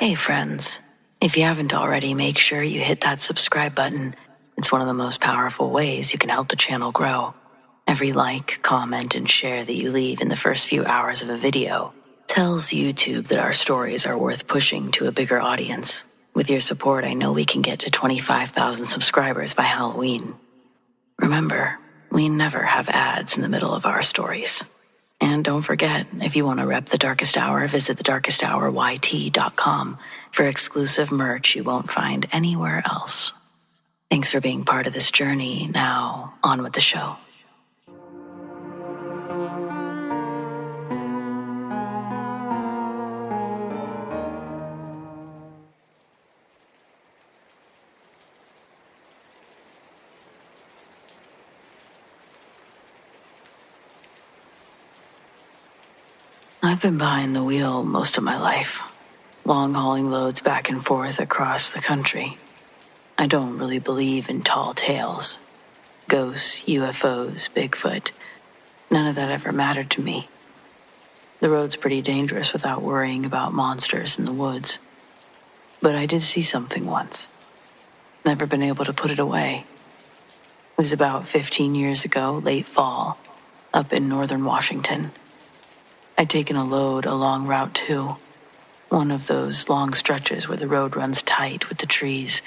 Hey friends, if you haven't already, make sure you hit that subscribe button. It's one of the most powerful ways you can help the channel grow. Every like, comment, and share that you leave in the first few hours of a video tells YouTube that our stories are worth pushing to a bigger audience. With your support, I know we can get to 25,000 subscribers by Halloween. Remember, we never have ads in the middle of our stories. And don't forget, if you want to rep The Darkest Hour, visit thedarkesthourYT.com for exclusive merch you won't find anywhere else. Thanks for being part of this journey. Now, on with the show. I've been behind the wheel most of my life, long-hauling loads back and forth across the country. I don't really believe in tall tales. Ghosts, UFOs, Bigfoot, none of that ever mattered to me. The road's pretty dangerous without worrying about monsters in the woods. But I did see something once. Never been able to put it away. It was about 15 years ago, late fall, up in northern Washington. I'd taken a load along Route 2, one of those long stretches where the road runs tight with the trees.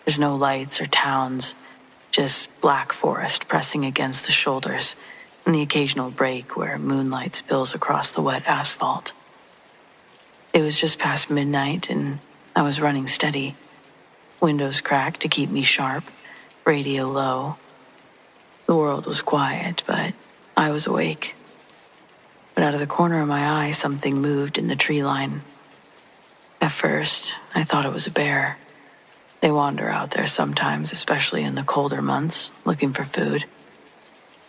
There's no lights or towns, just black forest pressing against the shoulders, and the occasional break where moonlight spills across the wet asphalt. It was just past midnight, and I was running steady. Windows cracked to keep me sharp, radio low. The world was quiet, but I was awake. But out of the corner of my eye, something moved in the tree line. At first, I thought it was a bear. They wander out there sometimes, especially in the colder months, looking for food.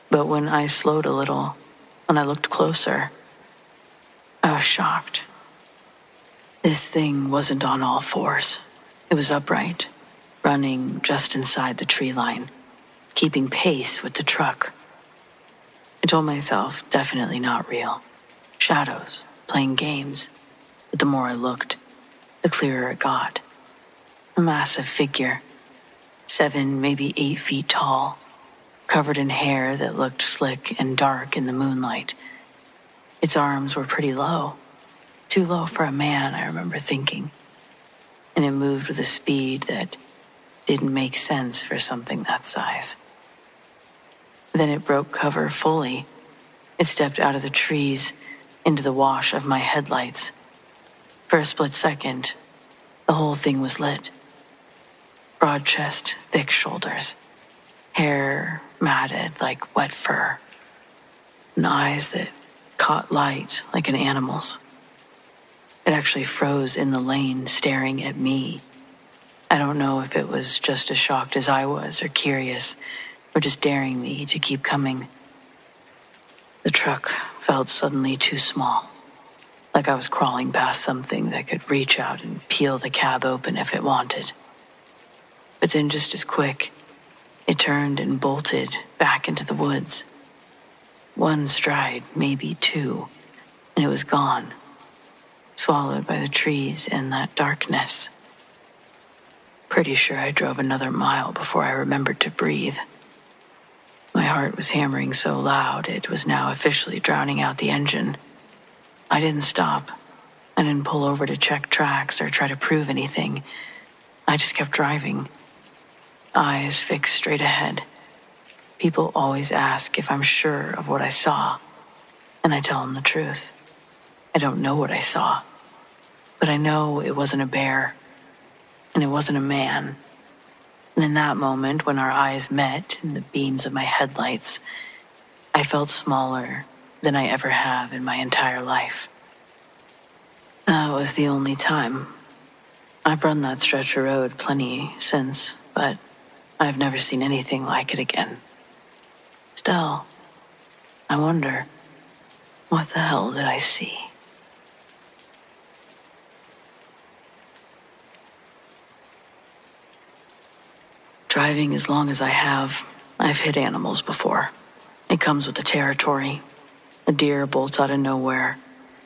But when I slowed a little, when I looked closer, I was shocked. This thing wasn't on all fours. It was upright, running just inside the tree line, keeping pace with the truck. I told myself, definitely not real. Shadows, playing games. But the more I looked, the clearer it got. A massive figure, 7, maybe 8 feet tall, covered in hair that looked slick and dark in the moonlight. Its arms were pretty low. Too low for a man, I remember thinking. And it moved with a speed that didn't make sense for something that size. Then it broke cover fully. It stepped out of the trees into the wash of my headlights. For a split second, the whole thing was lit. Broad chest, thick shoulders, hair matted like wet fur, and eyes that caught light like an animal's. It actually froze in the lane, staring at me. I don't know if it was just as shocked as I was, or curious, or just daring me to keep coming. The truck felt suddenly too small, like I was crawling past something that could reach out and peel the cab open if it wanted. But then just as quick, it turned and bolted back into the woods. One stride, maybe 2, and it was gone, swallowed by the trees and that darkness. Pretty sure I drove another mile before I remembered to breathe. My heart was hammering so loud it was now officially drowning out the engine. I didn't stop. I didn't pull over to check tracks or try to prove anything. I just kept driving, eyes fixed straight ahead. People always ask if I'm sure of what I saw, and I tell them the truth. I don't know what I saw, but I know it wasn't a bear, and it wasn't a man. And in that moment, when our eyes met in the beams of my headlights, I felt smaller than I ever have in my entire life. That was the only time. I've run that stretch of road plenty since, but I've never seen anything like it again. Still, I wonder, what the hell did I see? Driving as long as I have, I've hit animals before. It comes with the territory. A deer bolts out of nowhere.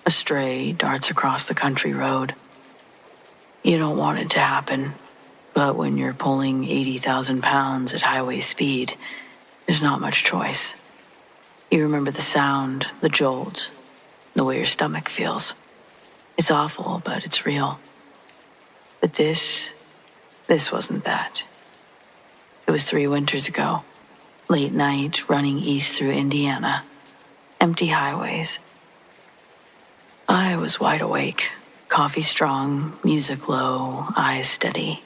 A stray darts across the country road. You don't want it to happen, but when you're pulling 80,000 pounds at highway speed, there's not much choice. You remember the sound, the jolt, the way your stomach feels. It's awful, but it's real. But this wasn't that. It was 3 winters ago. Late night, running east through Indiana. Empty highways. I was wide awake, coffee strong, music low, eyes steady.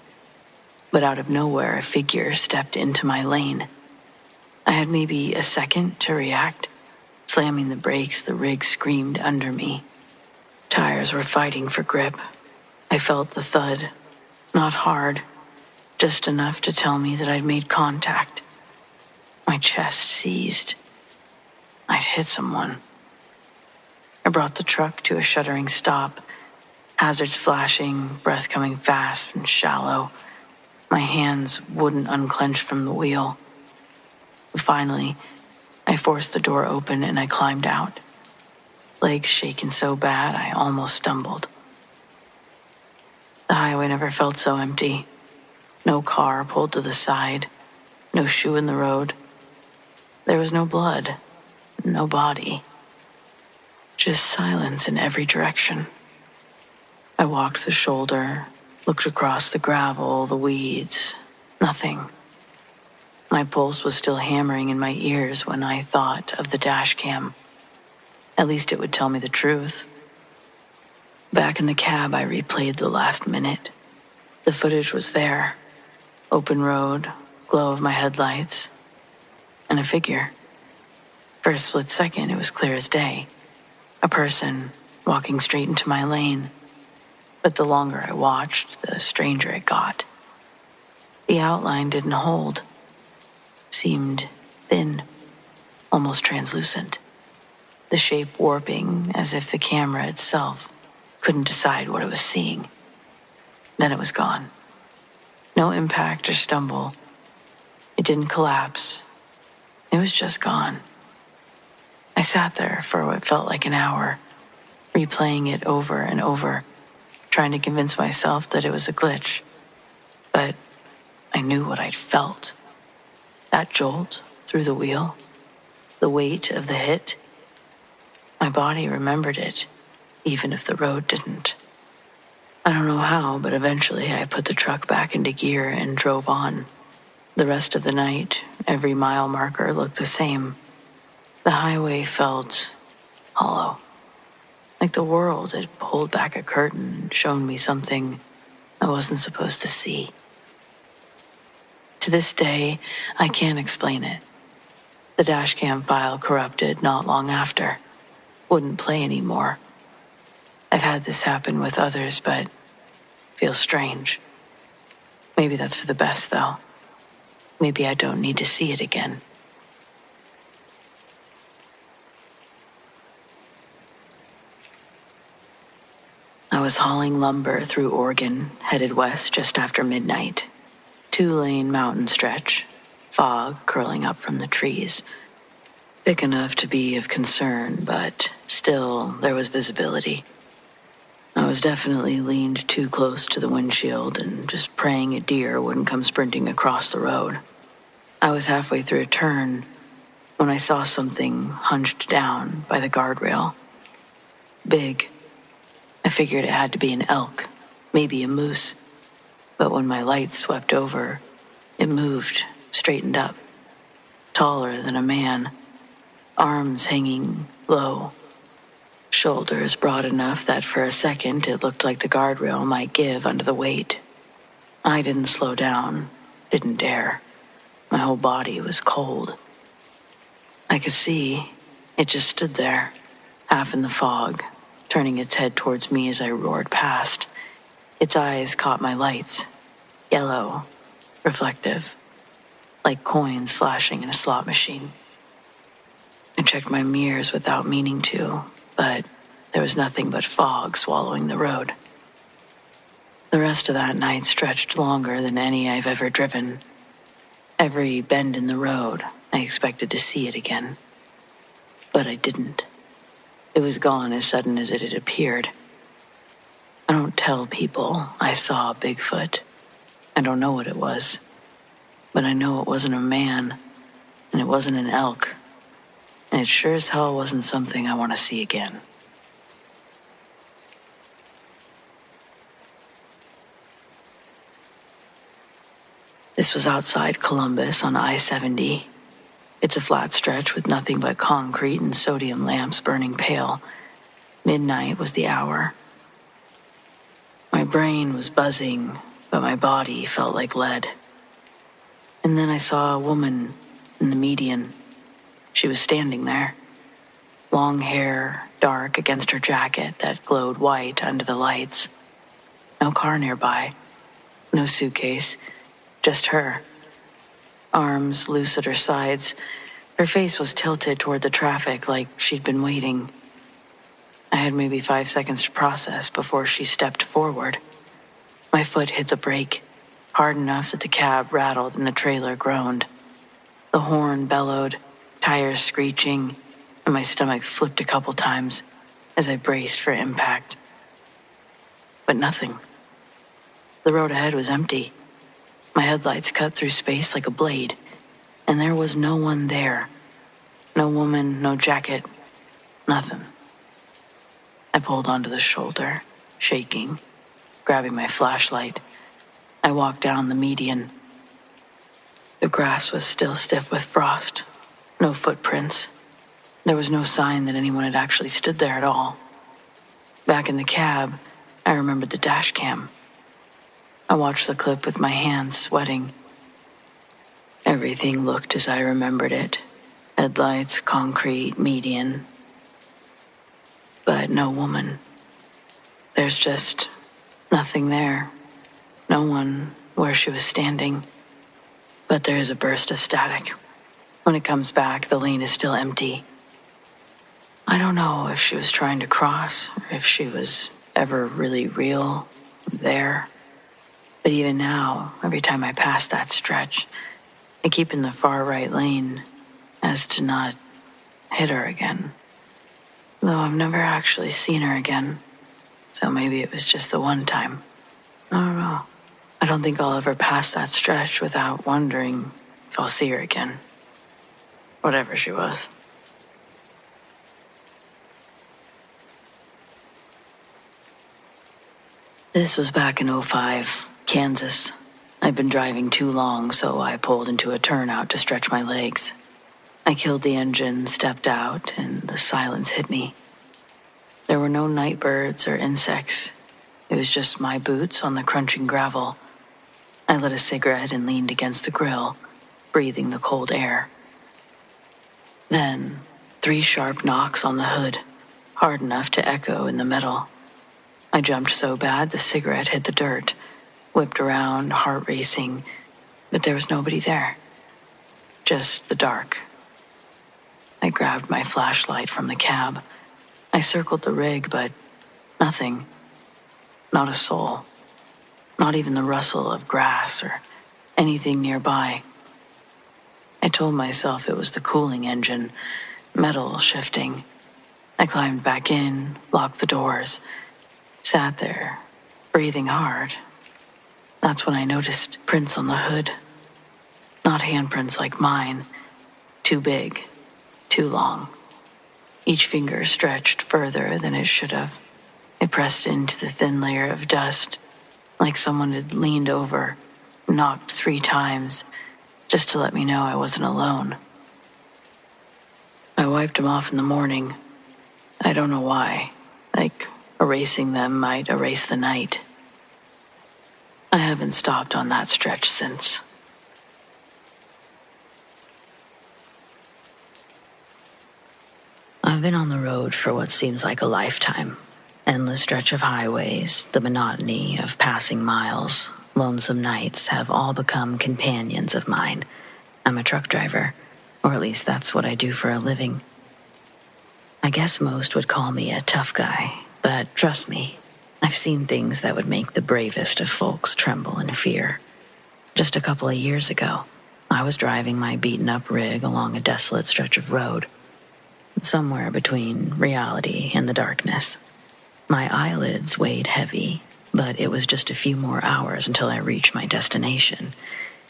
But out of nowhere, a figure stepped into my lane. I had maybe a second to react. Slamming the brakes, the rig screamed under me. Tires were fighting for grip. I felt the thud. Not hard, just enough to tell me that I'd made contact. My chest seized. I'd hit someone. I brought the truck to a shuddering stop. Hazards flashing, breath coming fast and shallow. My hands wouldn't unclench from the wheel. Finally, I forced the door open and I climbed out. Legs shaking so bad I almost stumbled. The highway never felt so empty. No car pulled to the side. No shoe in the road. There was no blood. No body. Just silence in every direction. I walked the shoulder, looked across the gravel, the weeds. Nothing. My pulse was still hammering in my ears when I thought of the dash cam. At least it would tell me the truth. Back in the cab, I replayed the last minute. The footage was there. Open road, glow of my headlights, and a figure. For a split second, it was clear as day. A person walking straight into my lane. But the longer I watched, the stranger it got. The outline didn't hold. Seemed thin, almost translucent. The shape warping as if the camera itself couldn't decide what it was seeing. Then it was gone. No impact or stumble. It didn't collapse. It was just gone. I sat there for what felt like an hour, replaying it over and over, trying to convince myself that it was a glitch. But I knew what I'd felt. That jolt through the wheel, the weight of the hit. My body remembered it, even if the road didn't. I don't know how, but eventually I put the truck back into gear and drove on. The rest of the night, every mile marker looked the same. The highway felt hollow, like the world had pulled back a curtain and shown me something I wasn't supposed to see. To this day, I can't explain it. The dashcam file corrupted not long after. Wouldn't play anymore. I've had this happen with others, but feels strange. Maybe that's for the best, though. Maybe I don't need to see it again. I was hauling lumber through Oregon, headed west just after midnight. 2-lane mountain stretch, fog curling up from the trees. Thick enough to be of concern, but still there was visibility. I was definitely leaned too close to the windshield and just praying a deer wouldn't come sprinting across the road. I was halfway through a turn when I saw something hunched down by the guardrail. Big. I figured it had to be an elk, maybe a moose. But when my light swept over, it moved, straightened up. Taller than a man, arms hanging low. Shoulders broad enough that for a second it looked like the guardrail might give under the weight. I didn't slow down, didn't dare. My whole body was cold. I could see it just stood there, half in the fog, turning its head towards me as I roared past. Its eyes caught my lights, yellow, reflective, like coins flashing in a slot machine. I checked my mirrors without meaning to, but there was nothing but fog swallowing the road. The rest of that night stretched longer than any I've ever driven. Every bend in the road, I expected to see it again. But I didn't. It was gone as sudden as it had appeared. I don't don't tell people I saw Bigfoot. I don't know what it was, but I know it wasn't a man, and it wasn't an elk, and it sure as hell wasn't something I want to see again. This was outside Columbus on I-70. It's a flat stretch with nothing but concrete and sodium lamps burning pale. Midnight was the hour. My brain was buzzing, but my body felt like lead. And then I saw a woman in the median. She was standing there. Long hair, dark against her jacket that glowed white under the lights. No car nearby. No suitcase. Just her. Arms loose at her sides. Her face was tilted toward the traffic like she'd been waiting. I had maybe 5 seconds to process before she stepped forward. My foot hit the brake, hard enough that the cab rattled and the trailer groaned. The horn bellowed, tires screeching, and my stomach flipped a couple times as I braced for impact. But nothing. The road ahead was empty. My headlights cut through space like a blade, and there was no one there. No woman, no jacket, nothing. I pulled onto the shoulder, shaking, grabbing my flashlight. I walked down the median. The grass was still stiff with frost. No footprints. There was no sign that anyone had actually stood there at all. Back in the cab, I remembered the dash cam. I watched the clip with my hands sweating. Everything looked as I remembered it. Headlights, concrete, median. But no woman. There's just nothing there. No one where she was standing. But there is a burst of static. When it comes back, the lane is still empty. I don't know if she was trying to cross, or if she was ever really real there. But even now, every time I pass that stretch, I keep in the far right lane as to not hit her again. Though I've never actually seen her again, so maybe it was just the one time. I don't know. I don't think I'll ever pass that stretch without wondering if I'll see her again. Whatever she was. This was back in 2005. Kansas. I'd been driving too long, so I pulled into a turnout to stretch my legs. I killed the engine, stepped out, and the silence hit me. There were no night birds or insects. It was just my boots on the crunching gravel. I lit a cigarette and leaned against the grill, breathing the cold air. Then, 3 sharp knocks on the hood, hard enough to echo in the metal. I jumped so bad the cigarette hit the dirt. Whipped around, heart racing, but there was nobody there. Just the dark. I grabbed my flashlight from the cab. I circled the rig, but nothing. Not a soul. Not even the rustle of grass or anything nearby. I told myself it was the cooling engine, metal shifting. I climbed back in, locked the doors, sat there, breathing hard. That's when I noticed prints on the hood. Not handprints like mine. Too big. Too long. Each finger stretched further than it should have. It pressed into the thin layer of dust, like someone had leaned over, knocked 3 times, just to let me know I wasn't alone. I wiped them off in the morning. I don't know why. Like erasing them might erase the night. I haven't stopped on that stretch since. I've been on the road for what seems like a lifetime. Endless stretch of highways, the monotony of passing miles, lonesome nights have all become companions of mine. I'm a truck driver, or at least that's what I do for a living. I guess most would call me a tough guy, but trust me, I've seen things that would make the bravest of folks tremble in fear. Just a couple of years ago, I was driving my beaten-up rig along a desolate stretch of road, somewhere between reality and the darkness. My eyelids weighed heavy, but it was just a few more hours until I reached my destination.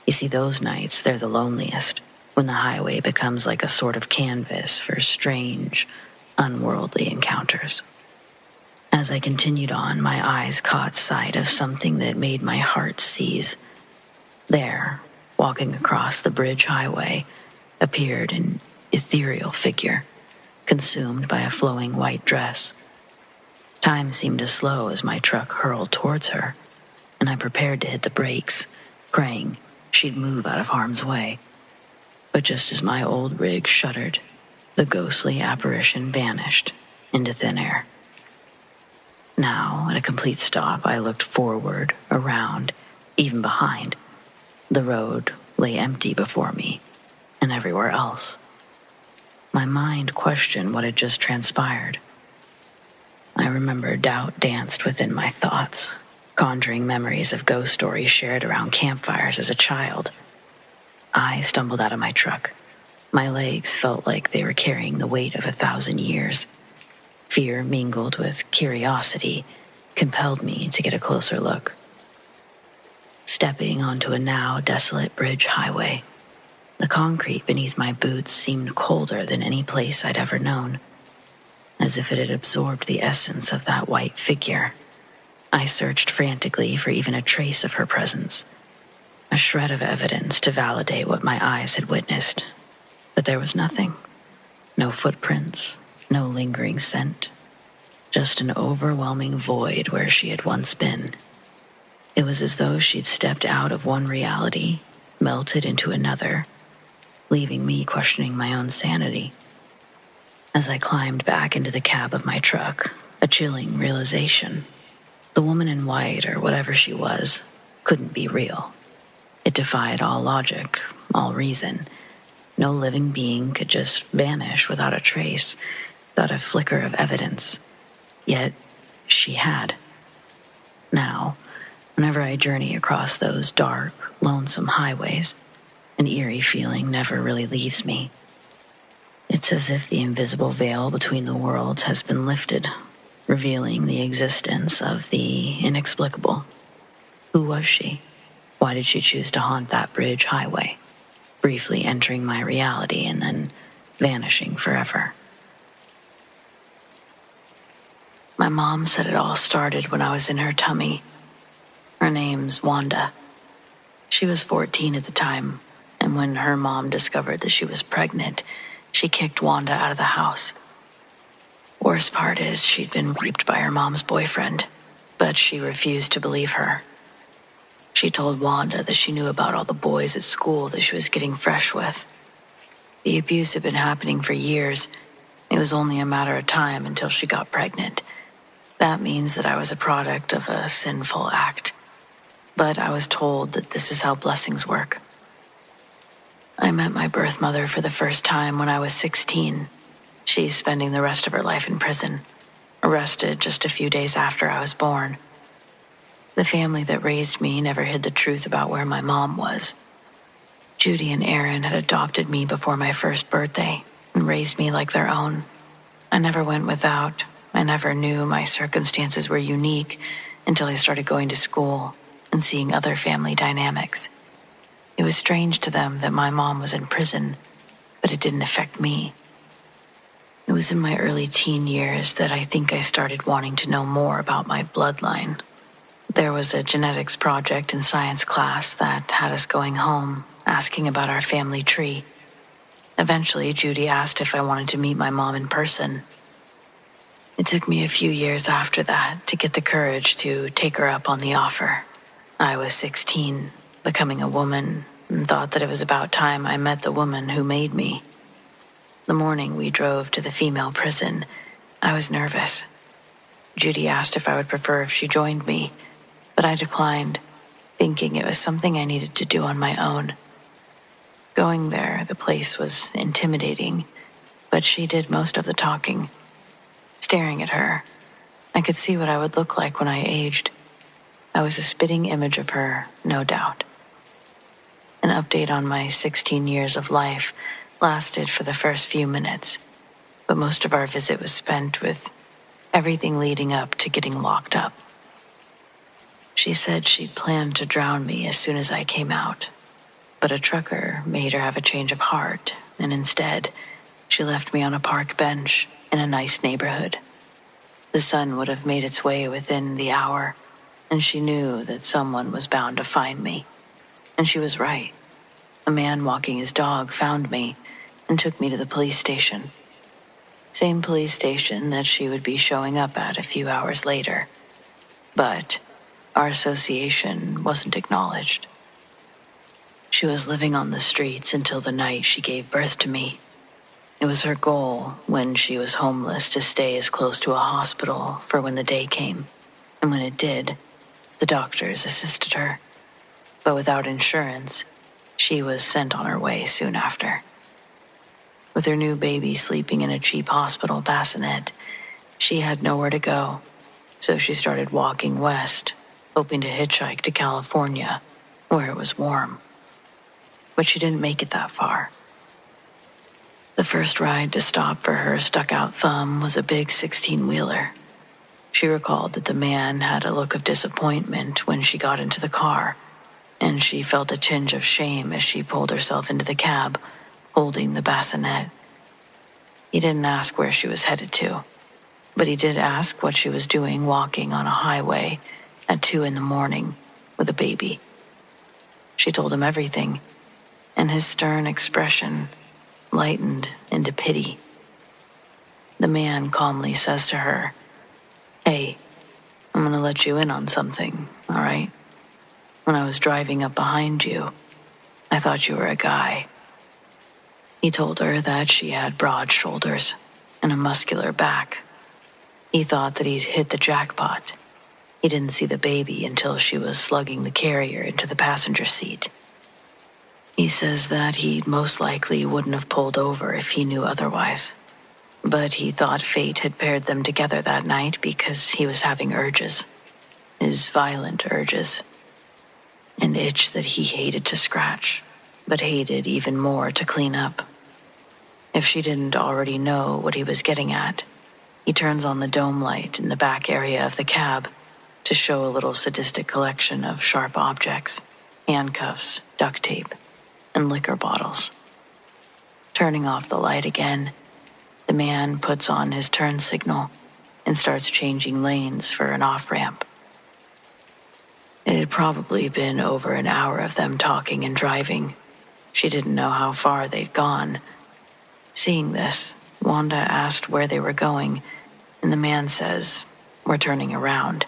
You see, those nights, they're the loneliest, when the highway becomes like a sort of canvas for strange, unworldly encounters. As I continued on, my eyes caught sight of something that made my heart seize. There, walking across the bridge highway, appeared an ethereal figure, consumed by a flowing white dress. Time seemed to slow as my truck hurled towards her, and I prepared to hit the brakes, praying she'd move out of harm's way. But just as my old rig shuddered, the ghostly apparition vanished into thin air. Now, at a complete stop, I looked forward, around, even behind. The road lay empty before me, and everywhere else. My mind questioned what had just transpired. I remember doubt danced within my thoughts, conjuring memories of ghost stories shared around campfires as a child. I stumbled out of my truck. My legs felt like they were carrying the weight of 1,000 years. Fear mingled with curiosity compelled me to get a closer look. Stepping onto a now desolate bridge highway, the concrete beneath my boots seemed colder than any place I'd ever known, as if it had absorbed the essence of that white figure. I searched frantically for even a trace of her presence, a shred of evidence to validate what my eyes had witnessed, but there was nothing. No footprints, no lingering scent, just an overwhelming void where she had once been. It was as though she'd stepped out of one reality, melted into another, leaving me questioning my own sanity. As I climbed back into the cab of my truck, a chilling realization. The woman in white, or whatever she was, couldn't be real. It defied all logic, all reason. No living being could just vanish without a trace, without a flicker of evidence. Yet, she had. Now, whenever I journey across those dark, lonesome highways, an eerie feeling never really leaves me. It's as if the invisible veil between the worlds has been lifted, revealing the existence of the inexplicable. Who was she? Why did she choose to haunt that bridge highway, briefly entering my reality and then vanishing forever? My mom said it all started when I was in her tummy. Her name's Wanda. She was 14 at the time, and when her mom discovered that she was pregnant, she kicked Wanda out of the house. Worst part is she'd been raped by her mom's boyfriend, but she refused to believe her. She told Wanda that she knew about all the boys at school that she was getting fresh with. The abuse had been happening for years. It was only a matter of time until she got pregnant. That means that I was a product of a sinful act. But I was told that this is how blessings work. I met my birth mother for the first time when I was 16. She's spending the rest of her life in prison, arrested just a few days after I was born. The family that raised me never hid the truth about where my mom was. Judy and Aaron had adopted me before my first birthday and raised me like their own. I never went without. I never knew my circumstances were unique until I started going to school and seeing other family dynamics. It was strange to them that my mom was in prison, but it didn't affect me. It was in my early teen years that I think I started wanting to know more about my bloodline. There was a genetics project in science class that had us going home, asking about our family tree. Eventually, Judy asked if I wanted to meet my mom in person. It took me a few years after that to get the courage to take her up on the offer. I was 16, becoming a woman, and thought that it was about time I met the woman who made me. The morning we drove to the female prison, I was nervous. Judy asked if I would prefer if she joined me, but I declined, thinking it was something I needed to do on my own. Going there, the place was intimidating, but she did most of the talking. Staring at her, I could see what I would look like when I aged. I was a spitting image of her, no doubt. An update on my 16 years of life lasted for the first few minutes, but most of our visit was spent with everything leading up to getting locked up. She said she'd planned to drown me as soon as I came out, but a trucker made her have a change of heart, and instead, she left me on a park bench in a nice neighborhood. The sun would have made its way within the hour, and she knew that someone was bound to find me. And she was right. A man walking his dog found me and took me to the police station. Same police station that she would be showing up at a few hours later. But our association wasn't acknowledged. She was living on the streets until the night she gave birth to me. It was her goal when she was homeless to stay as close to a hospital for when the day came. And when it did, the doctors assisted her. But without insurance, she was sent on her way soon after. With her new baby sleeping in a cheap hospital bassinet, she had nowhere to go, so she started walking west, hoping to hitchhike to California, where it was warm. But she didn't make it that far. The first ride to stop for her stuck-out thumb was a big 16-wheeler. She recalled that the man had a look of disappointment when she got into the car, and she felt a tinge of shame as she pulled herself into the cab, holding the bassinet. He didn't ask where she was headed to, but he did ask what she was doing walking on a highway at 2 a.m. with a baby. She told him everything, and his stern expression lightened into pity. The man calmly says to her, "Hey, I'm gonna let you in on something, all right? When I was driving up behind you, I thought you were a guy." He told her that she had broad shoulders and a muscular back. He thought that he'd hit the jackpot. He didn't see the baby until she was slugging the carrier into the passenger seat. He says that he most likely wouldn't have pulled over if he knew otherwise. But he thought fate had paired them together that night because he was having urges. His violent urges. An itch that he hated to scratch, but hated even more to clean up. If she didn't already know what he was getting at, he turns on the dome light in the back area of the cab to show a little sadistic collection of sharp objects, handcuffs, duct tape, and liquor bottles. Turning off the light again, the man puts on his turn signal and starts changing lanes for an off-ramp. It had probably been over an hour of them talking and driving. She didn't know how far they'd gone. Seeing this, Wanda asked where they were going, and the man says, "We're turning around."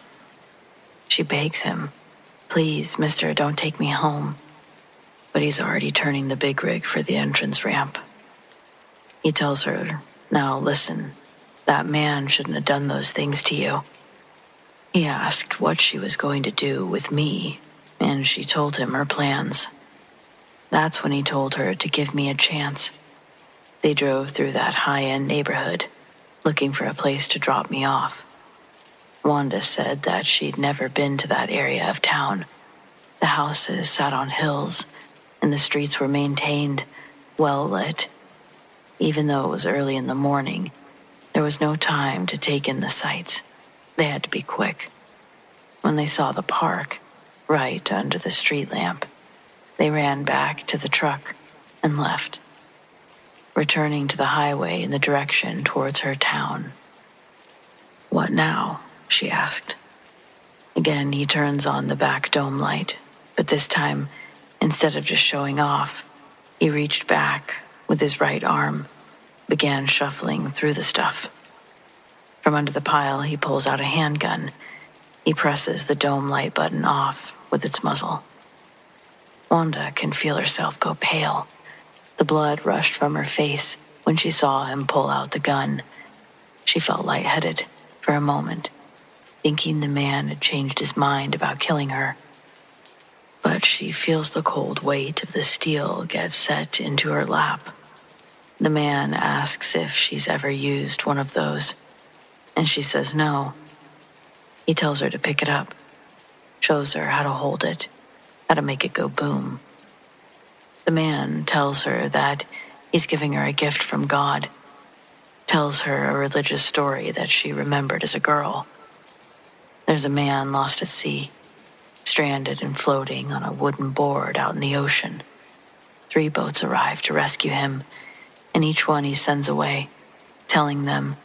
She begs him, "Please, mister, don't take me home." But he's already turning the big rig for the entrance ramp. He tells her, "Now listen, that man shouldn't have done those things to you." He asked what she was going to do with me, and she told him her plans. That's when he told her to give me a chance. They drove through that high-end neighborhood, looking for a place to drop me off. Wanda said that she'd never been to that area of town. The houses sat on hills, and the streets were maintained, well lit. Even though it was early in the morning, there was no time to take in the sights. They had to be quick. When they saw the park, right under the street lamp, they ran back to the truck and left, returning to the highway in the direction towards her town. "What now?" she asked. Again, he turns on the back dome light, but this time, instead of just showing off, he reached back with his right arm, began shuffling through the stuff. From under the pile, he pulls out a handgun. He presses the dome light button off with its muzzle. Wanda can feel herself go pale. The blood rushed from her face when she saw him pull out the gun. She felt lightheaded for a moment, thinking the man had changed his mind about killing her. But she feels the cold weight of the steel get set into her lap. The man asks if she's ever used one of those, and she says no. He tells her to pick it up, shows her how to hold it, how to make it go boom. The man tells her that he's giving her a gift from God, tells her a religious story that she remembered as a girl. There's a man lost at sea. stranded and floating on a wooden board out in the ocean. 3 boats arrive to rescue him, and each one he sends away, telling them,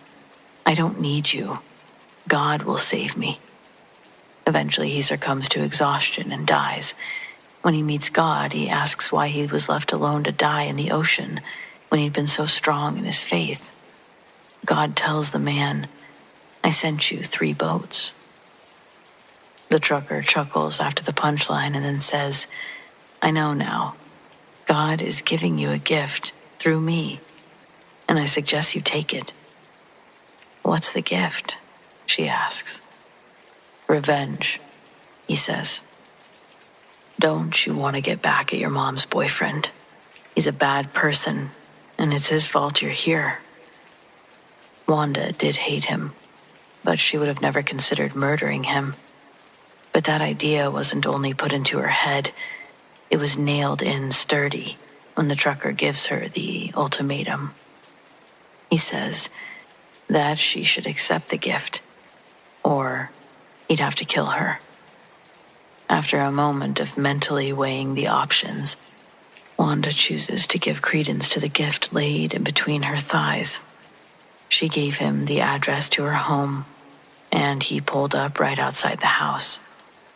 "I don't need you. God will save me." Eventually, he succumbs to exhaustion and dies. When he meets God, he asks why he was left alone to die in the ocean when he'd been so strong in his faith. God tells the man, "I sent you 3 boats." The trucker chuckles after the punchline and then says, "I know now. God is giving you a gift through me, and I suggest you take it." "What's the gift?" she asks. "Revenge," he says. "Don't you want to get back at your mom's boyfriend? He's a bad person, and it's his fault you're here." Wanda did hate him, but she would have never considered murdering him. But that idea wasn't only put into her head, it was nailed in sturdy when the trucker gives her the ultimatum. He says that she should accept the gift, or he'd have to kill her. After a moment of mentally weighing the options, Wanda chooses to give credence to the gift laid in between her thighs. She gave him the address to her home, and he pulled up right outside the house,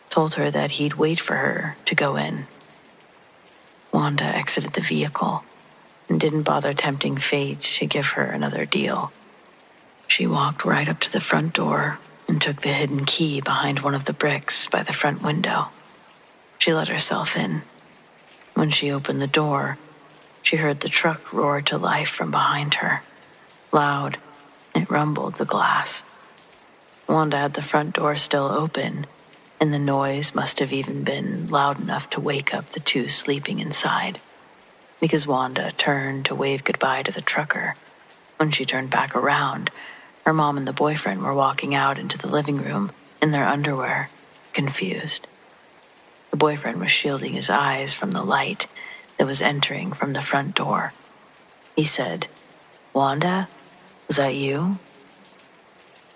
told her that he'd wait for her to go in. Wanda exited the vehicle and didn't bother tempting fate to give her another deal. She walked right up to the front door and took the hidden key behind one of the bricks by the front window. She let herself in. When she opened the door, she heard the truck roar to life from behind her. Loud, it rumbled the glass. Wanda had the front door still open, and the noise must have even been loud enough to wake up the 2 sleeping inside, because Wanda turned to wave goodbye to the trucker. When she turned back around, her mom and the boyfriend were walking out into the living room in their underwear, confused. The boyfriend was shielding his eyes from the light that was entering from the front door. He said, "Wanda, was that you?"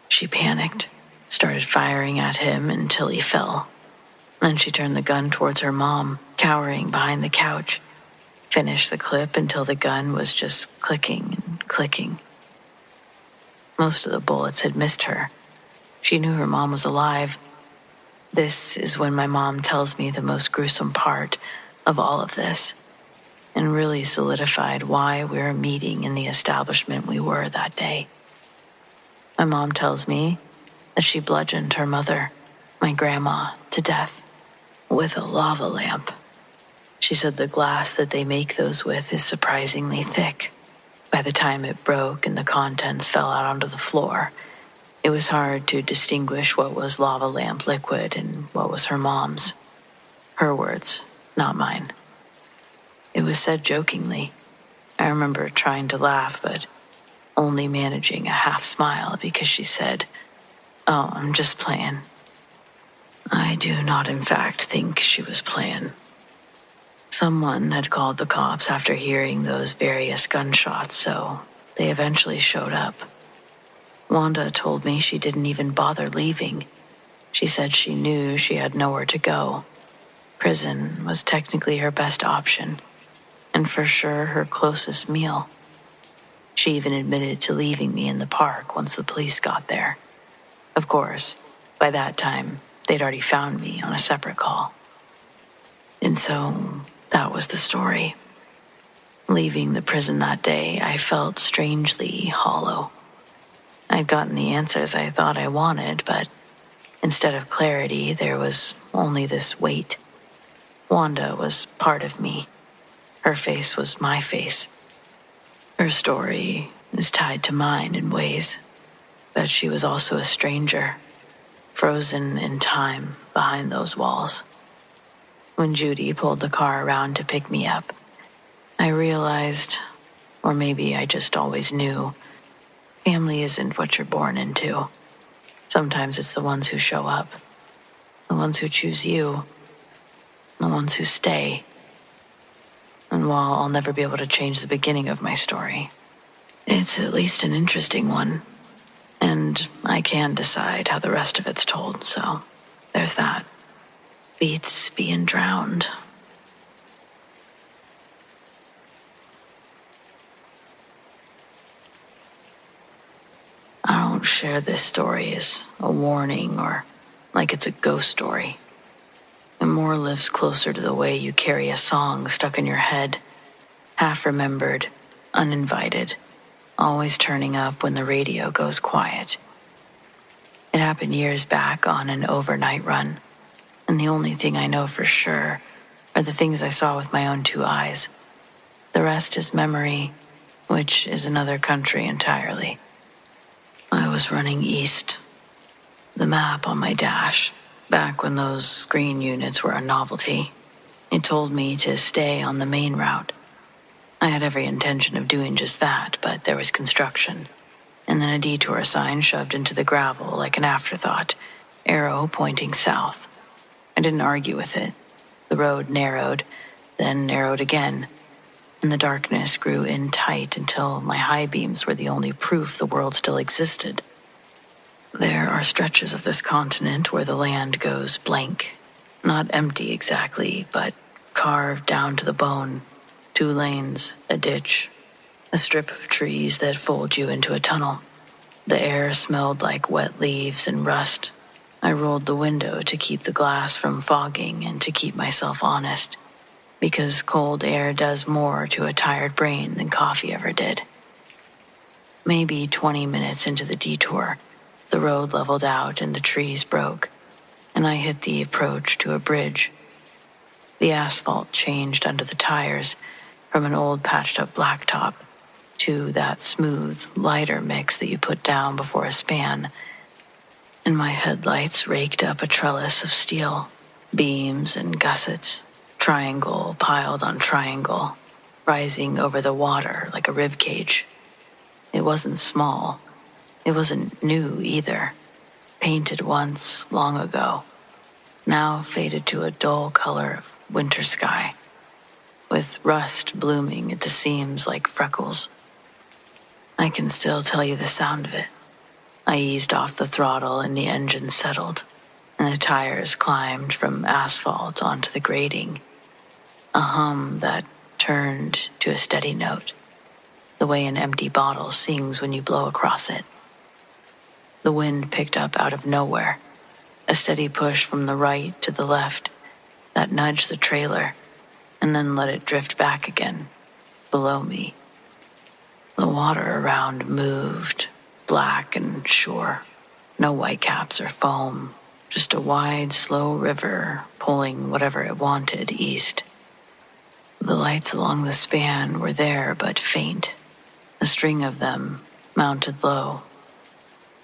She panicked, started firing at him until he fell. Then she turned the gun towards her mom, cowering behind the couch, finished the clip until the gun was just clicking and clicking. Most of the bullets had missed her. She knew her mom was alive. This is when my mom tells me the most gruesome part of all of this, and really solidified why we were meeting in the establishment we were that day. My mom tells me that she bludgeoned her mother, my grandma, to death with a lava lamp. She said the glass that they make those with is surprisingly thick. By the time it broke and the contents fell out onto the floor, it was hard to distinguish what was lava lamp liquid and what was her mom's. Her words, not mine. It was said jokingly. I remember trying to laugh, but only managing a half smile because she said, "Oh, I'm just playing." I do not, in fact, think she was playing. Someone had called the cops after hearing those various gunshots, so they eventually showed up. Wanda told me she didn't even bother leaving. She said she knew she had nowhere to go. Prison was technically her best option, and for sure her closest meal. She even admitted to leaving me in the park once the police got there. Of course, by that time, they'd already found me on a separate call. And so, that was the story. Leaving the prison that day, I felt strangely hollow. I'd gotten the answers I thought I wanted, but instead of clarity, there was only this weight. Wanda was part of me. Her face was my face. Her story is tied to mine in ways, but she was also a stranger, frozen in time behind those walls. When Judy pulled the car around to pick me up, I realized, or maybe I just always knew, family isn't what you're born into. Sometimes it's the ones who show up, the ones who choose you, the ones who stay. And while I'll never be able to change the beginning of my story, it's at least an interesting one, and I can decide how the rest of it's told, so there's that. beats being drowned. I don't share this story as a warning or like it's a ghost story. It more lives closer to the way you carry a song stuck in your head, half remembered, uninvited, always turning up when the radio goes quiet. It happened years back on an overnight run, and the only thing I know for sure are the things I saw with my own 2 eyes. The rest is memory, which is another country entirely. I was running east. The map on my dash, back when those screen units were a novelty, it told me to stay on the main route. I had every intention of doing just that, but there was construction, and then a detour sign shoved into the gravel like an afterthought, arrow pointing south. I didn't argue with it. The road narrowed, then narrowed again, and the darkness grew in tight until my high beams were the only proof the world still existed. There are stretches of this continent where the land goes blank. Not empty exactly, but carved down to the bone. 2 lanes, a ditch, a strip of trees that fold you into a tunnel. The air smelled like wet leaves and rust. I rolled the window to keep the glass from fogging and to keep myself honest, because cold air does more to a tired brain than coffee ever did. Maybe 20 minutes into the detour, the road leveled out and the trees broke, and I hit the approach to a bridge. The asphalt changed under the tires from an old patched-up blacktop to that smooth, lighter mix that you put down before a span, and my headlights raked up a trellis of steel, beams and gussets, triangle piled on triangle, rising over the water like a rib cage. It wasn't small. It wasn't new either. Painted once, long ago, now faded to a dull color of winter sky, with rust blooming at the seams like freckles. I can still tell you the sound of it. I eased off the throttle and the engine settled, and the tires climbed from asphalt onto the grating. A hum that turned to a steady note, the way an empty bottle sings when you blow across it. The wind picked up out of nowhere, a steady push from the right to the left that nudged the trailer and then let it drift back again, below me. The water around moved, black and sure. No whitecaps or foam, just a wide, slow river pulling whatever it wanted east. The lights along the span were there but faint, a string of them mounted low,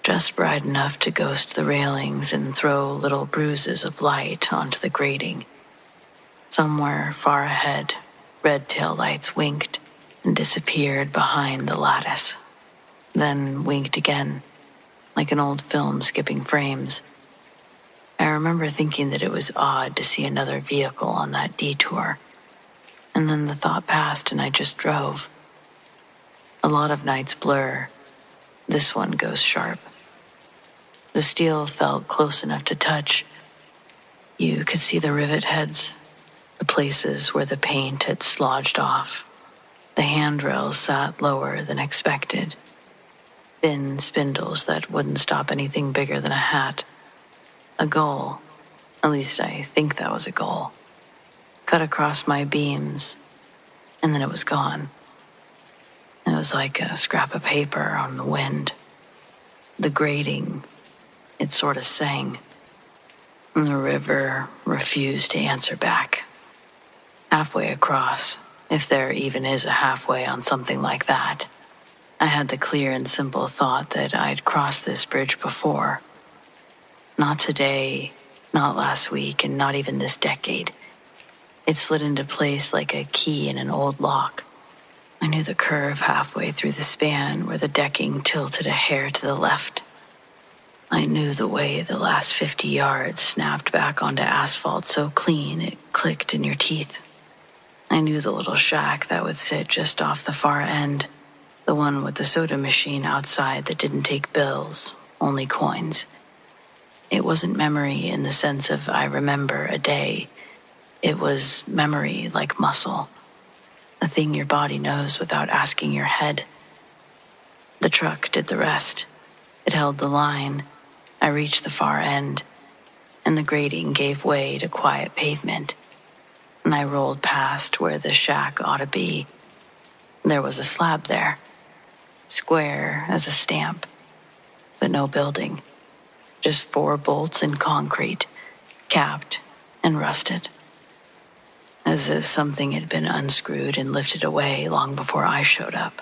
just bright enough to ghost the railings and throw little bruises of light onto the grating. Somewhere far ahead, red tail lights winked and disappeared behind the lattice, then winked again, like an old film skipping frames. I remember thinking that it was odd to see another vehicle on that detour, and then the thought passed and I just drove. A lot of nights blur. This one goes sharp. The steel felt close enough to touch. You could see the rivet heads, the places where the paint had slodged off. The handrails sat lower than expected. Thin spindles that wouldn't stop anything bigger than a hat. A goal, at least I think that was a goal, cut across my beams, and then it was gone. It was like a scrap of paper on the wind. The grating, it sort of sang. And the river refused to answer back. Halfway across, if there even is a halfway on something like that, I had the clear and simple thought that I'd crossed this bridge before. Not today, not last week, and not even this decade. It slid into place like a key in an old lock. I knew the curve halfway through the span where the decking tilted a hair to the left. I knew the way the last 50 yards snapped back onto asphalt so clean it clicked in your teeth. I knew the little shack that would sit just off the far end, the one with the soda machine outside that didn't take bills, only coins. It wasn't memory in the sense of I remember a day. It was memory like muscle, a thing your body knows without asking your head. The truck did the rest. It held the line. I reached the far end, and the grading gave way to quiet pavement, and I rolled past where the shack ought to be. There was a slab there, square as a stamp, but no building, just 4 bolts in concrete, capped and rusted, as if something had been unscrewed and lifted away long before I showed up.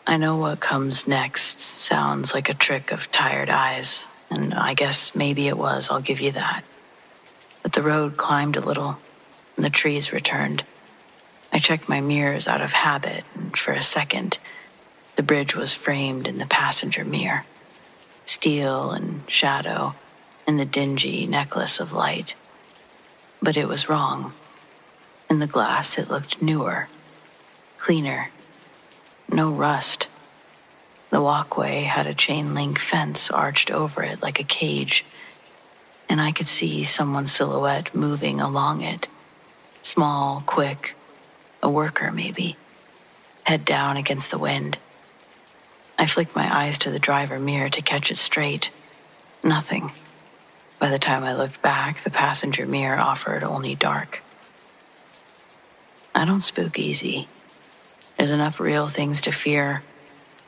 I know what comes next sounds like a trick of tired eyes, and I guess maybe it was, I'll give you that. But the road climbed a little, and the trees returned. I checked my mirrors out of habit, and for a second, the bridge was framed in the passenger mirror. Steel and shadow, and the dingy necklace of light. But it was wrong. In the glass, it looked newer, cleaner. No rust. The walkway had a chain-link fence arched over it like a cage, and I could see someone's silhouette moving along it. Small, quick, a worker maybe, head down against the wind. I flicked my eyes to the driver mirror to catch it straight. Nothing. By the time I looked back, the passenger mirror offered only dark. I don't spook easy. There's enough real things to fear.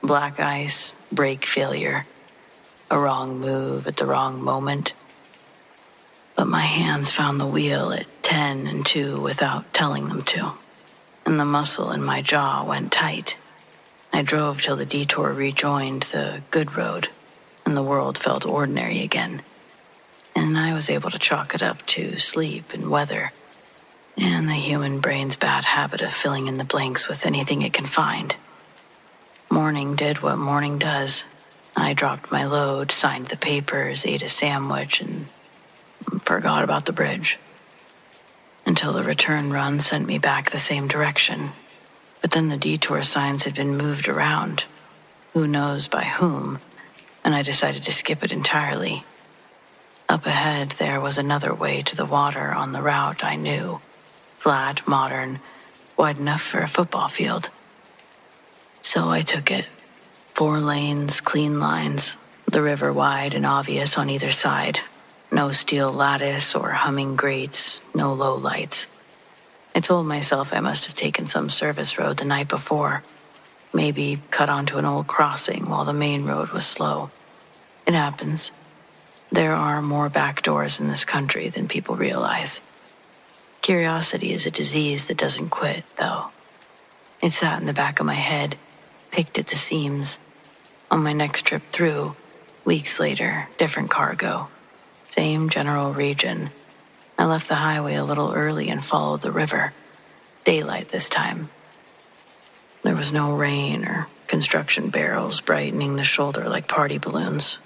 Black ice, brake failure, a wrong move at the wrong moment. But my hands found the wheel at 10 and 2 without telling them to, and the muscle in my jaw went tight. I drove till the detour rejoined the good road, and the world felt ordinary again. And I was able to chalk it up to sleep and weather, and the human brain's bad habit of filling in the blanks with anything it can find. Morning did what morning does. I dropped my load, signed the papers, ate a sandwich, and forgot about the bridge. Until the return run sent me back the same direction. But then the detour signs had been moved around, who knows by whom, and I decided to skip it entirely. Up ahead, there was another way to the water on the route I knew. Flat, modern, wide enough for a football field. So I took it. 4 lanes, clean lines, the river wide and obvious on either side. No steel lattice or humming grates, no low lights. I told myself I must have taken some service road the night before, maybe cut onto an old crossing while the main road was slow. It happens. There are more back doors in this country than people realize. Curiosity is a disease that doesn't quit, though. It sat in the back of my head, picked at the seams. On my next trip through, weeks later, different cargo. Same general region. I left the highway a little early and followed the river. Daylight this time. There was no rain or construction barrels brightening the shoulder like party balloons.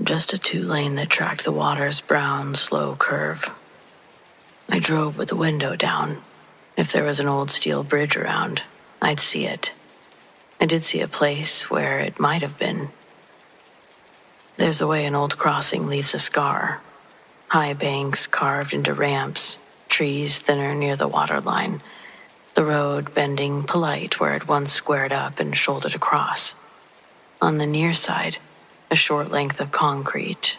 Just a 2-lane that tracked the water's brown, slow curve. I drove with the window down. If there was an old steel bridge around, I'd see it. I did see a place where it might have been. There's the way an old crossing leaves a scar. High banks carved into ramps, trees thinner near the waterline, the road bending polite where it once squared up and shouldered across. On the near side, a short length of concrete.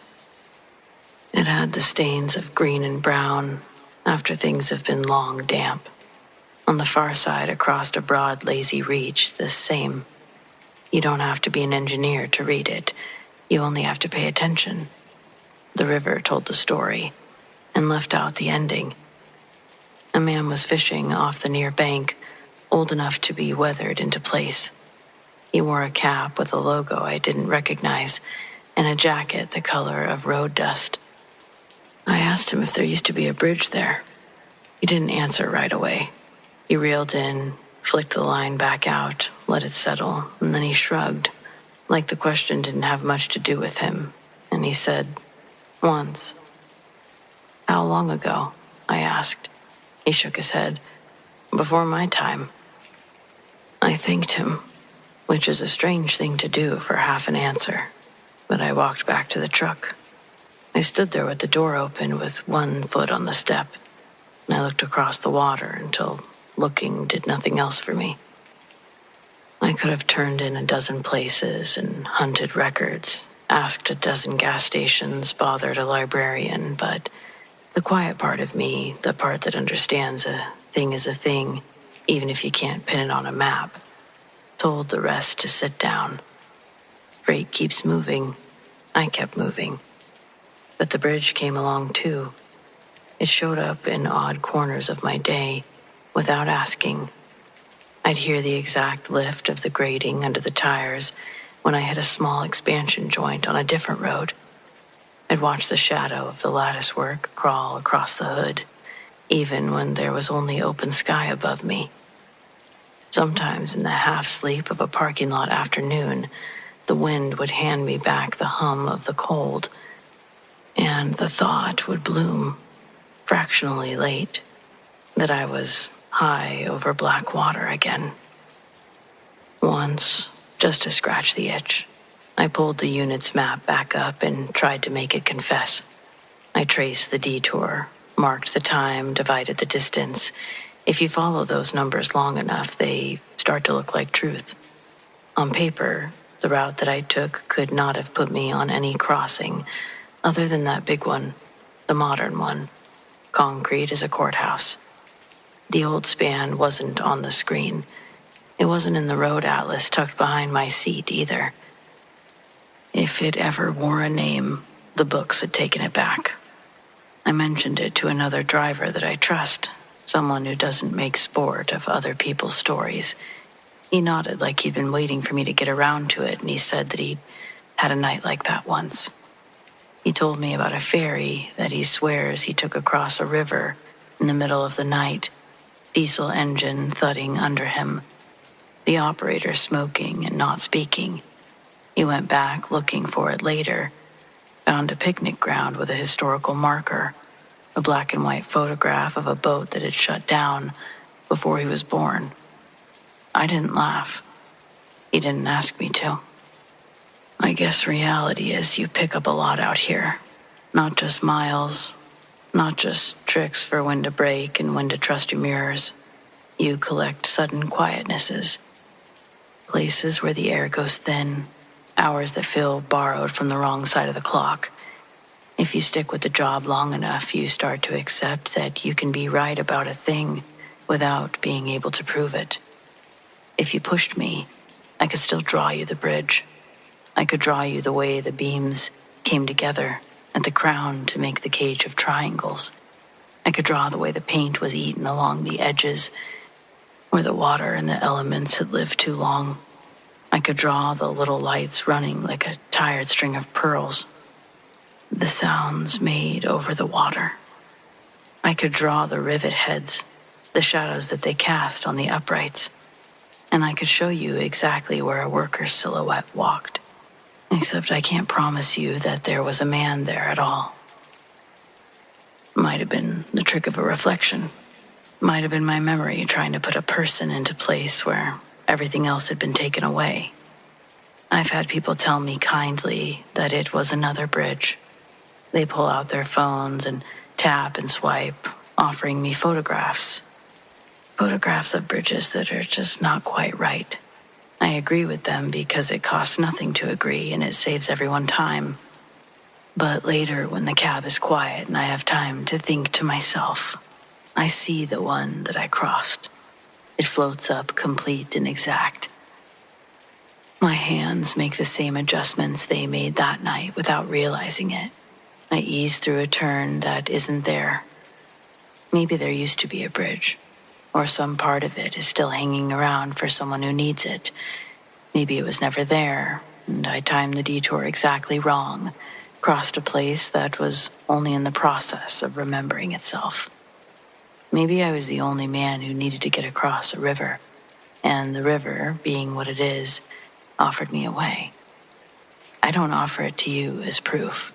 It had the stains of green and brown after things have been long damp. On the far side, across a broad, lazy reach, the same. You don't have to be an engineer to read it. You only have to pay attention. The river told the story and left out the ending. A man was fishing off the near bank, old enough to be weathered into place. He wore a cap with a logo I didn't recognize and a jacket the color of road dust. I asked him if there used to be a bridge there. He didn't answer right away. He reeled in, flicked the line back out, let it settle, and then he shrugged, like the question didn't have much to do with him, and he said, "Once." "How long ago?" I asked. He shook his head. "Before my time." I thanked him, which is a strange thing to do for half an answer, but I walked back to the truck. I stood there with the door open with one foot on the step, and I looked across the water until looking did nothing else for me. I could have turned in a dozen places and hunted records, asked a dozen gas stations, bothered a librarian, but the quiet part of me, the part that understands a thing is a thing, even if you can't pin it on a map, told the rest to sit down. Freight keeps moving. I kept moving. But the bridge came along too. It showed up in odd corners of my day without asking. I'd hear the exact lift of the grating under the tires when I hit a small expansion joint on a different road. I'd watch the shadow of the lattice work crawl across the hood, even when there was only open sky above me. Sometimes in the half-sleep of a parking lot afternoon, the wind would hand me back the hum of the cold, and the thought would bloom, fractionally late, that I was high over black water again. Once, just to scratch the itch, I pulled the unit's map back up and tried to make it confess. I traced the detour, marked the time, divided the distance. If you follow those numbers long enough, they start to look like truth. On paper, the route that I took could not have put me on any crossing other than that big one, the modern one, concrete as a courthouse. The old span wasn't on the screen. It wasn't in the road atlas tucked behind my seat either. If it ever wore a name, the books had taken it back. I mentioned it to another driver that I trust, someone who doesn't make sport of other people's stories. He nodded like he'd been waiting for me to get around to it, and he said that he'd had a night like that once. He told me about a ferry that he swears he took across a river in the middle of the night, diesel engine thudding under him, the operator smoking and not speaking. He went back looking for it later, found a picnic ground with a historical marker, a black and white photograph of a boat that had shut down before he was born. I didn't laugh. He didn't ask me to. I guess reality is you pick up a lot out here. Not just miles, not just tricks for when to brake and when to trust your mirrors. You collect sudden quietnesses. Places where the air goes thin, hours that feel borrowed from the wrong side of the clock. If you stick with the job long enough, you start to accept that you can be right about a thing without being able to prove it. If you pushed me, I could still draw you the bridge. I could draw you the way the beams came together at the crown to make the cage of triangles. I could draw the way the paint was eaten along the edges where the water and the elements had lived too long. I could draw the little lights running like a tired string of pearls, the sounds made over the water. I could draw the rivet heads, the shadows that they cast on the uprights, and I could show you exactly where a worker's silhouette walked. Except I can't promise you that there was a man there at all. Might have been the trick of a reflection. Might have been my memory trying to put a person into place where everything else had been taken away. I've had people tell me kindly that it was another bridge. They pull out their phones and tap and swipe, offering me photographs. Photographs of bridges that are just not quite right. I agree with them because it costs nothing to agree and it saves everyone time. But later, when the cab is quiet and I have time to think to myself, I see the one that I crossed. It floats up complete and exact. My hands make the same adjustments they made that night without realizing it. I ease through a turn that isn't there. Maybe there used to be a bridge, or some part of it is still hanging around for someone who needs it. Maybe it was never there, and I timed the detour exactly wrong, crossed a place that was only in the process of remembering itself. Maybe I was the only man who needed to get across a river, and the river, being what it is, offered me a way. I don't offer it to you as proof.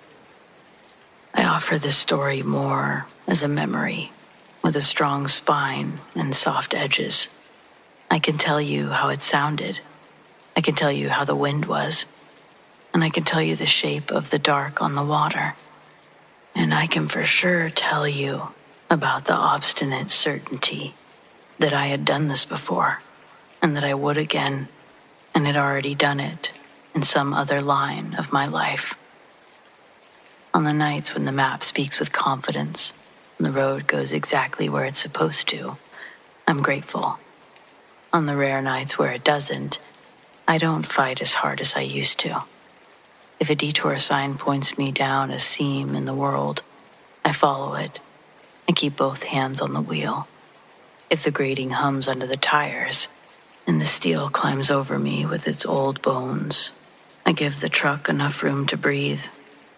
I offer this story more as a memory, with a strong spine and soft edges. I can tell you how it sounded. I can tell you how the wind was. And I can tell you the shape of the dark on the water. And I can for sure tell you about the obstinate certainty that I had done this before, and that I would again, and had already done it in some other line of my life. On the nights when the map speaks with confidence, and the road goes exactly where it's supposed to, I'm grateful. On the rare nights where it doesn't, I don't fight as hard as I used to. If a detour sign points me down a seam in the world, I follow it and keep both hands on the wheel. If the grating hums under the tires and the steel climbs over me with its old bones, I give the truck enough room to breathe,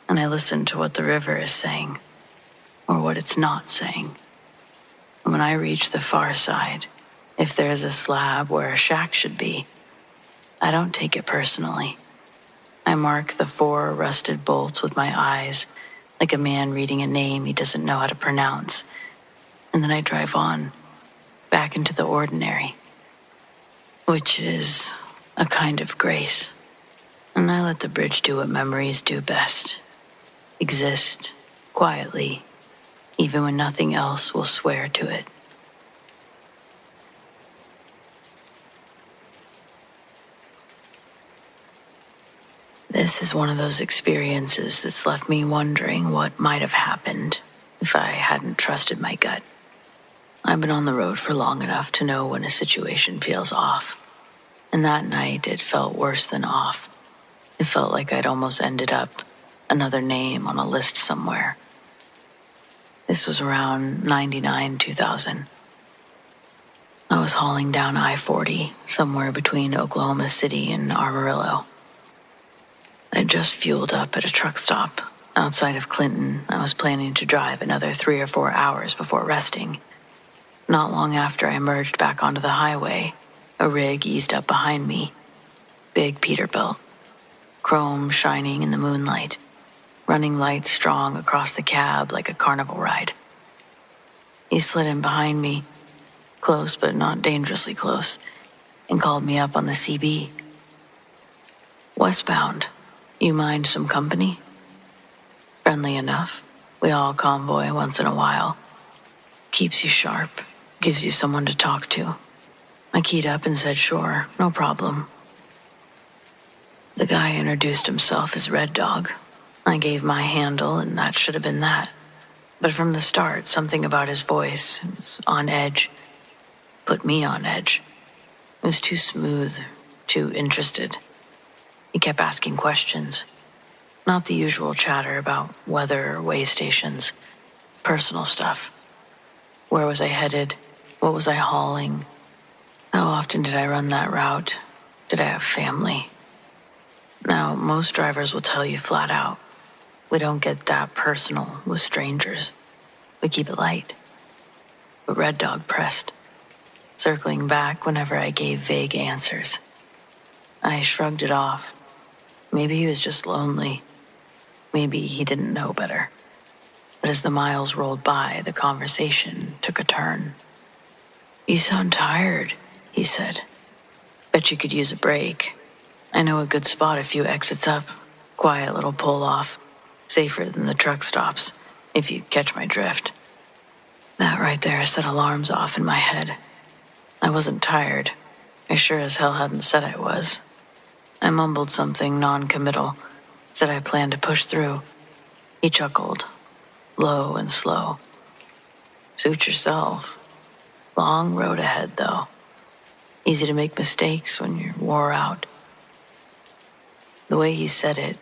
and I listen to what the river is saying, or what it's not saying. And when I reach the far side, if there's a slab where a shack should be, I don't take it personally. I mark the 4 rusted bolts with my eyes, like a man reading a name he doesn't know how to pronounce, and then I drive on, back into the ordinary, which is a kind of grace. And I let the bridge do what memories do best, exist quietly, even when nothing else will swear to it. This is one of those experiences that's left me wondering what might have happened if I hadn't trusted my gut. I've been on the road for long enough to know when a situation feels off. And that night, it felt worse than off. It felt like I'd almost ended up another name on a list somewhere. This was around 99, 2000. I was hauling down I-40 somewhere between Oklahoma City and Amarillo. I'd just fueled up at a truck stop outside of Clinton. I was planning to drive another 3 or 4 hours before resting. Not long after I emerged back onto the highway, a rig eased up behind me. Big Peterbilt, chrome shining in the moonlight, running lights strong across the cab like a carnival ride. He slid in behind me, close but not dangerously close, and called me up on the CB. "Westbound. You mind some company?" Friendly enough. We all convoy once in a while. Keeps you sharp, gives you someone to talk to. I keyed up and said sure, no problem. The guy introduced himself as Red Dog. I gave my handle, and that should have been that. But from the start, something about his voice was on edge. Put me on edge. It was too smooth, too interested. He kept asking questions. Not the usual chatter about weather or way stations. Personal stuff. Where was I headed? What was I hauling? How often did I run that route? Did I have family? Now, most drivers will tell you flat out, we don't get that personal with strangers. We keep it light. But Red Dog pressed, circling back whenever I gave vague answers. I shrugged it off. Maybe he was just lonely. Maybe he didn't know better. But as the miles rolled by, the conversation took a turn. "You sound tired," he said. "Bet you could use a break. I know a good spot a few exits up. Quiet little pull-off. Safer than the truck stops, if you catch my drift." That right there set alarms off in my head. I wasn't tired. I sure as hell hadn't said I was. I mumbled something non-committal, said I planned to push through. He chuckled, low and slow. "Suit yourself. Long road ahead, though. Easy to make mistakes when you're wore out." The way he said it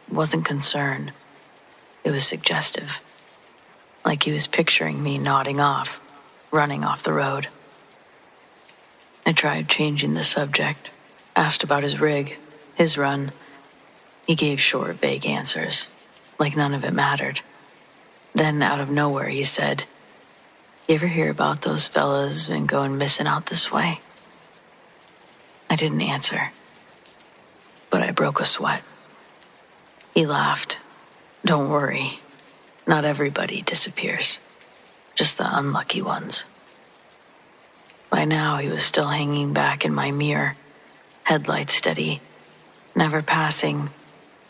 wasn't concern. It was suggestive. Like he was picturing me nodding off, running off the road. I tried changing the subject, asked about his rig, his run. He gave short, vague answers, like none of it mattered. Then, out of nowhere, he said, "You ever hear about those fellas been going missing out this way?" I didn't answer, but I broke a sweat. He laughed. "Don't worry. Not everybody disappears. Just the unlucky ones." By now, he was still hanging back in my mirror, headlights steady, never passing,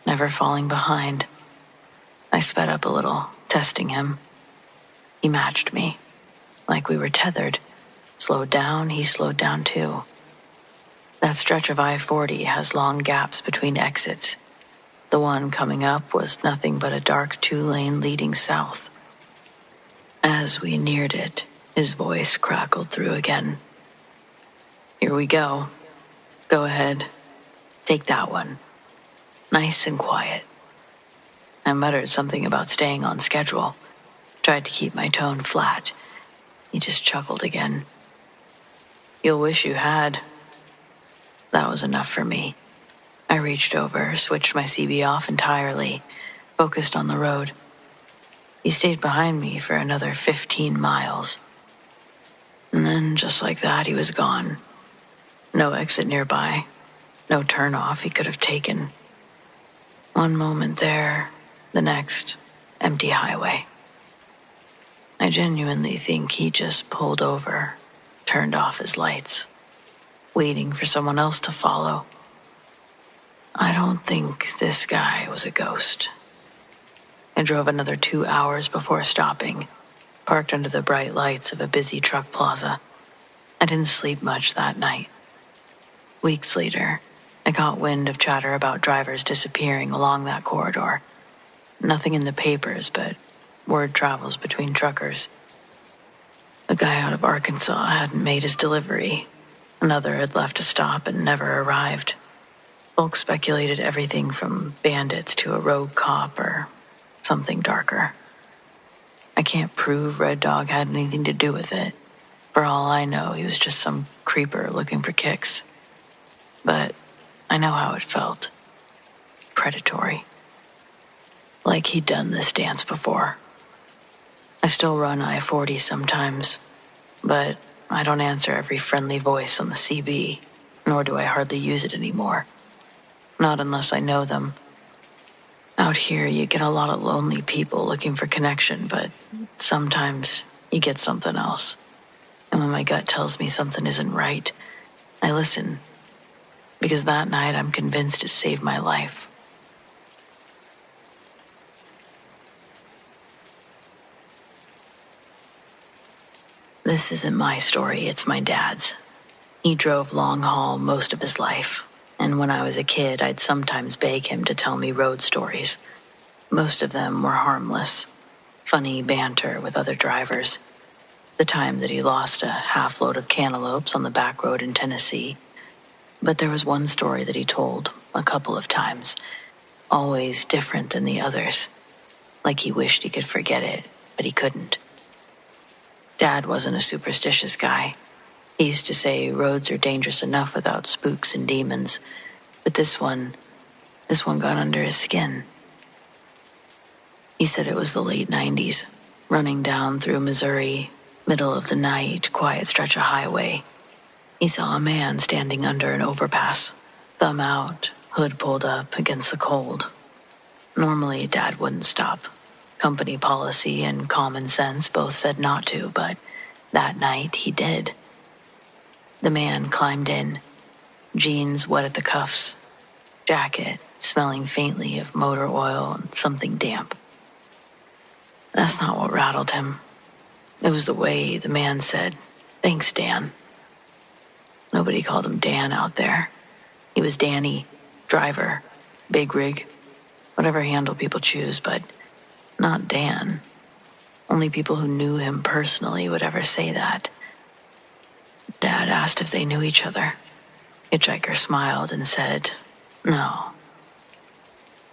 never falling behind. I sped up a little, testing him. He matched me, like we were tethered. Slowed down, he slowed down too. That stretch of I-40 has long gaps between exits. The one coming up was nothing but a dark 2-lane leading south. As we neared it, his voice crackled through again. "Here we go. Go ahead. Take that one. Nice and quiet." I muttered something about staying on schedule. Tried to keep my tone flat. He just chuckled again. "You'll wish you had." That was enough for me. I reached over, switched my CB off entirely, focused on the road. He stayed behind me for another 15 miles. And then, just like that, he was gone. No exit nearby. No turnoff he could have taken. One moment there, the next, empty highway. I genuinely think he just pulled over, turned off his lights, waiting for someone else to follow. I don't think this guy was a ghost. I drove another 2 hours before stopping, parked under the bright lights of a busy truck plaza. I didn't sleep much that night. Weeks later, I caught wind of chatter about drivers disappearing along that corridor. Nothing in the papers, but word travels between truckers. A guy out of Arkansas hadn't made his delivery. Another had left a stop and never arrived. Folks speculated everything from bandits to a rogue cop or something darker. I can't prove Red Dog had anything to do with it. For all I know, he was just some creeper looking for kicks. But I know how it felt. Predatory. Like he'd done this dance before. I still run I-40 sometimes, but I don't answer every friendly voice on the CB, nor do I hardly use it anymore. Not unless I know them. Out here, you get a lot of lonely people looking for connection, but sometimes you get something else. And when my gut tells me something isn't right, I listen. Because that night, I'm convinced it saved my life. This isn't my story, it's my dad's. He drove long haul most of his life, and when I was a kid, I'd sometimes beg him to tell me road stories. Most of them were harmless, funny banter with other drivers. The time that he lost a half-load of cantaloupes on the back road in Tennessee. But there was one story that he told a couple of times, always different than the others, like he wished he could forget it, but he couldn't. Dad wasn't a superstitious guy. He used to say roads are dangerous enough without spooks and demons, but this one got under his skin. He said it was the late 90s, running down through Missouri, middle of the night, quiet stretch of highway. He saw a man standing under an overpass, thumb out, hood pulled up against the cold. Normally, Dad wouldn't stop. Company policy and common sense both said not to, but that night he did. The man climbed in, jeans wet at the cuffs, jacket smelling faintly of motor oil and something damp. That's not what rattled him. It was the way the man said, "Thanks, Dan." Nobody called him Dan out there. He was Danny, driver, big rig, whatever handle people choose, but not Dan. Only people who knew him personally would ever say that. Dad asked if they knew each other. Hitchhiker smiled and said, "No."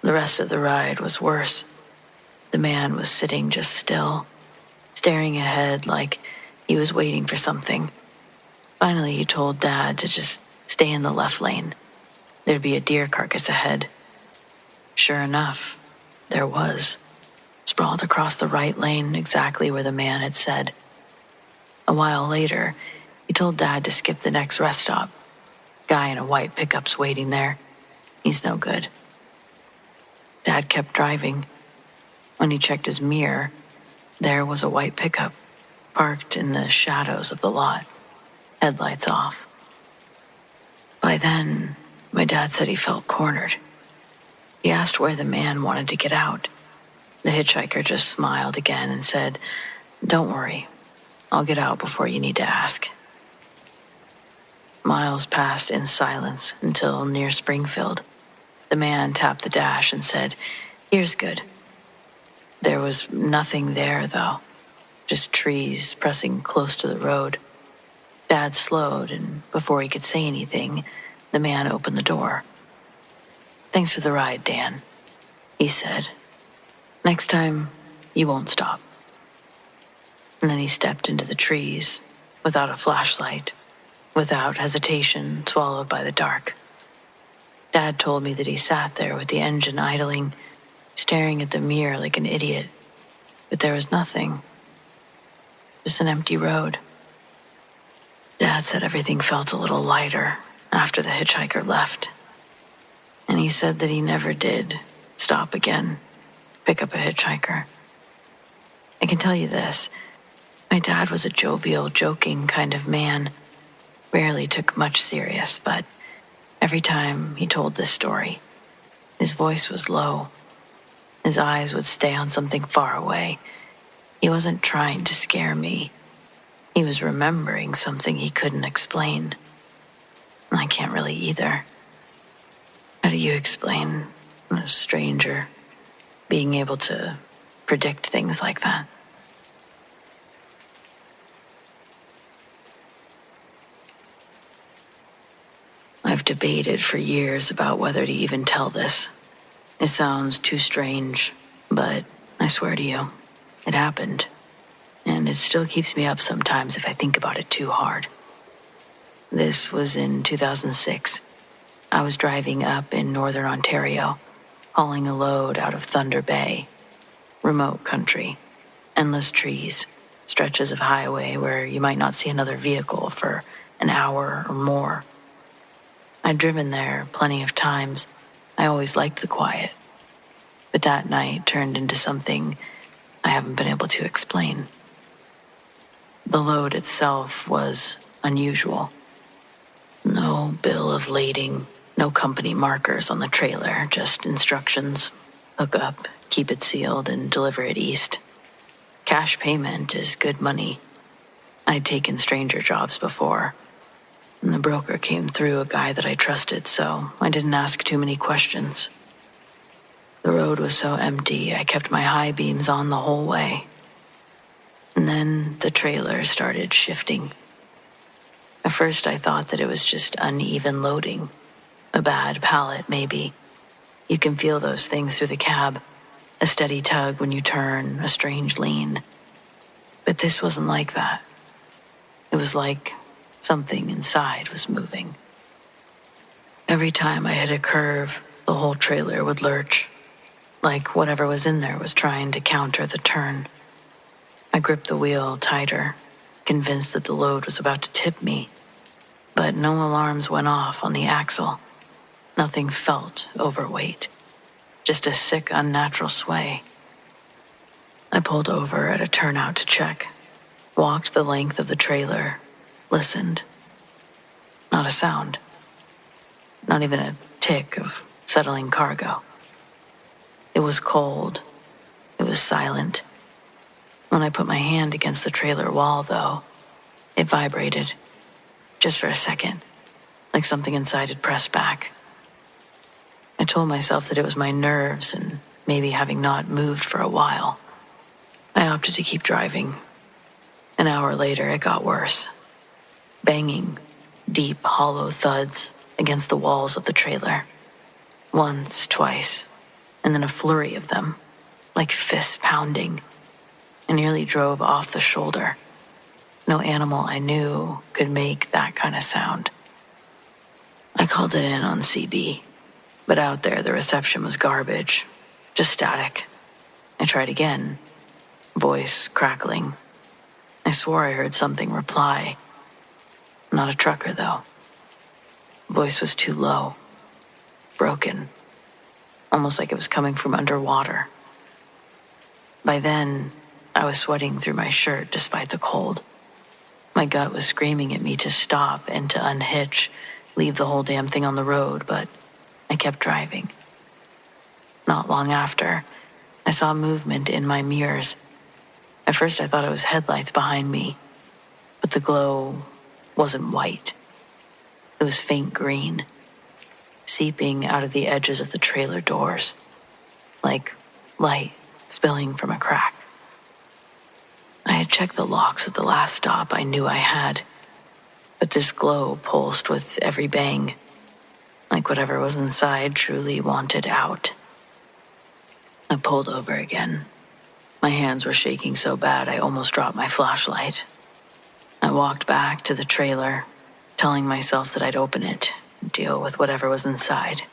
The rest of the ride was worse. The man was sitting just still, staring ahead like he was waiting for something. Finally, he told Dad to just stay in the left lane. There'd be a deer carcass ahead. Sure enough, there was, sprawled across the right lane exactly where the man had said. A while later, he told Dad to skip the next rest stop. Guy in a white pickup's waiting there. He's no good. Dad kept driving. When he checked his mirror, there was a white pickup, parked in the shadows of the lot, headlights off. By then, my dad said he felt cornered. He asked where the man wanted to get out. The hitchhiker just smiled again and said, "Don't worry. I'll get out before you need to ask." Miles passed in silence until near Springfield. The man tapped the dash and said, "Here's good." There was nothing there, though. Just trees pressing close to the road. Dad slowed, and before he could say anything, the man opened the door. "Thanks for the ride, Dan," he said. "Next time, you won't stop." And then he stepped into the trees, without a flashlight, without hesitation, swallowed by the dark. Dad told me that he sat there with the engine idling, staring at the mirror like an idiot, but there was nothing. Just an empty road. Dad said everything felt a little lighter after the hitchhiker left. And he said that he never did stop again, pick up a hitchhiker. I can tell you this, my dad was a jovial, joking kind of man, rarely took much serious, but every time he told this story, his voice was low. His eyes would stay on something far away. He wasn't trying to scare me. He was remembering something he couldn't explain. I can't really either. How do you explain a stranger being able to predict things like that? I've debated for years about whether to even tell this. It sounds too strange, but I swear to you, it happened. And it still keeps me up sometimes if I think about it too hard. This was in 2006. I was driving up in northern Ontario, hauling a load out of Thunder Bay. Remote country, endless trees, stretches of highway where you might not see another vehicle for an hour or more. I'd driven there plenty of times. I always liked the quiet. But that night turned into something I haven't been able to explain. The load itself was unusual. No bill of lading, no company markers on the trailer, just instructions. Hook up, keep it sealed, and deliver it east. Cash payment is good money. I'd taken stranger jobs before, and the broker came through a guy that I trusted, so I didn't ask too many questions. The road was so empty, I kept my high beams on the whole way. And then the trailer started shifting. At first I thought that it was just uneven loading. A bad pallet, maybe. You can feel those things through the cab. A steady tug when you turn, a strange lean. But this wasn't like that. It was like something inside was moving. Every time I hit a curve, the whole trailer would lurch, like whatever was in there was trying to counter the turn. I gripped the wheel tighter, convinced that the load was about to tip me, but no alarms went off on the axle. Nothing felt overweight, just a sick, unnatural sway. I pulled over at a turnout to check, walked the length of the trailer, listened. Not a sound. Not even a tick of settling cargo. It was cold. It was silent. When I put my hand against the trailer wall, though, it vibrated. Just for a second, like something inside had pressed back. I told myself that it was my nerves and maybe having not moved for a while. I opted to keep driving. An hour later, it got worse. Banging, deep, hollow thuds against the walls of the trailer. Once, twice, and then a flurry of them, like fists pounding. I nearly drove off the shoulder. No animal I knew could make that kind of sound. I called it in on CB, but out there the reception was garbage, just static. I tried again, voice crackling. I swore I heard something reply. Not a trucker, though. Voice was too low, broken, almost like it was coming from underwater. By then, I was sweating through my shirt despite the cold. My gut was screaming at me to stop and to unhitch, leave the whole damn thing on the road, but I kept driving. Not long after, I saw movement in my mirrors. At first I thought it was headlights behind me, but the glow wasn't white. It was faint green, seeping out of the edges of the trailer doors, like light spilling from a crack. I had checked the locks at the last stop I knew I had, but this glow pulsed with every bang, like whatever was inside truly wanted out. I pulled over again. My hands were shaking so bad I almost dropped my flashlight. I walked back to the trailer, telling myself that I'd open it and deal with whatever was inside.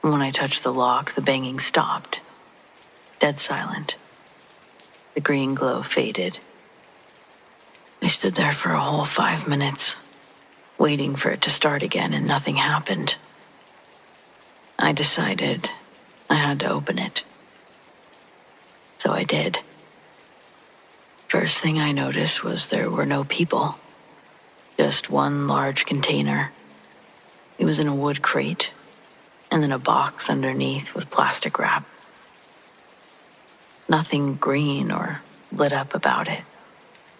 When I touched the lock, the banging stopped. Dead silent. The green glow faded. I stood there for a whole 5 minutes, waiting for it to start again, and nothing happened. I decided I had to open it. So I did. First thing I noticed was there were no people. Just one large container. It was in a wood crate, and then a box underneath with plastic wrap. Nothing green or lit up about it.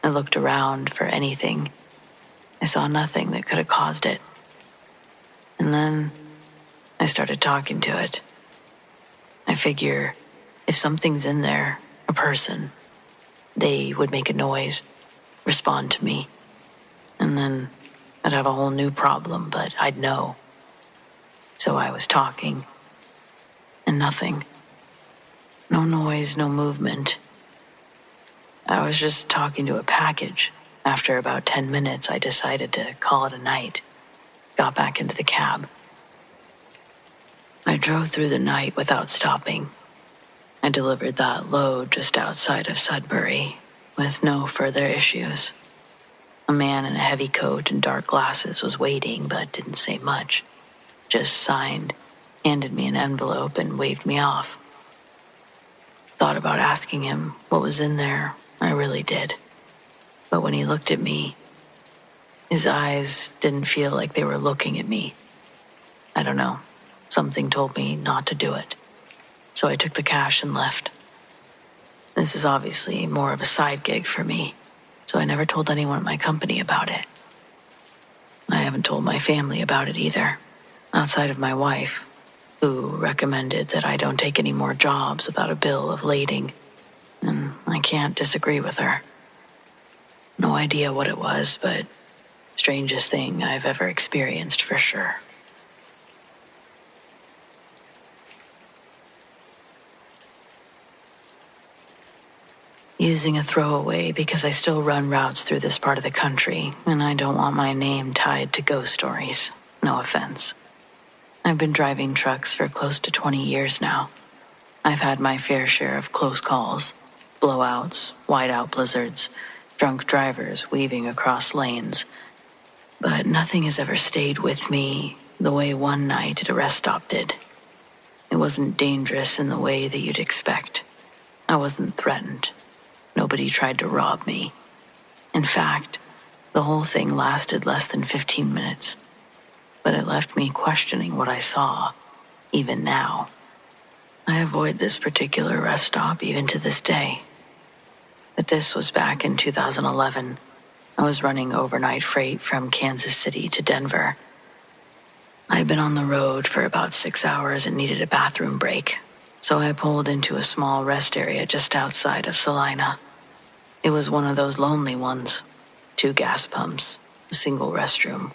I looked around for anything. I saw nothing that could have caused it. And then I started talking to it. I figure if something's in there, a person, they would make a noise, respond to me. And then I'd have a whole new problem, but I'd know. So I was talking. And nothing. No noise, no movement. I was just talking to a package. After about 10 minutes, I decided to call it a night. Got back into the cab. I drove through the night without stopping. I delivered that load just outside of Sudbury with no further issues. A man in a heavy coat and dark glasses was waiting but didn't say much. Just signed, handed me an envelope, and waved me off. Thought about asking him what was in there. I really did. But when he looked at me, his eyes didn't feel like they were looking at me. I don't know. Something told me not to do it. So I took the cash and left. This is obviously more of a side gig for me, so I never told anyone at my company about it. I haven't told my family about it either, outside of my wife, who recommended that I don't take any more jobs without a bill of lading, and I can't disagree with her. No idea what it was, but strangest thing I've ever experienced for sure. Using a throwaway because I still run routes through this part of the country, and I don't want my name tied to ghost stories. No offense. I've been driving trucks for close to 20 years now. I've had my fair share of close calls, blowouts, whiteout blizzards, drunk drivers weaving across lanes. But nothing has ever stayed with me the way one night at a rest stop did. It wasn't dangerous in the way that you'd expect. I wasn't threatened. Nobody tried to rob me. In fact, the whole thing lasted less than 15 minutes. But it left me questioning what I saw, even now. I avoid this particular rest stop even to this day. But this was back in 2011. I was running overnight freight from Kansas City to Denver. I'd been on the road for about 6 hours and needed a bathroom break, so I pulled into a small rest area just outside of Salina. It was one of those lonely ones. 2 gas pumps, a single restroom,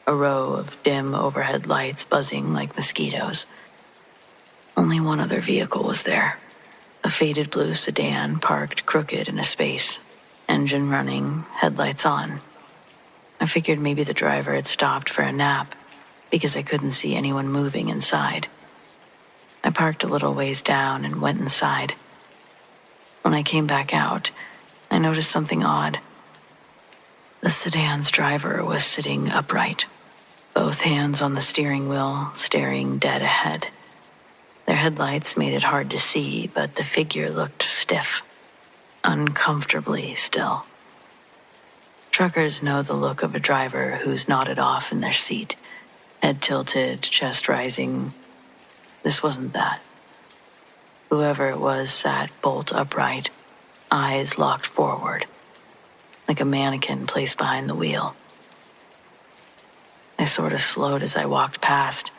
a row of dim overhead lights buzzing like mosquitoes. Only one other vehicle was there, a faded blue sedan parked crooked in a space, engine running, headlights on. I figured maybe the driver had stopped for a nap because I couldn't see anyone moving inside. I parked a little ways down and went inside. When I came back out, I noticed something odd. The sedan's driver was sitting upright, both hands on the steering wheel, staring dead ahead. Their headlights made it hard to see, but the figure looked stiff, uncomfortably still. Truckers know the look of a driver who's nodded off in their seat, head tilted, chest rising. This wasn't that. Whoever it was sat bolt upright, eyes locked forward, like a mannequin placed behind the wheel. I sort of slowed as I walked past.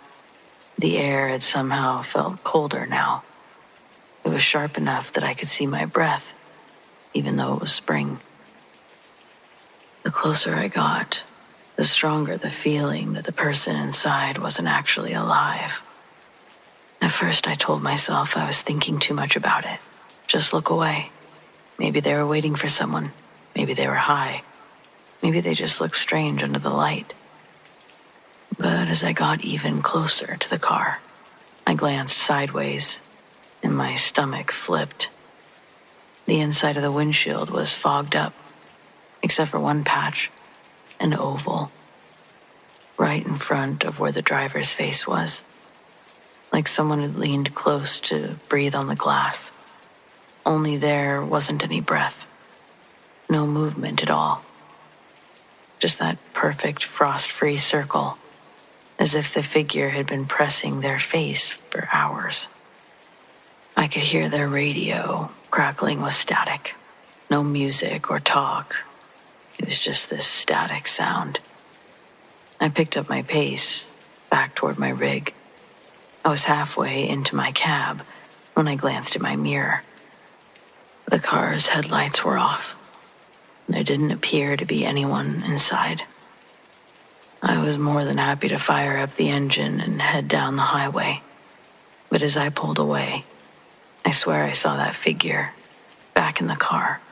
The air had somehow felt colder now. It was sharp enough that I could see my breath, even though it was spring. The closer I got, the stronger the feeling that the person inside wasn't actually alive. At first, I told myself I was thinking too much about it. Just look away. Maybe they were waiting for someone. Maybe they were high. Maybe they just looked strange under the light. But as I got even closer to the car, I glanced sideways, and my stomach flipped. The inside of the windshield was fogged up, except for one patch, an oval, right in front of where the driver's face was, like someone had leaned close to breathe on the glass. Only there wasn't any breath, no movement at all. Just that perfect frost-free circle, as if the figure had been pressing their face for hours. I could hear their radio crackling with static. No music or talk. It was just this static sound. I picked up my pace, back toward my rig. I was halfway into my cab when I glanced in my mirror. The car's headlights were off. There didn't appear to be anyone inside. I was more than happy to fire up the engine and head down the highway. But as I pulled away, I swear I saw that figure back in the car.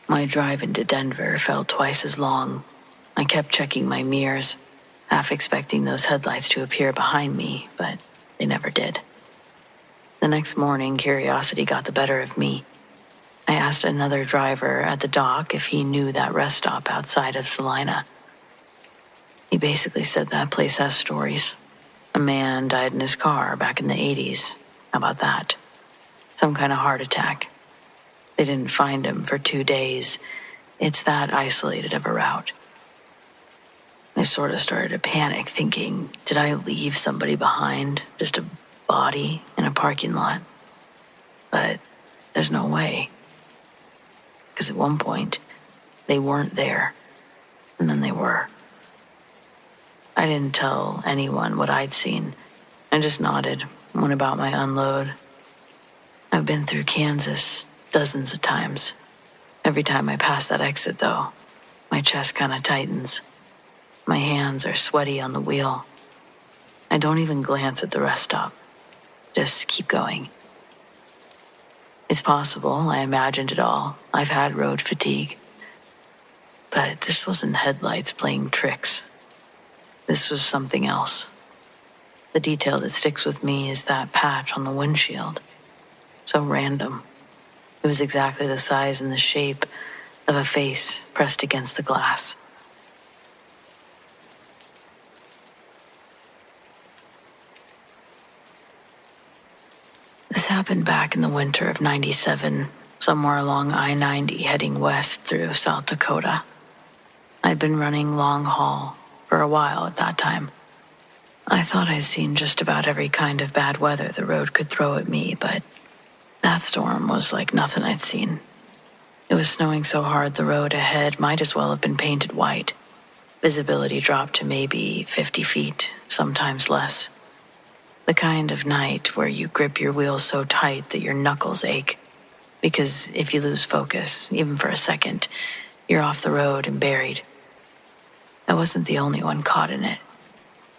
My drive into Denver felt twice as long. I kept checking my mirrors, half expecting those headlights to appear behind me, but they never did. The next morning, curiosity got the better of me. I asked another driver at the dock if he knew that rest stop outside of Salina. He basically said that place has stories. A man died in his car back in the 80s. How about that? Some kind of heart attack. They didn't find him for 2 days. It's that isolated of a route. I sort of started to panic, thinking, did I leave somebody behind? Just a body in a parking lot? But there's no way. Because at one point, they weren't there. And then they were. I didn't tell anyone what I'd seen. I just nodded, went about my unload. I've been through Kansas dozens of times. Every time I pass that exit, though, my chest kind of tightens. My hands are sweaty on the wheel. I don't even glance at the rest stop. Just keep going. It's possible I imagined it all. I've had road fatigue. But this wasn't headlights playing tricks. This was something else. The detail that sticks with me is that patch on the windshield. So random. It was exactly the size and the shape of a face pressed against the glass. This happened back in the winter of '97, somewhere along I-90 heading west through South Dakota. I'd been running long haul for a while at that time. I thought I'd seen just about every kind of bad weather the road could throw at me, but that storm was like nothing I'd seen. It was snowing so hard the road ahead might as well have been painted white. Visibility dropped to maybe 50 feet, sometimes less. The kind of night where you grip your wheels so tight that your knuckles ache. Because if you lose focus, even for a second, you're off the road and buried. I wasn't the only one caught in it.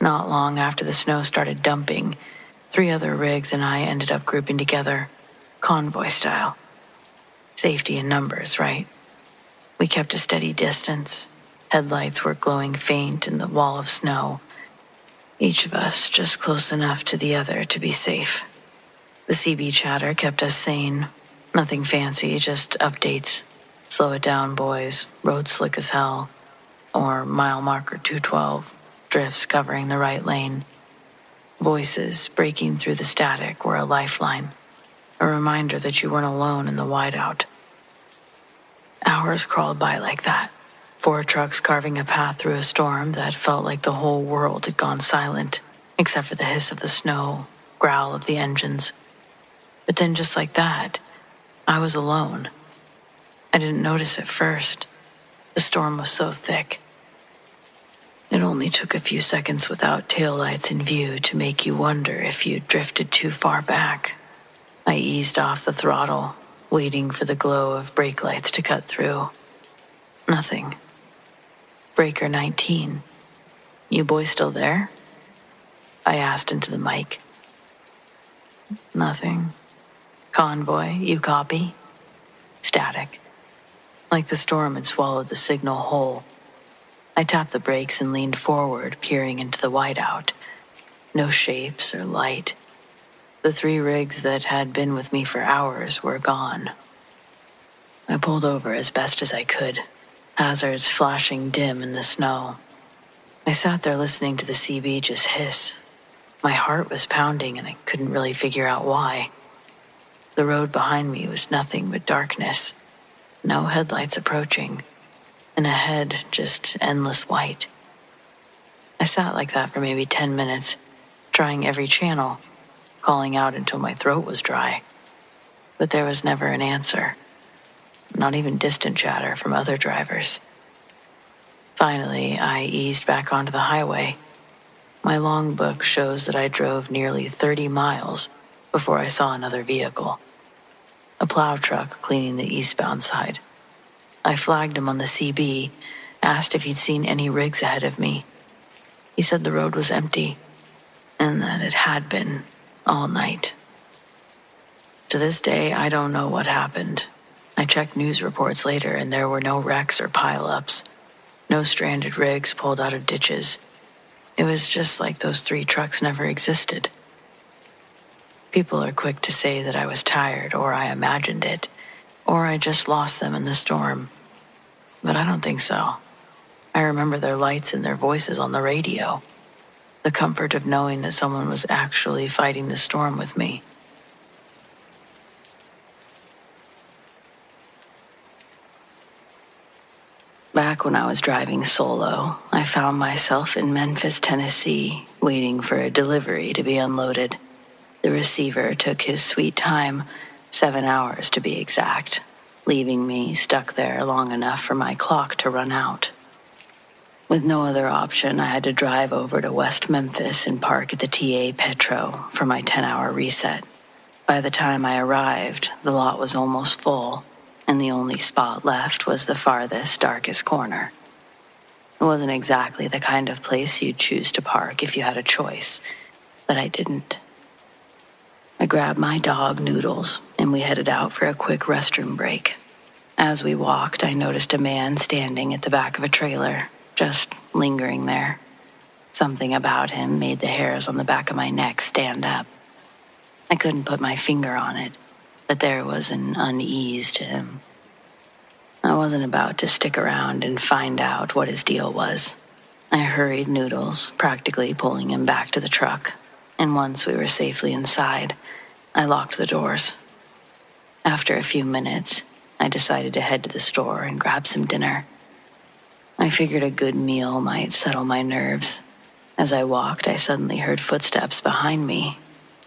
Not long after the snow started dumping, 3 other rigs and I ended up grouping together, convoy style. Safety in numbers, right? We kept a steady distance. Headlights were glowing faint in the wall of snow. Each of us just close enough to the other to be safe. The CB chatter kept us sane. Nothing fancy, just updates. Slow it down, boys. Road slick as hell. Or mile marker 212. Drifts covering the right lane. Voices breaking through the static were a lifeline. A reminder that you weren't alone in the whiteout. Hours crawled by like that. 4 trucks carving a path through a storm that felt like the whole world had gone silent, except for the hiss of the snow, growl of the engines. But then just like that, I was alone. I didn't notice at first. The storm was so thick. It only took a few seconds without taillights in view to make you wonder if you'd drifted too far back. I eased off the throttle, waiting for the glow of brake lights to cut through. Nothing. Breaker 19. You boys still there? I asked into the mic. Nothing. Convoy, you copy? Static. Like the storm had swallowed the signal whole. I tapped the brakes and leaned forward, peering into the whiteout. No shapes or light. The 3 rigs that had been with me for hours were gone. I pulled over as best as I could, hazards flashing dim in the snow. I sat there listening to the CB just hiss. My heart was pounding and I couldn't really figure out why. The road behind me was nothing but darkness. No headlights approaching. And ahead, just endless white. I sat like that for maybe 10 minutes, trying every channel, calling out until my throat was dry. But there was never an answer. Not even distant chatter from other drivers. Finally, I eased back onto the highway. My logbook shows that I drove nearly 30 miles before I saw another vehicle. A plow truck cleaning the eastbound side. I flagged him on the CB, asked if he'd seen any rigs ahead of me. He said the road was empty, and that it had been all night. To this day, I don't know what happened. I checked news reports later, and there were no wrecks or pileups. No stranded rigs pulled out of ditches. It was just like those 3 trucks never existed. People are quick to say that I was tired, or I imagined it, or I just lost them in the storm. But I don't think so. I remember their lights and their voices on the radio. The comfort of knowing that someone was actually fighting the storm with me. Back when I was driving solo, I found myself in Memphis, Tennessee, waiting for a delivery to be unloaded. The receiver took his sweet time, 7 hours to be exact, leaving me stuck there long enough for my clock to run out. With no other option, I had to drive over to West Memphis and park at the TA Petro for my 10-hour reset. By the time I arrived, the lot was almost full, and the only spot left was the farthest, darkest corner. It wasn't exactly the kind of place you'd choose to park if you had a choice, but I didn't. I grabbed my dog, Noodles, and we headed out for a quick restroom break. As we walked, I noticed a man standing at the back of a trailer, just lingering there. Something about him made the hairs on the back of my neck stand up. I couldn't put my finger on it, but there was an unease to him. I wasn't about to stick around and find out what his deal was. I hurried Noodles, practically pulling him back to the truck, and once we were safely inside, I locked the doors. After a few minutes, I decided to head to the store and grab some dinner. I figured a good meal might settle my nerves. As I walked, I suddenly heard footsteps behind me.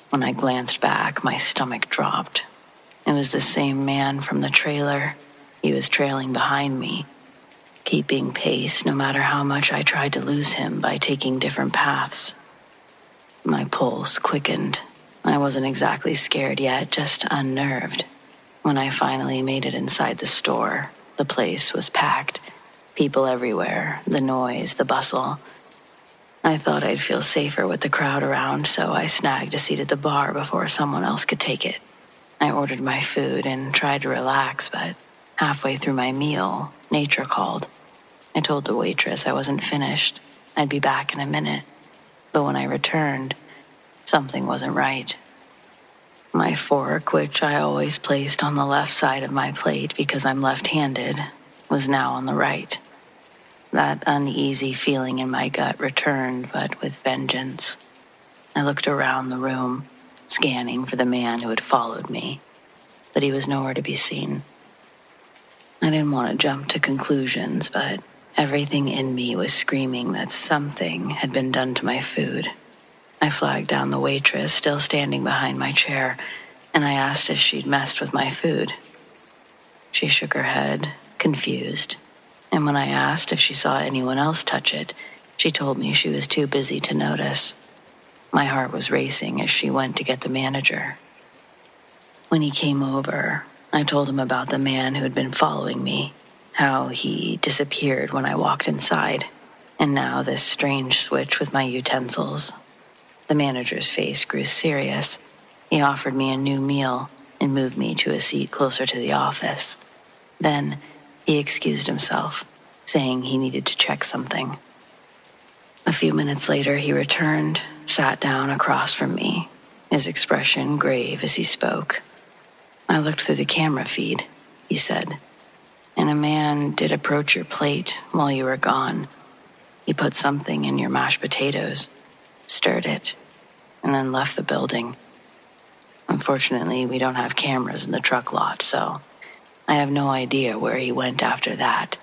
When I glanced back, my stomach dropped. It was the same man from the trailer. He was trailing behind me, keeping pace no matter how much I tried to lose him by taking different paths. My pulse quickened. I wasn't exactly scared yet, just unnerved. When I finally made it inside the store, the place was packed. People everywhere, the noise, the bustle. I thought I'd feel safer with the crowd around, so I snagged a seat at the bar before someone else could take it. I ordered my food and tried to relax, but halfway through my meal, nature called. I told the waitress I wasn't finished. I'd be back in a minute. But when I returned, something wasn't right. My fork, which I always placed on the left side of my plate because I'm left-handed, was now on the right. That uneasy feeling in my gut returned, but with vengeance. I looked around the room, scanning for the man who had followed me, but he was nowhere to be seen. I didn't want to jump to conclusions, but everything in me was screaming that something had been done to my food. I flagged down the waitress, still standing behind my chair, and I asked if she'd messed with my food. She shook her head, confused, and when I asked if she saw anyone else touch it, she told me she was too busy to notice. My heart was racing as she went to get the manager. When he came over, I told him about the man who had been following me, how he disappeared when I walked inside, and now this strange switch with my utensils. The manager's face grew serious. He offered me a new meal and moved me to a seat closer to the office. Then he excused himself, saying he needed to check something. A few minutes later, he returned, sat down across from me, his expression grave as he spoke. "I looked through the camera feed," he said, "and a man did approach your plate while you were gone. He put something in your mashed potatoes, stirred it, and then left the building. Unfortunately, we don't have cameras in the truck lot, so I have no idea where he went after that.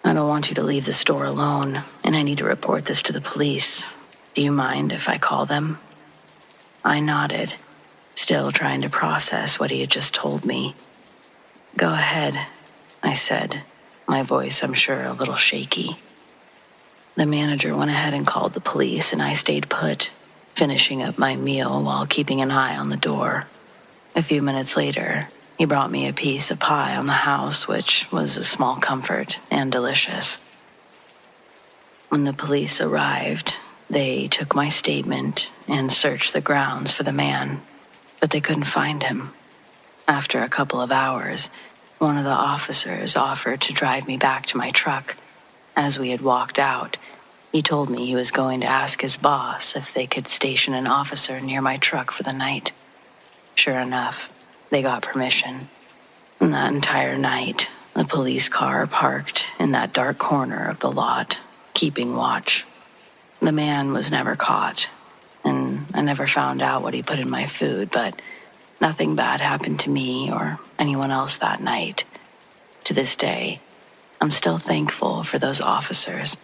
I don't want you to leave the store alone, and I need to report this to the police. Do you mind if I call them?" I nodded, still trying to process what he had just told me. "Go ahead," I said, my voice, I'm sure, a little shaky. The manager went ahead and called the police, and I stayed put, finishing up my meal while keeping an eye on the door. A few minutes later, he brought me a piece of pie on the house, which was a small comfort and delicious. When the police arrived, they took my statement and searched the grounds for the man, but they couldn't find him. After a couple of hours, one of the officers offered to drive me back to my truck. As we had walked out, he told me he was going to ask his boss if they could station an officer near my truck for the night. Sure enough, they got permission. And that entire night, the police car parked in that dark corner of the lot, keeping watch. The man was never caught, and I never found out what he put in my food, but nothing bad happened to me or anyone else that night. To this day, I'm still thankful for those officers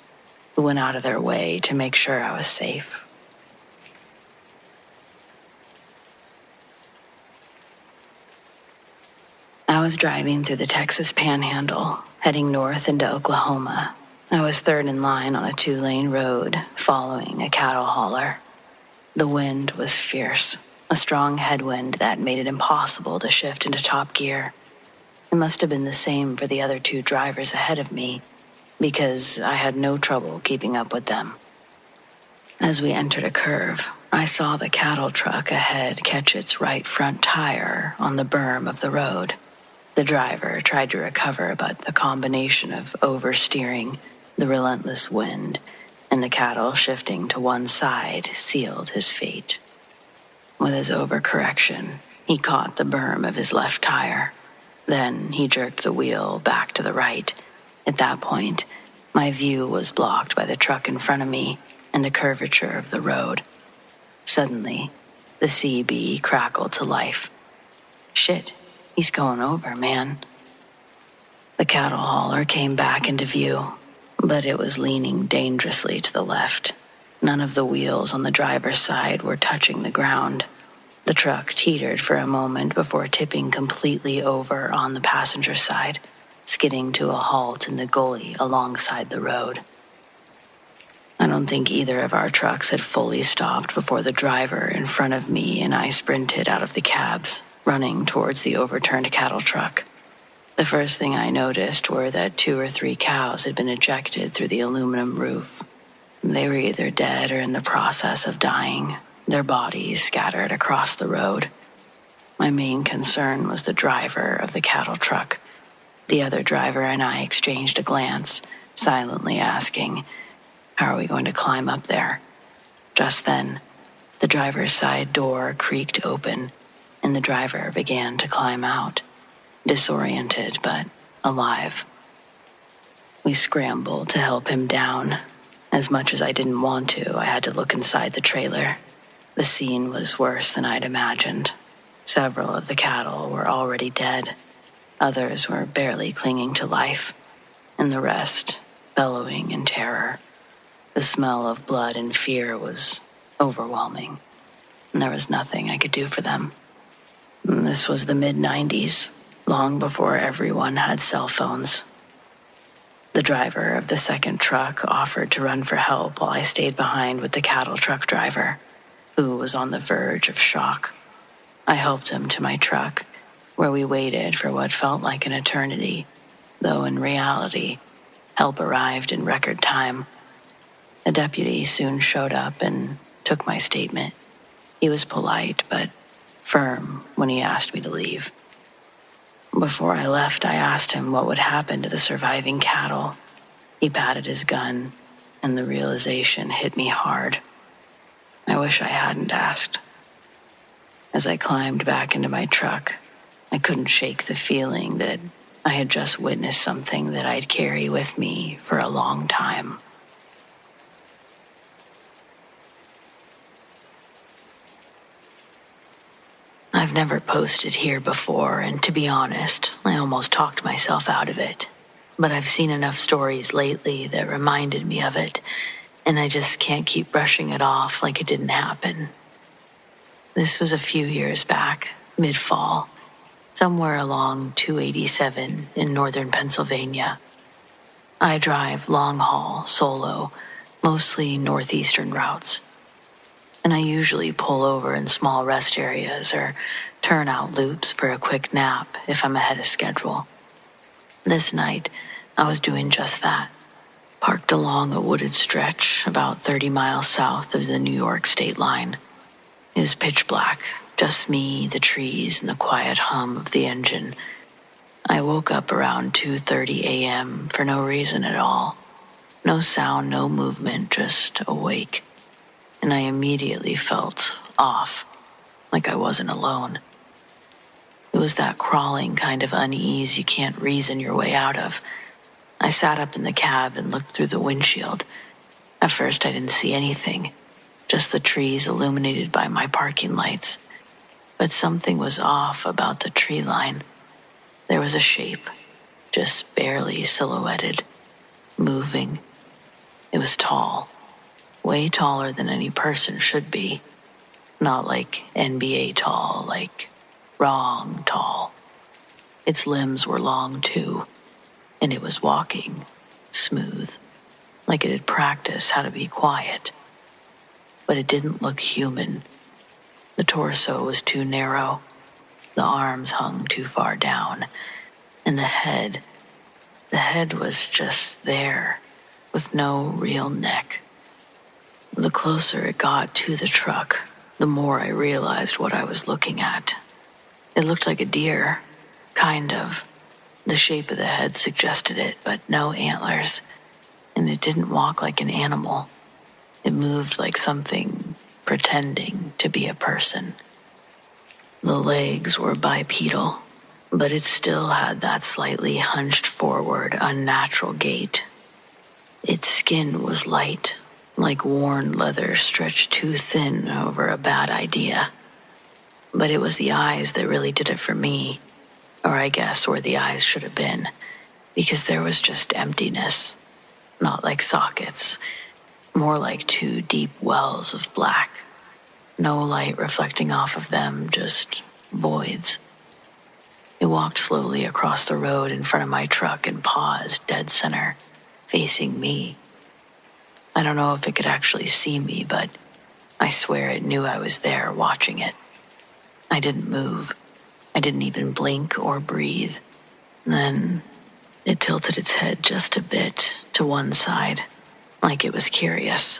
who went out of their way to make sure I was safe. I was driving through the Texas Panhandle, heading north into Oklahoma. I was third in line on a 2-lane road, following a cattle hauler. The wind was fierce, a strong headwind that made it impossible to shift into top gear. It must have been the same for the other 2 drivers ahead of me, because I had no trouble keeping up with them. As we entered a curve, I saw the cattle truck ahead catch its right front tire on the berm of the road. The driver tried to recover, but the combination of oversteering, the relentless wind, and the cattle shifting to one side sealed his fate. With his overcorrection, he caught the berm of his left tire. Then he jerked the wheel back to the right. At that point, my view was blocked by the truck in front of me and the curvature of the road. Suddenly, the CB crackled to life. "Shit, he's going over, man." The cattle hauler came back into view, but it was leaning dangerously to the left. None of the wheels on the driver's side were touching the ground. The truck teetered for a moment before tipping completely over on the passenger side, skidding to a halt in the gully alongside the road. I don't think either of our trucks had fully stopped before the driver in front of me and I sprinted out of the cabs, running towards the overturned cattle truck. The first thing I noticed were that 2 or 3 cows had been ejected through the aluminum roof. They were either dead or in the process of dying, their bodies scattered across the road. My main concern was the driver of the cattle truck. The other driver and I exchanged a glance, silently asking, "How are we going to climb up there?" Just then, the driver's side door creaked open, and the driver began to climb out, disoriented but alive. We scrambled to help him down. As much as I didn't want to, I had to look inside the trailer. The scene was worse than I'd imagined. Several of the cattle were already dead. Others were barely clinging to life, and the rest bellowing in terror. The smell of blood and fear was overwhelming, and there was nothing I could do for them. This was the mid-90s, long before everyone had cell phones. The driver of the second truck offered to run for help while I stayed behind with the cattle truck driver, who was on the verge of shock. I helped him to my truck, where we waited for what felt like an eternity, though in reality, help arrived in record time. A deputy soon showed up and took my statement. He was polite, but firm when he asked me to leave. Before I left, I asked him what would happen to the surviving cattle. He patted his gun, and the realization hit me hard. I wish I hadn't asked. As I climbed back into my truck, I couldn't shake the feeling that I had just witnessed something that I'd carry with me for a long time. I've never posted here before, and to be honest, I almost talked myself out of it. But I've seen enough stories lately that reminded me of it, and I just can't keep brushing it off like it didn't happen. This was a few years back, mid-fall, somewhere along 287 in northern Pennsylvania. I drive long-haul, solo, mostly northeastern routes. And I usually pull over in small rest areas or turn out loops for a quick nap if I'm ahead of schedule. This night, I was doing just that, parked along a wooded stretch about 30 miles south of the New York state line. It was pitch black, just me, the trees, and the quiet hum of the engine. I woke up around 2:30 a.m. for no reason at all. No sound, no movement, just awake. And I immediately felt off, like I wasn't alone. It was that crawling kind of unease you can't reason your way out of. I sat up in the cab and looked through the windshield. At first I didn't see anything, just the trees illuminated by my parking lights. But something was off about the tree line. There was a shape, just barely silhouetted, moving. It was tall, way taller than any person should be. Not like NBA tall, like wrong tall. Its limbs were long too, and it was walking, smooth, like it had practiced how to be quiet. But it didn't look human. The torso was too narrow, the arms hung too far down, and the head was just there, with no real neck. The closer it got to the truck, the more I realized what I was looking at. It looked like a deer, kind of. The shape of the head suggested it, but no antlers. And it didn't walk like an animal. It moved like something pretending to be a person. The legs were bipedal, but it still had that slightly hunched forward, unnatural gait. Its skin was light, like worn leather stretched too thin over a bad idea. But it was the eyes that really did it for me, or I guess where the eyes should have been, because there was just emptiness, not like sockets, more like two deep wells of black. No light reflecting off of them, just voids. It walked slowly across the road in front of my truck and paused dead center, facing me. I don't know if it could actually see me, but I swear it knew I was there watching it. I didn't move. I didn't even blink or breathe. Then it tilted its head just a bit to one side, like it was curious.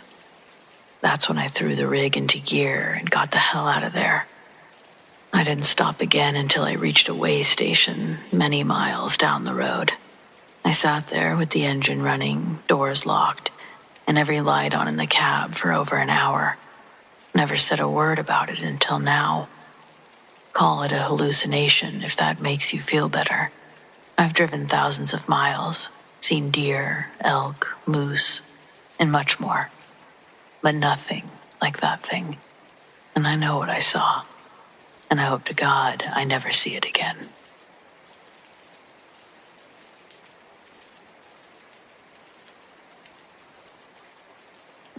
That's when I threw the rig into gear and got the hell out of there. I didn't stop again until I reached a way station many miles down the road. I sat there with the engine running, doors locked, and every light on in the cab for over an hour. Never said a word about it until now. Call it a hallucination if that makes you feel better. I've driven thousands of miles, seen deer, elk, moose, and much more. But nothing like that thing. And I know what I saw. And I hope to God I never see it again.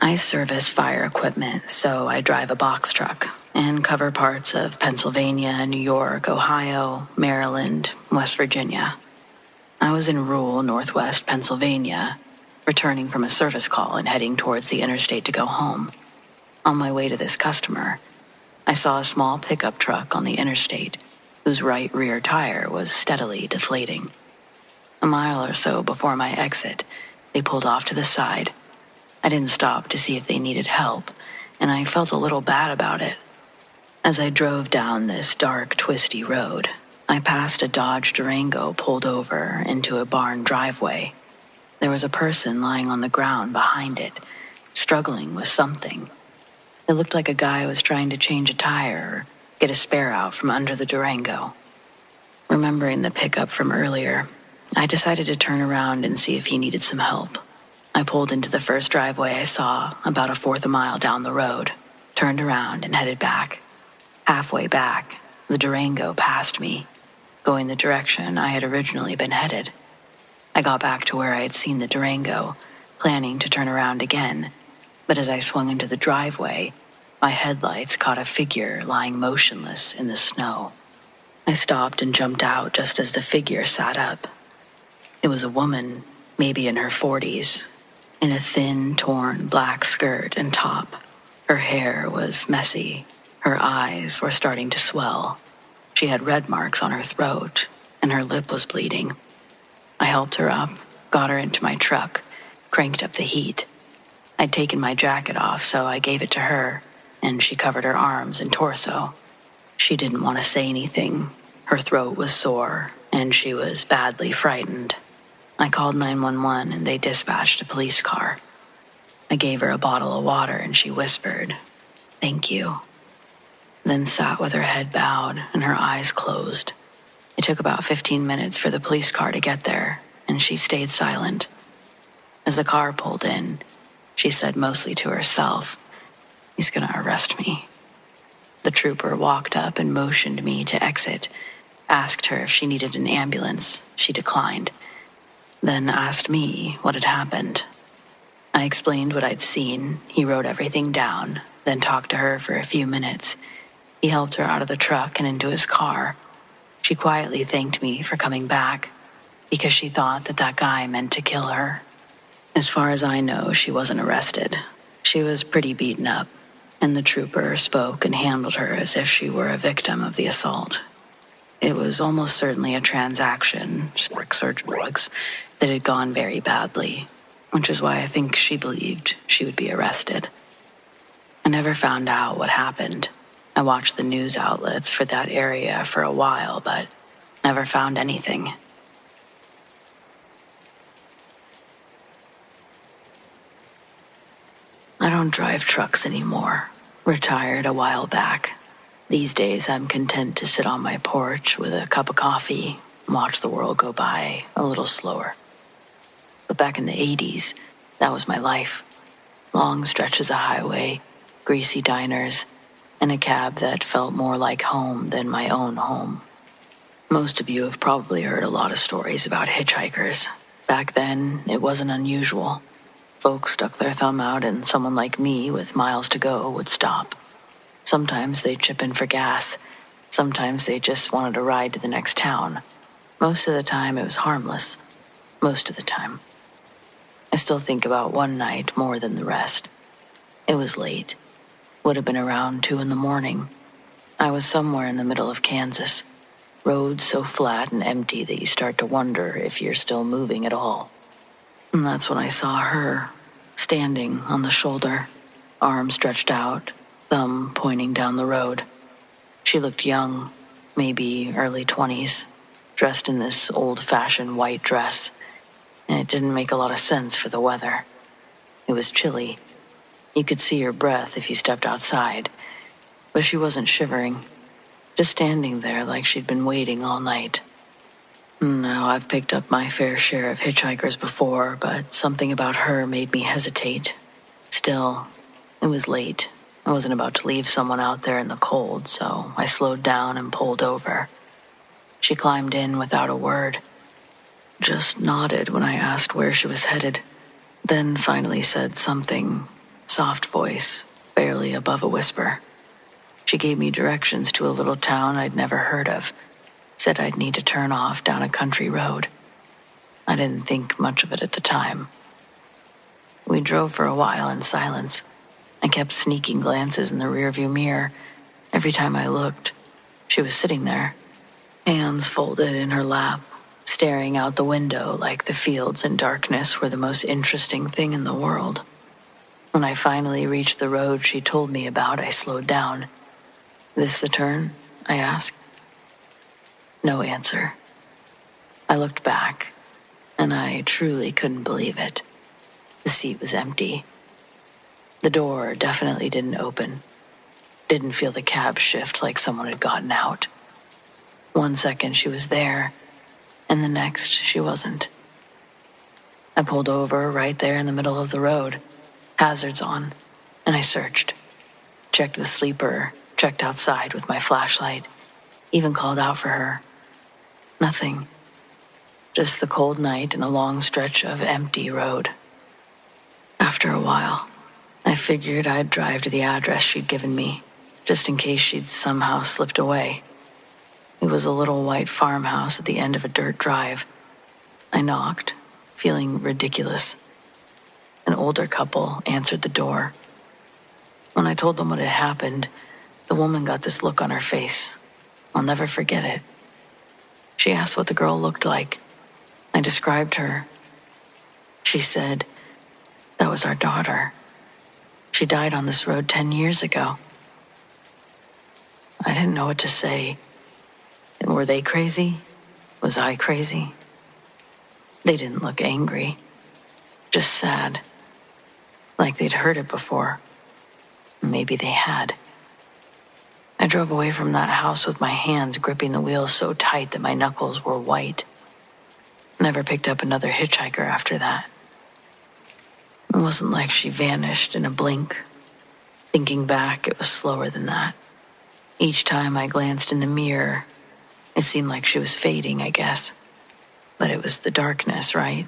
I service fire equipment, so I drive a box truck and cover parts of Pennsylvania, New York, Ohio, Maryland, West Virginia. I was in rural northwest Pennsylvania, returning from a service call and heading towards the interstate to go home. On my way to this customer, I saw a small pickup truck on the interstate whose right rear tire was steadily deflating. A mile or so before my exit, they pulled off to the side. I didn't stop to see if they needed help, and I felt a little bad about it. As I drove down this dark, twisty road, I passed a Dodge Durango pulled over into a barn driveway. There was a person lying on the ground behind it, struggling with something. It looked like a guy was trying to change a tire or get a spare out from under the Durango. Remembering the pickup from earlier, I decided to turn around and see if he needed some help. I pulled into the first driveway I saw, about a fourth a mile down the road, turned around and headed back. Halfway back, the Durango passed me, going the direction I had originally been headed. I got back to where I had seen the Durango, planning to turn around again, but as I swung into the driveway, my headlights caught a figure lying motionless in the snow. I stopped and jumped out just as the figure sat up. It was a woman, maybe in her 40s, in a thin, torn black skirt and top. Her hair was messy. Her eyes were starting to swell. She had red marks on her throat, and her lip was bleeding. I helped her up, got her into my truck, cranked up the heat. I'd taken my jacket off, so I gave it to her, and she covered her arms and torso. She didn't want to say anything. Her throat was sore, and she was badly frightened. I called 911 and they dispatched a police car. I gave her a bottle of water and she whispered, "Thank you," then sat with her head bowed and her eyes closed. It took about 15 minutes for the police car to get there, and she stayed silent. As the car pulled in, she said mostly to herself, "He's gonna arrest me." The trooper walked up and motioned me to exit, asked her if she needed an ambulance. She declined. Then asked me what had happened. I explained what I'd seen. He wrote everything down, then talked to her for a few minutes. He helped her out of the truck and into his car. She quietly thanked me for coming back because she thought that guy meant to kill her. As far as I know, she wasn't arrested. She was pretty beaten up, and the trooper spoke and handled her as if she were a victim of the assault. It was almost certainly a transaction, sex or drugs, that had gone very badly, which is why I think she believed she would be arrested. I never found out what happened. I watched the news outlets for that area for a while, but never found anything. I don't drive trucks anymore. Retired a while back. These days, I'm content to sit on my porch with a cup of coffee and watch the world go by a little slower. But back in the 80s, that was my life. Long stretches of highway, greasy diners, and a cab that felt more like home than my own home. Most of you have probably heard a lot of stories about hitchhikers. Back then, it wasn't unusual. Folks stuck their thumb out and someone like me with miles to go would stop. Sometimes they'd chip in for gas. Sometimes they just wanted a ride to the next town. Most of the time, it was harmless. Most of the time. I still think about one night more than the rest. It was late. Would have been around 2 a.m. I was somewhere in the middle of Kansas. Roads so flat and empty that you start to wonder if you're still moving at all. And that's when I saw her, standing on the shoulder, arm stretched out, thumb pointing down the road. She looked young, maybe early 20s, dressed in this old-fashioned white dress, and it didn't make a lot of sense for the weather. It was chilly. You could see her breath if you stepped outside, but she wasn't shivering, just standing there like she'd been waiting all night. Now, I've picked up my fair share of hitchhikers before, but something about her made me hesitate. Still, it was late. I wasn't about to leave someone out there in the cold, so I slowed down and pulled over. She climbed in without a word, just nodded when I asked where she was headed, then finally said something soft voice, barely above a whisper. She gave me directions to a little town I'd never heard of, said I'd need to turn off down a country road. I didn't think much of it at the time. We drove for a while in silence. I kept sneaking glances in the rearview mirror. Every time I looked, she was sitting there, hands folded in her lap, staring out the window like the fields and darkness were the most interesting thing in the world. When I finally reached the road she told me about, I slowed down. "This the turn?" I asked. No answer. I looked back, and I truly couldn't believe it. The seat was empty. The door definitely didn't open. Didn't feel the cab shift like someone had gotten out. 1 second she was there, and the next she wasn't. I pulled over right there in the middle of the road, hazards on, and I searched. Checked the sleeper, checked outside with my flashlight, even called out for her. Nothing. Just the cold night and a long stretch of empty road. After a while, I figured I'd drive to the address she'd given me, just in case she'd somehow slipped away. It was a little white farmhouse at the end of a dirt drive. I knocked, feeling ridiculous. An older couple answered the door. When I told them what had happened, the woman got this look on her face. I'll never forget it. She asked what the girl looked like. I described her. She said, "That was our daughter. She died on this road 10 years ago." I didn't know what to say. Were they crazy? Was I crazy? They didn't look angry, just sad, like they'd heard it before. Maybe they had. I drove away from that house with my hands gripping the wheel so tight that my knuckles were white. Never picked up another hitchhiker after that. It wasn't like she vanished in a blink. Thinking back, it was slower than that. Each time I glanced in the mirror, it seemed like she was fading, I guess. But it was the darkness, right?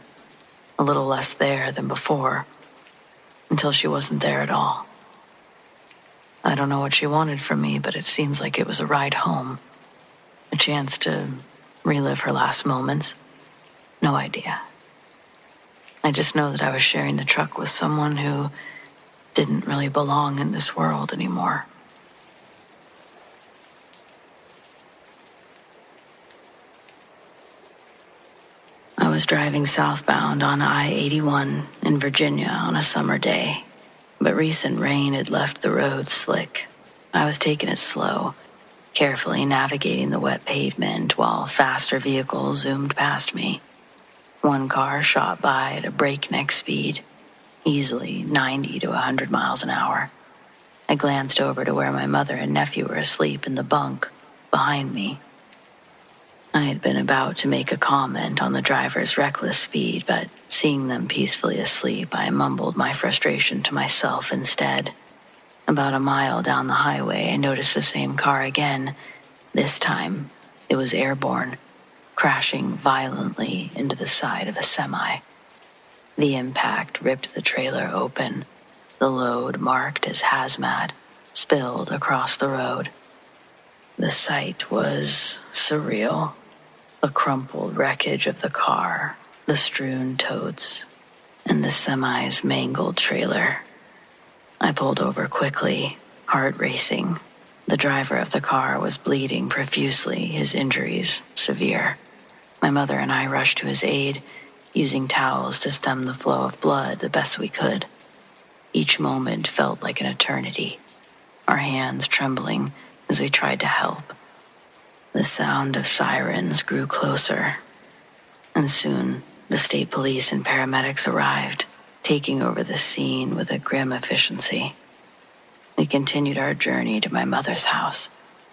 A little less there than before, until she wasn't there at all. I don't know what she wanted from me, but it seems like it was a ride home. A chance to relive her last moments. No idea. I just know that I was sharing the truck with someone who didn't really belong in this world anymore. I was driving southbound on I-81 in Virginia on a summer day, but recent rain had left the road slick. I was taking it slow, carefully navigating the wet pavement while faster vehicles zoomed past me. One car shot by at a breakneck speed, easily 90 to 100 miles an hour. I glanced over to where my mother and nephew were asleep in the bunk behind me. I had been about to make a comment on the driver's reckless speed, but seeing them peacefully asleep, I mumbled my frustration to myself instead. About a mile down the highway, I noticed the same car again. This time, it was airborne, crashing violently into the side of a semi. The impact ripped the trailer open. The load, marked as hazmat, spilled across the road. The sight was surreal. The crumpled wreckage of the car, the strewn totes, and the semi's mangled trailer. I pulled over quickly, heart racing. The driver of the car was bleeding profusely, his injuries severe. My mother and I rushed to his aid, using towels to stem the flow of blood the best we could. Each moment felt like an eternity, our hands trembling as we tried to help. The sound of sirens grew closer, and soon the state police and paramedics arrived, taking over the scene with a grim efficiency. We continued our journey to my mother's house,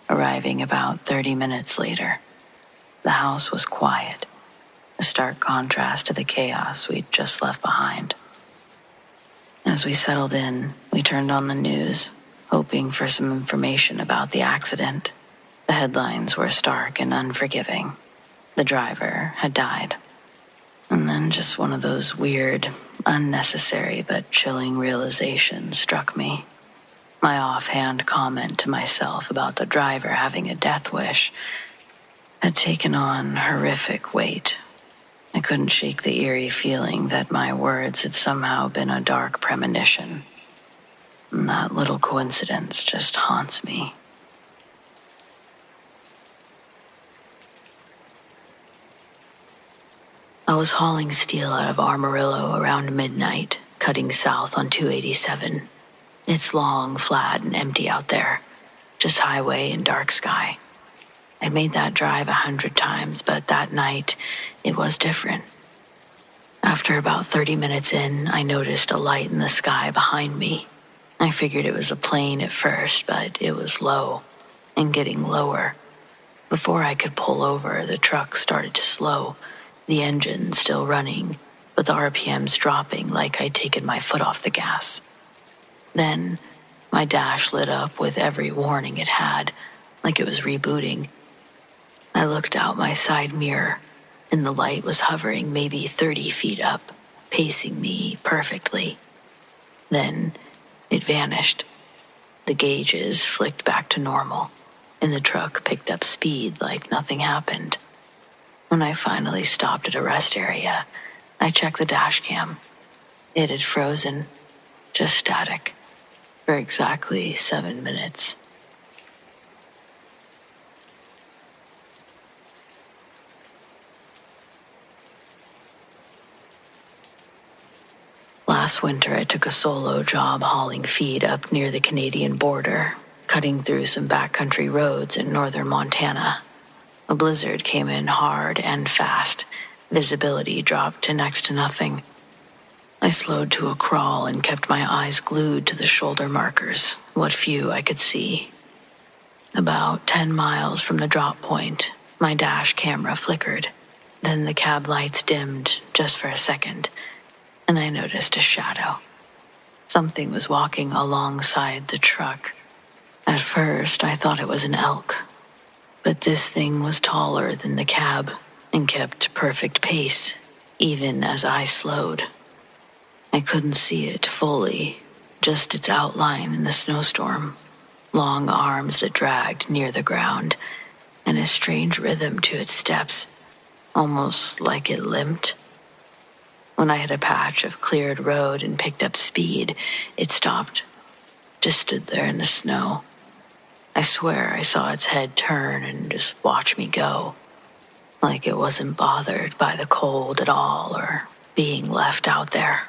arriving about 30 minutes later. The house was quiet, a stark contrast to the chaos we'd just left behind. As we settled in, we turned on the news, hoping for some information about the accident. The headlines were stark and unforgiving. The driver had died. And then just one of those weird, unnecessary but chilling realizations struck me. My offhand comment to myself about the driver having a death wish had taken on horrific weight. I couldn't shake the eerie feeling that my words had somehow been a dark premonition. And that little coincidence just haunts me. I was hauling steel out of Amarillo around midnight, cutting south on 287. It's long, flat, and empty out there. Just highway and dark sky. I'd made that drive 100 times, but that night, it was different. After about 30 minutes in, I noticed a light in the sky behind me. I figured it was a plane at first, but it was low, and getting lower. Before I could pull over, the truck started to slow, the engine still running, but the RPMs dropping like I'd taken my foot off the gas. Then, my dash lit up with every warning it had, like it was rebooting. I looked out my side mirror, and the light was hovering maybe 30 feet up, pacing me perfectly. Then, it vanished. The gauges flicked back to normal, and the truck picked up speed like nothing happened. When I finally stopped at a rest area, I checked the dash cam. It had frozen, just static, for exactly 7 minutes. Last winter, I took a solo job hauling feed up near the Canadian border, cutting through some backcountry roads in northern Montana. A blizzard came in hard and fast. Visibility dropped to next to nothing. I slowed to a crawl and kept my eyes glued to the shoulder markers, what few I could see. About 10 miles from the drop point, my dash camera flickered. Then the cab lights dimmed just for a second, and I noticed a shadow. Something was walking alongside the truck. At first, I thought it was an elk, but this thing was taller than the cab and kept perfect pace, even as I slowed. I couldn't see it fully, just its outline in the snowstorm, long arms that dragged near the ground, and a strange rhythm to its steps, almost like it limped. When I hit a patch of cleared road and picked up speed, it stopped, just stood there in the snow. I swear I saw its head turn and just watch me go, like it wasn't bothered by the cold at all or being left out there.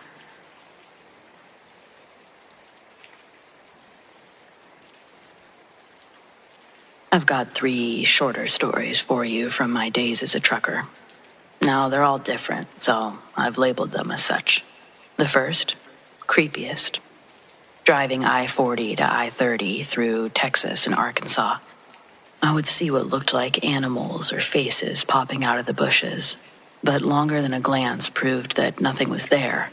I've got 3 shorter stories for you from my days as a trucker. Now, they're all different, so I've labeled them as such. The first, creepiest. Driving I-40 to I-30 through Texas and Arkansas. I would see what looked like animals or faces popping out of the bushes, but longer than a glance proved that nothing was there.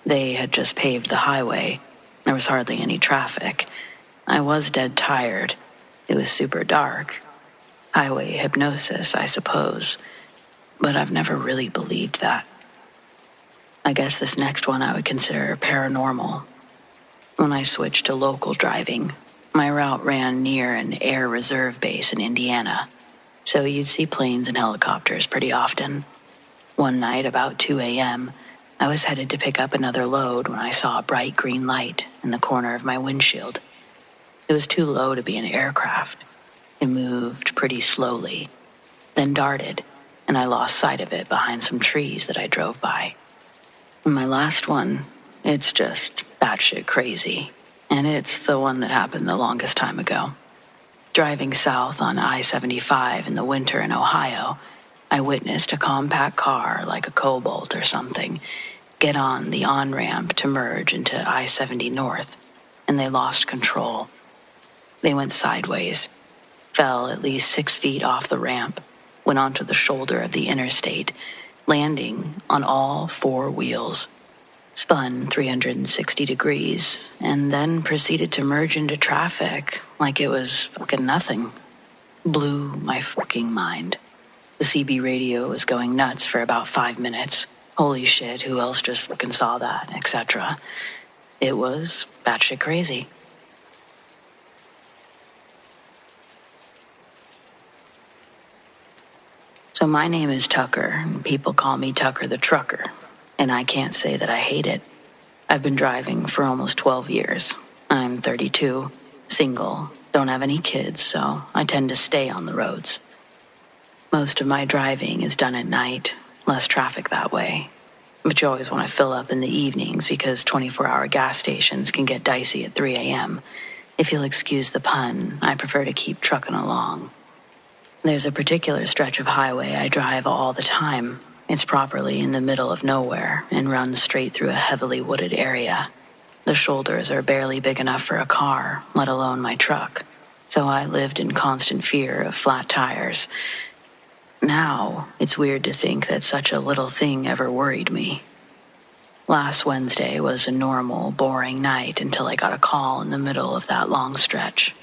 They had just paved the highway. There was hardly any traffic. I was dead tired. It was super dark. Highway hypnosis, I suppose. But I've never really believed that. I guess this next one I would consider paranormal. When I switched to local driving, my route ran near an air reserve base in Indiana, so you'd see planes and helicopters pretty often. One night, about 2 a.m., I was headed to pick up another load when I saw a bright green light in the corner of my windshield. It was too low to be an aircraft. It moved pretty slowly, then darted, and I lost sight of it behind some trees that I drove by. And my last one, it's just batshit crazy, and it's the one that happened the longest time ago. Driving south on I-75 in the winter in Ohio, I witnessed a compact car like a Cobalt or something get on the on-ramp to merge into I-70 North, and they lost control. They went sideways, fell at least 6 feet off the ramp, went onto the shoulder of the interstate, landing on all 4 wheels, spun 360 degrees, and then proceeded to merge into traffic like it was fucking nothing. Blew my fucking mind. The CB radio was going nuts for about 5 minutes. Holy shit, who else just fucking saw that, etc. It was batshit crazy. So my name is Tucker, and people call me Tucker the Trucker, and I can't say that I hate it. I've been driving for almost 12 years. I'm 32, single, don't have any kids, so I tend to stay on the roads. Most of my driving is done at night, less traffic that way. But you always want to fill up in the evenings because 24-hour gas stations can get dicey at 3 a.m. If you'll excuse the pun, I prefer to keep trucking along. There's a particular stretch of highway I drive all the time. It's properly in the middle of nowhere and runs straight through a heavily wooded area. The shoulders are barely big enough for a car, let alone my truck, so I lived in constant fear of flat tires. Now, it's weird to think that such a little thing ever worried me. Last Wednesday was a normal, boring night until I got a call in the middle of that long stretch.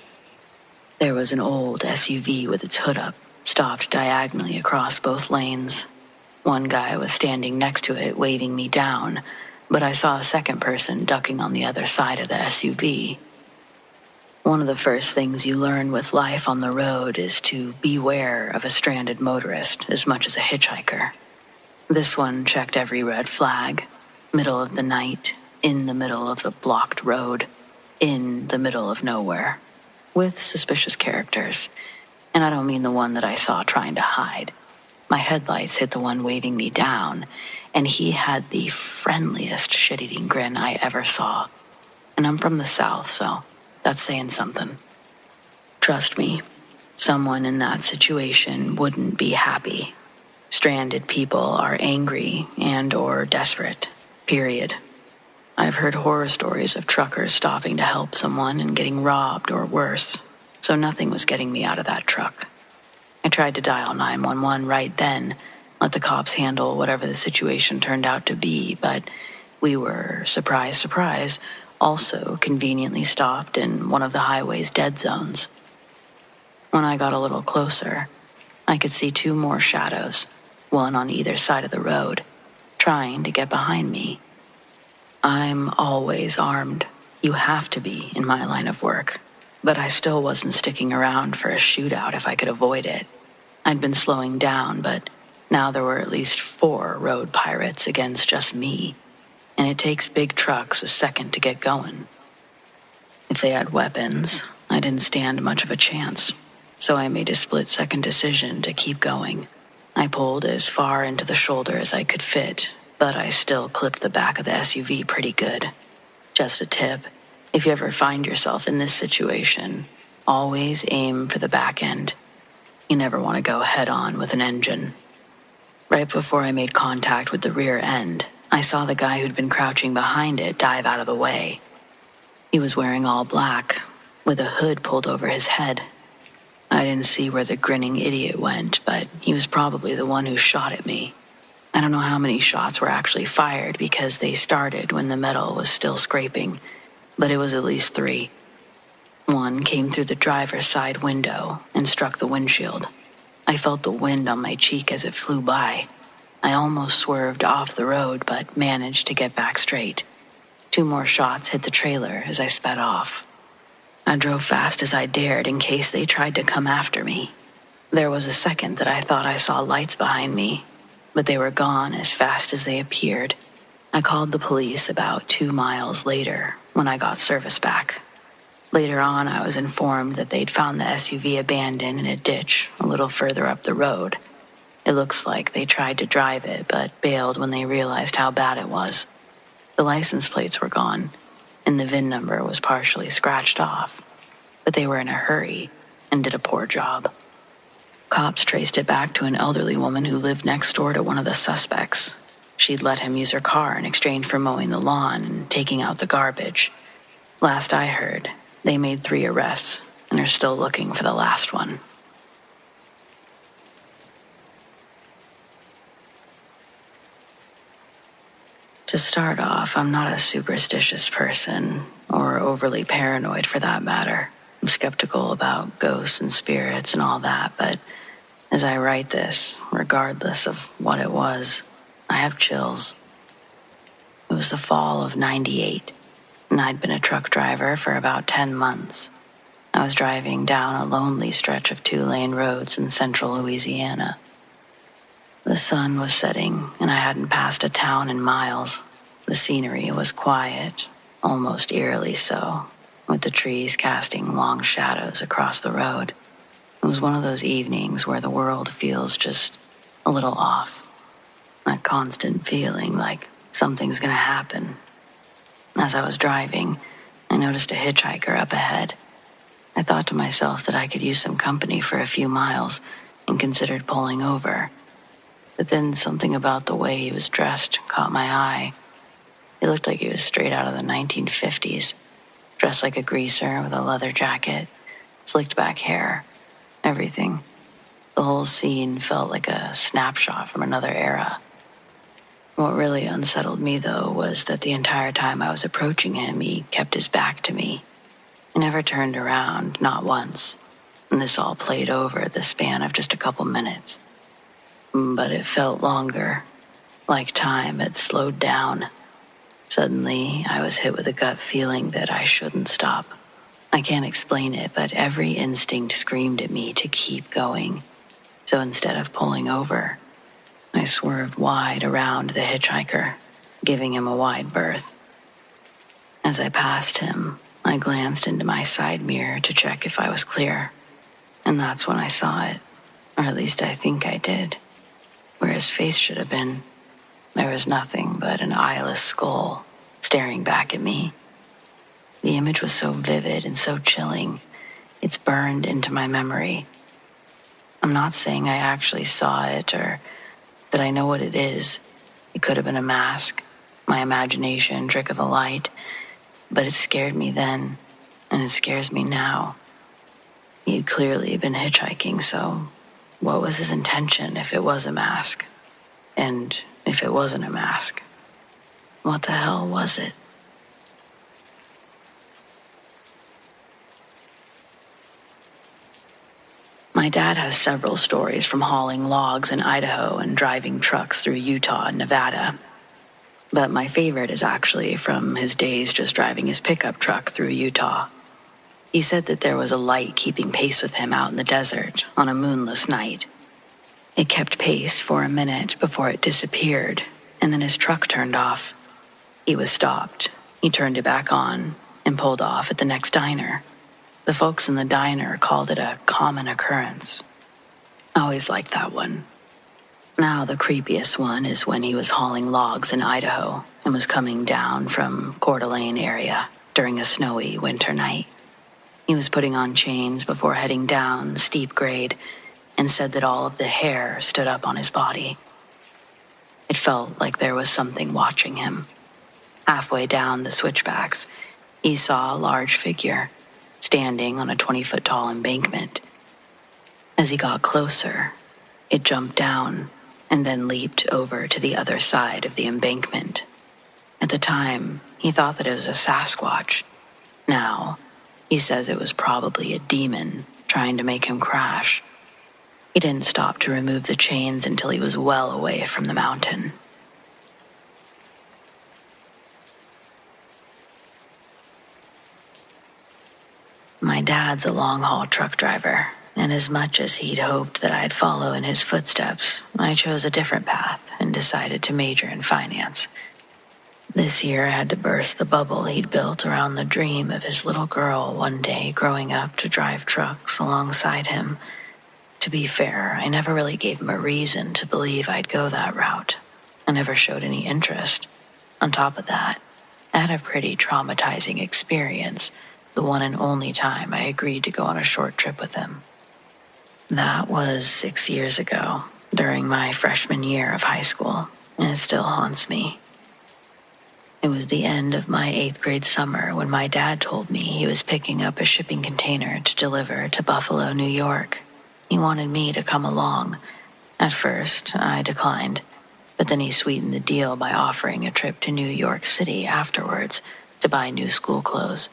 There was an old SUV with its hood up, stopped diagonally across both lanes. One guy was standing next to it, waving me down, but I saw a second person ducking on the other side of the SUV. One of the first things you learn with life on the road is to beware of a stranded motorist as much as a hitchhiker. This one checked every red flag. Middle of the night, in the middle of the blocked road, in the middle of nowhere, with suspicious characters. And I don't mean the one that I saw trying to hide. My headlights hit the one waving me down, and he had the friendliest shit-eating grin I ever saw. And I'm from the South, so that's saying something. Trust me, someone in that situation wouldn't be happy. Stranded people are angry and or desperate, period. I've heard horror stories of truckers stopping to help someone and getting robbed or worse, so nothing was getting me out of that truck. I tried to dial 911 right then, let the cops handle whatever the situation turned out to be, but we were, surprise, surprise, also conveniently stopped in one of the highway's dead zones. When I got a little closer, I could see two more shadows, one on either side of the road, trying to get behind me. I'm always armed. You have to be in my line of work. But I still wasn't sticking around for a shootout if I could avoid it. I'd been slowing down, but now there were at least 4 road pirates against just me. And it takes big trucks a second to get going. If they had weapons, I didn't stand much of a chance, so I made a split-second decision to keep going. I pulled as far into the shoulder as I could fit, but I still clipped the back of the SUV pretty good. Just a tip, if you ever find yourself in this situation, always aim for the back end. You never want to go head-on with an engine. Right before I made contact with the rear end, I saw the guy who'd been crouching behind it dive out of the way. He was wearing all black, with a hood pulled over his head. I didn't see where the grinning idiot went, but he was probably the one who shot at me. I don't know how many shots were actually fired because they started when the metal was still scraping, but it was at least 3. One came through the driver's side window and struck the windshield. I felt the wind on my cheek as it flew by. I almost swerved off the road, but managed to get back straight. 2 more shots hit the trailer as I sped off. I drove fast as I dared in case they tried to come after me. There was a second that I thought I saw lights behind me, but they were gone as fast as they appeared. I called the police about 2 miles later when I got service back. Later on, I was informed that they'd found the SUV abandoned in a ditch a little further up the road. It looks like they tried to drive it, but bailed when they realized how bad it was. The license plates were gone, and the VIN number was partially scratched off. But they were in a hurry and did a poor job. Cops traced it back to an elderly woman who lived next door to one of the suspects. She'd let him use her car in exchange for mowing the lawn and taking out the garbage. Last I heard, they made 3 arrests and are still looking for the last one. To start off, I'm not a superstitious person, or overly paranoid for that matter. I'm skeptical about ghosts and spirits and all that, but as I write this, regardless of what it was, I have chills. It was the fall of '98, and I'd been a truck driver for about 10 months. I was driving down a lonely stretch of 2-lane roads in central Louisiana. The sun was setting, and I hadn't passed a town in miles. The scenery was quiet, almost eerily so, with the trees casting long shadows across the road. It was one of those evenings where the world feels just a little off. That constant feeling like something's gonna happen. As I was driving, I noticed a hitchhiker up ahead. I thought to myself that I could use some company for a few miles and considered pulling over. But then something about the way he was dressed caught my eye. He looked like he was straight out of the 1950s, dressed like a greaser with a leather jacket, slicked back hair, everything. The whole scene felt like a snapshot from another era. What really unsettled me, though, was that the entire time I was approaching him, he kept his back to me. He never turned around, not once, and this all played over the span of just a couple minutes. But it felt longer, like time had slowed down. Suddenly, I was hit with a gut feeling that I shouldn't stop. I can't explain it, but every instinct screamed at me to keep going. So instead of pulling over, I swerved wide around the hitchhiker, giving him a wide berth. As I passed him, I glanced into my side mirror to check if I was clear, and that's when I saw it, or at least I think I did. Where his face should have been, there was nothing but an eyeless skull staring back at me. The image was so vivid and so chilling, it's burned into my memory. I'm not saying I actually saw it or that I know what it is. It could have been a mask, my imagination, trick of the light, but it scared me then, and it scares me now. He'd clearly been hitchhiking, so what was his intention if it was a mask? And if it wasn't a mask, what the hell was it? My dad has several stories from hauling logs in Idaho and driving trucks through Utah and Nevada. But my favorite is actually from his days just driving his pickup truck through Utah. He said that there was a light keeping pace with him out in the desert on a moonless night. It kept pace for a minute before it disappeared, and then his truck turned off. He was stopped. He turned it back on and pulled off at the next diner. The folks in the diner called it a common occurrence. I always liked that one. Now the creepiest one is when he was hauling logs in Idaho and was coming down from Coeur d'Alene area during a snowy winter night. He was putting on chains before heading down steep grade and said that all of the hair stood up on his body. It felt like there was something watching him. Halfway down the switchbacks, he saw a large figure standing on a 20-foot-tall embankment. As he got closer, it jumped down and then leaped over to the other side of the embankment. At the time, he thought that it was a Sasquatch. Now, he says it was probably a demon trying to make him crash. He didn't stop to remove the chains until he was well away from the mountain. My dad's a long-haul truck driver, and as much as he'd hoped that I'd follow in his footsteps, I chose a different path and decided to major in finance. This year I had to burst the bubble he'd built around the dream of his little girl one day growing up to drive trucks alongside him. To be fair, I never really gave him a reason to believe I'd go that route. I never showed any interest. On top of that, I had a pretty traumatizing experience, the one and only time I agreed to go on a short trip with him. That was 6 years ago, during my freshman year of high school, and it still haunts me. It was the end of my 8th grade summer when my dad told me he was picking up a shipping container to deliver to Buffalo, New York. He wanted me to come along. At first, I declined, but then he sweetened the deal by offering a trip to New York City afterwards to buy new school clothes.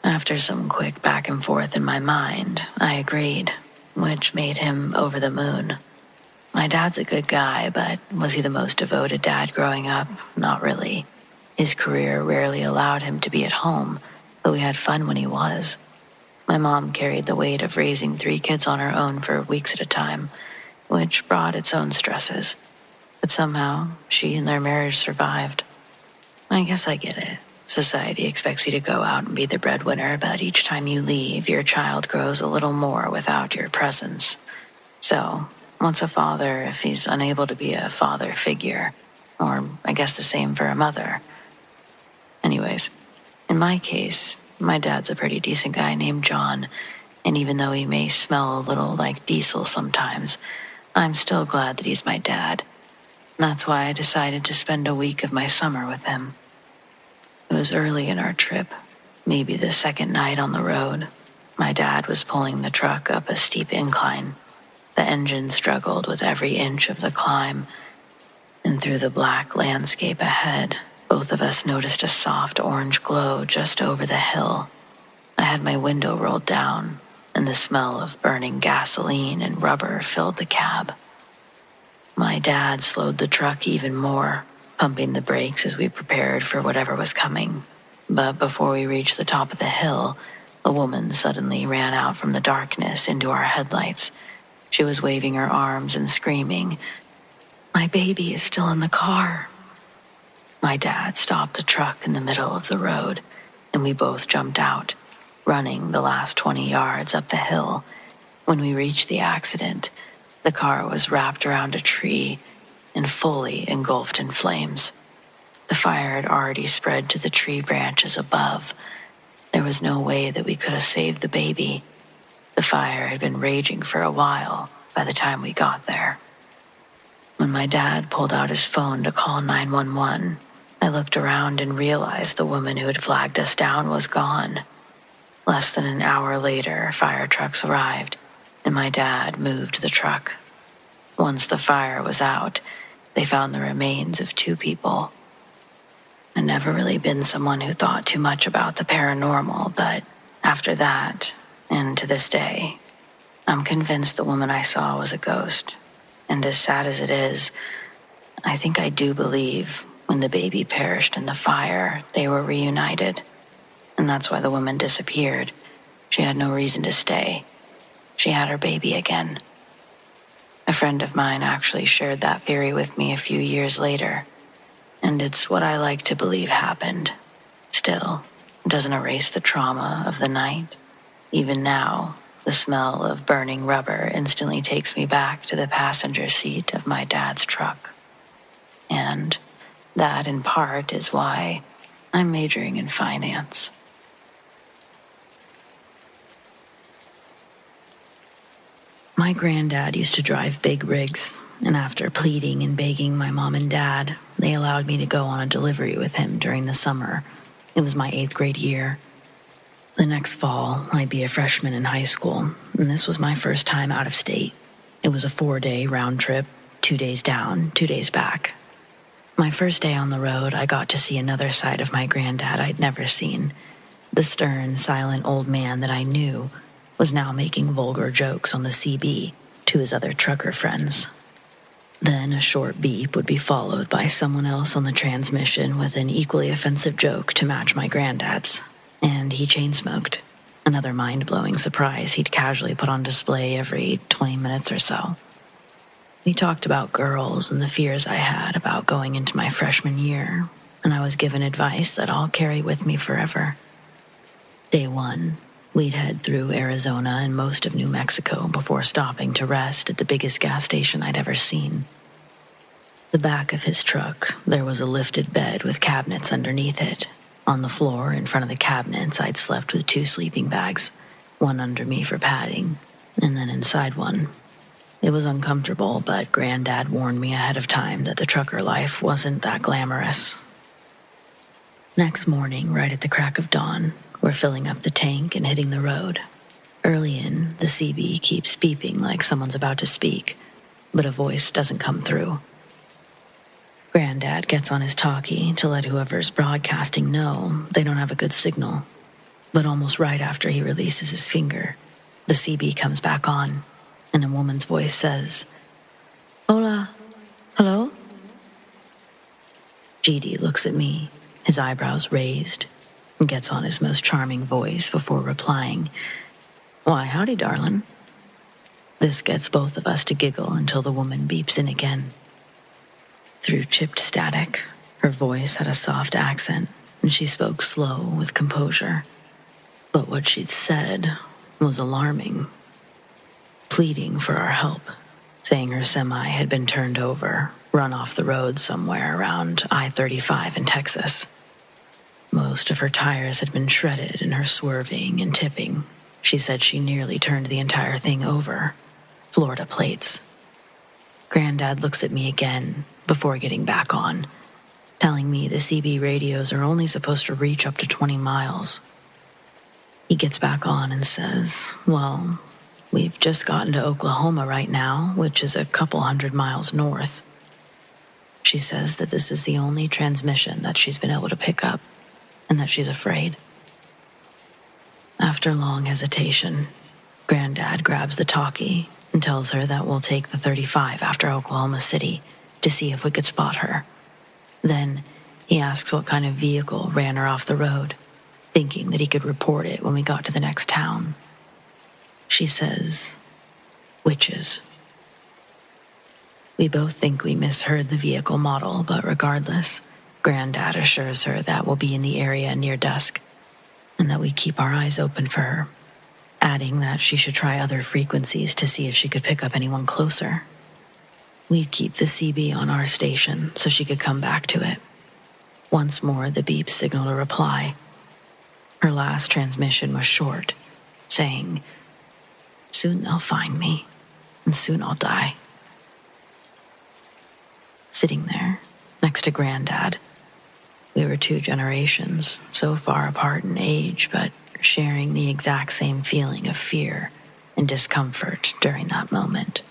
After some quick back and forth in my mind, I agreed, which made him over the moon. My dad's a good guy, but was he the most devoted dad growing up? Not really. His career rarely allowed him to be at home, but we had fun when he was. My mom carried the weight of raising 3 kids on her own for weeks at a time, which brought its own stresses. But somehow, she and their marriage survived. I guess I get it. Society expects you to go out and be the breadwinner, but each time you leave, your child grows a little more without your presence. So, what's a father if he's unable to be a father figure? Or, I guess the same for a mother. Anyways, in my case, my dad's a pretty decent guy named John, and even though he may smell a little like diesel sometimes, I'm still glad that he's my dad. That's why I decided to spend a week of my summer with him. It was early in our trip, maybe the second night on the road. My dad was pulling the truck up a steep incline. The engine struggled with every inch of the climb, and through the black landscape ahead, both of us noticed a soft orange glow just over the hill. I had my window rolled down, and the smell of burning gasoline and rubber filled the cab. My dad slowed the truck even more, pumping the brakes as we prepared for whatever was coming. But before we reached the top of the hill, a woman suddenly ran out from the darkness into our headlights. She was waving her arms and screaming, "My baby is still in the car." My dad stopped the truck in the middle of the road, and we both jumped out, running the last 20 yards up the hill. When we reached the accident, the car was wrapped around a tree and fully engulfed in flames. The fire had already spread to the tree branches above. There was no way that we could have saved the baby. The fire had been raging for a while by the time we got there. When my dad pulled out his phone to call 911, I looked around and realized the woman who had flagged us down was gone. Less than an hour later, fire trucks arrived, and my dad moved the truck. Once the fire was out, they found the remains of 2 people. I'd never really been someone who thought too much about the paranormal, but after that, and to this day, I'm convinced the woman I saw was a ghost. And as sad as it is, I think I do believe when the baby perished in the fire, they were reunited. And that's why the woman disappeared. She had no reason to stay. She had her baby again. A friend of mine actually shared that theory with me a few years later, and it's what I like to believe happened. Still, it doesn't erase the trauma of the night. Even now, the smell of burning rubber instantly takes me back to the passenger seat of my dad's truck. And that, in part, is why I'm majoring in finance. My granddad used to drive big rigs, and after pleading and begging my mom and dad, they allowed me to go on a delivery with him during the summer. It was my 8th grade year. The next fall, I'd be a freshman in high school, and this was my first time out of state. It was a 4-day round trip, 2 days down, 2 days back. My first day on the road, I got to see another side of my granddad I'd never seen. The stern, silent old man that I knew was now making vulgar jokes on the CB to his other trucker friends. Then a short beep would be followed by someone else on the transmission with an equally offensive joke to match my granddad's. And he chain-smoked, another mind-blowing surprise he'd casually put on display every 20 minutes or so. We talked about girls and the fears I had about going into my freshman year, and I was given advice that I'll carry with me forever. Day 1, we'd head through Arizona and most of New Mexico before stopping to rest at the biggest gas station I'd ever seen. The back of his truck, there was a lifted bed with cabinets underneath it. On the floor in front of the cabinets, I'd slept with 2 sleeping bags, one under me for padding, and then inside one. It was uncomfortable, but Granddad warned me ahead of time that the trucker life wasn't that glamorous. Next morning, right at the crack of dawn, we're filling up the tank and hitting the road. Early in, the CB keeps beeping like someone's about to speak, but a voice doesn't come through. Granddad gets on his talkie to let whoever's broadcasting know they don't have a good signal. But almost right after he releases his finger, the CB comes back on, and a woman's voice says, Hola. Hello? GD looks at me, his eyebrows raised, and gets on his most charming voice before replying, "Why, howdy, darlin'." This gets both of us to giggle until the woman beeps in again. Through chipped static, her voice had a soft accent, and she spoke slow with composure. But what she'd said was alarming, pleading for our help, saying her semi had been turned over, run off the road somewhere around I-35 in Texas. Most of her tires had been shredded in her swerving and tipping. She said she nearly turned the entire thing over. Florida plates. Granddad looks at me again before getting back on, telling me the CB radios are only supposed to reach up to 20 miles. He gets back on and says, "Well, we've just gotten to Oklahoma right now, which is a couple 100 miles north." She says that this is the only transmission that she's been able to pick up, and that she's afraid. After long hesitation, Granddad grabs the talkie and tells her that we'll take the 35 after Oklahoma City to see if we could spot her. Then he asks what kind of vehicle ran her off the road, thinking that he could report it when we got to the next town. She says, "Witches." We both think we misheard the vehicle model, but regardless, Granddad assures her that we'll be in the area near dusk, and that we keep our eyes open for her, adding that she should try other frequencies to see if she could pick up anyone closer. We'd keep the CB on our station so she could come back to it. Once more, the beep signaled a reply. Her last transmission was short, saying, "Soon they'll find me, and soon I'll die." Sitting there, next to Granddad, we were 2 generations, so far apart in age, but sharing the exact same feeling of fear and discomfort during that moment.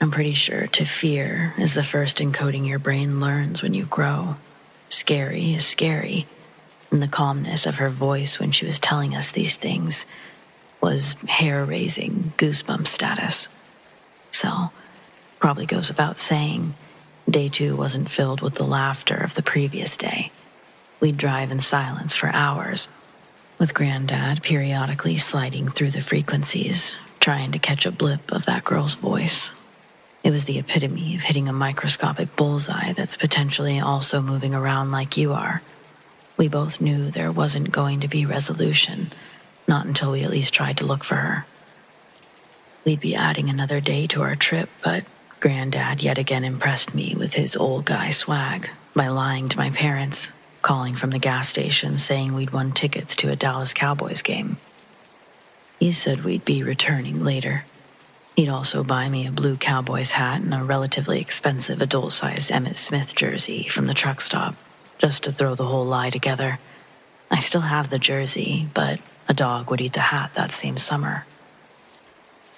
I'm pretty sure to fear is the first encoding your brain learns when you grow. Scary is scary, and the calmness of her voice when she was telling us these things was hair-raising goosebump status. So, probably goes without saying, day 2 wasn't filled with the laughter of the previous day. We'd drive in silence for hours, with Granddad periodically sliding through the frequencies, trying to catch a blip of that girl's voice. It was the epitome of hitting a microscopic bullseye that's potentially also moving around like you are. We both knew there wasn't going to be resolution, not until we at least tried to look for her. We'd be adding another day to our trip, but Granddad yet again impressed me with his old guy swag by lying to my parents, calling from the gas station saying we'd won tickets to a Dallas Cowboys game. He said we'd be returning later. He'd also buy me a blue Cowboys hat and a relatively expensive adult-sized Emmitt Smith jersey from the truck stop, just to throw the whole lie together. I still have the jersey, but a dog would eat the hat that same summer.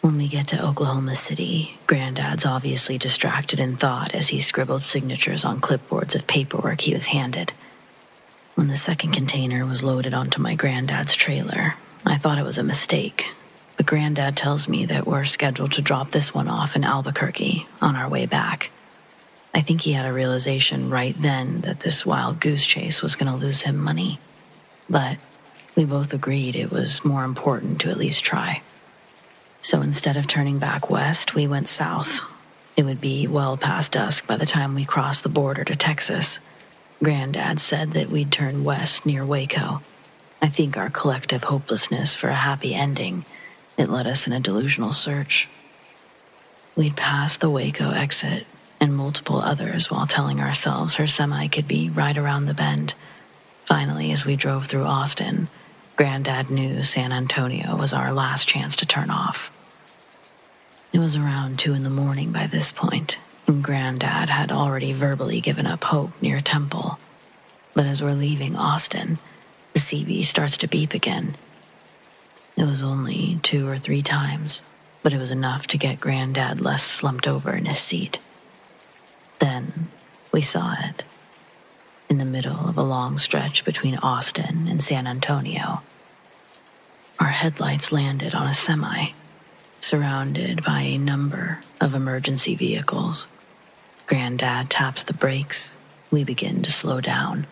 When we get to Oklahoma City, Granddad's obviously distracted in thought as he scribbled signatures on clipboards of paperwork he was handed. When the second container was loaded onto my granddad's trailer, I thought it was a mistake. But Granddad tells me that we're scheduled to drop this one off in Albuquerque on our way back. I think he had a realization right then that this wild goose chase was going to lose him money. But we both agreed it was more important to at least try. So instead of turning back west, we went south. It would be well past dusk by the time we crossed the border to Texas. Granddad said that we'd turn west near Waco. I think our collective hopelessness for a happy ending, it led us in a delusional search. We'd passed the Waco exit and multiple others while telling ourselves her semi could be right around the bend. Finally, as we drove through Austin, Granddad knew San Antonio was our last chance to turn off. It was around 2 a.m. by this point, and Granddad had already verbally given up hope near Temple. But as we're leaving Austin, the CB starts to beep again. It was only 2 or 3 times, but it was enough to get Granddad less slumped over in his seat. Then we saw it. In the middle of a long stretch between Austin and San Antonio, our headlights landed on a semi, surrounded by a number of emergency vehicles. Granddad taps the brakes. We begin to slow down,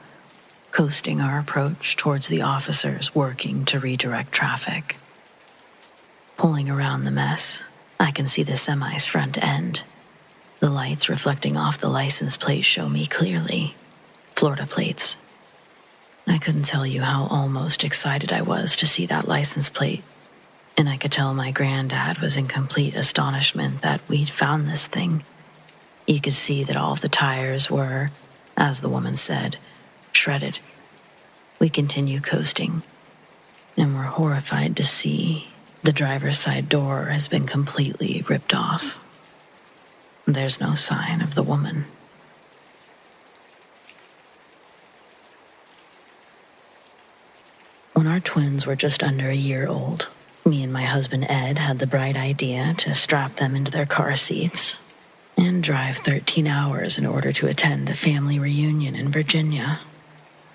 coasting our approach towards the officers working to redirect traffic. Pulling around the mess, I can see the semi's front end. The lights reflecting off the license plate show me clearly. Florida plates. I couldn't tell you how almost excited I was to see that license plate, and I could tell my granddad was in complete astonishment that we'd found this thing. You could see that all of the tires were, as the woman said, shredded. We continue coasting, and we're horrified to see the driver's side door has been completely ripped off. There's no sign of the woman. When our twins were just under a year old, me and my husband Ed had the bright idea to strap them into their car seats and drive 13 hours in order to attend a family reunion in Virginia.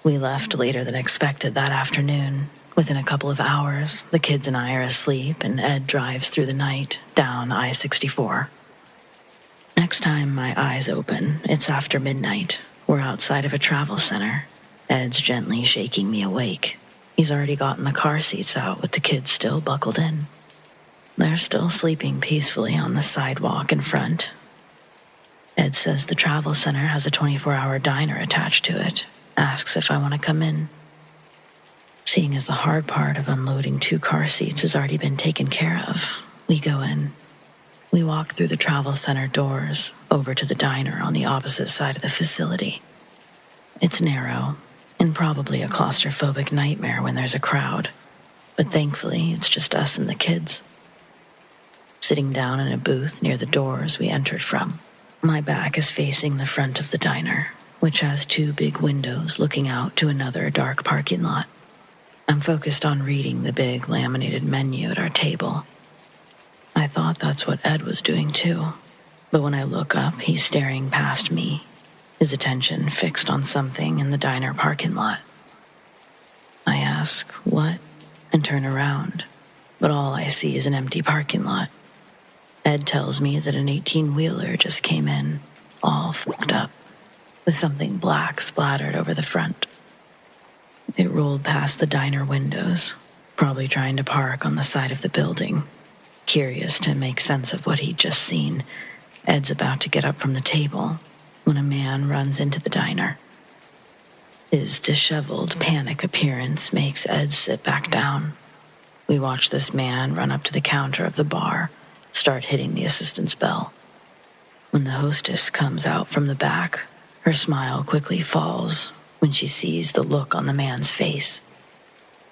We left later than expected that afternoon. Within a couple of hours, the kids and I are asleep, and Ed drives through the night down I-64. Next time my eyes open, it's after midnight. We're outside of a travel center. Ed's gently shaking me awake. He's already gotten the car seats out with the kids still buckled in. They're still sleeping peacefully on the sidewalk in front. Ed says the travel center has a 24-hour diner attached to it, asks if I want to come in. Seeing as the hard part of unloading 2 car seats has already been taken care of, we go in. We walk through the travel center doors over to the diner on the opposite side of the facility. It's narrow and probably a claustrophobic nightmare when there's a crowd, but thankfully it's just us and the kids. Sitting down in a booth near the doors we entered from, my back is facing the front of the diner, which has 2 big windows looking out to another dark parking lot. I'm focused on reading the big laminated menu at our table. I thought that's what Ed was doing too, but when I look up, he's staring past me, his attention fixed on something in the diner parking lot. I ask, "What?" and turn around, but all I see is an empty parking lot. Ed tells me that an 18-wheeler just came in, all fucked up, with something black splattered over the front. It rolled past the diner windows, probably trying to park on the side of the building. Curious to make sense of what he'd just seen, Ed's about to get up from the table when a man runs into the diner. His disheveled, panic appearance makes Ed sit back down. We watch this man run up to the counter of the bar, start hitting the assistant's bell. When the hostess comes out from the back, her smile quickly falls when she sees the look on the man's face.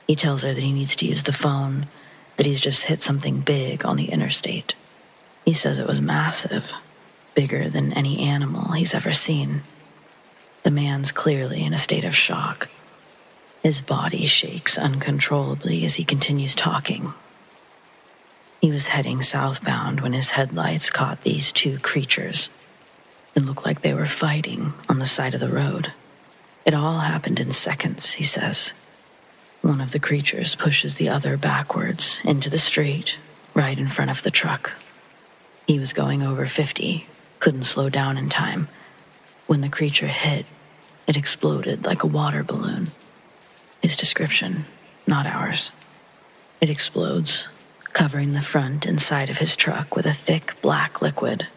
He tells her that he needs to use the phone, that he's just hit something big on the interstate. He says it was massive, bigger than any animal he's ever seen. The man's clearly in a state of shock. His body shakes uncontrollably as he continues talking. He was heading southbound when his headlights caught these 2 creatures. It looked like they were fighting on the side of the road. It all happened in seconds, he says. One of the creatures pushes the other backwards into the street, right in front of the truck. He was going over 50, couldn't slow down in time. When the creature hit, it exploded like a water balloon. His description, not ours. It explodes, covering the front and side of his truck with a thick black liquid.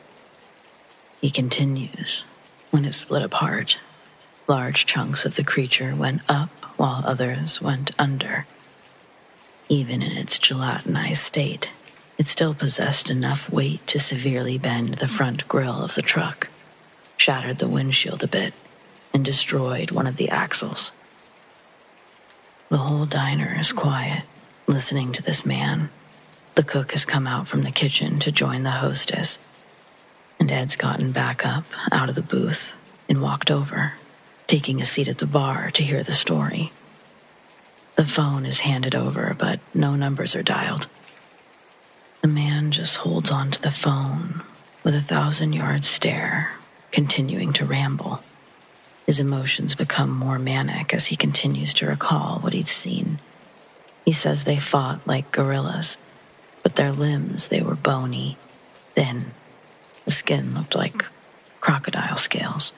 He continues. When it split apart, large chunks of the creature went up while others went under. Even in its gelatinized state, it still possessed enough weight to severely bend the front grille of the truck, shattered the windshield a bit, and destroyed one of the axles. The whole diner is quiet, listening to this man. The cook has come out from the kitchen to join the hostess, and Ed's gotten back up out of the booth and walked over, taking a seat at the bar to hear the story. The phone is handed over, but no numbers are dialed. The man just holds onto the phone with a 1,000-yard stare, continuing to ramble. His emotions become more manic as he continues to recall what he'd seen. He says they fought like gorillas. but their limbs, they were bony, thin. The skin looked like crocodile scales.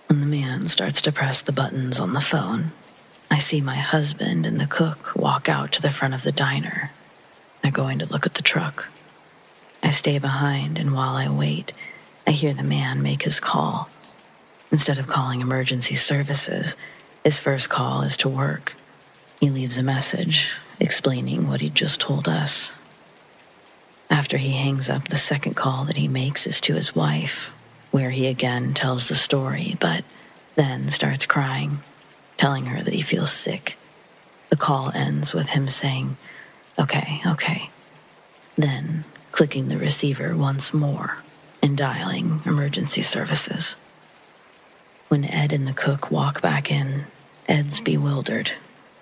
When the man starts to press the buttons on the phone, I see my husband and the cook walk out to the front of the diner. They're going to look at the truck. I stay behind, and while I wait, I hear the man make his call. Instead of calling emergency services, his first call is to work. He leaves a message explaining what he'd just told us. After he hangs up, the second call that he makes is to his wife, where he again tells the story, but then starts crying, telling her that he feels sick. The call ends with him saying, okay, then clicking the receiver once more and dialing emergency services. When Ed and the cook walk back in, Ed's bewildered.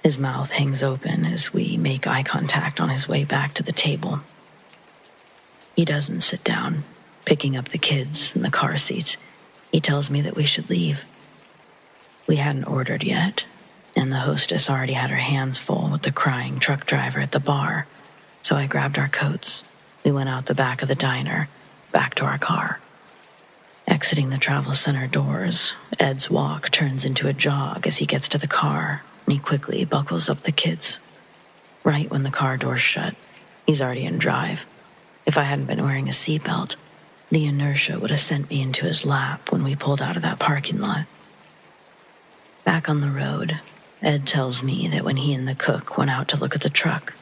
His mouth hangs open as we make eye contact on his way back to the table. He doesn't sit down, picking up the kids in the car seats. He tells me that we should leave. We hadn't ordered yet, and the hostess already had her hands full with the crying truck driver at the bar, so I grabbed our coats. We went out the back of the diner, back to our car. Exiting the travel center doors, Ed's walk turns into a jog as he gets to the car, and he quickly buckles up the kids. Right when the car doors shut, he's already in drive. If I hadn't been wearing a seatbelt, the inertia would have sent me into his lap when we pulled out of that parking lot. Back on the road, Ed tells me that when he and the cook went out to look at the truck,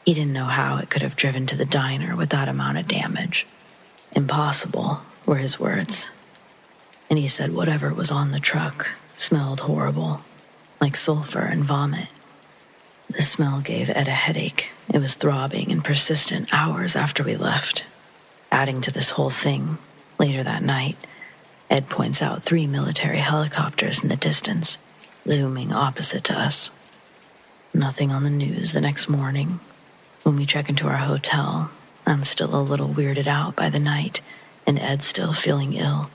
he didn't know how it could have driven to the diner with that amount of damage. Impossible, were his words. And he said whatever was on the truck smelled horrible, like sulfur and vomit. The smell gave Ed a headache. It was throbbing and persistent hours after we left. Adding to this whole thing, later that night, Ed points out 3 military helicopters in the distance, zooming opposite to us. Nothing on the news the next morning. When we check into our hotel, I'm still a little weirded out by the night, and Ed's still feeling ill.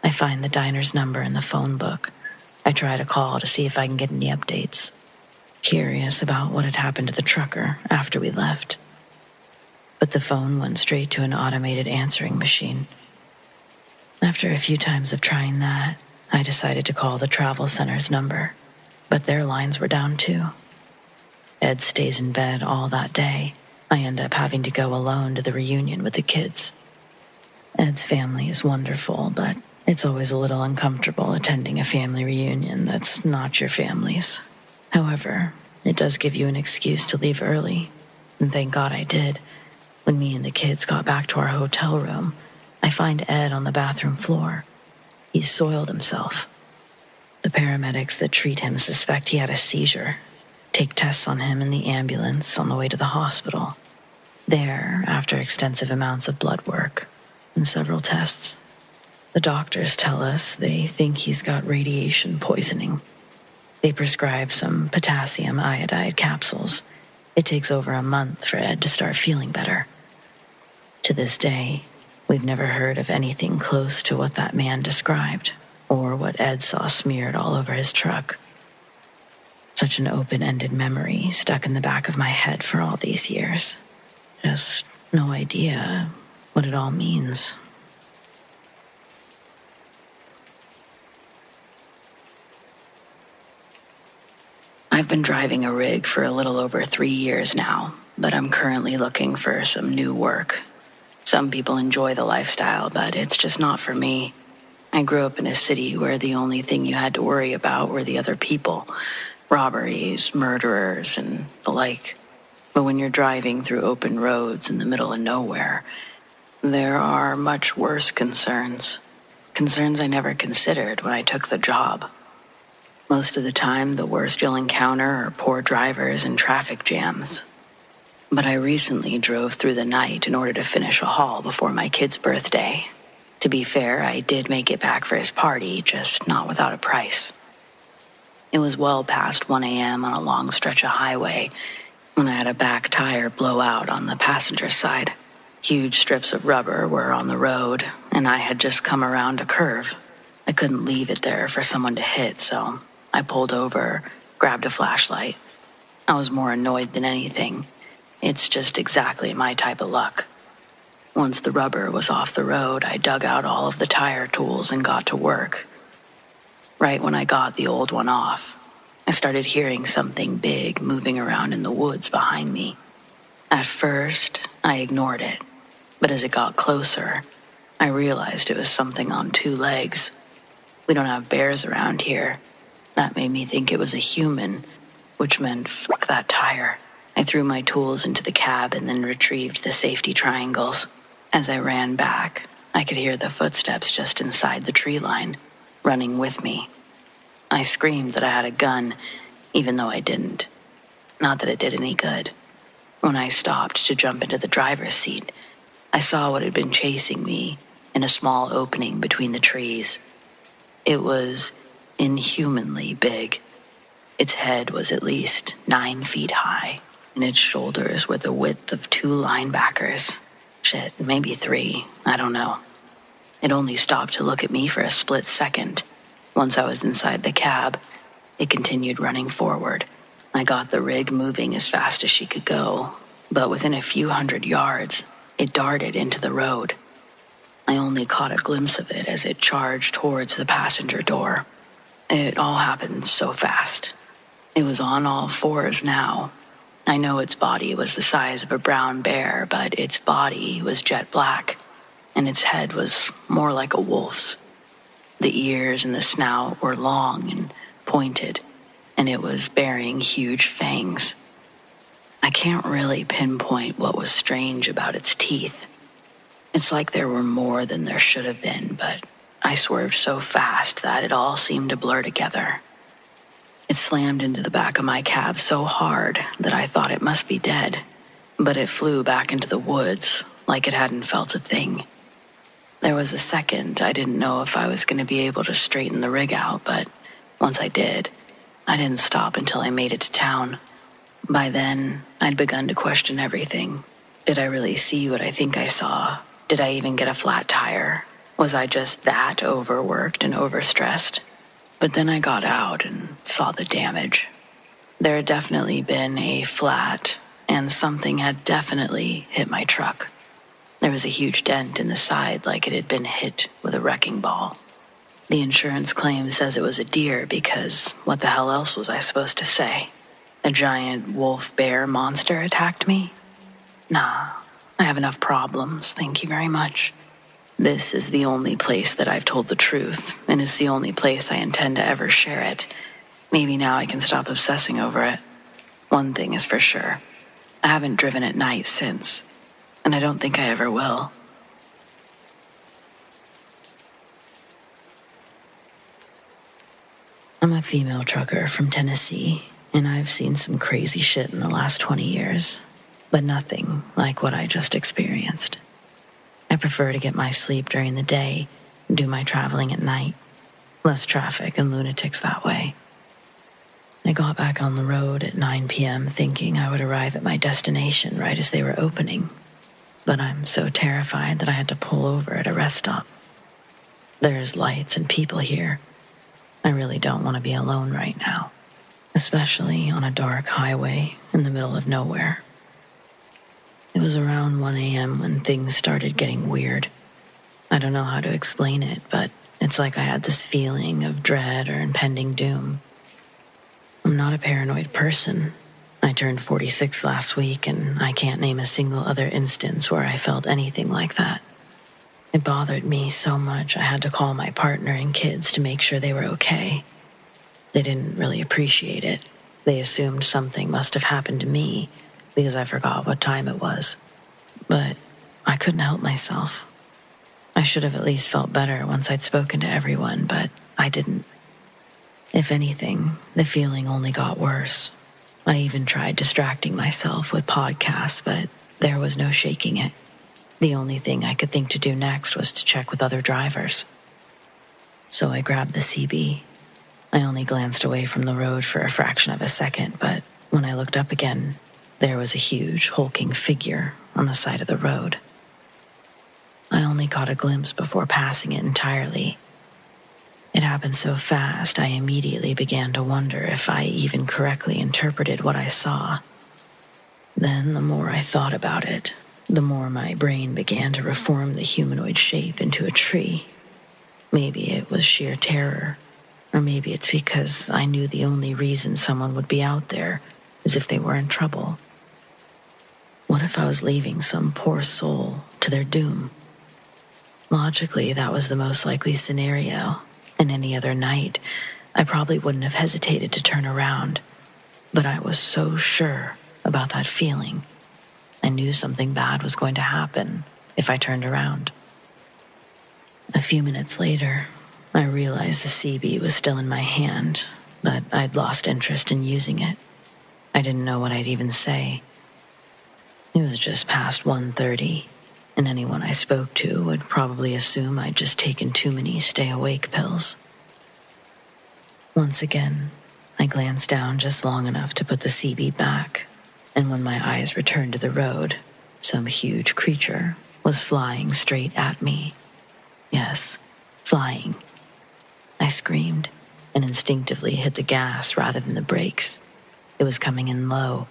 I find the diner's number in the phone book. I try to call to see if I can get any updates, curious about what had happened to the trucker after we left. But the phone went straight to an automated answering machine. After a few times of trying that, I decided to call the travel center's number, but their lines were down too. Ed stays in bed all that day. I end up having to go alone to the reunion with the kids. Ed's family is wonderful, but it's always a little uncomfortable attending a family reunion that's not your family's. However, it does give you an excuse to leave early, and thank God I did. When me and the kids got back to our hotel room, I find Ed on the bathroom floor. He's soiled himself. The paramedics that treat him suspect he had a seizure, take tests on him in the ambulance on the way to the hospital. There, after extensive amounts of blood work and several tests, the doctors tell us they think he's got radiation poisoning. They prescribe some potassium iodide capsules. It takes over a month for Ed to start feeling better. To this day, we've never heard of anything close to what that man described, or what Ed saw smeared all over his truck. Such an open-ended memory stuck in the back of my head for all these years. Just no idea what it all means. I've been driving a rig for a little over 3 years now, but I'm currently looking for some new work. Some people enjoy the lifestyle, but it's just not for me. I grew up in a city where the only thing you had to worry about were the other people, robberies, murderers, and the like. But when you're driving through open roads in the middle of nowhere, there are much worse concerns. Concerns I never considered when I took the job. Most of the time, the worst you'll encounter are poor drivers and traffic jams. But I recently drove through the night in order to finish a haul before my kid's birthday. To be fair, I did make it back for his party, just not without a price. It was well past 1 a.m. on a long stretch of highway when I had a back tire blow out on the passenger side. Huge strips of rubber were on the road, and I had just come around a curve. I couldn't leave it there for someone to hit, so I pulled over, grabbed a flashlight. I was more annoyed than anything. It's just exactly my type of luck. Once the rubber was off the road, I dug out all of the tire tools and got to work. Right when I got the old one off, I started hearing something big moving around in the woods behind me. At first, I ignored it, but as it got closer, I realized it was something on two legs. We don't have bears around here. That made me think it was a human, which meant fuck that tire. I threw my tools into the cab and then retrieved the safety triangles. As I ran back, I could hear the footsteps just inside the tree line, running with me. I screamed that I had a gun, even though I didn't. Not that it did any good. When I stopped to jump into the driver's seat, I saw what had been chasing me in a small opening between the trees. It was inhumanly big. Its head was at least 9 feet high, and its shoulders were the width of 2 linebackers. Shit, maybe 3, I don't know. It only stopped to look at me for a split second. Once I was inside the cab, it continued running forward. I got the rig moving as fast as she could go, but within a few hundred yards, it darted into the road. I only caught a glimpse of it as it charged towards the passenger door. It all happened so fast. It was on all fours now. I know its body was the size of a brown bear, but its body was jet black, and its head was more like a wolf's. The ears and the snout were long and pointed, and it was bearing huge fangs. I can't really pinpoint what was strange about its teeth. It's like there were more than there should have been, but I swerved so fast that it all seemed to blur together. It slammed into the back of my cab so hard that I thought it must be dead, but it flew back into the woods like it hadn't felt a thing. There was a second I didn't know if I was going to be able to straighten the rig out, but once I did, I didn't stop until I made it to town. By then, I'd begun to question everything. Did I really see what I think I saw? Did I even get a flat tire? Was I just that overworked and overstressed? But then I got out and saw the damage. There had definitely been a flat, and something had definitely hit my truck. There was a huge dent in the side like it had been hit with a wrecking ball. The insurance claim says it was a deer because what the hell else was I supposed to say? A giant wolf-bear monster attacked me? Nah, I have enough problems, thank you very much. This is the only place that I've told the truth, and it's the only place I intend to ever share it. Maybe now I can stop obsessing over it. One thing is for sure. I haven't driven at night since, and I don't think I ever will. I'm a female trucker from Tennessee, and I've seen some crazy shit in the last 20 years, but nothing like what I just experienced. I prefer to get my sleep during the day and do my traveling at night. Less traffic and lunatics that way. I got back on the road at 9 p.m. thinking I would arrive at my destination right as they were opening, but I'm so terrified that I had to pull over at a rest stop. There's lights and people here. I really don't want to be alone right now, especially on a dark highway in the middle of nowhere. It was around 1 a.m. when things started getting weird. I don't know how to explain it, but it's like I had this feeling of dread or impending doom. I'm not a paranoid person. I turned 46 last week, and I can't name a single other instance where I felt anything like that. It bothered me so much I had to call my partner and kids to make sure they were okay. They didn't really appreciate it. They assumed something must have happened to me because I forgot what time it was. But I couldn't help myself. I should have at least felt better once I'd spoken to everyone, but I didn't. If anything, the feeling only got worse. I even tried distracting myself with podcasts, but there was no shaking it. The only thing I could think to do next was to check with other drivers. So I grabbed the CB. I only glanced away from the road for a fraction of a second, but when I looked up again, there was a huge, hulking figure on the side of the road. I only caught a glimpse before passing it entirely. It happened so fast, I immediately began to wonder if I even correctly interpreted what I saw. Then the more I thought about it, the more my brain began to reform the humanoid shape into a tree. Maybe it was sheer terror, or maybe it's because I knew the only reason someone would be out there is if they were in trouble. What if I was leaving some poor soul to their doom? Logically, that was the most likely scenario, and any other night, I probably wouldn't have hesitated to turn around. But I was so sure about that feeling. I knew something bad was going to happen if I turned around. A few minutes later, I realized the CB was still in my hand, but I'd lost interest in using it. I didn't know what I'd even say. It was just past 1:30, and anyone I spoke to would probably assume I'd just taken too many stay-awake pills. Once again, I glanced down just long enough to put the CB back, and when my eyes returned to the road, some huge creature was flying straight at me. Yes, flying. I screamed and instinctively hit the gas rather than the brakes. It was coming in low.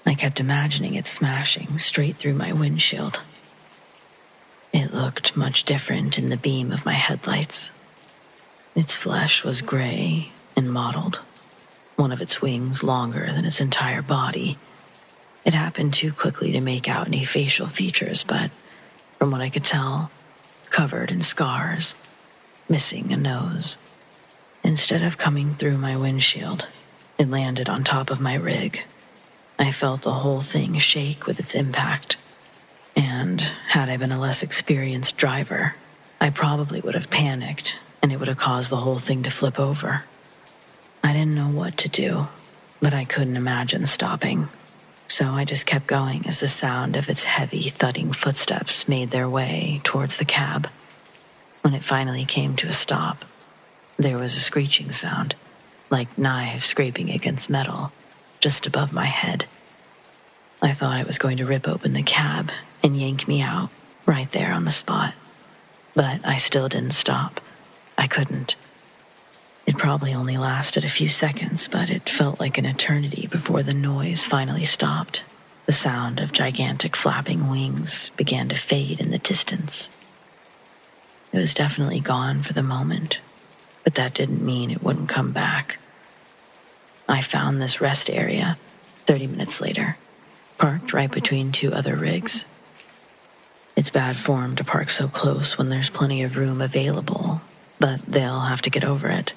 I kept imagining it smashing straight through my windshield. It looked much different in the beam of my headlights. Its flesh was gray and mottled, one of its wings longer than its entire body. It happened too quickly to make out any facial features, but from what I could tell, covered in scars, missing a nose. Instead of coming through my windshield, it landed on top of my rig. I felt the whole thing shake with its impact, and had I been a less experienced driver, I probably would have panicked, and it would have caused the whole thing to flip over. I didn't know what to do, but I couldn't imagine stopping. So I just kept going as the sound of its heavy, thudding footsteps made their way towards the cab. When it finally came to a stop, there was a screeching sound, like knives scraping against metal, just above my head. I thought it was going to rip open the cab and yank me out right there on the spot. But I still didn't stop. I couldn't. It probably only lasted a few seconds, but it felt like an eternity before the noise finally stopped. The sound of gigantic flapping wings began to fade in the distance. It was definitely gone for the moment, but that didn't mean it wouldn't come back. I found this rest area 30 minutes later, parked right between two other rigs. It's bad form to park so close when there's plenty of room available, but they'll have to get over it.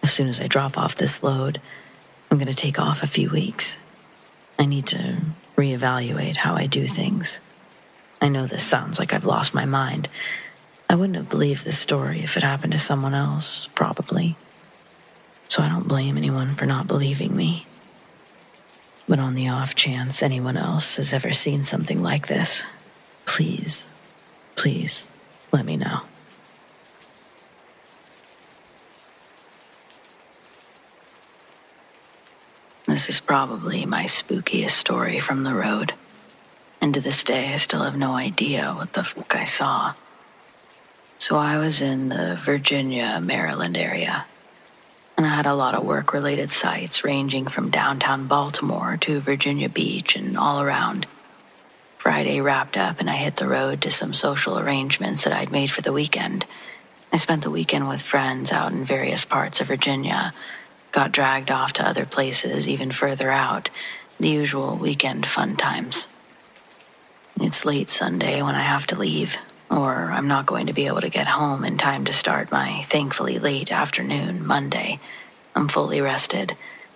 As soon as I drop off this load, I'm going to take off a few weeks. I need to reevaluate how I do things. I know this sounds like I've lost my mind. I wouldn't have believed this story if it happened to someone else, probably. So I don't blame anyone for not believing me. But on the off chance anyone else has ever seen something like this, please, please, let me know. This is probably my spookiest story from the road. And to this day, I still have no idea what the fuck I saw. So I was in the Virginia, Maryland area. And I had a lot of work-related sites ranging from downtown Baltimore to Virginia Beach and all around. Friday wrapped up and I hit the road to some social arrangements that I'd made for the weekend. I spent the weekend with friends out in various parts of Virginia, got dragged off to other places even further out, the usual weekend fun times. It's late Sunday when I have to leave, or I'm not going to be able to get home in time to start my thankfully late afternoon Monday. I'm fully rested.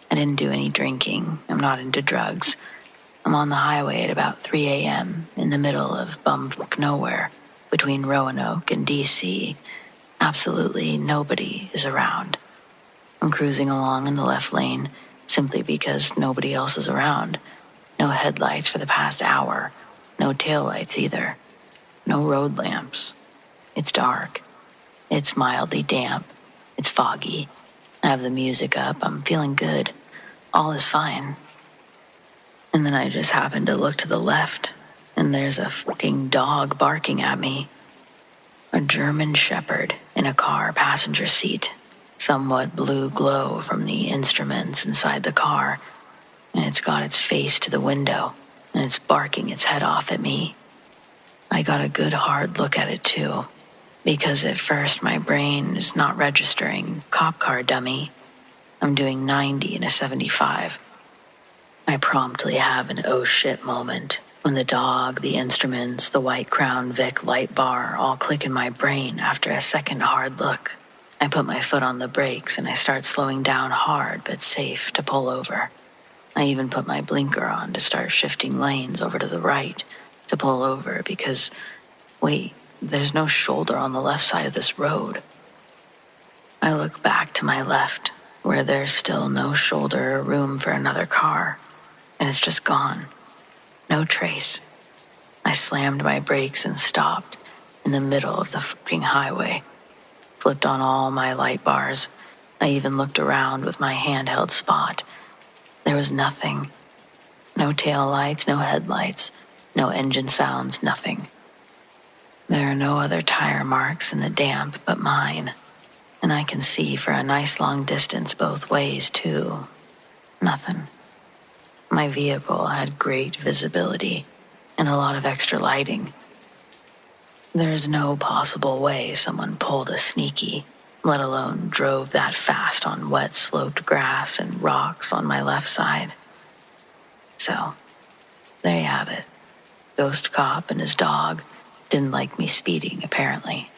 I didn't do any drinking. I'm not into drugs. I'm on the highway at about 3 a.m. in the middle of bumfuck nowhere, between Roanoke and D.C. Absolutely nobody is around. I'm cruising along in the left lane simply because nobody else is around. No headlights for the past hour. No taillights either. No road lamps. It's dark. It's mildly damp. It's foggy. I have the music up. I'm feeling good. All is fine. And then I just happen to look to the left, and there's a fucking dog barking at me. A German Shepherd in a car passenger seat. Somewhat blue glow from the instruments inside the car. and it's got its face to the window, and it's barking its head off at me. I got a good hard look at it too, because at first my brain is not registering cop car dummy. I'm doing 90 in a 75. I promptly have an oh shit moment when the dog, the instruments, the white Crown Vic light bar all click in my brain after a second hard look. I put my foot on the brakes and I start slowing down hard but safe to pull over. I even put my blinker on to start shifting lanes over to the right to pull over because, wait, there's no shoulder on the left side of this road. I look back to my left where there's still no shoulder or room for another car, and it's just gone. No trace. I slammed my brakes and stopped in the middle of the fucking highway. Flipped on all my light bars. I even looked around with my handheld spot. There was nothing. No tail lights, no headlights, no engine sounds, nothing. There are no other tire marks in the damp but mine, and I can see for a nice long distance both ways too. Nothing. My vehicle had great visibility and a lot of extra lighting. There's no possible way someone pulled a sneaky, let alone drove that fast on wet sloped grass and rocks on my left side. So, there you have it. Ghost cop and his dog didn't like me speeding, apparently.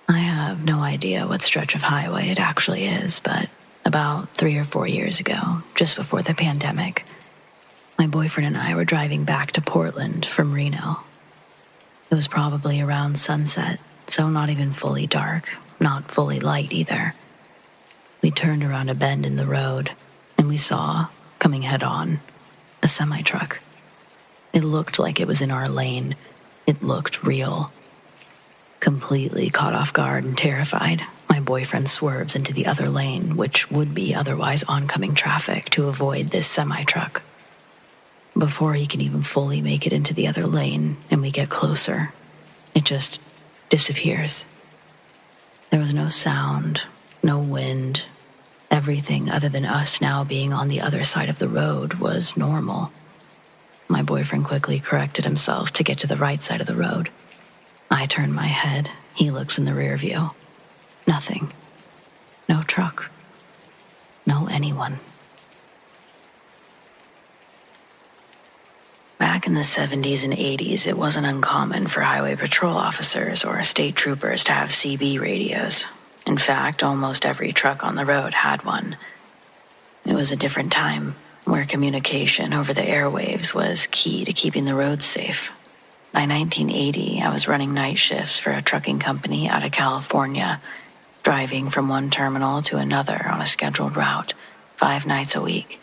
I have no idea what stretch of highway it actually is, but about 3 or 4 years ago, just before the pandemic, my boyfriend and I were driving back to Portland from Reno. It was probably around sunset, so not even fully dark, not fully light either. We turned around a bend in the road, and we saw, coming head-on, a semi-truck. It looked like it was in our lane. It looked real. Completely caught off guard and terrified, my boyfriend swerves into the other lane, which would be otherwise oncoming traffic, to avoid this semi-truck. Before he can even fully make it into the other lane and we get closer, it just disappears. There was no sound, no wind. Everything other than us now being on the other side of the road was normal. My boyfriend quickly corrected himself to get to the right side of the road. I turn my head. He looks in the rear view. Nothing. No truck. No anyone. Back in the 70s and 80s, it wasn't uncommon for highway patrol officers or state troopers to have CB radios. In fact, almost every truck on the road had one. It was a different time, where communication over the airwaves was key to keeping the roads safe. By 1980, I was running night shifts for a trucking company out of California, driving from one terminal to another on a scheduled route, 5 nights a week.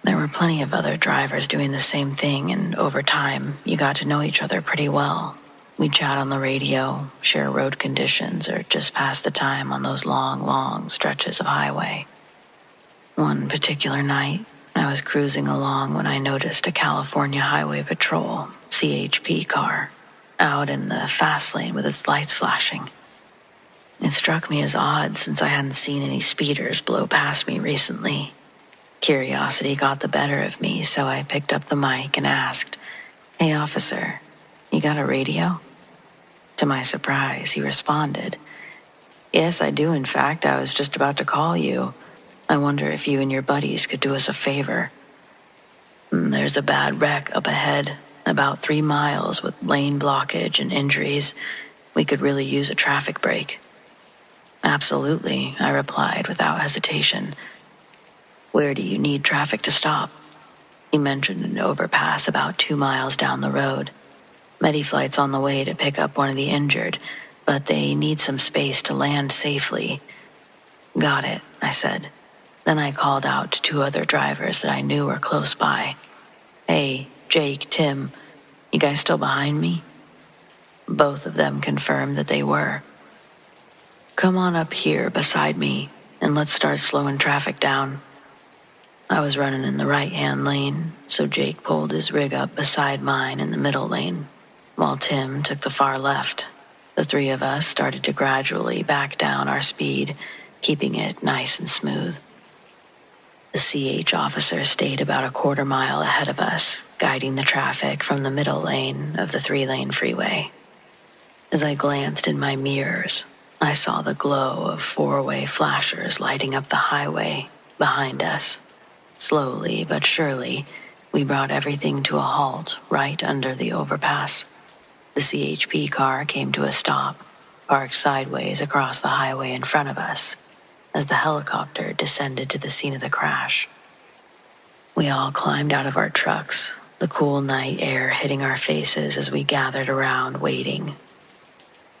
There were plenty of other drivers doing the same thing, and over time, you got to know each other pretty well. We'd chat on the radio, share road conditions, or just pass the time on those long stretches of highway. One particular night, I was cruising along when I noticed a California Highway Patrol, CHP car, out in the fast lane with its lights flashing. It struck me as odd since I hadn't seen any speeders blow past me recently. Curiosity got the better of me, so I picked up the mic and asked, "Hey, officer, you got a radio?" To my surprise, he responded, "Yes, I do. In fact, I was just about to call you. I wonder if you and your buddies could do us a favor. There's a bad wreck up ahead, about 3 miles with lane blockage and injuries. We could really use a traffic break." "Absolutely," I replied without hesitation. "Where do you need traffic to stop?" He mentioned an overpass about 2 miles down the road. Medi-flight's on the way to pick up one of the injured, but they need some space to land safely. "Got it," I said. Then I called out to 2 other drivers that I knew were close by. "Hey, Jake, Tim, you guys still behind me?" Both of them confirmed that they were. "Come on up here beside me, and let's start slowing traffic down." I was running in the right-hand lane, so Jake pulled his rig up beside mine in the middle lane, while Tim took the far left. The 3 of us started to gradually back down our speed, keeping it nice and smooth. The CH officer stayed about a quarter mile ahead of us, guiding the traffic from the middle lane of the 3-lane freeway. As I glanced in my mirrors, I saw the glow of 4-way flashers lighting up the highway behind us. Slowly but surely, we brought everything to a halt right under the overpass. The CHP car came to a stop, parked sideways across the highway in front of us, as the helicopter descended to the scene of the crash. We all climbed out of our trucks, the cool night air hitting our faces as we gathered around waiting.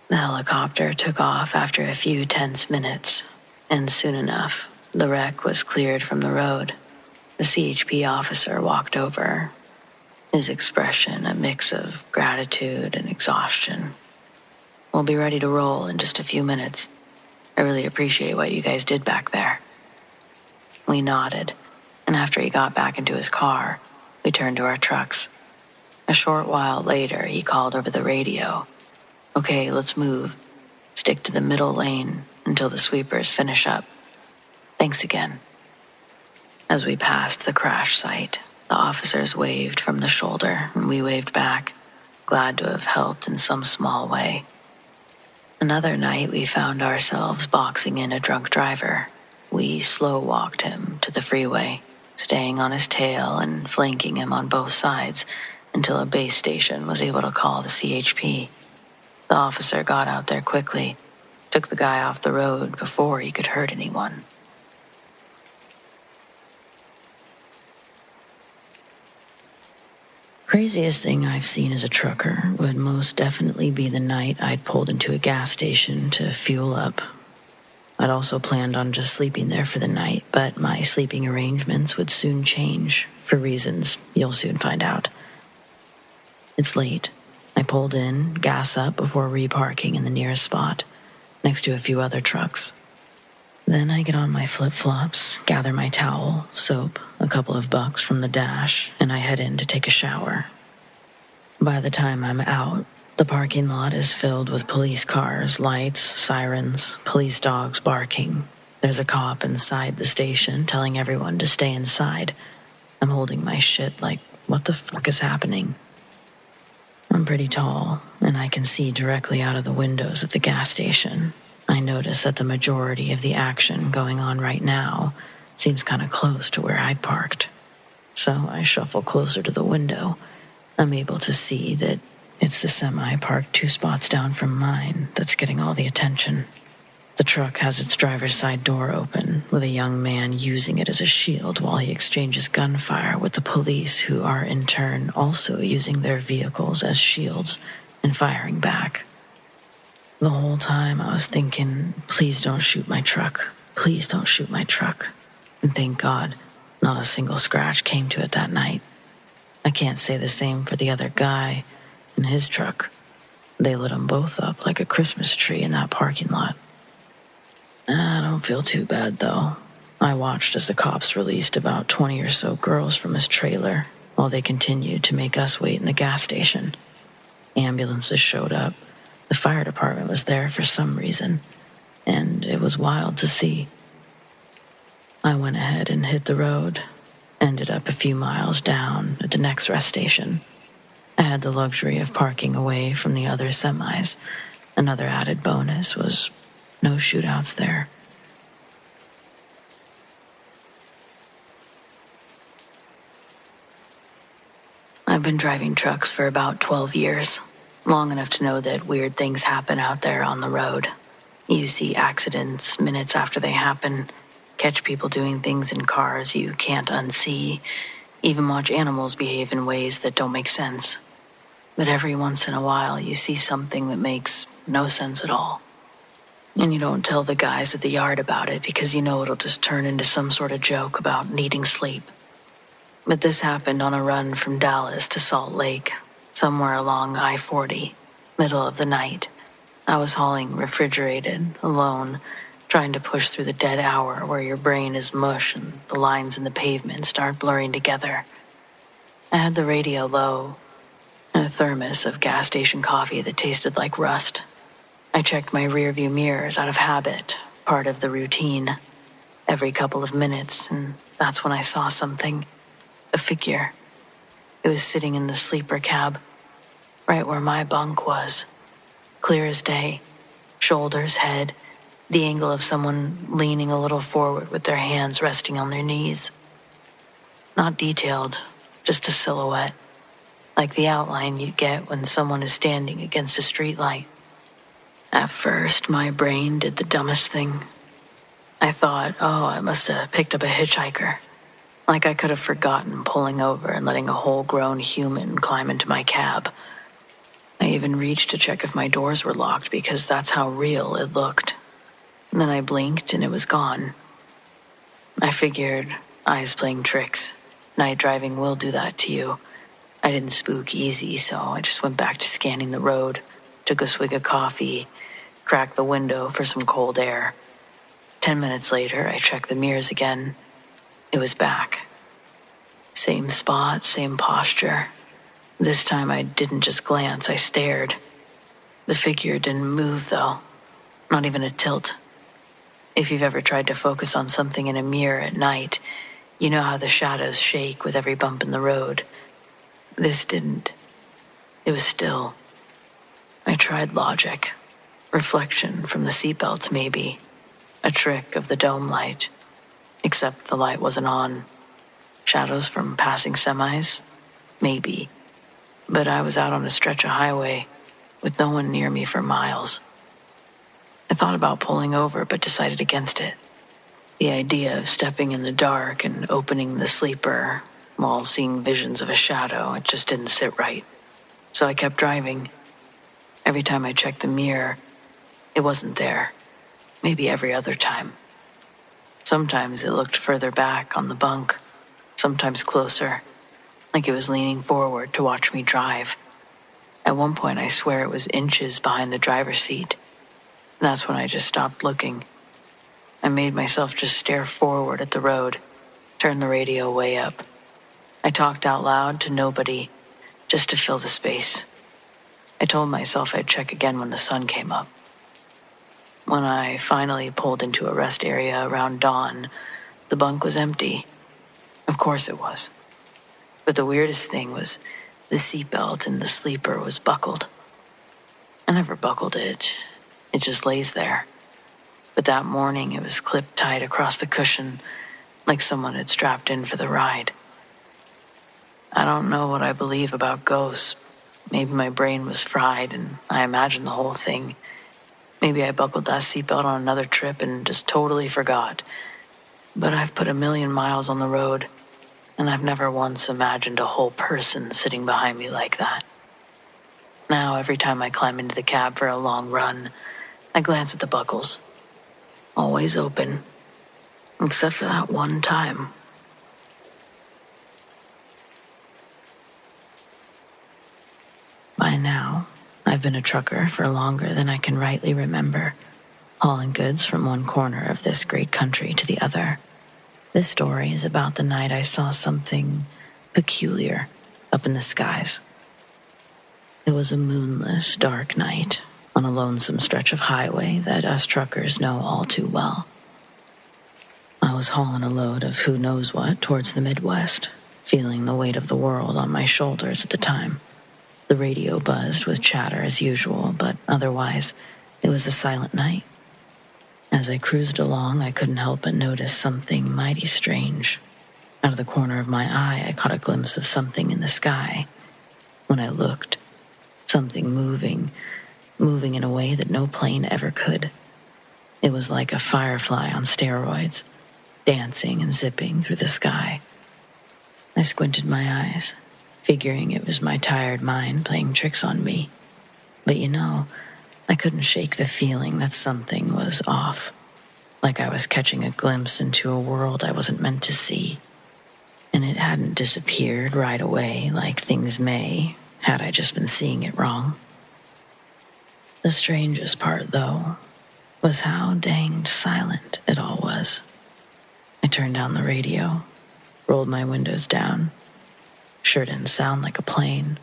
The helicopter took off after a few tense minutes, and soon enough, the wreck was cleared from the road. The CHP officer walked over, his expression a mix of gratitude and exhaustion. "We'll be ready to roll in just a few minutes. I really appreciate what you guys did back there." We nodded, and after he got back into his car, we turned to our trucks. A short while later, he called over the radio, "Okay, let's move. Stick to the middle lane until the sweepers finish up. Thanks again." As we passed the crash site, the officers waved from the shoulder, and we waved back, glad to have helped in some small way. Another night, we found ourselves boxing in a drunk driver. We slow-walked him to the freeway, staying on his tail and flanking him on both sides until a base station was able to call the CHP. The officer got out there quickly, took the guy off the road before he could hurt anyone. Craziest thing I've seen as a trucker would most definitely be the night I'd pulled into a gas station to fuel up. I'd also planned on just sleeping there for the night, but my sleeping arrangements would soon change, for reasons you'll soon find out. It's late. I pulled in, gas up before reparking in the nearest spot, next to a few other trucks. Then I get on my flip-flops, gather my towel, soap, a couple of bucks from the dash, and I head in to take a shower. By the time I'm out, the parking lot is filled with police cars, lights, sirens, police dogs barking. There's a cop inside the station telling everyone to stay inside. I'm holding my shit like, what the fuck is happening? I'm pretty tall, and I can see directly out of the windows of the gas station. I notice that the majority of the action going on right now seems kind of close to where I'd parked. So I shuffle closer to the window. I'm able to see that it's the semi parked 2 spots down from mine that's getting all the attention. The truck has its driver's side door open, with a young man using it as a shield while he exchanges gunfire with the police, who are in turn also using their vehicles as shields and firing back. The whole time I was thinking, please don't shoot my truck. Please don't shoot my truck. And thank God, not a single scratch came to it that night. I can't say the same for the other guy and his truck. They lit them both up like a Christmas tree in that parking lot. I don't feel too bad, though. I watched as the cops released about 20 or so girls from his trailer while they continued to make us wait in the gas station. Ambulances showed up. The fire department was there for some reason, and it was wild to see. I went ahead and hit the road, ended up a few miles down at the next rest station. I had the luxury of parking away from the other semis. Another added bonus was no shootouts there. I've been driving trucks for about 12 years. Long enough to know that weird things happen out there on the road. You see accidents minutes after they happen, catch people doing things in cars you can't unsee, even watch animals behave in ways that don't make sense. But every once in a while you see something that makes no sense at all. And you don't tell the guys at the yard about it because you know it'll just turn into some sort of joke about needing sleep. But this happened on a run from Dallas to Salt Lake, somewhere along I-40, middle of the night. I was hauling refrigerated, alone, trying to push through the dead hour where your brain is mush and the lines in the pavement start blurring together. I had the radio low and a thermos of gas station coffee that tasted like rust. I checked my rearview mirrors out of habit, part of the routine. Every couple of minutes, and that's when I saw something. A figure. It was sitting in the sleeper cab, right where my bunk was. Clear as day. Shoulders, head, the angle of someone leaning a little forward with their hands resting on their knees. Not detailed, just a silhouette, like the outline you'd get when someone is standing against a streetlight. At first, my brain did the dumbest thing. I thought, I must have picked up a hitchhiker. Like I could have forgotten pulling over and letting a whole-grown human climb into my cab. I even reached to check if my doors were locked because that's how real it looked. And then I blinked and it was gone. I figured, eyes playing tricks. Night driving will do that to you. I didn't spook easy, so I just went back to scanning the road, took a swig of coffee, cracked the window for some cold air. 10 minutes later, I checked the mirrors again. It was back. Same spot, same posture. This time I didn't just glance, I stared. The figure didn't move, though. Not even a tilt. If you've ever tried to focus on something in a mirror at night, you know how the shadows shake with every bump in the road. This didn't. It was still. I tried logic. Reflection from the seatbelts, maybe. A trick of the dome light. Except the light wasn't on. Shadows from passing semis? Maybe. But I was out on a stretch of highway with no one near me for miles. I thought about pulling over, but decided against it. The idea of stepping in the dark and opening the sleeper while seeing visions of a shadow, it just didn't sit right. So I kept driving. Every time I checked the mirror, it wasn't there. Maybe every other time. Sometimes it looked further back on the bunk, sometimes closer, like it was leaning forward to watch me drive. At one point, I swear it was inches behind the driver's seat. That's when I just stopped looking. I made myself just stare forward at the road, turn the radio way up. I talked out loud to nobody, just to fill the space. I told myself I'd check again when the sun came up. When I finally pulled into a rest area around dawn, the bunk was empty. Of course it was. But the weirdest thing was the seatbelt in the sleeper was buckled. I never buckled it. It just lays there. But that morning it was clipped tight across the cushion, like someone had strapped in for the ride. I don't know what I believe about ghosts. Maybe my brain was fried and I imagined the whole thing. Maybe I buckled that seatbelt on another trip and just totally forgot. But I've put 1,000,000 miles on the road, and I've never once imagined a whole person sitting behind me like that. Now, every time I climb into the cab for a long run, I glance at the buckles. Always open, except for that one time. By now, I've been a trucker for longer than I can rightly remember, hauling goods from one corner of this great country to the other. This story is about the night I saw something peculiar up in the skies. It was a moonless, dark night on a lonesome stretch of highway that us truckers know all too well. I was hauling a load of who knows what towards the Midwest, feeling the weight of the world on my shoulders at the time. The radio buzzed with chatter as usual, but otherwise, it was a silent night. As I cruised along, I couldn't help but notice something mighty strange. Out of the corner of my eye, I caught a glimpse of something in the sky. When I looked, something moving in a way that no plane ever could. It was like a firefly on steroids, dancing and zipping through the sky. I squinted my eyes, figuring it was my tired mind playing tricks on me. But I couldn't shake the feeling that something was off, like I was catching a glimpse into a world I wasn't meant to see. And it hadn't disappeared right away like things may, had I just been seeing it wrong. The strangest part, though, was how danged silent it all was. I turned down the radio, rolled my windows down. Sure didn't sound like a plane.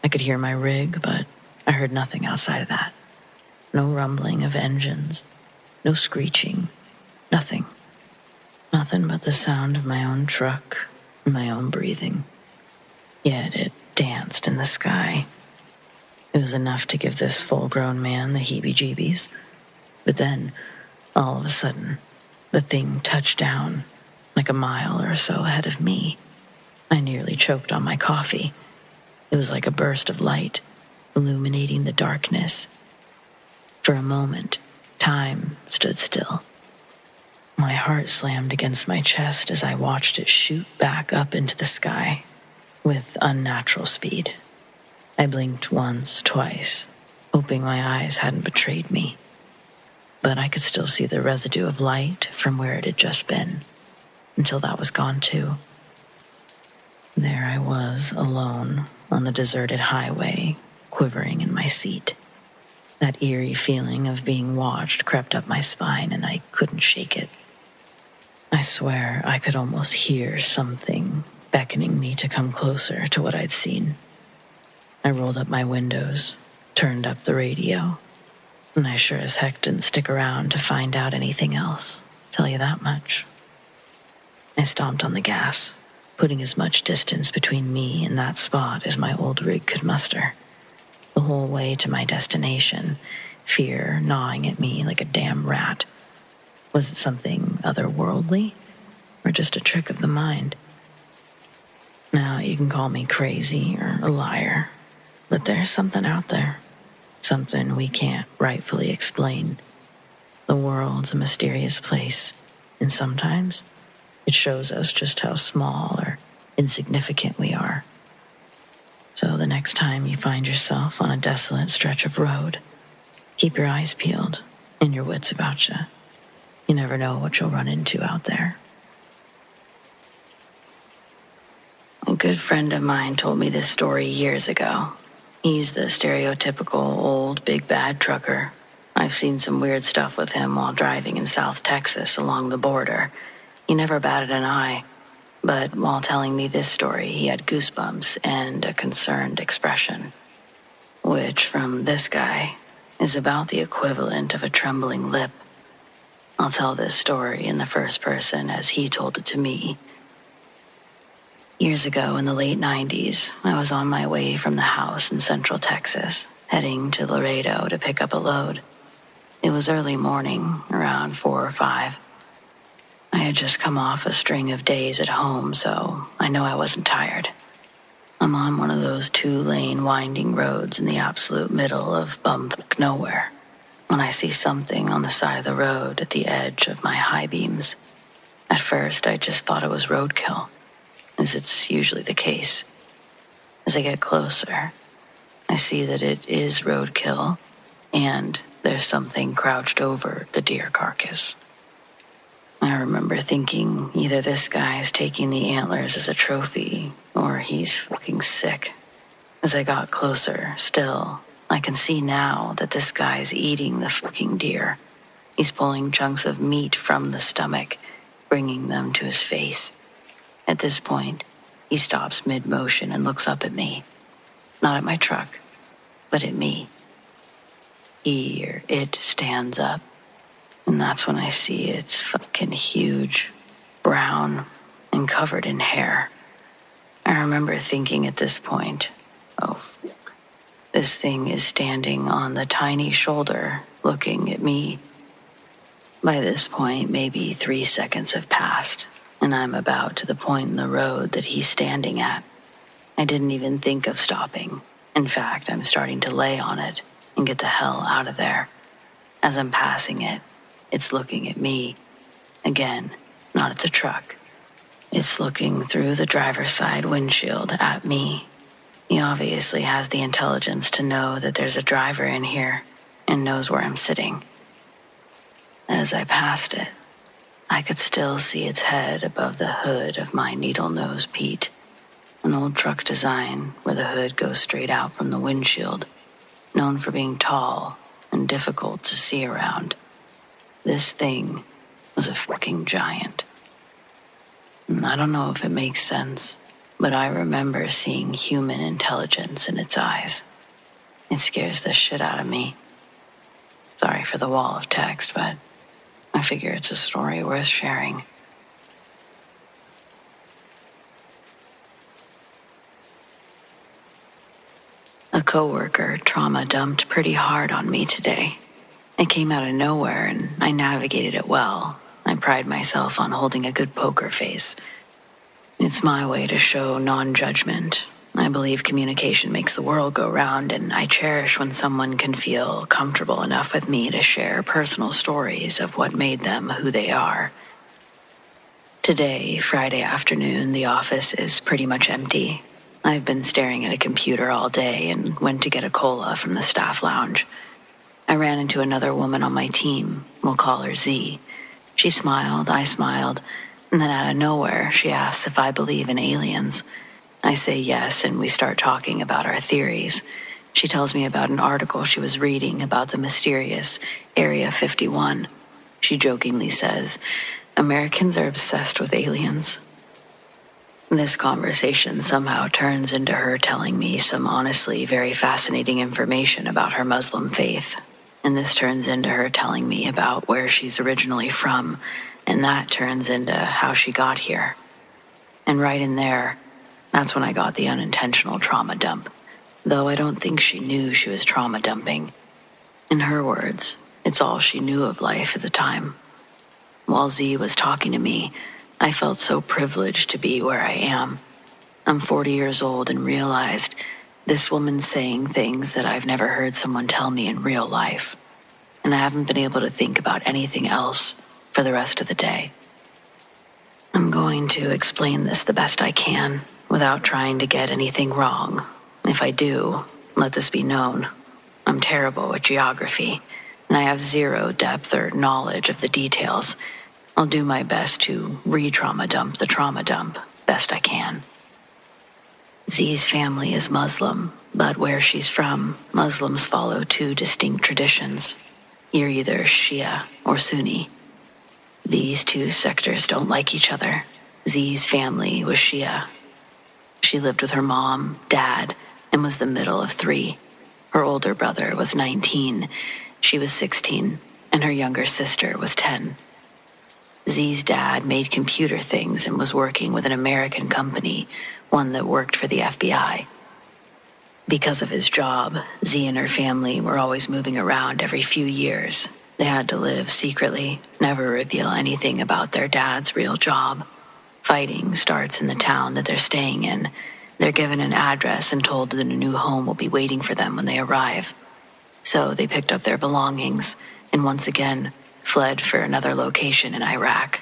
I could hear my rig, but I heard nothing outside of that. No rumbling of engines, no screeching, nothing. Nothing but the sound of my own truck and my own breathing. Yet it danced in the sky. It was enough to give this full-grown man the heebie-jeebies. But then, all of a sudden, the thing touched down, like a mile or so ahead of me. I nearly choked on my coffee. It was like a burst of light, illuminating the darkness. For a moment, time stood still. My heart slammed against my chest as I watched it shoot back up into the sky with unnatural speed. I blinked once, twice, hoping my eyes hadn't betrayed me. But I could still see the residue of light from where it had just been, until that was gone too. There I was, alone, on the deserted highway, quivering in my seat. That eerie feeling of being watched crept up my spine, and I couldn't shake it. I swear I could almost hear something beckoning me to come closer to what I'd seen. I rolled up my windows, turned up the radio, and I sure as heck didn't stick around to find out anything else, tell you that much. I stomped on the gas, putting as much distance between me and that spot as my old rig could muster. The whole way to my destination, fear gnawing at me like a damn rat. Was it something otherworldly, or just a trick of the mind? Now, you can call me crazy or a liar, but there's something out there, something we can't rightfully explain. The world's a mysterious place, and sometimes it shows us just how small or insignificant we are. So the next time you find yourself on a desolate stretch of road, keep your eyes peeled and your wits about you. You never know what you'll run into out there. A good friend of mine told me this story years ago. He's the stereotypical old big bad trucker. I've seen some weird stuff with him while driving in South Texas along the border. He never batted an eye, but while telling me this story, he had goosebumps and a concerned expression, which from this guy is about the equivalent of a trembling lip. I'll tell this story in the first person as he told it to me. Years ago in the late 90s, I was on my way from the house in Central Texas, heading to Laredo to pick up a load. It was early morning, around 4 or 5. I had just come off a string of days at home, so I know I wasn't tired. I'm on one of those 2-lane winding roads in the absolute middle of bumfuck nowhere, when I see something on the side of the road at the edge of my high beams. At first, I just thought it was roadkill, as it's usually the case. As I get closer, I see that it is roadkill, and there's something crouched over the deer carcass. I remember thinking either this guy's taking the antlers as a trophy, or he's fucking sick. As I got closer, still, I can see now that this guy's eating the fucking deer. He's pulling chunks of meat from the stomach, bringing them to his face. At this point, he stops mid-motion and looks up at me. Not at my truck, but at me. He or it stands up, and that's when I see it's fucking huge, brown, and covered in hair. I remember thinking at this point, oh fuck, this thing is standing on the tiny shoulder, looking at me. By this point, maybe 3 seconds have passed, and I'm about to the point in the road that he's standing at. I didn't even think of stopping. In fact, I'm starting to lay on it and get the hell out of there. As I'm passing it, it's looking at me. Again, not at the truck. It's looking through the driver's side windshield at me. He obviously has the intelligence to know that there's a driver in here and knows where I'm sitting. As I passed it, I could still see its head above the hood of my needle-nose Pete, an old truck design where the hood goes straight out from the windshield, known for being tall and difficult to see around. This thing was a fucking giant. I don't know if it makes sense, but I remember seeing human intelligence in its eyes. It scares the shit out of me. Sorry for the wall of text, but I figure it's a story worth sharing. A coworker trauma dumped pretty hard on me today. It came out of nowhere and I navigated it well. I pride myself on holding a good poker face. It's my way to show non-judgment. I believe communication makes the world go round, and I cherish when someone can feel comfortable enough with me to share personal stories of what made them who they are. Today, Friday afternoon, the office is pretty much empty. I've been staring at a computer all day and went to get a cola from the staff lounge. I ran into another woman on my team. We'll call her Z. She smiled, I smiled, and then out of nowhere, she asks if I believe in aliens. I say yes, and we start talking about our theories. She tells me about an article she was reading about the mysterious Area 51. She jokingly says, "Americans are obsessed with aliens." This conversation somehow turns into her telling me some honestly very fascinating information about her Muslim faith. And this turns into her telling me about where she's originally from, and that turns into how she got here. And right in there, that's when I got the unintentional trauma dump, though I don't think she knew she was trauma dumping. In her words, it's all she knew of life at the time. While Z was talking to me, I felt so privileged to be where I am. I'm 40 years old and realized this woman's saying things that I've never heard someone tell me in real life, and I haven't been able to think about anything else for the rest of the day. I'm going to explain this the best I can, without trying to get anything wrong. If I do, let this be known. I'm terrible at geography, and I have zero depth or knowledge of the details. I'll do my best to re-trauma dump the trauma dump best I can. Z's family is Muslim, but where she's from, Muslims follow two distinct traditions. You're either Shia or Sunni. These two sectors don't like each other. Z's family was Shia. She lived with her mom, dad, and was the middle of three. Her older brother was 19, she was 16, and her younger sister was 10. Z's dad made computer things and was working with an American company, one that worked for the FBI. Because of his job, Z and her family were always moving around every few years. They had to live secretly, never reveal anything about their dad's real job. Fighting starts in the town that they're staying in. They're given an address and told that a new home will be waiting for them when they arrive. So they picked up their belongings and once again fled for another location in Iraq.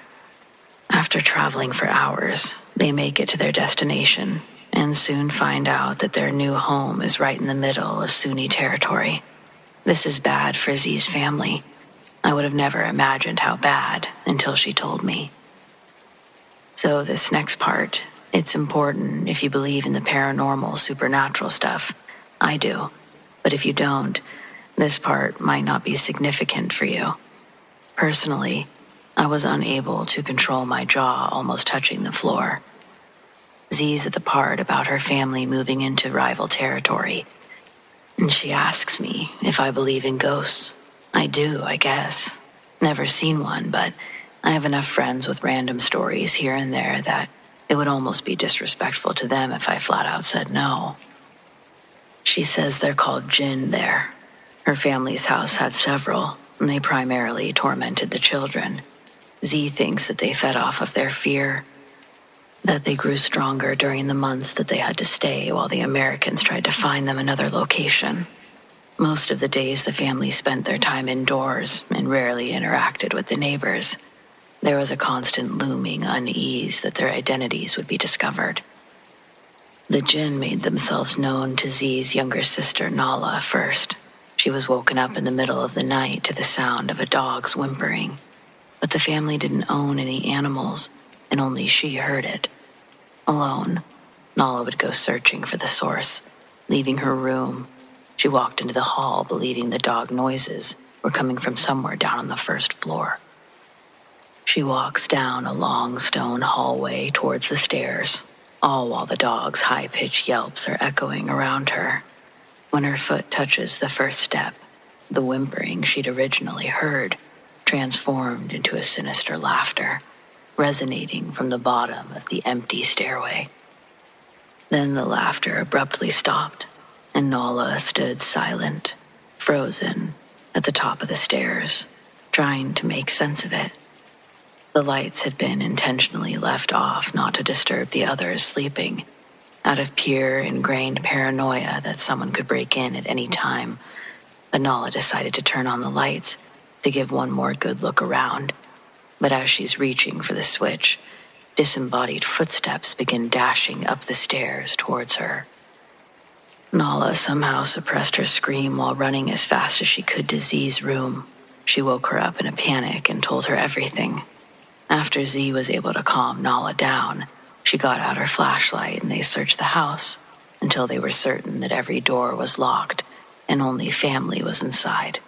After traveling for hours, they make it to their destination and soon find out that their new home is right in the middle of Sunni territory. This is bad for Z's family. I would have never imagined how bad until she told me. So this next part, it's important if you believe in the paranormal, supernatural stuff. I do. But if you don't, this part might not be significant for you. Personally, I was unable to control my jaw almost touching the floor. Z's at the part about her family moving into rival territory, and she asks me if I believe in ghosts. I do, I guess. Never seen one, but I have enough friends with random stories here and there that it would almost be disrespectful to them if I flat out said no. She says they're called jinn there. Her family's house had several, and they primarily tormented the children. Z thinks that they fed off of their fear, that they grew stronger during the months that they had to stay while the Americans tried to find them another location. Most of the days the family spent their time indoors and rarely interacted with the neighbors. There was a constant looming unease that their identities would be discovered. The jinn made themselves known to Z's younger sister Nala first. She was woken up in the middle of the night to the sound of a dog's whimpering. But the family didn't own any animals, and only she heard it. Alone, Nala would go searching for the source. Leaving her room, she walked into the hall believing the dog noises were coming from somewhere down on the first floor. She walks down a long stone hallway towards the stairs, all while the dog's high-pitched yelps are echoing around her. When her foot touches the first step, the whimpering she'd originally heard transformed into a sinister laughter, resonating from the bottom of the empty stairway. Then the laughter abruptly stopped, and Nala stood silent, frozen, at the top of the stairs, trying to make sense of it. The lights had been intentionally left off not to disturb the others sleeping, out of pure ingrained paranoia that someone could break in at any time. But Nala decided to turn on the lights to give one more good look around. But as she's reaching for the switch, disembodied footsteps begin dashing up the stairs towards her. Nala somehow suppressed her scream while running as fast as she could to Z's room. She woke her up in a panic and told her everything. After Z was able to calm Nala down, she got out her flashlight and they searched the house until they were certain that every door was locked and only family was inside.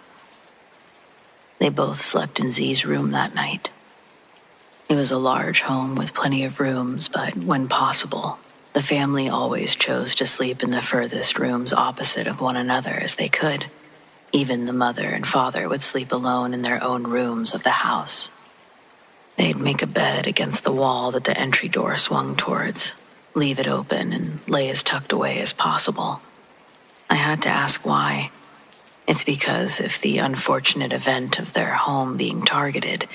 They both slept in Z's room that night. It was a large home with plenty of rooms, but when possible, the family always chose to sleep in the furthest rooms opposite of one another as they could. Even the mother and father would sleep alone in their own rooms of the house. They'd make a bed against the wall that the entry door swung towards, leave it open, and lay as tucked away as possible. I had to ask why. It's because if the unfortunate event of their home being targeted,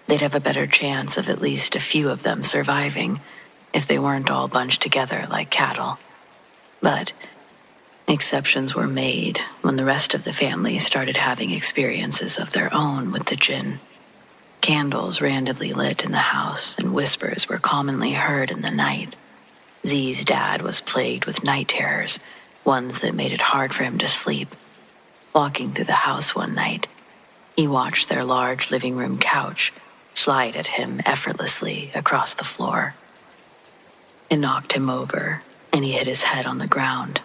they'd have a better chance of at least a few of them surviving if they weren't all bunched together like cattle. But exceptions were made when the rest of the family started having experiences of their own with the jinn. Candles randomly lit in the house, and whispers were commonly heard in the night. Z's dad was plagued with night terrors, ones that made it hard for him to sleep. Walking through the house one night, he watched their large living room couch slide at him effortlessly across the floor. It knocked him over, and he hit his head on the ground.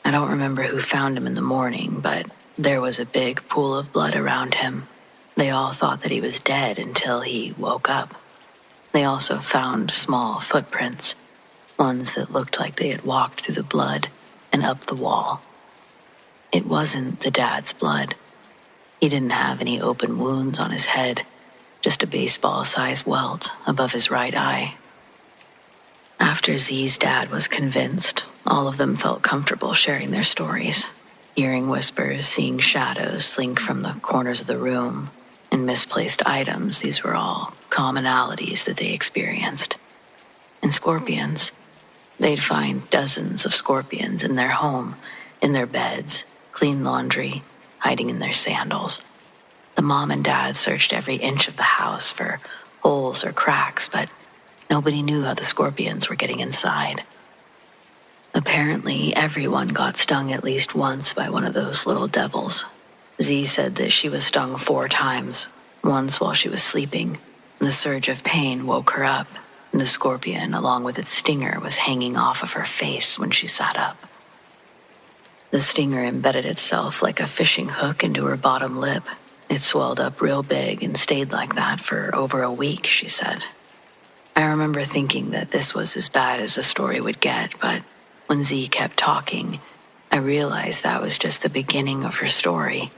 I don't remember who found him in the morning, but there was a big pool of blood around him. They all thought that he was dead until he woke up. They also found small footprints, ones that looked like they had walked through the blood and up the wall. It wasn't the dad's blood. He didn't have any open wounds on his head, just a baseball-sized welt above his right eye. After Z's dad was convinced, all of them felt comfortable sharing their stories, hearing whispers, seeing shadows slink from the corners of the room, and misplaced items. These were all commonalities that they experienced. And scorpions. They'd find dozens of scorpions in their home, in their beds, clean laundry, hiding in their sandals. The mom and dad searched every inch of the house for holes or cracks, but nobody knew how the scorpions were getting inside. Apparently, everyone got stung at least once by one of those little devils. Z said that she was stung 4 times, once while she was sleeping. The surge of pain woke her up, and the scorpion, along with its stinger, was hanging off of her face when she sat up. The stinger embedded itself like a fishing hook into her bottom lip. It swelled up real big and stayed like that for over a week, she said. I remember thinking that this was as bad as the story would get, but when Z kept talking, I realized that was just the beginning of her story.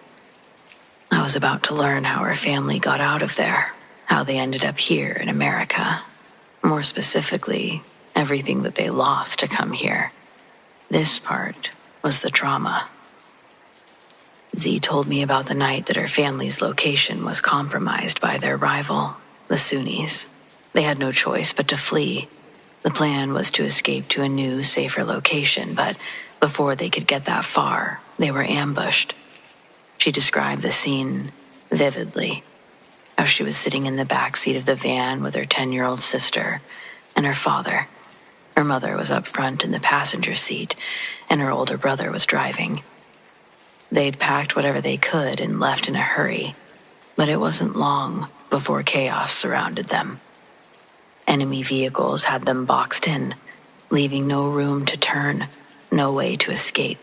I was about to learn how her family got out of there, how they ended up here in America. More specifically, everything that they lost to come here. This part was the trauma. Z told me about the night that her family's location was compromised by their rival, the Sunnis. They had no choice but to flee. The plan was to escape to a new, safer location, but before they could get that far, they were ambushed. She described the scene vividly, how she was sitting in the back seat of the van with her 10-year-old sister and her father. Her mother was up front in the passenger seat, and her older brother was driving. They'd packed whatever they could and left in a hurry, but it wasn't long before chaos surrounded them. Enemy vehicles had them boxed in, leaving no room to turn, no way to escape.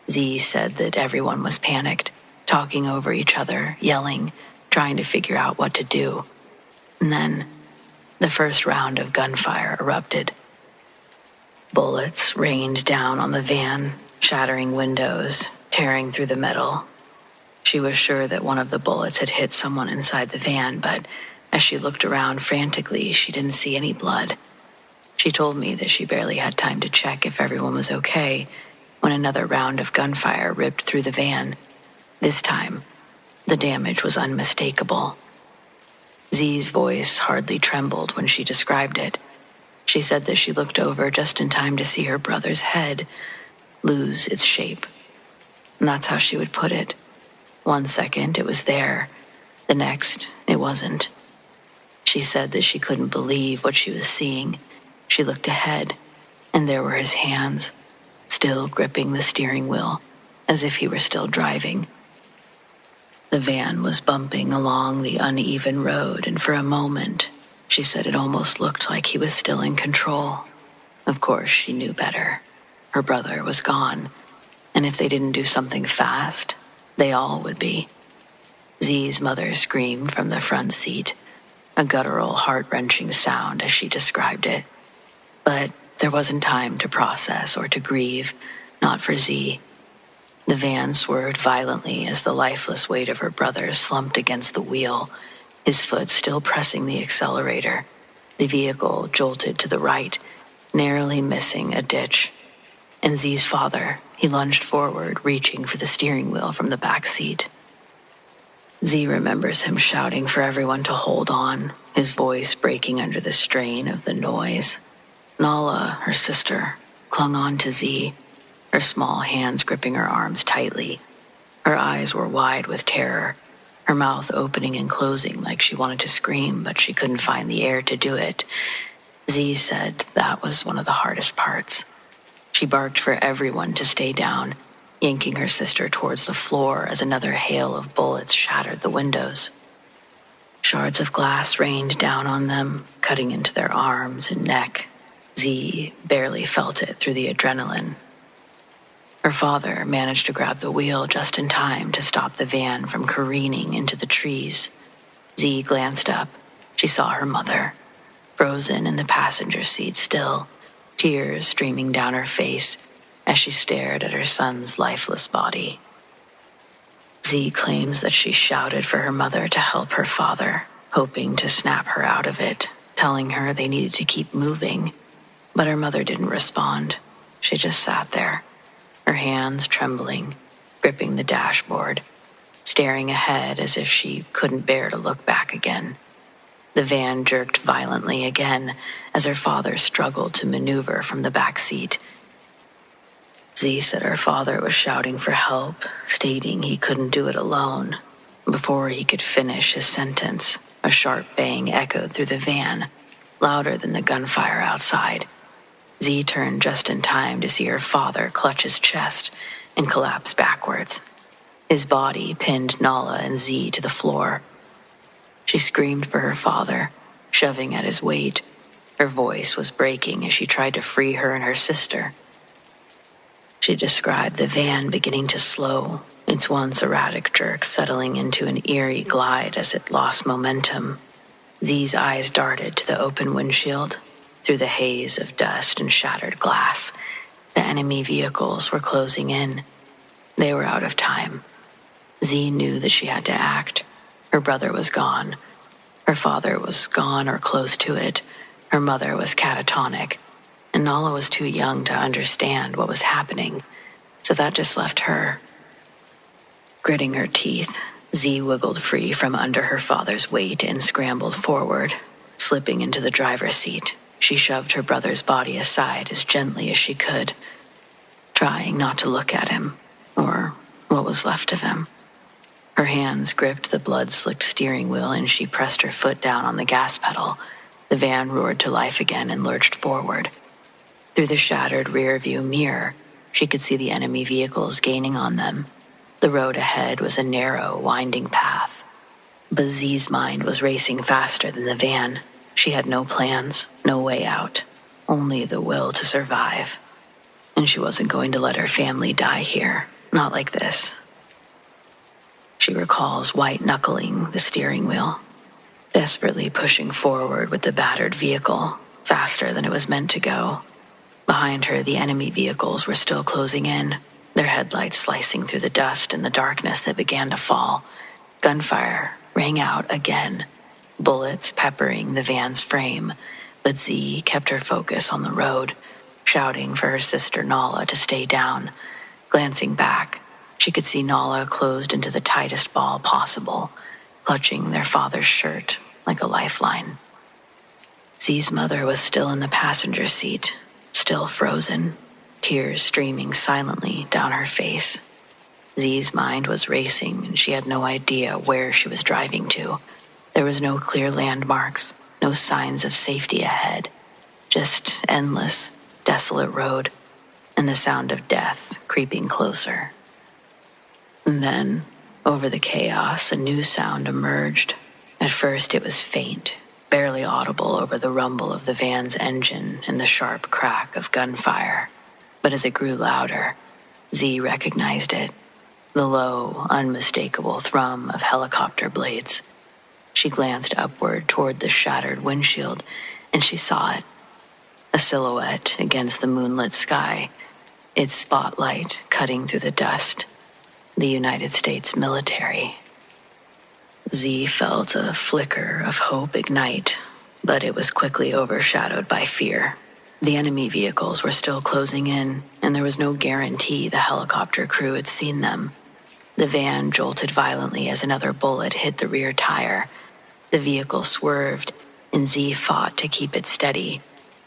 Z said that everyone was panicked, talking over each other, yelling, trying to figure out what to do. And then, the first round of gunfire erupted. Bullets rained down on the van, shattering windows, tearing through the metal. She was sure that one of the bullets had hit someone inside the van, but as she looked around frantically, she didn't see any blood. She told me that she barely had time to check if everyone was okay when another round of gunfire ripped through the van. This time, the damage was unmistakable. Z's voice hardly trembled when she described it. She said that she looked over just in time to see her brother's head lose its shape. And that's how she would put it. 1 second it was there, the next it wasn't. She said that she couldn't believe what she was seeing. She looked ahead, and there were his hands, still gripping the steering wheel, as if he were still driving. The van was bumping along the uneven road, and for a moment, she said it almost looked like he was still in control. Of course, she knew better. Her brother was gone, and if they didn't do something fast, they all would be. Z's mother screamed from the front seat, a guttural, heart-wrenching sound as she described it. But there wasn't time to process or to grieve, not for Z. The van swerved violently as the lifeless weight of her brother slumped against the wheel, his foot still pressing the accelerator. The vehicle jolted to the right, narrowly missing a ditch. And Z's father, he lunged forward, reaching for the steering wheel from the back seat. Z remembers him shouting for everyone to hold on, his voice breaking under the strain of the noise. Nala, her sister, clung on to Z, her small hands gripping her arms tightly. Her eyes were wide with terror, her mouth opening and closing like she wanted to scream, but she couldn't find the air to do it. Z said that was one of the hardest parts. She barked for everyone to stay down, yanking her sister towards the floor as another hail of bullets shattered the windows. Shards of glass rained down on them, cutting into their arms and neck. Z barely felt it through the adrenaline. Her father managed to grab the wheel just in time to stop the van from careening into the trees. Z glanced up. She saw her mother, frozen in the passenger seat still, tears streaming down her face as she stared at her son's lifeless body. Z claims that she shouted for her mother to help her father, hoping to snap her out of it, telling her they needed to keep moving. But her mother didn't respond. She just sat there, her hands trembling, gripping the dashboard, staring ahead as if she couldn't bear to look back again. The van jerked violently again as her father struggled to maneuver from the back seat. Z said her father was shouting for help, stating he couldn't do it alone. Before he could finish his sentence, a sharp bang echoed through the van, louder than the gunfire outside. Z turned just in time to see her father clutch his chest and collapse backwards. His body pinned Nala and Z to the floor. She screamed for her father, shoving at his weight. Her voice was breaking as she tried to free her and her sister. She described the van beginning to slow, its once erratic jerk settling into an eerie glide as it lost momentum. Z's eyes darted to the open windshield. Through the haze of dust and shattered glass, the enemy vehicles were closing in. They were out of time. Z knew that she had to act. Her brother was gone. Her father was gone or close to it. Her mother was catatonic, and Nala was too young to understand what was happening, so that just left her. Gritting her teeth, Z wiggled free from under her father's weight and scrambled forward, slipping into the driver's seat. She shoved her brother's body aside as gently as she could, trying not to look at him, or what was left of him. Her hands gripped the blood-slicked steering wheel and she pressed her foot down on the gas pedal. The van roared to life again and lurched forward. Through the shattered rear-view mirror, she could see the enemy vehicles gaining on them. The road ahead was a narrow, winding path. But Z's mind was racing faster than the van. She had no plans, no way out, only the will to survive. And she wasn't going to let her family die here, not like this. She recalls white-knuckling the steering wheel, desperately pushing forward with the battered vehicle, faster than it was meant to go. Behind her, the enemy vehicles were still closing in, their headlights slicing through the dust and the darkness that began to fall. Gunfire rang out again, bullets peppering the van's frame, but Z kept her focus on the road, shouting for her sister Nala to stay down. Glancing back, she could see Nala closed into the tightest ball possible, clutching their father's shirt like a lifeline. Z's mother was still in the passenger seat, still frozen, tears streaming silently down her face. Z's mind was racing, and she had no idea where she was driving to. There was no clear landmarks, no signs of safety ahead, just endless, desolate road, and the sound of death creeping closer. And then, over the chaos, a new sound emerged. At first it was faint, barely audible over the rumble of the van's engine and the sharp crack of gunfire. But as it grew louder, Z recognized it, the low, unmistakable thrum of helicopter blades. She glanced upward toward the shattered windshield, and she saw it, a silhouette against the moonlit sky, its spotlight cutting through the dust. The United States military. Z felt a flicker of hope ignite, but it was quickly overshadowed by fear. The enemy vehicles were still closing in, and there was no guarantee the helicopter crew had seen them. The van jolted violently as another bullet hit the rear tire. The vehicle swerved, and Z fought to keep it steady.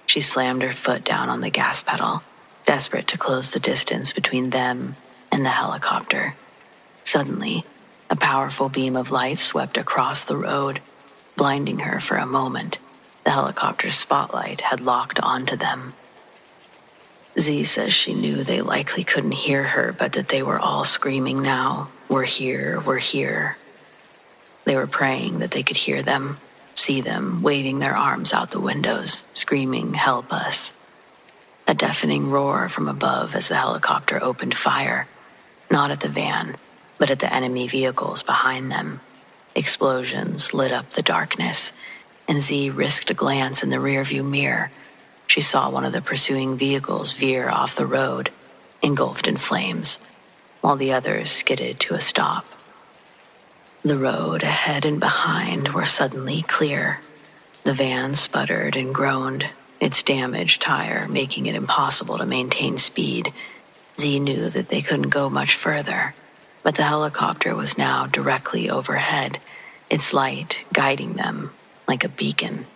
She slammed her foot down on the gas pedal, desperate to close the distance between them and the helicopter. Suddenly, a powerful beam of light swept across the road, blinding her for a moment. The helicopter's spotlight had locked onto them. Z says she knew they likely couldn't hear her, but that they were all screaming now, "We're here, we're here." They were praying that they could hear them, see them waving their arms out the windows, screaming, "Help us." A deafening roar from above as the helicopter opened fire, not at the van, but at the enemy vehicles behind them. Explosions lit up the darkness, and Z risked a glance in the rearview mirror. She saw one of the pursuing vehicles veer off the road, engulfed in flames, while the others skidded to a stop. The road ahead and behind were suddenly clear. The van sputtered and groaned, its damaged tire making it impossible to maintain speed. Z knew that they couldn't go much further, but the helicopter was now directly overhead, its light guiding them like a beacon.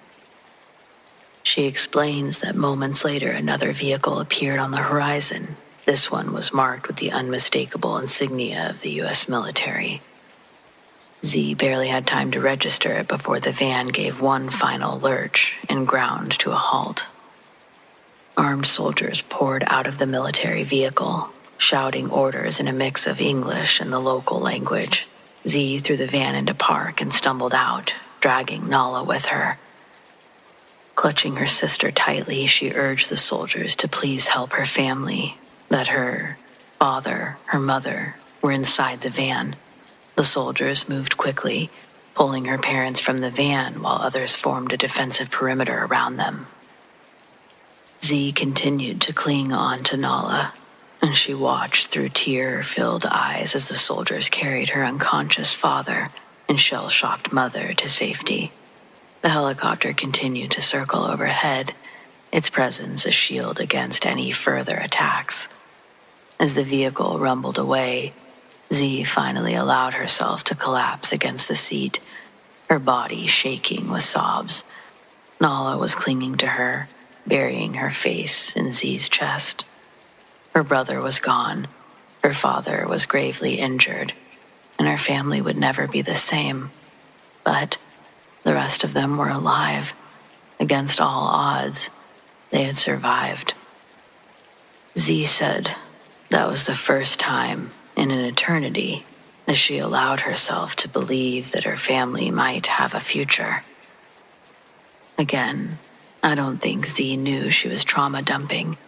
She explains that moments later another vehicle appeared on the horizon. This one was marked with the unmistakable insignia of the U.S. military. Z barely had time to register it before the van gave one final lurch and ground to a halt. Armed soldiers poured out of the military vehicle, shouting orders in a mix of English and the local language. Z threw the van into park and stumbled out, dragging Nala with her. Clutching her sister tightly, she urged the soldiers to please help her family, that her father, her mother, were inside the van. The soldiers moved quickly, pulling her parents from the van while others formed a defensive perimeter around them. Z continued to cling on to Nala, and she watched through tear-filled eyes as the soldiers carried her unconscious father and shell-shocked mother to safety. The helicopter continued to circle overhead, its presence a shield against any further attacks. As the vehicle rumbled away, Z finally allowed herself to collapse against the seat, her body shaking with sobs. Nala was clinging to her, burying her face in Z's chest. Her brother was gone, her father was gravely injured, and her family would never be the same. But the rest of them were alive. Against all odds, they had survived. Z said that was the first time in an eternity that she allowed herself to believe that her family might have a future. Again, I don't think Z knew she was trauma dumping.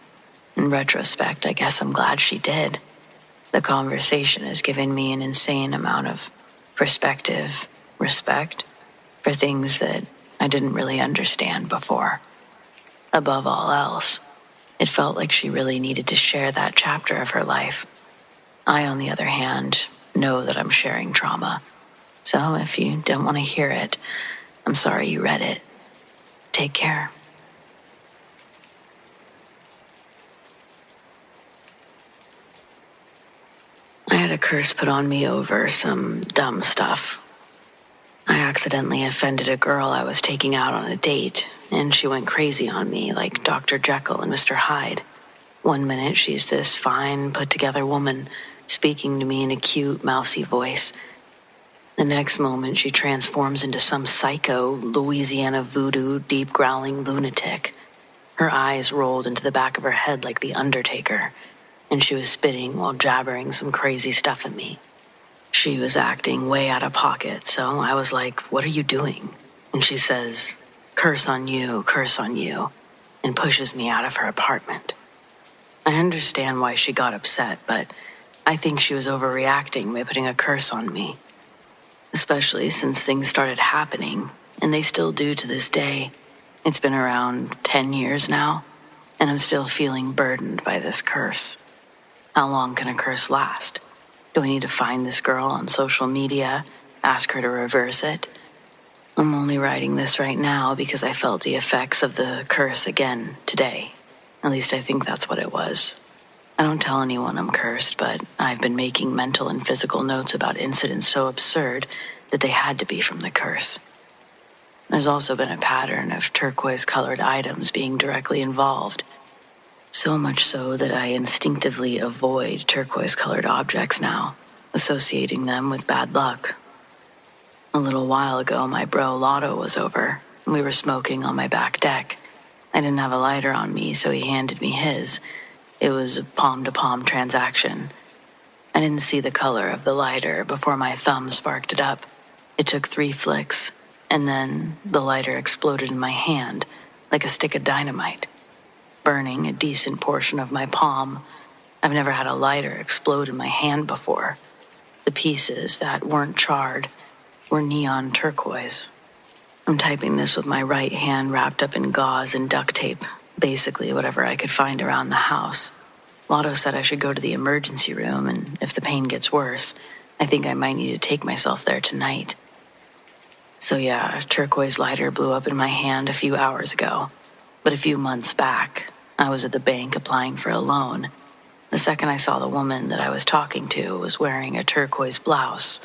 In retrospect, I guess I'm glad she did. The conversation has given me an insane amount of perspective, respect for things that I didn't really understand before. Above all else, it felt like she really needed to share that chapter of her life, I, on the other hand, know that I'm sharing trauma. So if you don't want to hear it, I'm sorry you read it. Take care. I had a curse put on me over some dumb stuff. I accidentally offended a girl I was taking out on a date, and she went crazy on me like Dr. Jekyll and Mr. Hyde. One minute she's this fine, put-together woman speaking to me in a cute, mousy voice. The next moment she transforms into some psycho, Louisiana voodoo, deep-growling lunatic. Her eyes rolled into the back of her head like the Undertaker, and she was spitting while jabbering some crazy stuff at me. She was acting way out of pocket, so I was like, "What are you doing?" And she says, curse on you," and pushes me out of her apartment. I understand why she got upset, but I think she was overreacting by putting a curse on me. Especially since things started happening, and they still do to this day. It's been around 10 years now, and I'm still feeling burdened by this curse. How long can a curse last? Do I need to find this girl on social media, ask her to reverse it? I'm only writing this right now because I felt the effects of the curse again today. At least I think that's what it was. I don't tell anyone I'm cursed, but I've been making mental and physical notes about incidents so absurd that they had to be from the curse. There's also been a pattern of turquoise-colored items being directly involved. So much so that I instinctively avoid turquoise-colored objects now, associating them with bad luck. A little while ago, my bro Lotto was over, and we were smoking on my back deck. I didn't have a lighter on me, so he handed me his. It was a palm-to-palm transaction. I didn't see the color of the lighter before my thumb sparked it up. It took 3 flicks, and then the lighter exploded in my hand like a stick of dynamite, burning a decent portion of my palm. I've never had a lighter explode in my hand before. The pieces that weren't charred were neon turquoise. I'm typing this with my right hand wrapped up in gauze and duct tape, basically whatever I could find around the house. Lotto said I should go to the emergency room, and if the pain gets worse, I think I might need to take myself there tonight. So yeah, a turquoise lighter blew up in my hand a few hours ago. But a few months back, I was at the bank applying for a loan. The second I saw the woman that I was talking to was wearing a turquoise blouse,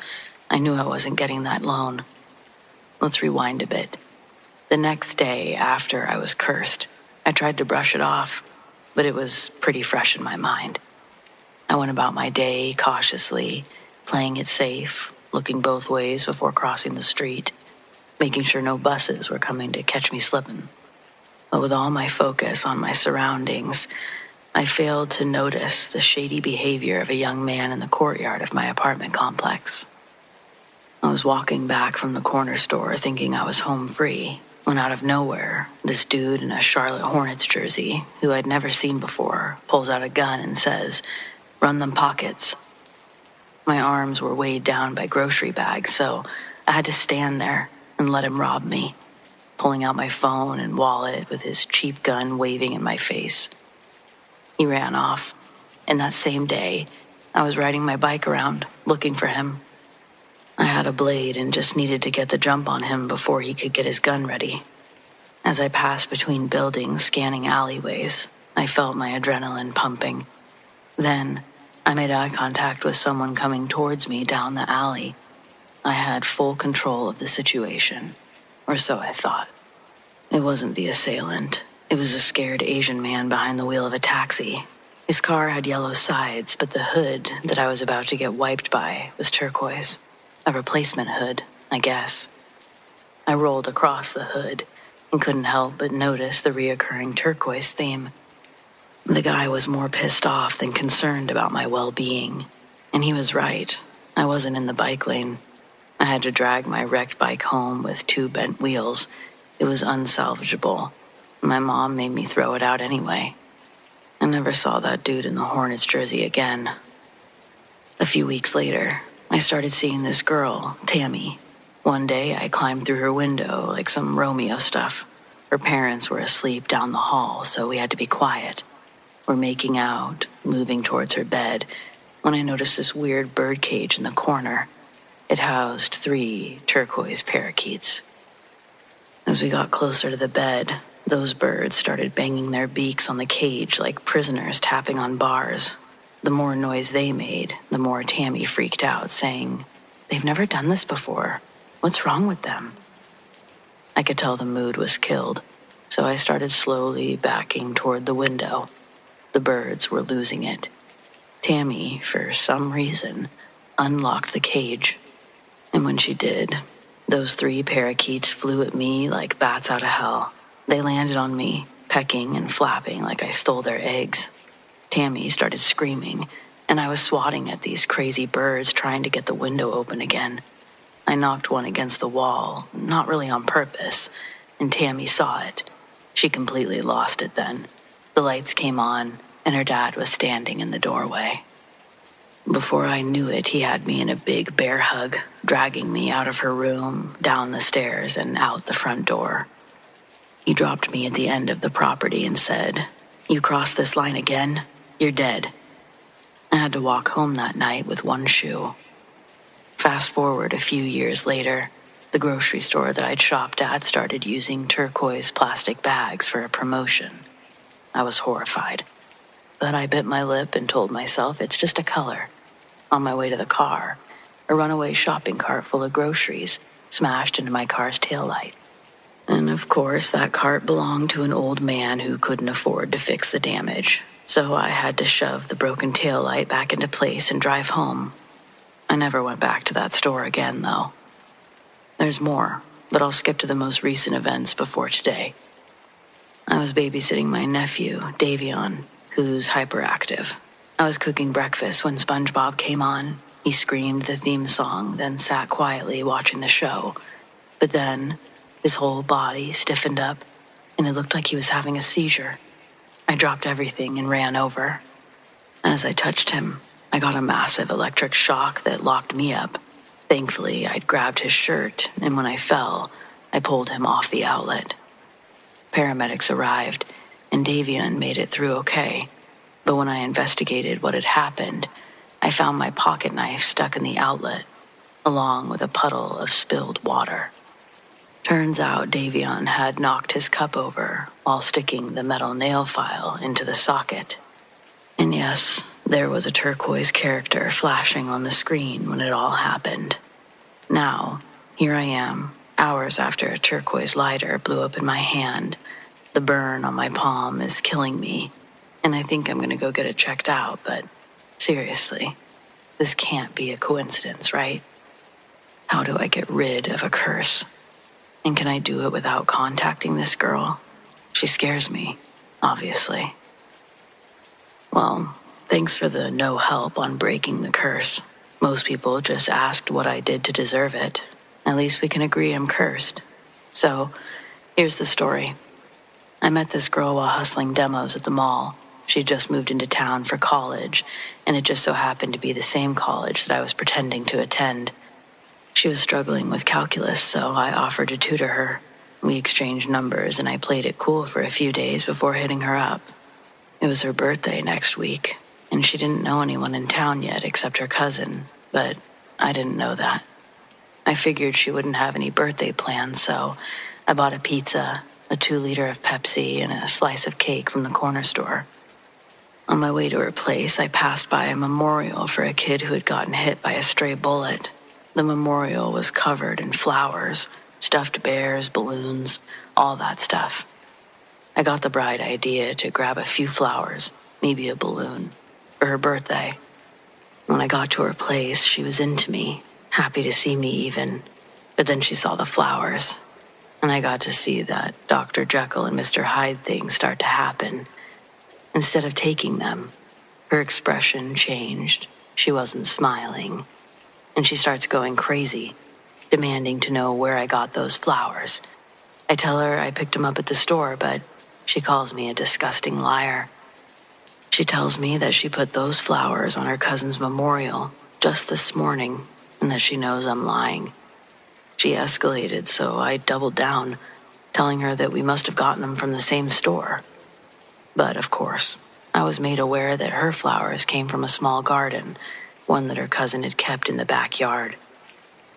I knew I wasn't getting that loan. Let's rewind a bit. The next day after I was cursed, I tried to brush it off, but it was pretty fresh in my mind. I went about my day cautiously, playing it safe, looking both ways before crossing the street, making sure no buses were coming to catch me slipping. But with all my focus on my surroundings, I failed to notice the shady behavior of a young man in the courtyard of my apartment complex. I was walking back from the corner store thinking I was home free, when out of nowhere, this dude in a Charlotte Hornets jersey, who I'd never seen before, pulls out a gun and says, "Run them pockets." My arms were weighed down by grocery bags, so I had to stand there and let him rob me, pulling out my phone and wallet with his cheap gun waving in my face. He ran off, and that same day, I was riding my bike around, looking for him. I had a blade and just needed to get the jump on him before he could get his gun ready. As I passed between buildings, scanning alleyways, I felt my adrenaline pumping. Then, I made eye contact with someone coming towards me down the alley. I had full control of the situation, or so I thought. It wasn't the assailant. It was a scared Asian man behind the wheel of a taxi. His car had yellow sides, but the hood that I was about to get wiped by was turquoise. A replacement hood, I guess. I rolled across the hood and couldn't help but notice the reoccurring turquoise theme. The guy was more pissed off than concerned about my well-being. And he was right. I wasn't in the bike lane. I had to drag my wrecked bike home with 2 bent wheels. It was unsalvageable. My mom made me throw it out anyway. I never saw that dude in the Hornets jersey again. A few weeks later, I started seeing this girl, Tammy. One day, I climbed through her window like some Romeo stuff. Her parents were asleep down the hall, so we had to be quiet. We're making out, moving towards her bed, when I noticed this weird bird cage in the corner. It housed 3 turquoise parakeets. As we got closer to the bed, those birds started banging their beaks on the cage like prisoners tapping on bars. The more noise they made, the more Tammy freaked out, saying, "They've never done this before. What's wrong with them?" I could tell the mood was killed, so I started slowly backing toward the window. The birds were losing it. Tammy, for some reason, unlocked the cage. And when she did, those 3 parakeets flew at me like bats out of hell. They landed on me, pecking and flapping like I stole their eggs. Tammy started screaming, and I was swatting at these crazy birds trying to get the window open again. I knocked one against the wall, not really on purpose, and Tammy saw it. She completely lost it then. The lights came on, and her dad was standing in the doorway. Before I knew it, he had me in a big bear hug, dragging me out of her room, down the stairs, and out the front door. He dropped me at the end of the property and said, "You cross this line again, you're dead." I had to walk home that night with one shoe. Fast forward a few years later, the grocery store that I'd shopped at started using turquoise plastic bags for a promotion. I was horrified, but I bit my lip and told myself it's just a color. On my way to the car, a runaway shopping cart full of groceries smashed into my car's taillight. And of course, that cart belonged to an old man who couldn't afford to fix the damage, so I had to shove the broken taillight back into place and drive home. I never went back to that store again, though. There's more, but I'll skip to the most recent events before today. I was babysitting my nephew, Davion, who's hyperactive. I was cooking breakfast when SpongeBob came on. He screamed the theme song, then sat quietly watching the show. But then, his whole body stiffened up, and it looked like he was having a seizure. I dropped everything and ran over. As I touched him, I got a massive electric shock that locked me up. Thankfully, I'd grabbed his shirt, and when I fell, I pulled him off the outlet. Paramedics arrived, and Davion made it through okay. But when I investigated what had happened, I found my pocket knife stuck in the outlet, along with a puddle of spilled water. Turns out Davion had knocked his cup over while sticking the metal nail file into the socket. And yes, there was a turquoise character flashing on the screen when it all happened. Now, here I am, hours after a turquoise lighter blew up in my hand. The burn on my palm is killing me, and I think I'm going to go get it checked out, but seriously, this can't be a coincidence, right? How do I get rid of a curse? And can I do it without contacting this girl? She scares me, obviously. Well, thanks for the no help on breaking the curse. Most people just asked what I did to deserve it. At least we can agree I'm cursed. So, here's the story. I met this girl while hustling demos at the mall. She'd just moved into town for college, and it just so happened to be the same college that I was pretending to attend. She was struggling with calculus, so I offered to tutor her. We exchanged numbers, and I played it cool for a few days before hitting her up. It was her birthday next week, and she didn't know anyone in town yet except her cousin, but I didn't know that. I figured she wouldn't have any birthday plans, so I bought a pizza, a 2-liter of Pepsi, and a slice of cake from the corner store. On my way to her place, I passed by a memorial for a kid who had gotten hit by a stray bullet. The memorial was covered in flowers, stuffed bears, balloons, all that stuff. I got the bright idea to grab a few flowers, maybe a balloon, for her birthday. When I got to her place, she was into me, happy to see me even. But then she saw the flowers, and I got to see that Dr. Jekyll and Mr. Hyde thing start to happen. Instead of taking them, her expression changed. She wasn't smiling. And she starts going crazy, demanding to know where I got those flowers. I tell her I picked them up at the store, but she calls me a disgusting liar. She tells me that she put those flowers on her cousin's memorial just this morning, and that she knows I'm lying. She escalated, so I doubled down, telling her that we must have gotten them from the same store. But, of course, I was made aware that her flowers came from a small garden, one that her cousin had kept in the backyard.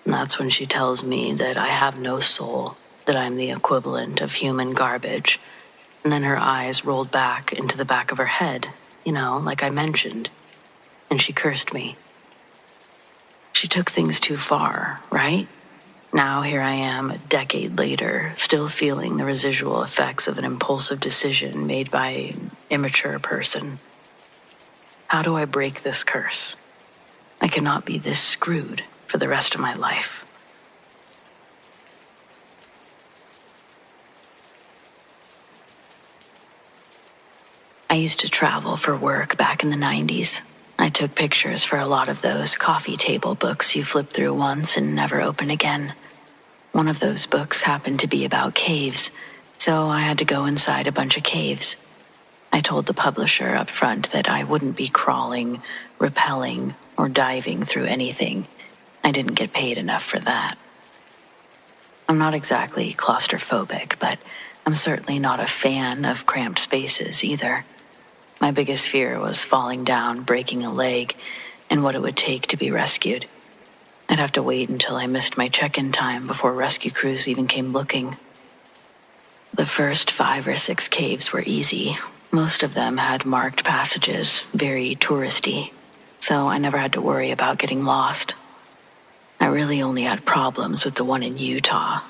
And that's when she tells me that I have no soul, that I'm the equivalent of human garbage. And then her eyes rolled back into the back of her head, like I mentioned. And she cursed me. She took things too far, right? Now here I am, a decade later, still feeling the residual effects of an impulsive decision made by an immature person. How do I break this curse? I cannot be this screwed for the rest of my life. I used to travel for work back in the 90s. I took pictures for a lot of those coffee table books you flip through once and never open again. One of those books happened to be about caves, so I had to go inside a bunch of caves. I told the publisher up front that I wouldn't be crawling, rappelling, or diving through anything. I didn't get paid enough for that. I'm not exactly claustrophobic, but I'm certainly not a fan of cramped spaces either. My biggest fear was falling down, breaking a leg, and what it would take to be rescued. I'd have to wait until I missed my check-in time before rescue crews even came looking. The first 5 or 6 caves were easy. Most of them had marked passages, very touristy, so I never had to worry about getting lost. I really only had problems with the one in Utah,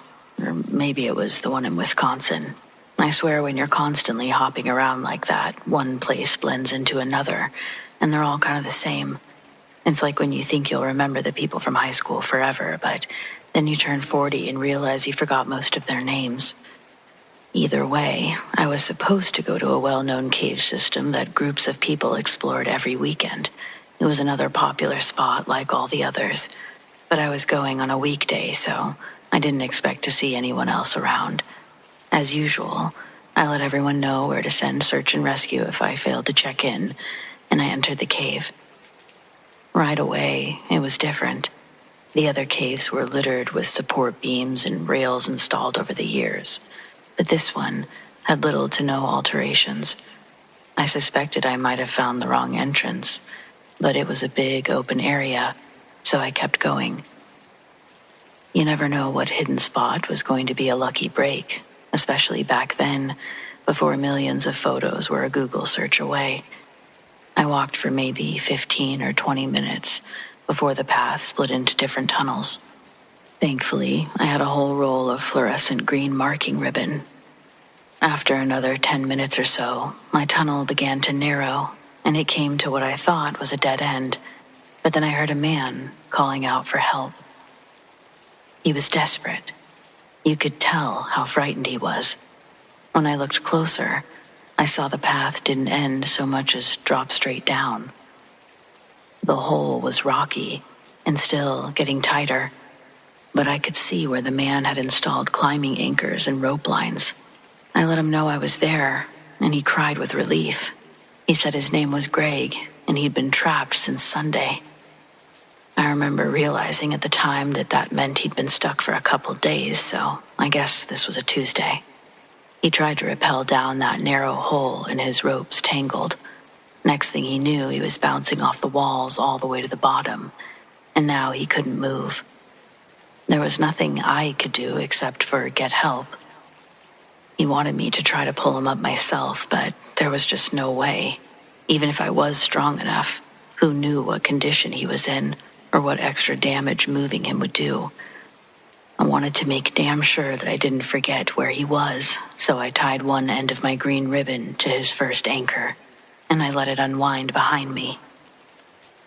or maybe it was the one in Wisconsin. I swear when you're constantly hopping around like that, one place blends into another, and they're all kind of the same. It's like when you think you'll remember the people from high school forever, but then you turn 40 and realize you forgot most of their names. Either way, I was supposed to go to a well-known cave system that groups of people explored every weekend. It was another popular spot like all the others, but I was going on a weekday, so I didn't expect to see anyone else around. As usual, I let everyone know where to send search and rescue if I failed to check in, and I entered the cave. Right away, it was different. The other caves were littered with support beams and rails installed over the years, but this one had little to no alterations. I suspected I might have found the wrong entrance, but it was a big open area, so I kept going. You never know what hidden spot was going to be a lucky break, especially back then, before millions of photos were a Google search away. I walked for maybe 15 or 20 minutes before the path split into different tunnels. Thankfully, I had a whole roll of fluorescent green marking ribbon. After another 10 minutes or so, my tunnel began to narrow, and it came to what I thought was a dead end. But then I heard a man calling out for help. He was desperate. You could tell how frightened he was. When I looked closer, I saw the path didn't end so much as drop straight down. The hole was rocky and still getting tighter, but I could see where the man had installed climbing anchors and rope lines. I let him know I was there, and he cried with relief. He said his name was Greg, and he'd been trapped since Sunday. I remember realizing at the time that meant he'd been stuck for a couple days, so I guess this was a Tuesday. He tried to rappel down that narrow hole and his ropes tangled. Next thing he knew, he was bouncing off the walls all the way to the bottom, and now he couldn't move. There was nothing I could do except for get help. He wanted me to try to pull him up myself, but there was just no way. Even if I was strong enough, who knew what condition he was in or what extra damage moving him would do? I wanted to make damn sure that I didn't forget where he was, so I tied one end of my green ribbon to his first anchor, and I let it unwind behind me.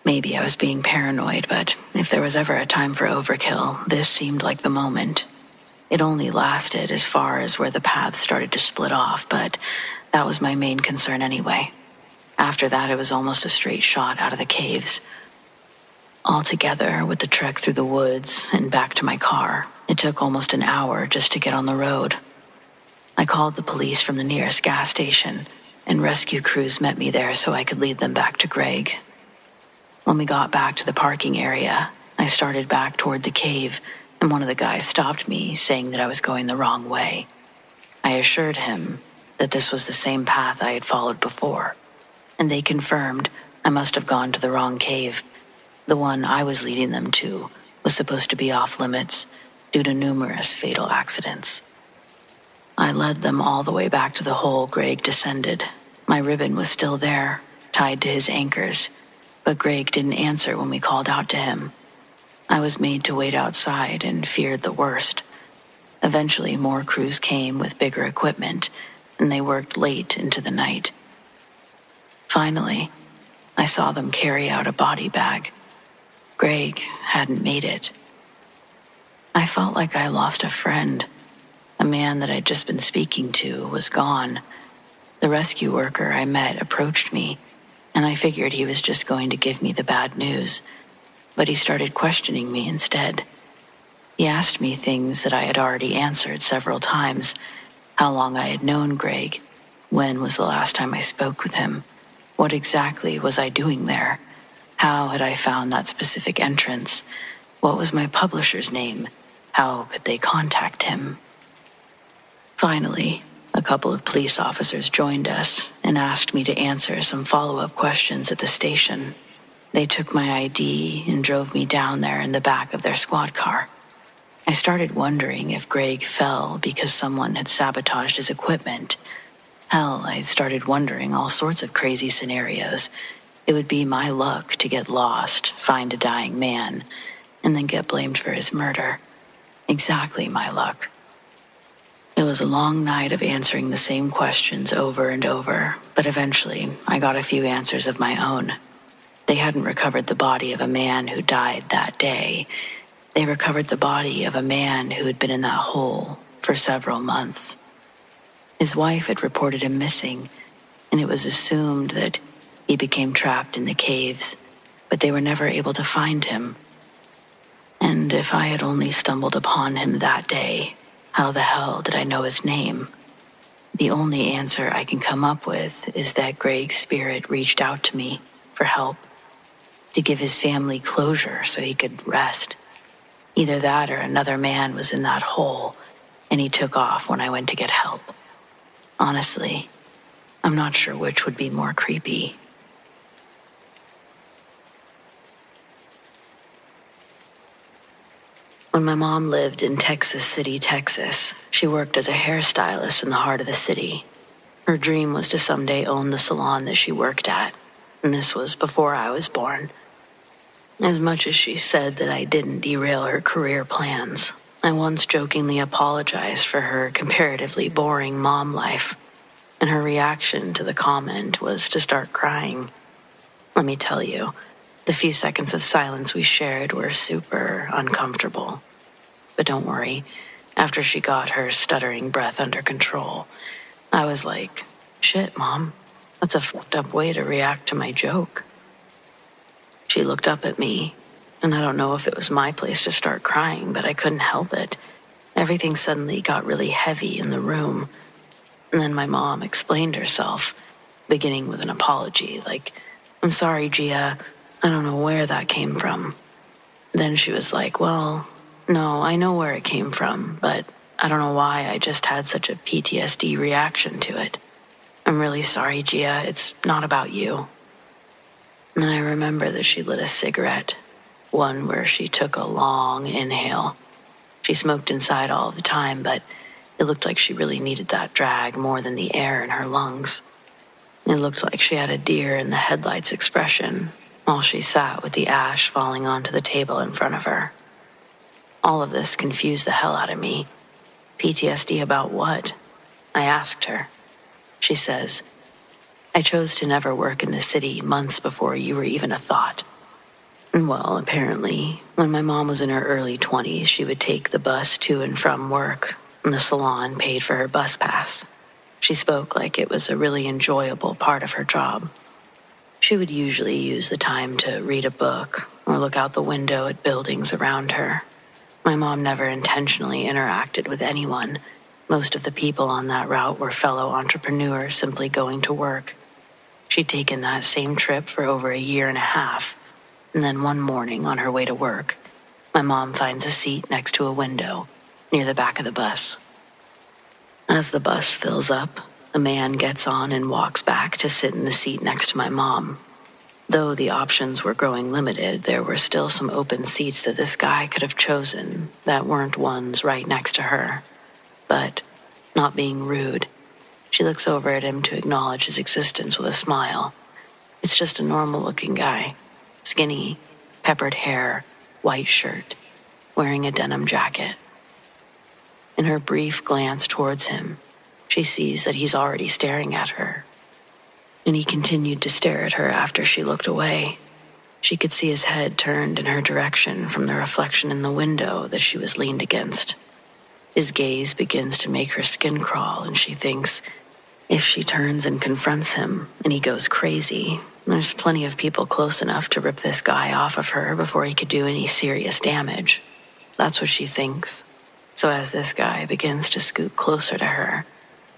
Maybe I was being paranoid, but if there was ever a time for overkill, this seemed like the moment. It only lasted as far as where the path started to split off, but that was my main concern anyway. After that, it was almost a straight shot out of the caves. Altogether, with the trek through the woods and back to my car, it took almost an hour just to get on the road. I called the police from the nearest gas station, and rescue crews met me there so I could lead them back to Greg. When we got back to the parking area, I started back toward the cave, and one of the guys stopped me, saying that I was going the wrong way. I assured him that this was the same path I had followed before. and they confirmed I must have gone to the wrong cave. The one I was leading them to was supposed to be off limits due to numerous fatal accidents. I led them all the way back to the hole Greg descended. My ribbon was still there, tied to his anchors, but Greg didn't answer when we called out to him. I was made to wait outside and feared the worst. Eventually, more crews came with bigger equipment, and they worked late into the night. Finally, I saw them carry out a body bag. Greg hadn't made it. I felt like I lost a friend. A man that I'd just been speaking to was gone. The rescue worker I met approached me, and I figured he was just going to give me the bad news, but he started questioning me instead. He asked me things that I had already answered several times: how long I had known Greg, when was the last time I spoke with him, what exactly was I doing there, how had I found that specific entrance, what was my publisher's name, how could they contact him. Finally, a couple of police officers joined us and asked me to answer some follow-up questions at the station. They took my ID and drove me down there in the back of their squad car. I started wondering if Greg fell because someone had sabotaged his equipment. Hell, I started wondering all sorts of crazy scenarios. It would be my luck to get lost, find a dying man, and then get blamed for his murder. Exactly my luck. It was a long night of answering the same questions over and over, but eventually I got a few answers of my own. They hadn't recovered the body of a man who died that day. They recovered the body of a man who had been in that hole for several months. His wife had reported him missing, and it was assumed that he became trapped in the caves, but they were never able to find him. And if I had only stumbled upon him that day, how the hell did I know his name? The only answer I can come up with is that Greg's spirit reached out to me for help, to give his family closure so he could rest. Either that or another man was in that hole, and he took off when I went to get help. Honestly, I'm not sure which would be more creepy. When my mom lived in Texas City, Texas, she worked as a hairstylist in the heart of the city. Her dream was to someday own the salon that she worked at, and this was before I was born. As much as she said that I didn't derail her career plans, I once jokingly apologized for her comparatively boring mom life, and her reaction to the comment was to start crying. Let me tell you, the few seconds of silence we shared were super uncomfortable. But don't worry, after she got her stuttering breath under control, I was like, shit, Mom, that's a fucked up way to react to my joke. She looked up at me, and I don't know if it was my place to start crying, but I couldn't help it. Everything suddenly got really heavy in the room. And then my mom explained herself, beginning with an apology, like, I'm sorry, Gia, I don't know where that came from. Then she was like, well, no, I know where it came from, but I don't know why I just had such a PTSD reaction to it. I'm really sorry, Gia, it's not about you. And I remember that she lit a cigarette, one where she took a long inhale. She smoked inside all the time, but it looked like she really needed that drag more than the air in her lungs. It looked like she had a deer in the headlights expression while she sat with the ash falling onto the table in front of her. All of this confused the hell out of me. PTSD about what? I asked her. She says, I chose to never work in the city months before you were even a thought. And well, apparently, when my mom was in her early 20s, she would take the bus to and from work, and the salon paid for her bus pass. She spoke like it was a really enjoyable part of her job. She would usually use the time to read a book or look out the window at buildings around her. My mom never intentionally interacted with anyone. Most of the people on that route were fellow entrepreneurs simply going to work. She'd taken that same trip for over a year and a half, and then one morning on her way to work, my mom finds a seat next to a window near the back of the bus. As the bus fills up, The man gets on and walks back to sit in the seat next to my mom. Though the options were growing limited, there were still some open seats that this guy could have chosen that weren't ones right next to her. But, not being rude, she looks over at him to acknowledge his existence with a smile. It's just a normal-looking guy. Skinny, peppered hair, white shirt, wearing a denim jacket. In her brief glance towards him, she sees that he's already staring at her. And he continued to stare at her after she looked away. She could see his head turned in her direction from the reflection in the window that she was leaned against. His gaze begins to make her skin crawl, and she thinks, if she turns and confronts him and he goes crazy, there's plenty of people close enough to rip this guy off of her before he could do any serious damage. That's what she thinks. So as this guy begins to scoot closer to her,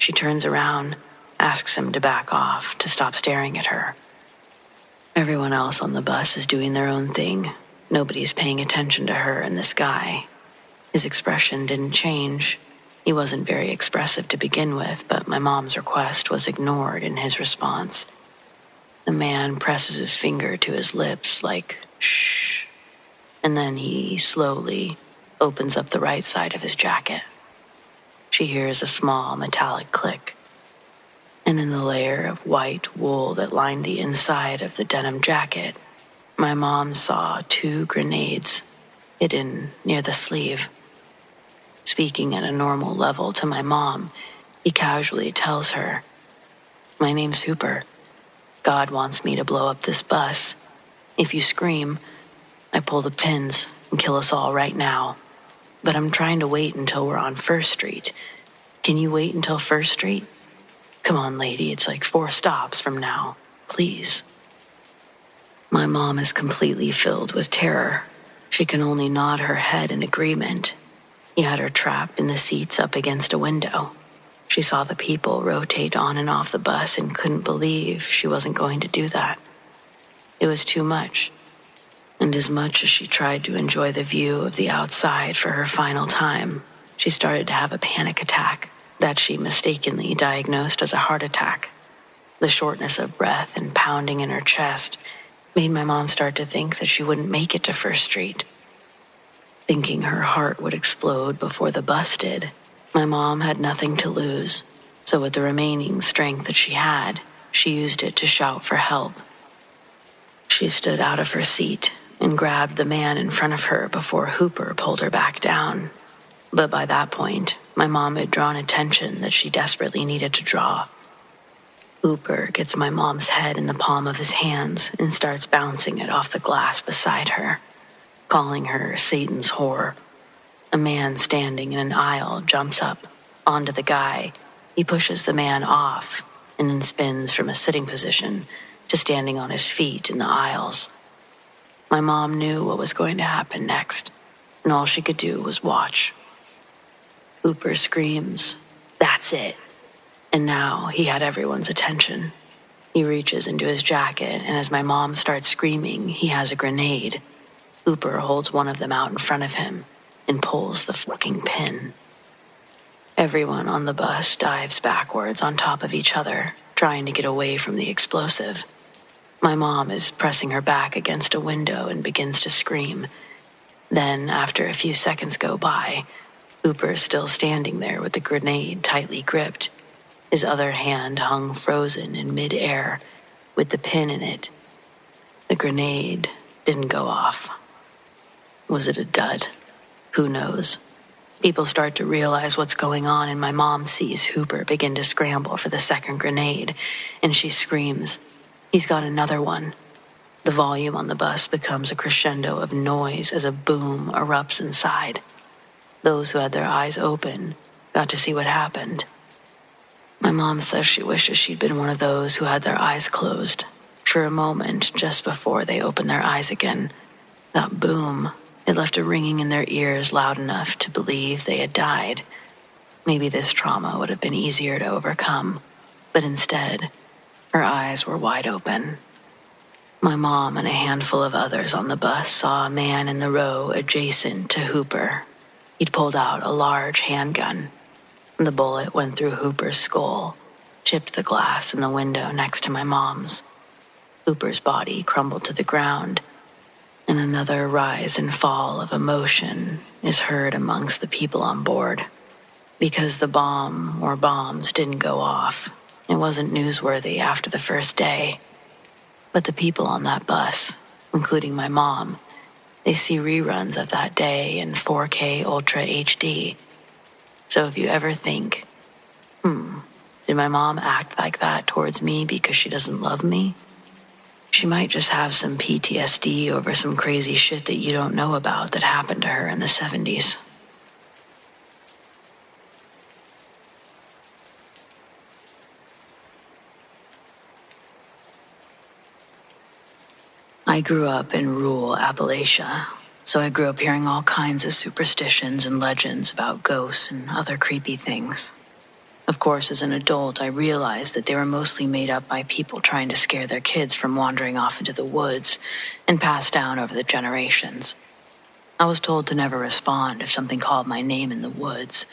she turns around, asks him to back off, to stop staring at her. Everyone else on the bus is doing their own thing. Nobody's paying attention to her and this guy. His expression didn't change. He wasn't very expressive to begin with, but my mom's request was ignored in his response. The man presses his finger to his lips like, shh, and then he slowly opens up the right side of his jacket. She hears a small metallic click, and in the layer of white wool that lined the inside of the denim jacket, my mom saw 2 grenades hidden near the sleeve. Speaking at a normal level to my mom, he casually tells her, "My name's Hooper. God wants me to blow up this bus. If you scream, I pull the pins and kill us all right now. But I'm trying to wait until we're on First Street. Can you wait until First Street? Come on, lady, it's like 4 stops from now. Please." My mom is completely filled with terror. She can only nod her head in agreement. He had her trapped in the seats up against a window. She saw the people rotate on and off the bus and couldn't believe she wasn't going to do that. It was too much. And as much as she tried to enjoy the view of the outside for her final time, she started to have a panic attack that she mistakenly diagnosed as a heart attack. The shortness of breath and pounding in her chest made my mom start to think that she wouldn't make it to First Street. Thinking her heart would explode before the bus did, my mom had nothing to lose, so with the remaining strength that she had, she used it to shout for help. She stood out of her seat and grabbed the man in front of her before Hooper pulled her back down. But by that point, my mom had drawn attention that she desperately needed to draw. Hooper gets my mom's head in the palm of his hands and starts bouncing it off the glass beside her, calling her Satan's whore. A man standing in an aisle jumps up onto the guy. He pushes the man off and then spins from a sitting position to standing on his feet in the aisles. My mom knew what was going to happen next, and all she could do was watch. Hooper screams, "That's it!" And now he had everyone's attention. He reaches into his jacket, and as my mom starts screaming, he has a grenade. Hooper holds one of them out in front of him and pulls the fucking pin. Everyone on the bus dives backwards on top of each other, trying to get away from the explosive. My mom is pressing her back against a window and begins to scream. Then, after a few seconds go by, Hooper is still standing there with the grenade tightly gripped. His other hand hung frozen in mid-air with the pin in it. The grenade didn't go off. Was it a dud? Who knows? People start to realize what's going on, and my mom sees Hooper begin to scramble for the second grenade, and she screams, "He's got another one." The volume on the bus becomes a crescendo of noise as a boom erupts inside. Those who had their eyes open got to see what happened. My mom says she wishes she'd been one of those who had their eyes closed. For a moment, just before they opened their eyes again, that boom, it left a ringing in their ears loud enough to believe they had died. Maybe this trauma would have been easier to overcome, but instead, her eyes were wide open. My mom and a handful of others on the bus saw a man in the row adjacent to Hooper. He'd pulled out a large handgun. The bullet went through Hooper's skull, chipped the glass in the window next to my mom's. Cooper's body crumbled to the ground, and another rise and fall of emotion is heard amongst the people on board. Because the bomb or bombs didn't go off, it wasn't newsworthy after the first day. But the people on that bus, including my mom, they see reruns of that day in 4K Ultra HD. So if you ever think, did my mom act like that towards me because she doesn't love me? She might just have some PTSD over some crazy shit that you don't know about that happened to her in the 70s. I grew up in rural Appalachia, so I grew up hearing all kinds of superstitions and legends about ghosts and other creepy things. Of course, as an adult, I realized that they were mostly made up by people trying to scare their kids from wandering off into the woods and passed down over the generations. I was told to never respond if something called my name in the woods,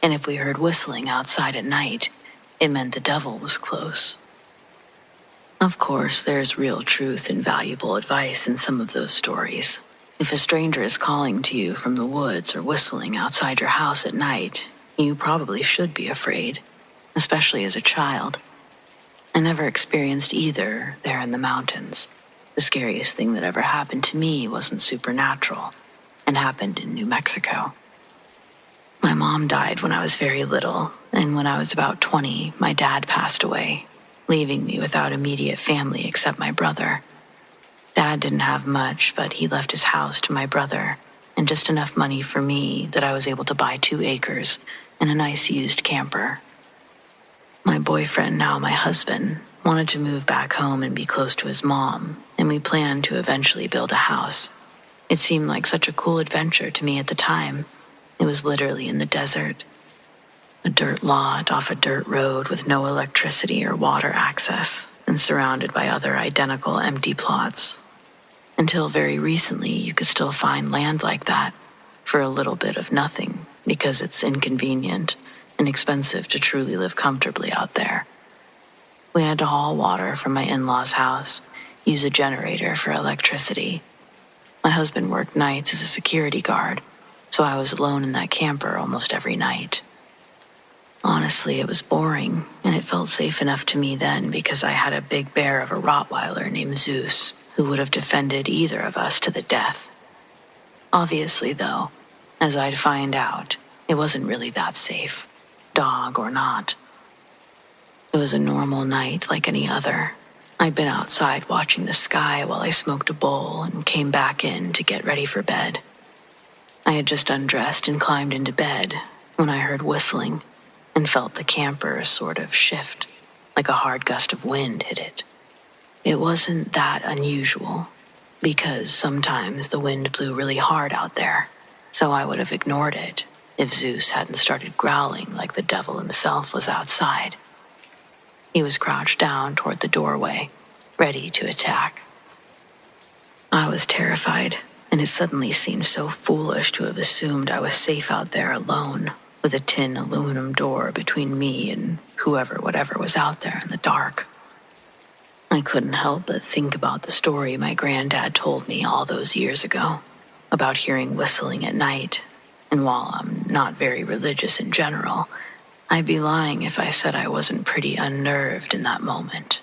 and if we heard whistling outside at night, it meant the devil was close. Of course, there's real truth and valuable advice in some of those stories. If a stranger is calling to you from the woods or whistling outside your house at night, you probably should be afraid, especially as a child. I never experienced either there in the mountains. The scariest thing that ever happened to me wasn't supernatural and happened in New Mexico. My mom died when I was very little, and when I was about 20, my dad passed away, leaving me without immediate family except my brother. Dad didn't have much, but he left his house to my brother and just enough money for me that I was able to buy 2 acres and a nice used camper. My boyfriend, now my husband, wanted to move back home and be close to his mom, and we planned to eventually build a house. It seemed like such a cool adventure to me at the time. It was literally in the desert. A dirt lot off a dirt road with no electricity or water access, and surrounded by other identical empty plots. Until very recently, you could still find land like that for a little bit of nothing because it's inconvenient and expensive to truly live comfortably out there. We had to haul water from my in-laws' house, use a generator for electricity. My husband worked nights as a security guard, so I was alone in that camper almost every night. Honestly, it was boring, and it felt safe enough to me then because I had a big bear of a Rottweiler named Zeus who would have defended either of us to the death. Obviously, though, as I'd find out, it wasn't really that safe, dog or not. It was a normal night like any other. I'd been outside watching the sky while I smoked a bowl and came back in to get ready for bed. I had just undressed and climbed into bed when I heard whistling and felt the camper sort of shift, like a hard gust of wind hit it. It wasn't that unusual, because sometimes the wind blew really hard out there, so I would have ignored it if Zeus hadn't started growling like the devil himself was outside. He was crouched down toward the doorway, ready to attack. I was terrified, and it suddenly seemed so foolish to have assumed I was safe out there alone, with a tin aluminum door between me and whatever was out there in the dark. I couldn't help but think about the story my granddad told me all those years ago, about hearing whistling at night, and while I'm not very religious in general, I'd be lying if I said I wasn't pretty unnerved in that moment.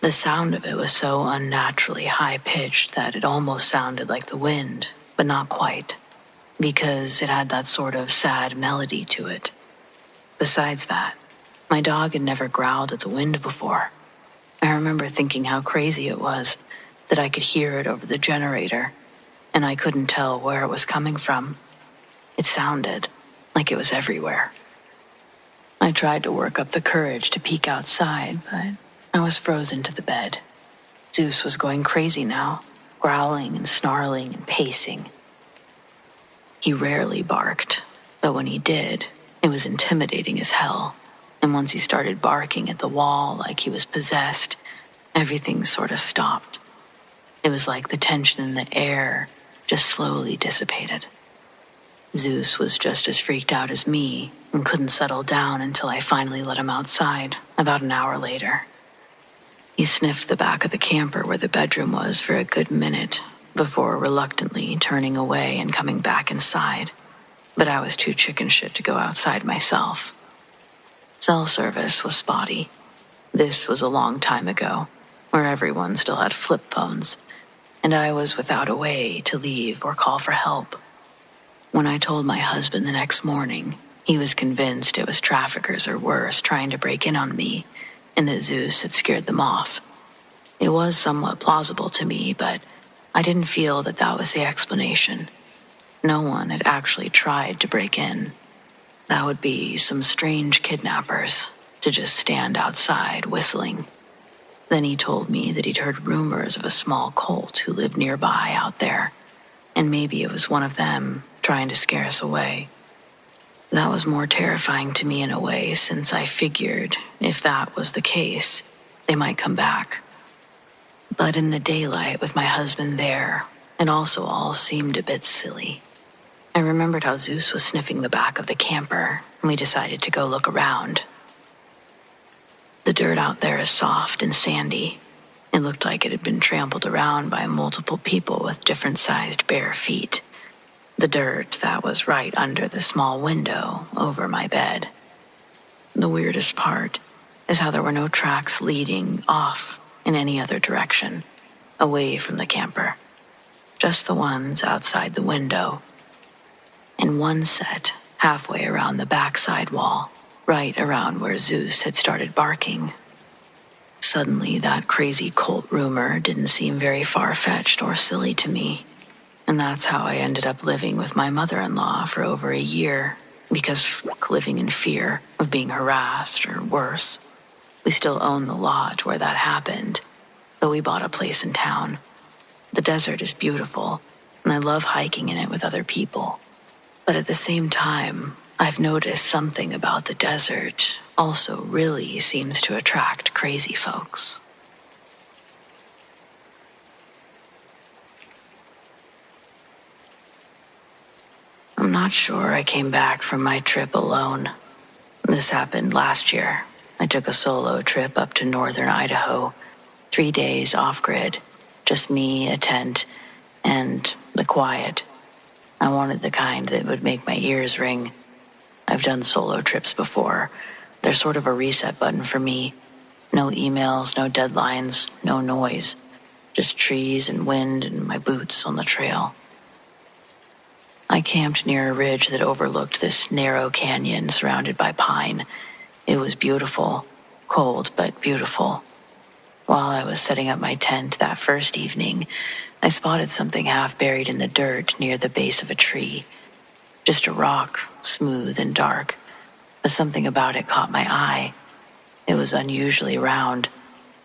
The sound of it was so unnaturally high-pitched that it almost sounded like the wind, but not quite, because it had that sort of sad melody to it. Besides that, my dog had never growled at the wind before. I remember thinking how crazy it was that I could hear it over the generator, and I couldn't tell where it was coming from. It sounded like it was everywhere. I tried to work up the courage to peek outside, but I was frozen to the bed. Zeus was going crazy now, growling and snarling and pacing. He rarely barked, but when he did, it was intimidating as hell. And once he started barking at the wall like he was possessed, everything sort of stopped. It was like the tension in the air just slowly dissipated. Zeus was just as freaked out as me and couldn't settle down until I finally let him outside about an hour later. He sniffed the back of the camper where the bedroom was for a good minute before reluctantly turning away and coming back inside, but I was too chicken shit to go outside myself. Cell service was spotty. This was a long time ago, where everyone still had flip phones, and I was without a way to leave or call for help. When I told my husband the next morning, he was convinced it was traffickers or worse trying to break in on me, and that Zeus had scared them off. It was somewhat plausible to me, but I didn't feel that that was the explanation. No one had actually tried to break in. That would be some strange kidnappers to just stand outside whistling. Then he told me that he'd heard rumors of a small cult who lived nearby out there, and maybe it was one of them trying to scare us away. That was more terrifying to me in a way, since I figured if that was the case, they might come back. But in the daylight with my husband there, it also all seemed a bit silly. I remembered how Zeus was sniffing the back of the camper, and we decided to go look around. The dirt out there is soft and sandy. It looked like it had been trampled around by multiple people with different-sized bare feet. The dirt that was right under the small window over my bed. The weirdest part is how there were no tracks leading off in any other direction, away from the camper. Just the ones outside the window. And one set halfway around the backside wall, right around where Zeus had started barking. Suddenly, that crazy cult rumor didn't seem very far-fetched or silly to me. And that's how I ended up living with my mother-in-law for over a year, because living in fear of being harassed or worse. We still own the lot where that happened, but we bought a place in town. The desert is beautiful, and I love hiking in it with other people. But at the same time, I've noticed something about the desert also really seems to attract crazy folks. I'm not sure I came back from my trip alone. This happened last year. I took a solo trip up to northern Idaho, 3 days off-grid, just me, a tent, and the quiet. I wanted the kind that would make my ears ring. I've done solo trips before. They're sort of a reset button for me. No emails, no deadlines, no noise. Just trees and wind and my boots on the trail. I camped near a ridge that overlooked this narrow canyon surrounded by pine. It was beautiful, cold but beautiful. While I was setting up my tent that first evening, I spotted something half buried in the dirt near the base of a tree. Just a rock, smooth and dark, but something about it caught my eye. It was unusually round.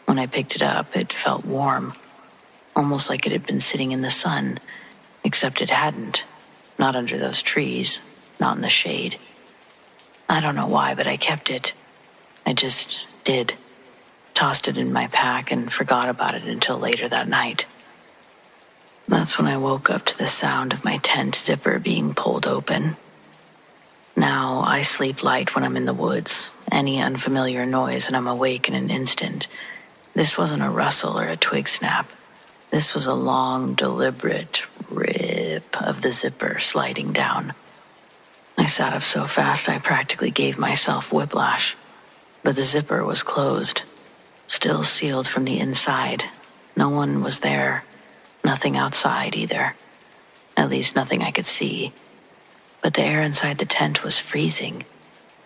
When I picked it up, it felt warm, almost like it had been sitting in the sun, except it hadn't. Not under those trees, not in the shade. I don't know why, but I kept it. I just did. Tossed it in my pack and forgot about it until later that night. That's when I woke up to the sound of my tent zipper being pulled open. Now I sleep light when I'm in the woods. Any unfamiliar noise and I'm awake in an instant. This wasn't a rustle or a twig snap. This was a long, deliberate rip of the zipper sliding down. I sat up so fast I practically gave myself whiplash. But the zipper was closed, still sealed from the inside. No one was there. Nothing outside either. At least nothing I could see. But the air inside the tent was freezing,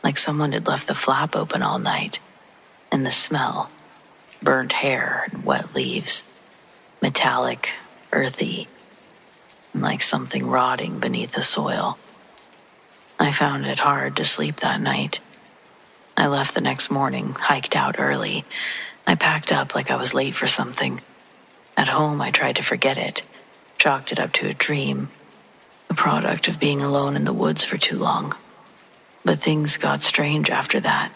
like someone had left the flap open all night. And the smell, burnt hair and wet leaves. Metallic, earthy, like something rotting beneath the soil. I found it hard to sleep that night. I left the next morning, hiked out early. I packed up like I was late for something. At home, I tried to forget it, chalked it up to a dream, a product of being alone in the woods for too long. But things got strange after that.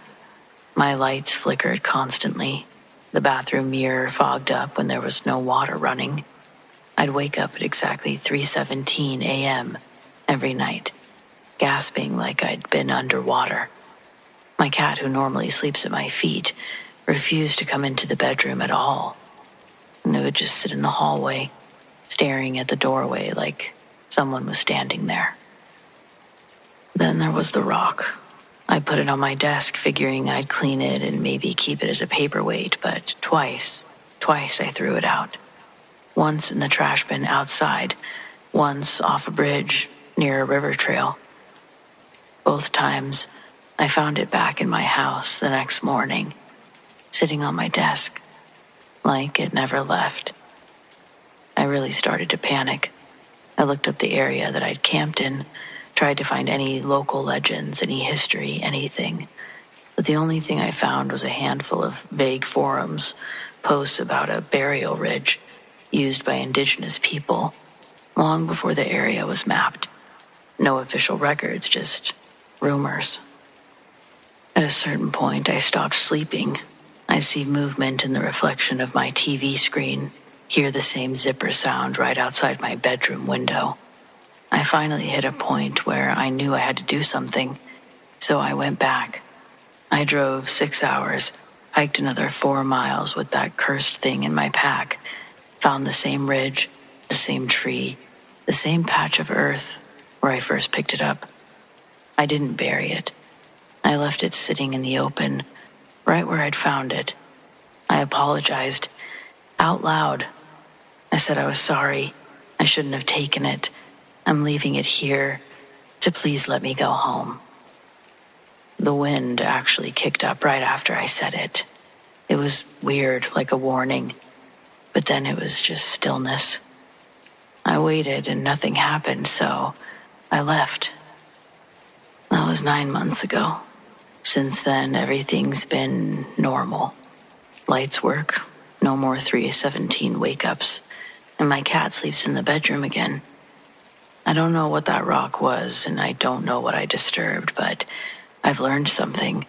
My lights flickered constantly. The bathroom mirror fogged up when there was no water running. I'd wake up at exactly 3:17 a.m. every night, gasping like I'd been underwater. My cat, who normally sleeps at my feet, refused to come into the bedroom at all. And it would just sit in the hallway, staring at the doorway like someone was standing there. Then there was the rock. I put it on my desk, figuring I'd clean it and maybe keep it as a paperweight, but twice I threw it out. Once in the trash bin outside, once off a bridge near a river trail. Both times, I found it back in my house the next morning, sitting on my desk, like it never left. I really started to panic. I looked up the area that I'd camped in, tried to find any local legends, any history, anything. But the only thing I found was a handful of vague forums, posts about a burial ridge used by indigenous people long before the area was mapped. No official records, just rumors. At a certain point, I stopped sleeping. I see movement in the reflection of my TV screen, hear the same zipper sound right outside my bedroom window. I finally hit a point where I knew I had to do something, so I went back. I drove 6 hours, hiked another 4 miles with that cursed thing in my pack, found the same ridge, the same tree, the same patch of earth where I first picked it up. I didn't bury it. I left it sitting in the open, right where I'd found it. I apologized, out loud. I said I was sorry. I shouldn't have taken it. I'm leaving it here to please let me go home. The wind actually kicked up right after I said it. It was weird, like a warning, but then it was just stillness. I waited and nothing happened, so I left. That was 9 months ago. Since then, everything's been normal. Lights work, no more 3:17 wake-ups, and my cat sleeps in the bedroom again. I don't know what that rock was, and I don't know what I disturbed, but I've learned something.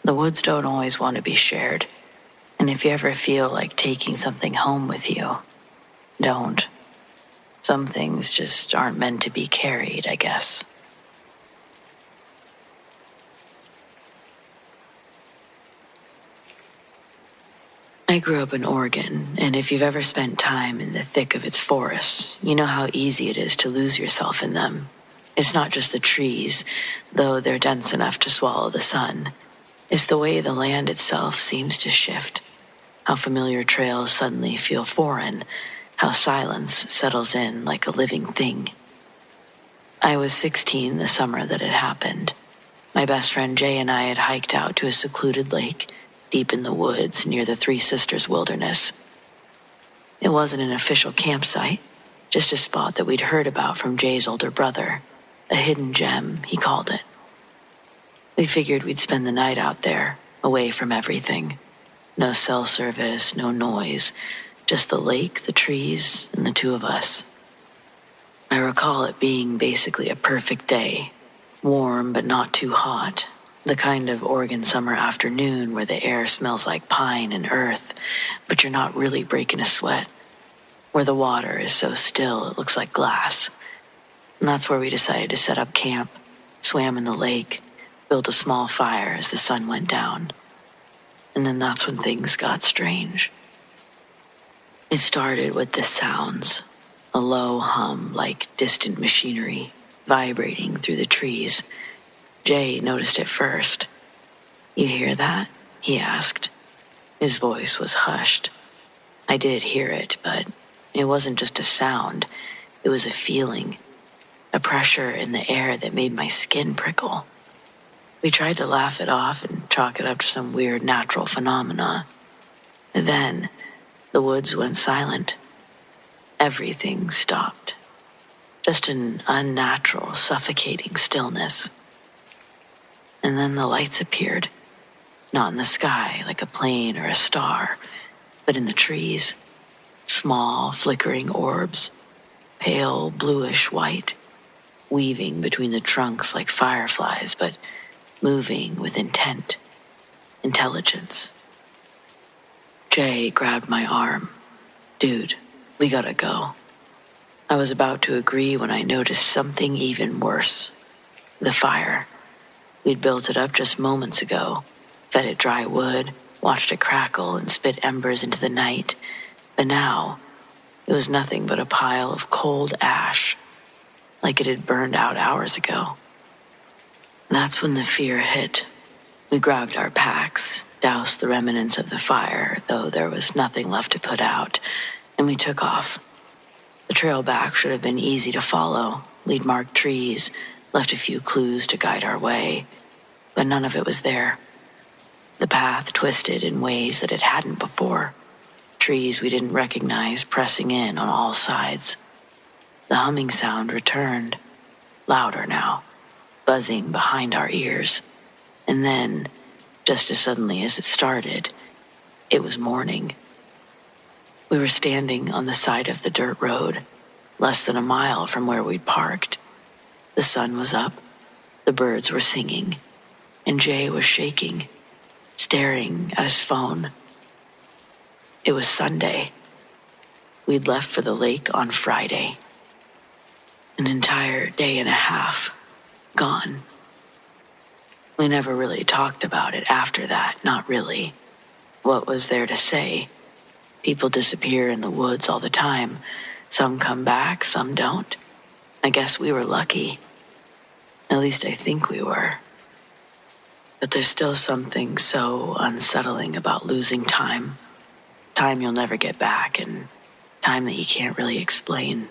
The woods don't always want to be shared, and if you ever feel like taking something home with you, don't. Some things just aren't meant to be carried, I guess. I grew up in Oregon, and if you've ever spent time in the thick of its forests, you know how easy it is to lose yourself in them. It's not just the trees, though they're dense enough to swallow the sun. It's the way the land itself seems to shift, how familiar trails suddenly feel foreign, how silence settles in like a living thing. I was 16 the summer that it happened. My best friend Jay and I had hiked out to a secluded lake, deep in the woods near the Three Sisters Wilderness. It wasn't an official campsite, just a spot that we'd heard about from Jay's older brother, a hidden gem, he called it. We figured we'd spend the night out there, away from everything. No cell service, no noise, just the lake, the trees, and the two of us. I recall it being basically a perfect day, warm but not too hot. The kind of Oregon summer afternoon where the air smells like pine and earth, but you're not really breaking a sweat. Where the water is so still it looks like glass. And that's where we decided to set up camp, swam in the lake, built a small fire as the sun went down. And then that's when things got strange. It started with the sounds, a low hum like distant machinery, vibrating through the trees. Jay noticed it first. "You hear that?" he asked. His voice was hushed. I did hear it, but it wasn't just a sound. It was a feeling, a pressure in the air that made my skin prickle. We tried to laugh it off and chalk it up to some weird natural phenomena. Then, the woods went silent. Everything stopped. Just an unnatural, suffocating stillness. And then the lights appeared, not in the sky like a plane or a star, but in the trees, small, flickering orbs, pale, bluish white, weaving between the trunks like fireflies, but moving with intent, intelligence. Jay grabbed my arm. "Dude, we gotta go." I was about to agree when I noticed something even worse. The fire. We'd built it up just moments ago, fed it dry wood, watched it crackle and spit embers into the night. But now, it was nothing but a pile of cold ash, like it had burned out hours ago. That's when the fear hit. We grabbed our packs, doused the remnants of the fire, though there was nothing left to put out, and we took off. The trail back should have been easy to follow. We'd marked trees, left a few clues to guide our way, but none of it was there. The path twisted in ways that it hadn't before. Trees we didn't recognize pressing in on all sides. The humming sound returned, louder now, buzzing behind our ears. And then, just as suddenly as it started, it was morning. We were standing on the side of the dirt road, less than a mile from where we'd parked. The sun was up, the birds were singing, and Jay was shaking, staring at his phone. It was Sunday. We'd left for the lake on Friday. An entire day and a half, gone. We never really talked about it after that, not really. What was there to say? People disappear in the woods all the time. Some come back, some don't. I guess we were lucky. At least I think we were. But there's still something so unsettling about losing time. Time you'll never get back, and time that you can't really explain.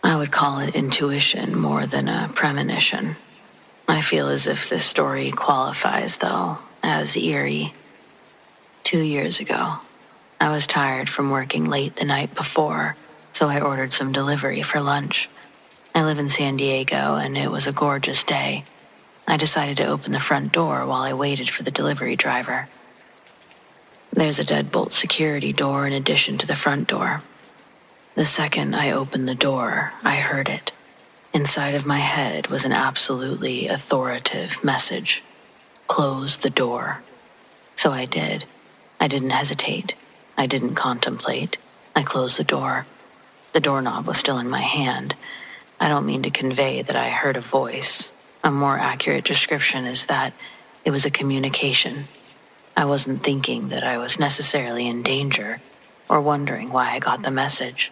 I would call it intuition more than a premonition. I feel as if this story qualifies, though, as eerie. 2 years ago, I was tired from working late the night before, so I ordered some delivery for lunch. I live in San Diego, and it was a gorgeous day. I decided to open the front door while I waited for the delivery driver. There's a deadbolt security door in addition to the front door. The second I opened the door, I heard it. Inside of my head was an absolutely authoritative message. Close the door. So I did. I didn't hesitate. I didn't contemplate. I closed the door. The doorknob was still in my hand. I don't mean to convey that I heard a voice. A more accurate description is that it was a communication. I wasn't thinking that I was necessarily in danger or wondering why I got the message.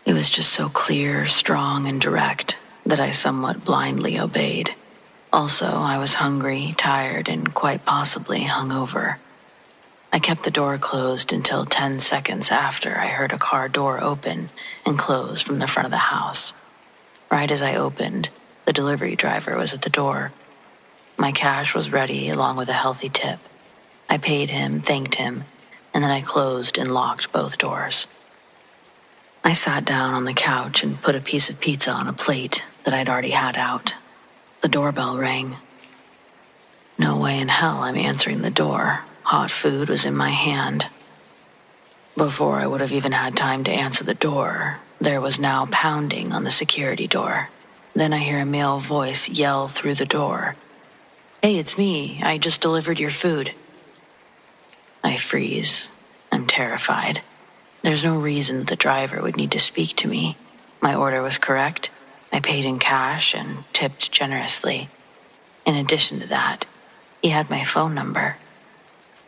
It was just so clear, strong, and direct that I somewhat blindly obeyed. Also, I was hungry, tired, and quite possibly hungover. I kept the door closed until 10 seconds after I heard a car door open and close from the front of the house. Right as I opened, the delivery driver was at the door. My cash was ready along with a healthy tip. I paid him, thanked him, and then I closed and locked both doors. I sat down on the couch and put a piece of pizza on a plate that I'd already had out. The doorbell rang. No way in hell I'm answering the door. Hot food was in my hand. Before I would have even had time to answer the door, there was now pounding on the security door. Then I hear a male voice yell through the door. "Hey, it's me. I just delivered your food." I freeze. I'm terrified. There's no reason that the driver would need to speak to me. My order was correct. I paid in cash and tipped generously. In addition to that, he had my phone number.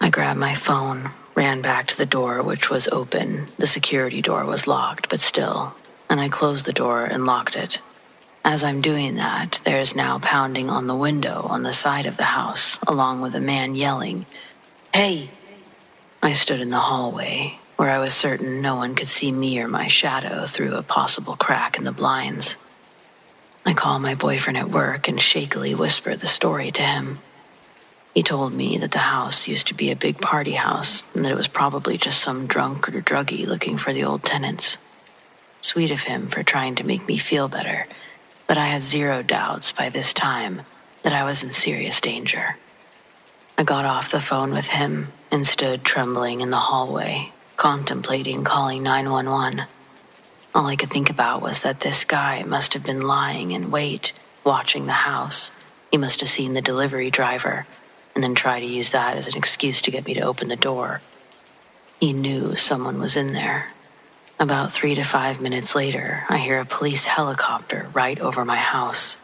I grabbed my phone, ran back to the door, which was open. The security door was locked, but still, and I closed the door and locked it. As I'm doing that, there is now pounding on the window on the side of the house, along with a man yelling, "Hey!" I stood in the hallway, where I was certain no one could see me or my shadow through a possible crack in the blinds. I call my boyfriend at work and shakily whisper the story to him. He told me that the house used to be a big party house and that it was probably just some drunk or druggie looking for the old tenants. Sweet of him for trying to make me feel better, but I had zero doubts by this time that I was in serious danger. I got off the phone with him and stood trembling in the hallway, contemplating calling 911. All I could think about was that this guy must have been lying in wait, watching the house. He must have seen the delivery driver and then tried to use that as an excuse to get me to open the door. He knew someone was in there, About 3 to 5 minutes later, I hear a police helicopter right over my house.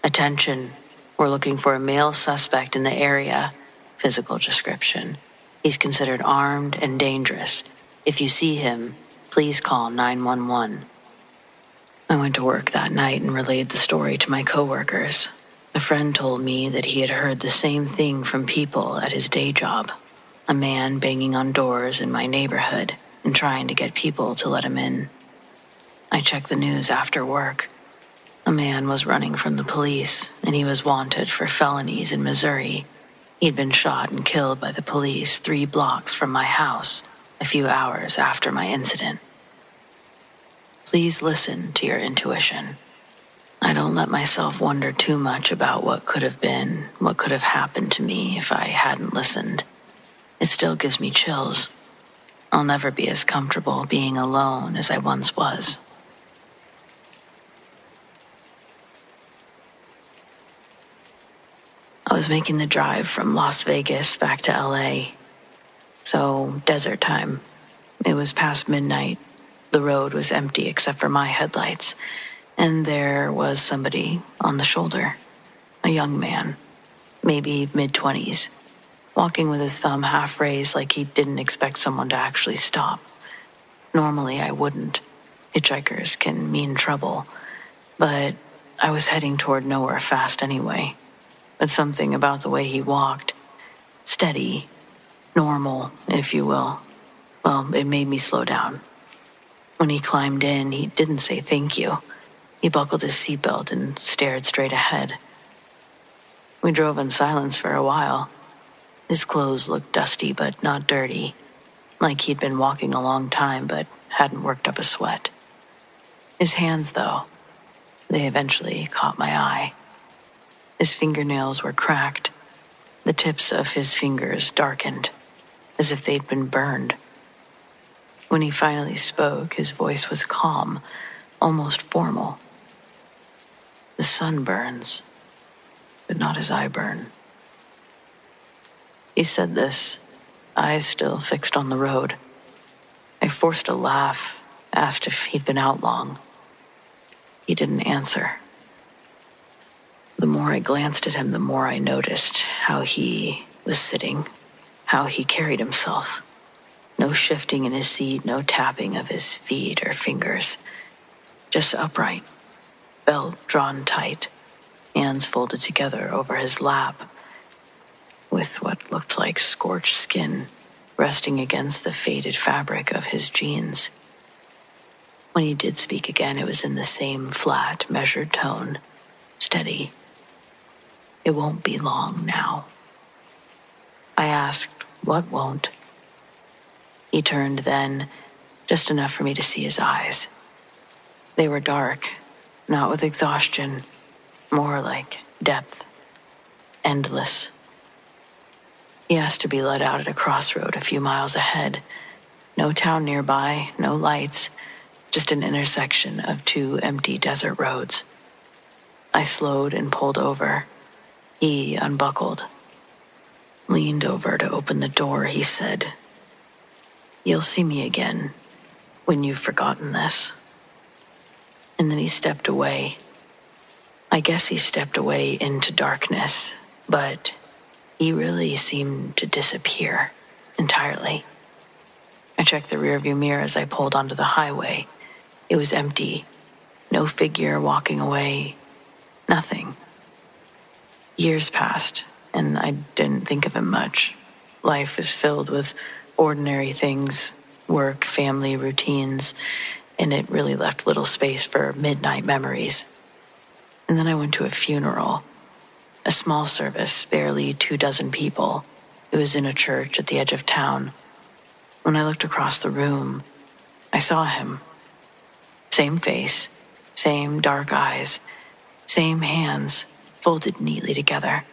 Attention, we're looking for a male suspect in the area. Physical description. He's considered armed and dangerous. If you see him, please call 911. I went to work that night and relayed the story to my coworkers. A friend told me that he had heard the same thing from people at his day job. A man banging on doors in my neighborhood and trying to get people to let him in. I checked the news after work. A man was running from the police, and he was wanted for felonies in Missouri. He'd been shot and killed by the police 3 blocks from my house a few hours after my incident. Please listen to your intuition. I don't let myself wonder too much about what could have been, what could have happened to me if I hadn't listened. It still gives me chills. I'll never be as comfortable being alone as I once was. I was making the drive from Las Vegas back to LA. So, desert time. It was past midnight. The road was empty except for my headlights. And there was somebody on the shoulder. A young man, maybe mid-20s, walking with his thumb half raised like he didn't expect someone to actually stop. Normally I wouldn't. Hitchhikers can mean trouble. But I was heading toward nowhere fast anyway. But something about the way he walked, steady, normal, if you will, well, it made me slow down. When he climbed in, he didn't say thank you. He buckled his seatbelt and stared straight ahead. We drove in silence for a while. His clothes looked dusty but not dirty, like he'd been walking a long time but hadn't worked up a sweat. His hands, though, they eventually caught my eye. His fingernails were cracked. The tips of his fingers darkened, as if they'd been burned. When he finally spoke, his voice was calm, almost formal. The sun burns, but not as I burn. He said this, eyes still fixed on the road. I forced a laugh, asked if he'd been out long. He didn't answer. The more I glanced at him, the more I noticed how he was sitting, how he carried himself. No shifting in his seat, no tapping of his feet or fingers. Just upright, belt drawn tight, hands folded together over his lap, with what looked like scorched skin resting against the faded fabric of his jeans. When he did speak again, it was in the same flat, measured tone, steady. It won't be long now. I asked, what won't? He turned then, just enough for me to see his eyes. They were dark, not with exhaustion, more like depth, endless. He asked to be let out at a crossroad a few miles ahead. No town nearby, no lights, just an intersection of 2 empty desert roads. I slowed and pulled over. He unbuckled, leaned over to open the door. He said, "You'll see me again when you've forgotten this." And then he stepped away. I guess he stepped away into darkness, but he really seemed to disappear entirely. I checked the rearview mirror as I pulled onto the highway. It was empty. No figure walking away. Nothing. Years passed, and I didn't think of him much. Life is filled with ordinary things, work, family, routines, and it really left little space for midnight memories. And then I went to a funeral, a small service, barely 24 people. It was in a church at the edge of town. When I looked across the room, I saw him. Same face, same dark eyes, same hands, folded neatly together.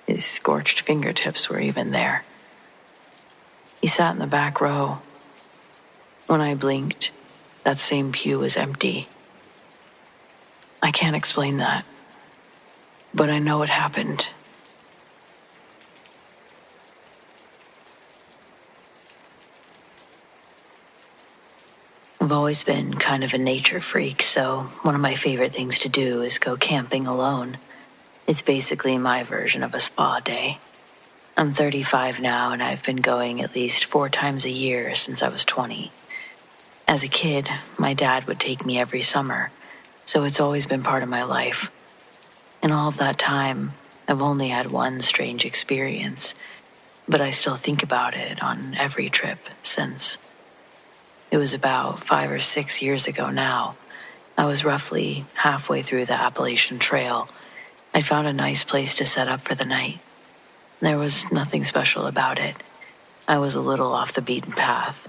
His scorched fingertips were even there. He sat in the back row. When I blinked, that same pew was empty. I can't explain that, but I know it happened. I've always been kind of a nature freak, so one of my favorite things to do is go camping alone. It's basically my version of a spa day. I'm 35 now, and I've been going at least 4 times a year since I was 20. As a kid, my dad would take me every summer, so it's always been part of my life. In all of that time, I've only had one strange experience, but I still think about it on every trip since. It was about 5 or 6 years ago now. I was roughly halfway through the Appalachian Trail. I found a nice place to set up for the night. There was nothing special about it. I was a little off the beaten path,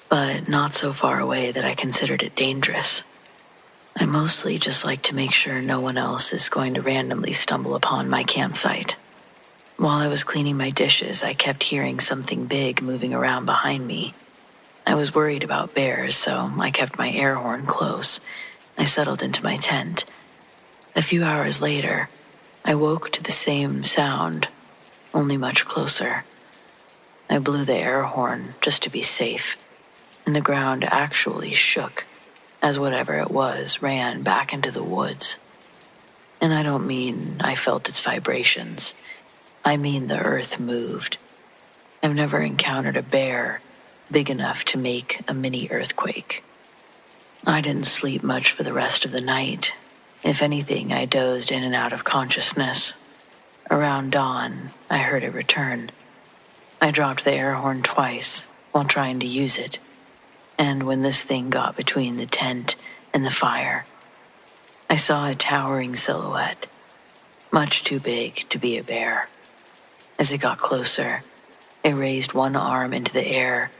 but not so far away that I considered it dangerous. I mostly just like to make sure no one else is going to randomly stumble upon my campsite. While I was cleaning my dishes, I kept hearing something big moving around behind me. I was worried about bears, so I kept my air horn close. I settled into my tent. A few hours later, I woke to the same sound, only much closer. I blew the air horn just to be safe, and the ground actually shook as whatever it was ran back into the woods. And I don't mean I felt its vibrations. I mean the earth moved. I've never encountered a bear big enough to make a mini earthquake. I didn't sleep much for the rest of the night. If anything, I dozed in and out of consciousness. Around dawn, I heard it return. I dropped the air horn twice while trying to use it, and when this thing got between the tent and the fire, I saw a towering silhouette, much too big to be a bear. As it got closer, it raised one arm into the air,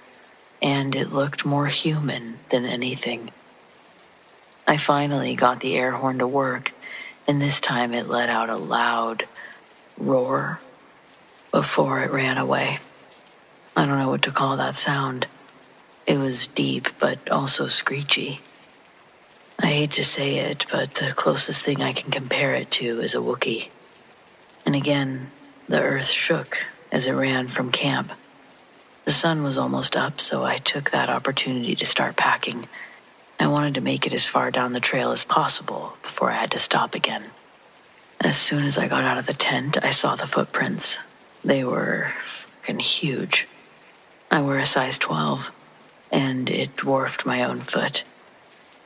and it looked more human than anything. I finally got the air horn to work, and this time it let out a loud roar before it ran away. I don't know what to call that sound. It was deep, but also screechy. I hate to say it, but the closest thing I can compare it to is a Wookiee. And again, the earth shook as it ran from camp. The sun was almost up, so I took that opportunity to start packing. I wanted to make it as far down the trail as possible before I had to stop again. As soon as I got out of the tent, I saw the footprints. They were fucking huge. I wear a size 12, and it dwarfed my own foot.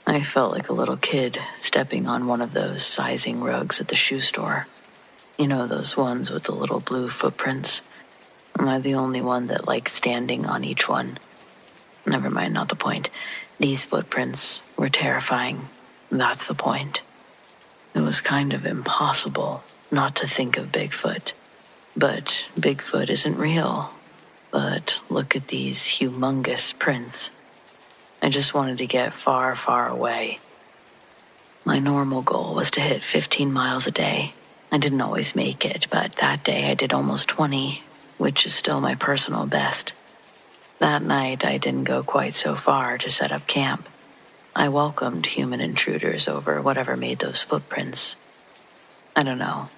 I felt like a little kid stepping on one of those sizing rugs at the shoe store. You know, those ones with the little blue footprints. Am I the only one that likes standing on each one? Never mind, not the point. These footprints were terrifying. That's the point. It was kind of impossible not to think of Bigfoot. But Bigfoot isn't real. But look at these humongous prints. I just wanted to get far, far away. My normal goal was to hit 15 miles a day. I didn't always make it, but that day I did almost 20, which is still my personal best. That night I didn't go quite so far to set up camp. I welcomed human intruders over whatever made those footprints. I don't know.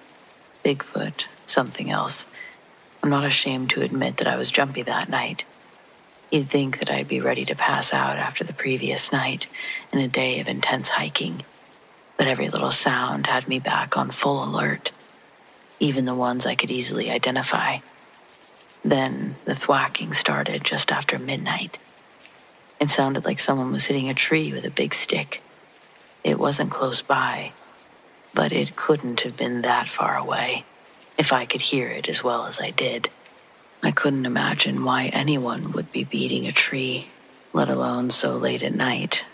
Bigfoot, something else. I'm not ashamed to admit that I was jumpy that night. You'd think that I'd be ready to pass out after the previous night and a day of intense hiking, but every little sound had me back on full alert, even the ones I could easily identify. Then the thwacking started just after midnight. It sounded like someone was hitting a tree with a big stick. It wasn't close by, but it couldn't have been that far away, if I could hear it as well as I did. I couldn't imagine why anyone would be beating a tree, let alone so late at night.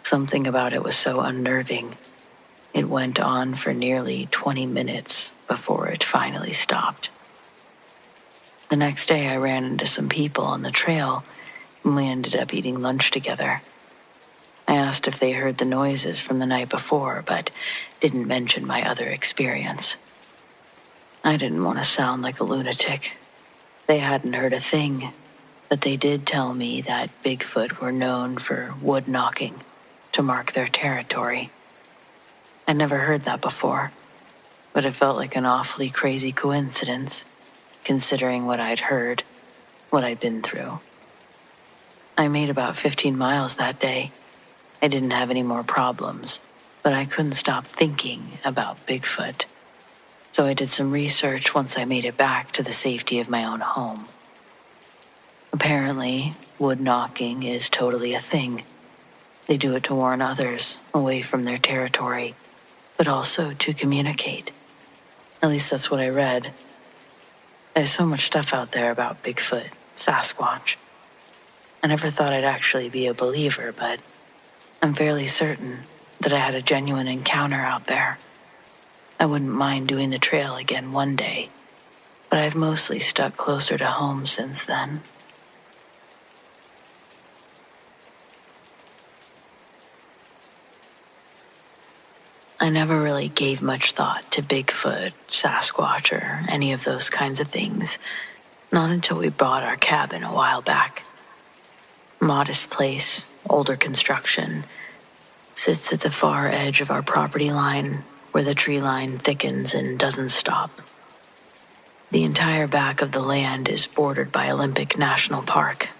Something about it was so unnerving. It went on for nearly 20 minutes before it finally stopped. The next day I ran into some people on the trail, and we ended up eating lunch together. I asked if they heard the noises from the night before, but didn't mention my other experience. I didn't want to sound like a lunatic. They hadn't heard a thing, but they did tell me that Bigfoot were known for wood knocking to mark their territory. I'd never heard that before, but it felt like an awfully crazy coincidence, considering what I'd heard, what I'd been through. I made about 15 miles that day. I didn't have any more problems, but I couldn't stop thinking about Bigfoot. So I did some research once I made it back to the safety of my own home. Apparently, wood knocking is totally a thing. They do it to warn others away from their territory, but also to communicate. At least that's what I read. There's so much stuff out there about Bigfoot, Sasquatch. I never thought I'd actually be a believer, but I'm fairly certain that I had a genuine encounter out there. I wouldn't mind doing the trail again one day, but I've mostly stuck closer to home since then. I never really gave much thought to Bigfoot, Sasquatch, or any of those kinds of things, not until we bought our cabin a while back. Modest place, older construction, sits at the far edge of our property line where the tree line thickens and doesn't stop. The entire back of the land is bordered by Olympic National Park,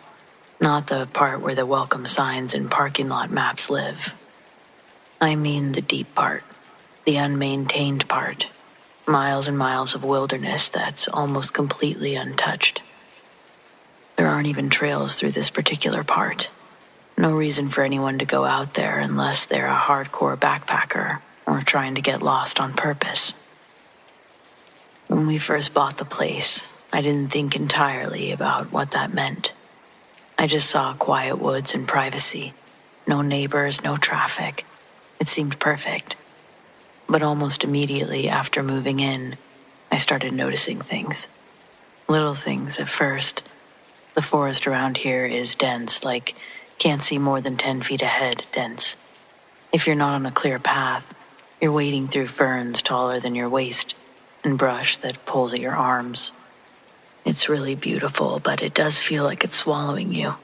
not the part where the welcome signs and parking lot maps live. I mean the deep part, the unmaintained part, miles and miles of wilderness that's almost completely untouched. There aren't even trails through this particular part. No reason for anyone to go out there unless they're a hardcore backpacker or trying to get lost on purpose. When we first bought the place, I didn't think entirely about what that meant. I just saw quiet woods and privacy. No neighbors, no traffic. It seemed perfect. But almost immediately after moving in, I started noticing things. Little things at first. The forest around here is dense, like can't see more than 10 feet ahead dense. If you're not on a clear path, you're wading through ferns taller than your waist and brush that pulls at your arms. It's really beautiful, but it does feel like it's swallowing you.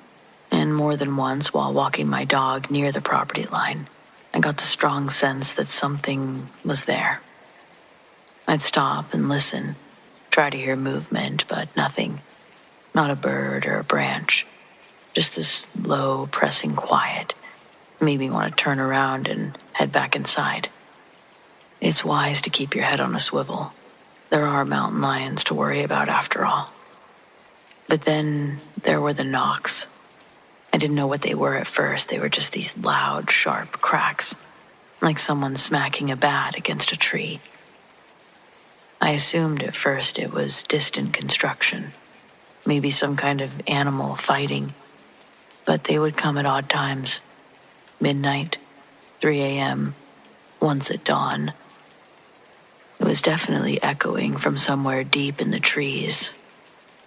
And more than once while walking my dog near the property line, I got the strong sense that something was there. I'd stop and listen, try to hear movement, but nothing. Not a bird or a branch. Just this low, pressing quiet. Made me want to turn around and head back inside. It's wise to keep your head on a swivel. There are mountain lions to worry about after all. But then there were the knocks. I didn't know what they were at first. They were just these loud, sharp cracks, like someone smacking a bat against a tree. I assumed at first it was distant construction, maybe some kind of animal fighting, but they would come at odd times. Midnight, 3 a.m., once at dawn. It was definitely echoing from somewhere deep in the trees,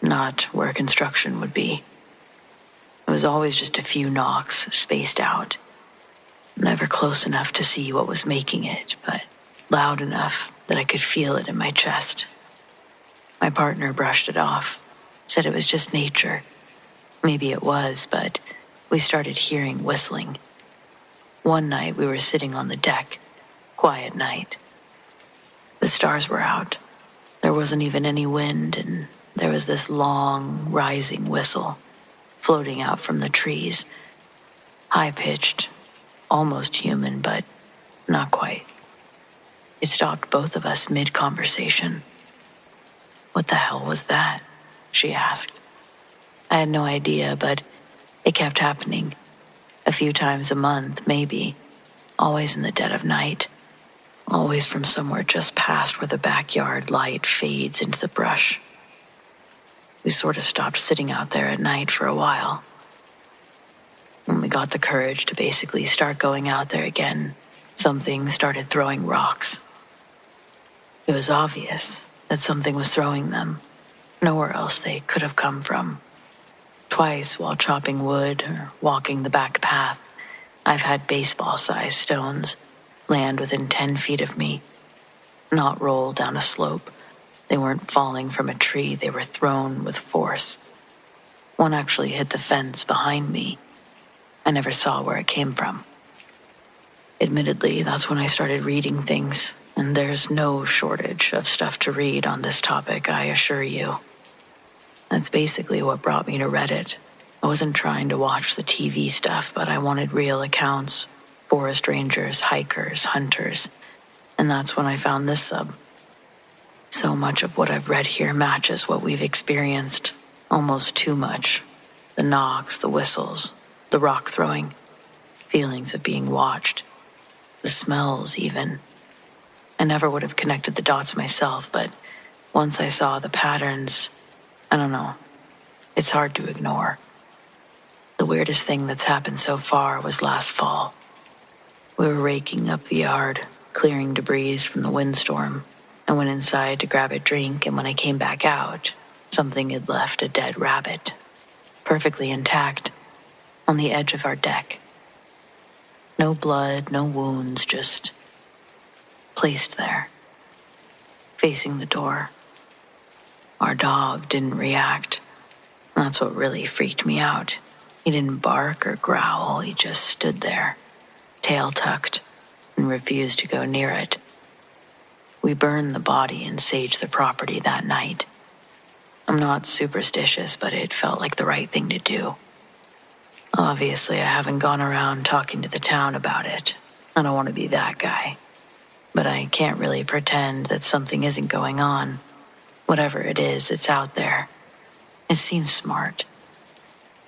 not where construction would be. It was always just a few knocks, spaced out. Never close enough to see what was making it, but loud enough that I could feel it in my chest. My partner brushed it off, said it was just nature. Maybe it was, but we started hearing whistling. One night we were sitting on the deck, quiet night. The stars were out. There wasn't even any wind, and there was this long, rising whistle floating out from the trees. High-pitched, almost human, but not quite. It stopped both of us mid-conversation. "What the hell was that?" she asked. I had no idea, but it kept happening. A few times a month, maybe. Always in the dead of night. Always from somewhere just past where the backyard light fades into the brush. We sort of stopped sitting out there at night for a while. When we got the courage to basically start going out there again, something started throwing rocks. It was obvious that something was throwing them. Nowhere else they could have come from. Twice while chopping wood or walking the back path, I've had baseball-sized stones land within 10 feet of me, not roll down a slope. They weren't falling from a tree, they were thrown with force. One actually hit the fence behind me. I never saw where it came from. Admittedly, that's when I started reading things, and there's no shortage of stuff to read on this topic, I assure you. That's basically what brought me to Reddit, I wasn't trying to watch the TV stuff, but I wanted real accounts. Forest rangers, hikers, hunters. And that's when I found this sub. So much of what I've read here matches what we've experienced. Almost too much. The knocks, the whistles, the rock throwing. Feelings of being watched. The smells, even. I never would have connected the dots myself, but once I saw the patterns, I don't know. It's hard to ignore. The weirdest thing that's happened so far was last fall. We were raking up the yard, clearing debris from the windstorm. I went inside to grab a drink, and when I came back out, something had left a dead rabbit, perfectly intact, on the edge of our deck. No blood, no wounds, just placed there, facing the door. Our dog didn't react. That's what really freaked me out. He didn't bark or growl, he just stood there, tail tucked, and refused to go near it. We burned the body and saged the property that night. I'm not superstitious, but it felt like the right thing to do. Obviously, I haven't gone around talking to the town about it. I don't want to be that guy. But I can't really pretend that something isn't going on. Whatever it is, it's out there. It seems smart.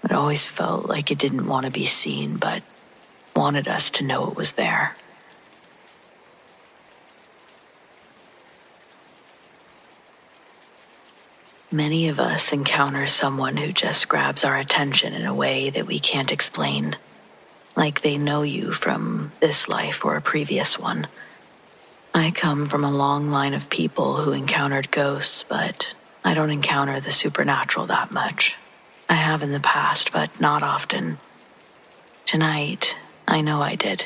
It always felt like it didn't want to be seen, but wanted us to know it was there. Many of us encounter someone who just grabs our attention in a way that we can't explain. Like they know you from this life or a previous one. I come from a long line of people who encountered ghosts, but I don't encounter the supernatural that much. I have in the past, but not often. Tonight, I know I did.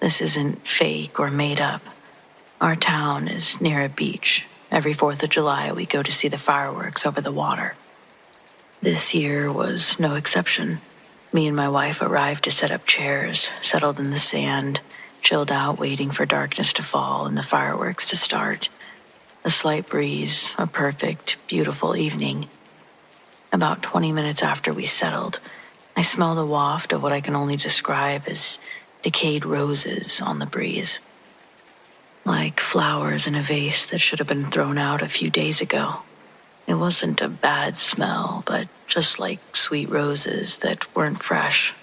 This isn't fake or made up. Our town is near a beach. Every 4th of July, we go to see the fireworks over the water. This year was no exception. Me and my wife arrived to set up chairs, settled in the sand, chilled out waiting for darkness to fall and the fireworks to start. A slight breeze, a perfect, beautiful evening. About 20 minutes after we settled, I smelled a waft of what I can only describe as decayed roses on the breeze. Like flowers in a vase that should have been thrown out a few days ago. It wasn't a bad smell, but just like sweet roses that weren't fresh.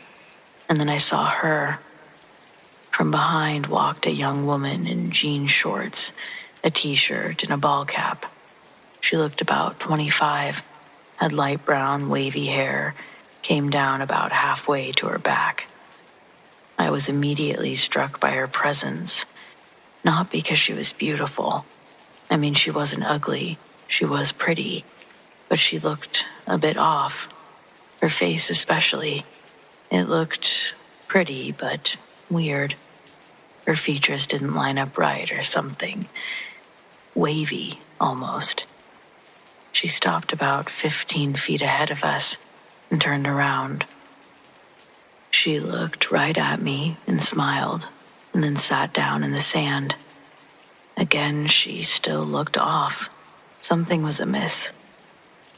And then I saw her. From behind walked a young woman in jean shorts, a t-shirt, and a ball cap. She looked about 25, had light brown, wavy hair, came down about halfway to her back. I was immediately struck by her presence. Not because she was beautiful. I mean, she wasn't ugly. She was pretty. But she looked a bit off. Her face especially. It looked pretty, but weird. Her features didn't line up right or something. Wavy, almost. She stopped about 15 feet ahead of us and turned around. She looked right at me and smiled, and then sat down in the sand. Again, she still looked off. Something was amiss.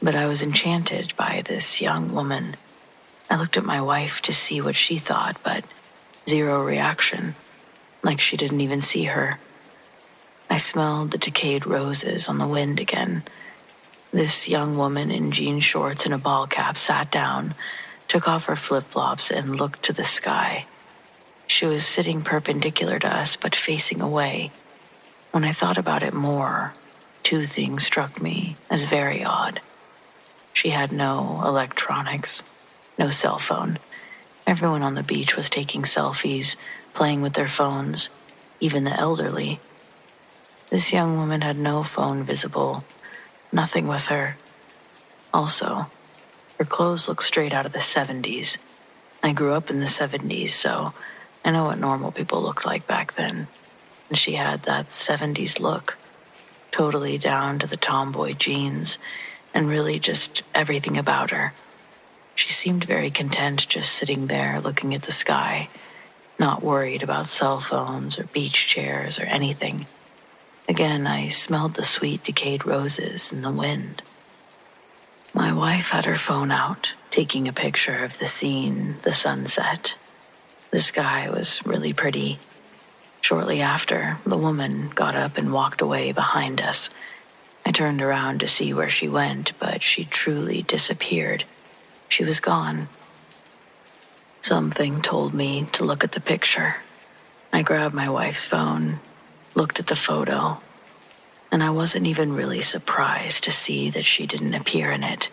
But I was enchanted by this young woman. I looked at my wife to see what she thought, but zero reaction, like she didn't even see her. I smelled the decayed roses on the wind again. This young woman in jean shorts and a ball cap sat down, took off her flip-flops, and looked to the sky. She was sitting perpendicular to us, but facing away. When I thought about it more, 2 things struck me as very odd. She had no electronics, no cell phone. Everyone on the beach was taking selfies, playing with their phones, even the elderly. This young woman had no phone visible, nothing with her. Also, her clothes looked straight out of the 70s. I grew up in the 70s, so I know what normal people looked like back then. And she had that 70s look, totally down to the tomboy jeans, and really just everything about her. She seemed very content just sitting there looking at the sky, not worried about cell phones or beach chairs or anything. Again, I smelled the sweet decayed roses in the wind. My wife had her phone out, taking a picture of the scene, the sunset. The sky was really pretty. Shortly after, the woman got up and walked away behind us. I turned around to see where she went, but she truly disappeared. She was gone. Something told me to look at the picture. I grabbed my wife's phone, looked at the photo, and I wasn't even really surprised to see that she didn't appear in it.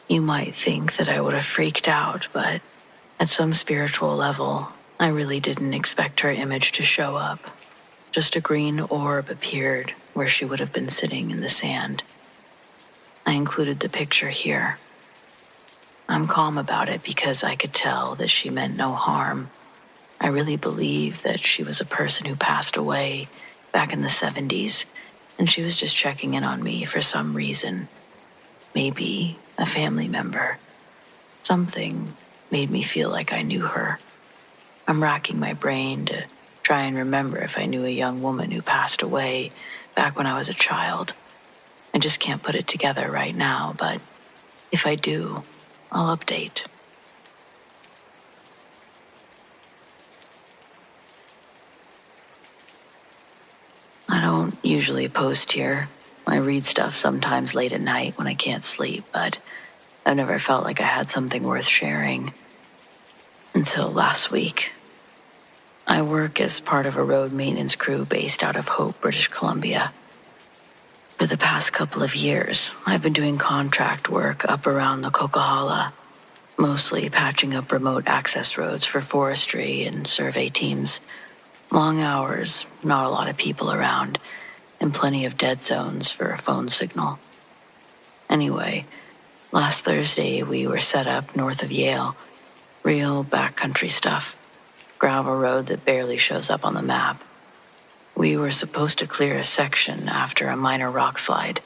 You might think that I would have freaked out, but at some spiritual level, I really didn't expect her image to show up. Just a green orb appeared where she would have been sitting in the sand. I included the picture here. I'm calm about it because I could tell that she meant no harm. I really believe that she was a person who passed away back in the 70s, and she was just checking in on me for some reason. Maybe a family member. Something made me feel like I knew her. I'm racking my brain to try and remember if I knew a young woman who passed away back when I was a child. I just can't put it together right now, but if I do, I'll update. I don't usually post here. I read stuff sometimes late at night when I can't sleep, but I've never felt like I had something worth sharing. Until last week. I work as part of a road maintenance crew based out of Hope, British Columbia. For the past couple of years, I've been doing contract work up around the Coquihalla, mostly patching up remote access roads for forestry and survey teams. Long hours, not a lot of people around, and plenty of dead zones for a phone signal. Anyway, last Thursday we were set up north of Yale. Real backcountry stuff. Gravel road that barely shows up on the map. We were supposed to clear a section after a minor rock slide.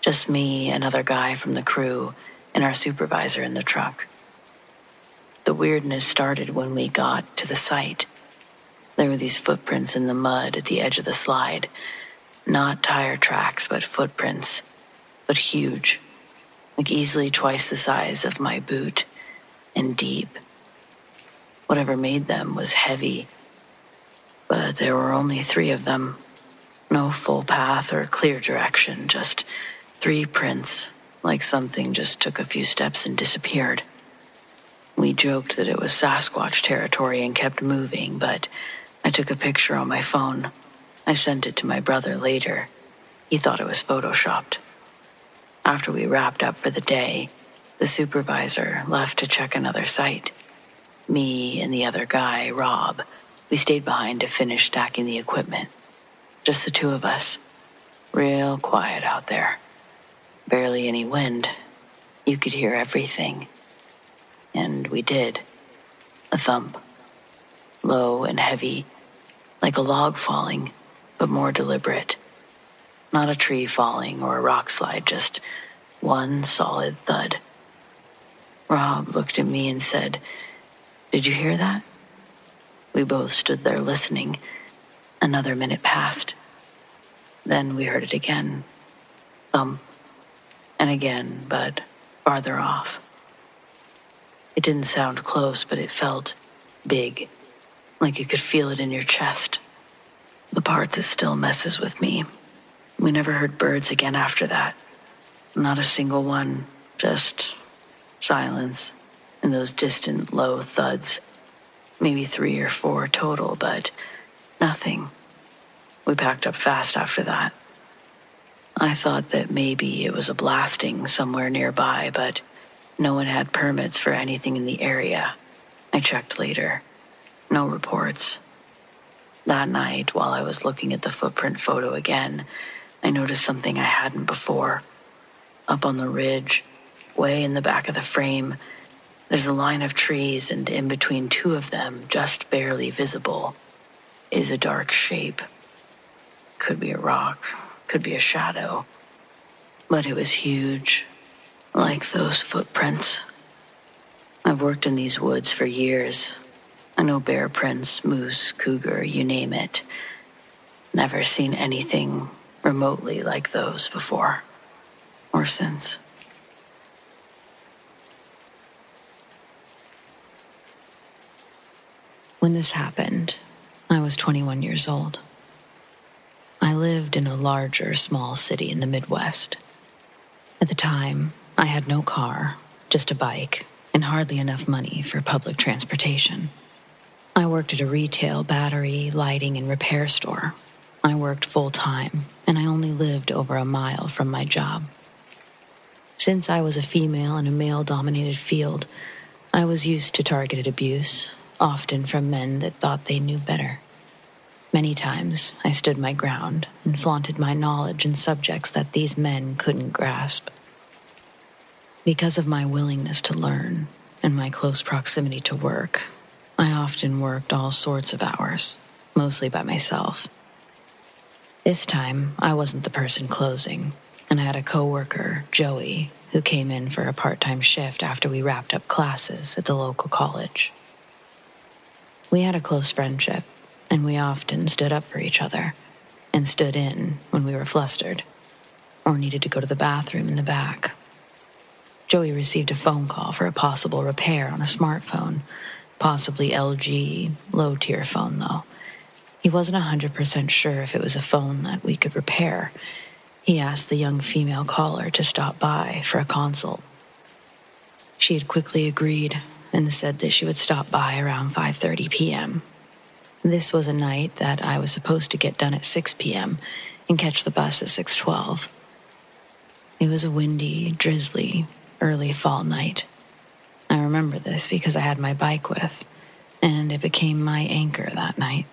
Just me, another guy from the crew, and our supervisor in the truck. The weirdness started when we got to the site. There were these footprints in the mud at the edge of the slide. Not tire tracks, but footprints. But huge. Like easily twice the size of my boot. And deep. Whatever made them was heavy. But there were only 3 of them. No full path or clear direction, just 3 prints, like something just took a few steps and disappeared. We joked that it was Sasquatch territory and kept moving, but I took a picture on my phone. I sent it to my brother later. He thought it was photoshopped. After we wrapped up for the day, the supervisor left to check another site. Me and the other guy, Rob, we stayed behind to finish stacking the equipment. Just the 2 of us. Real quiet out there. Barely any wind. You could hear everything. And we did. A thump. Low and heavy, like a log falling, but more deliberate. Not a tree falling or a rock slide, just one solid thud. Rob looked at me and said, "Did you hear that?" We both stood there listening. Another minute passed. Then we heard it again. Thump. And again, but farther off. It didn't sound close, but it felt big. Like you could feel it in your chest. The part that still messes with me. We never heard birds again after that. Not a single one. Just silence. And those distant, low thuds. Maybe 3 or 4 total, but nothing. We packed up fast after that. I thought that maybe it was a blasting somewhere nearby, but no one had permits for anything in the area. I checked later. No reports. That night, while I was looking at the footprint photo again, I noticed something I hadn't before. Up on the ridge, way in the back of the frame, there's a line of trees, and in between 2 of them, just barely visible, is a dark shape. Could be a rock, could be a shadow. But it was huge, like those footprints. I've worked in these woods for years. I know bear prints, moose, cougar, you name it. Never seen anything remotely like those before, or since. When this happened, I was 21 years old. I lived in a larger, small city in the Midwest. At the time, I had no car, just a bike, and hardly enough money for public transportation. I worked at a retail battery, lighting, and repair store. I worked full-time, and I only lived over a mile from my job. Since I was a female in a male-dominated field, I was used to targeted abuse, often from men that thought they knew better. Many times, I stood my ground and flaunted my knowledge in subjects that these men couldn't grasp. Because of my willingness to learn and my close proximity to work, I often worked all sorts of hours, mostly by myself. This time, I wasn't the person closing, and I had a coworker, Joey, who came in for a part-time shift after we wrapped up classes at the local college. We had a close friendship, and we often stood up for each other and stood in when we were flustered or needed to go to the bathroom in the back. Joey received a phone call for a possible repair on a smartphone, possibly LG, low-tier phone though. He wasn't 100% sure if it was a phone that we could repair. He asked the young female caller to stop by for a consult. She had quickly agreed and said that she would stop by around 5:30 p.m. This was a night that I was supposed to get done at 6 p.m. and catch the bus at 6:12. It was a windy, drizzly, early fall night. I remember this because I had my bike with, and it became my anchor that night.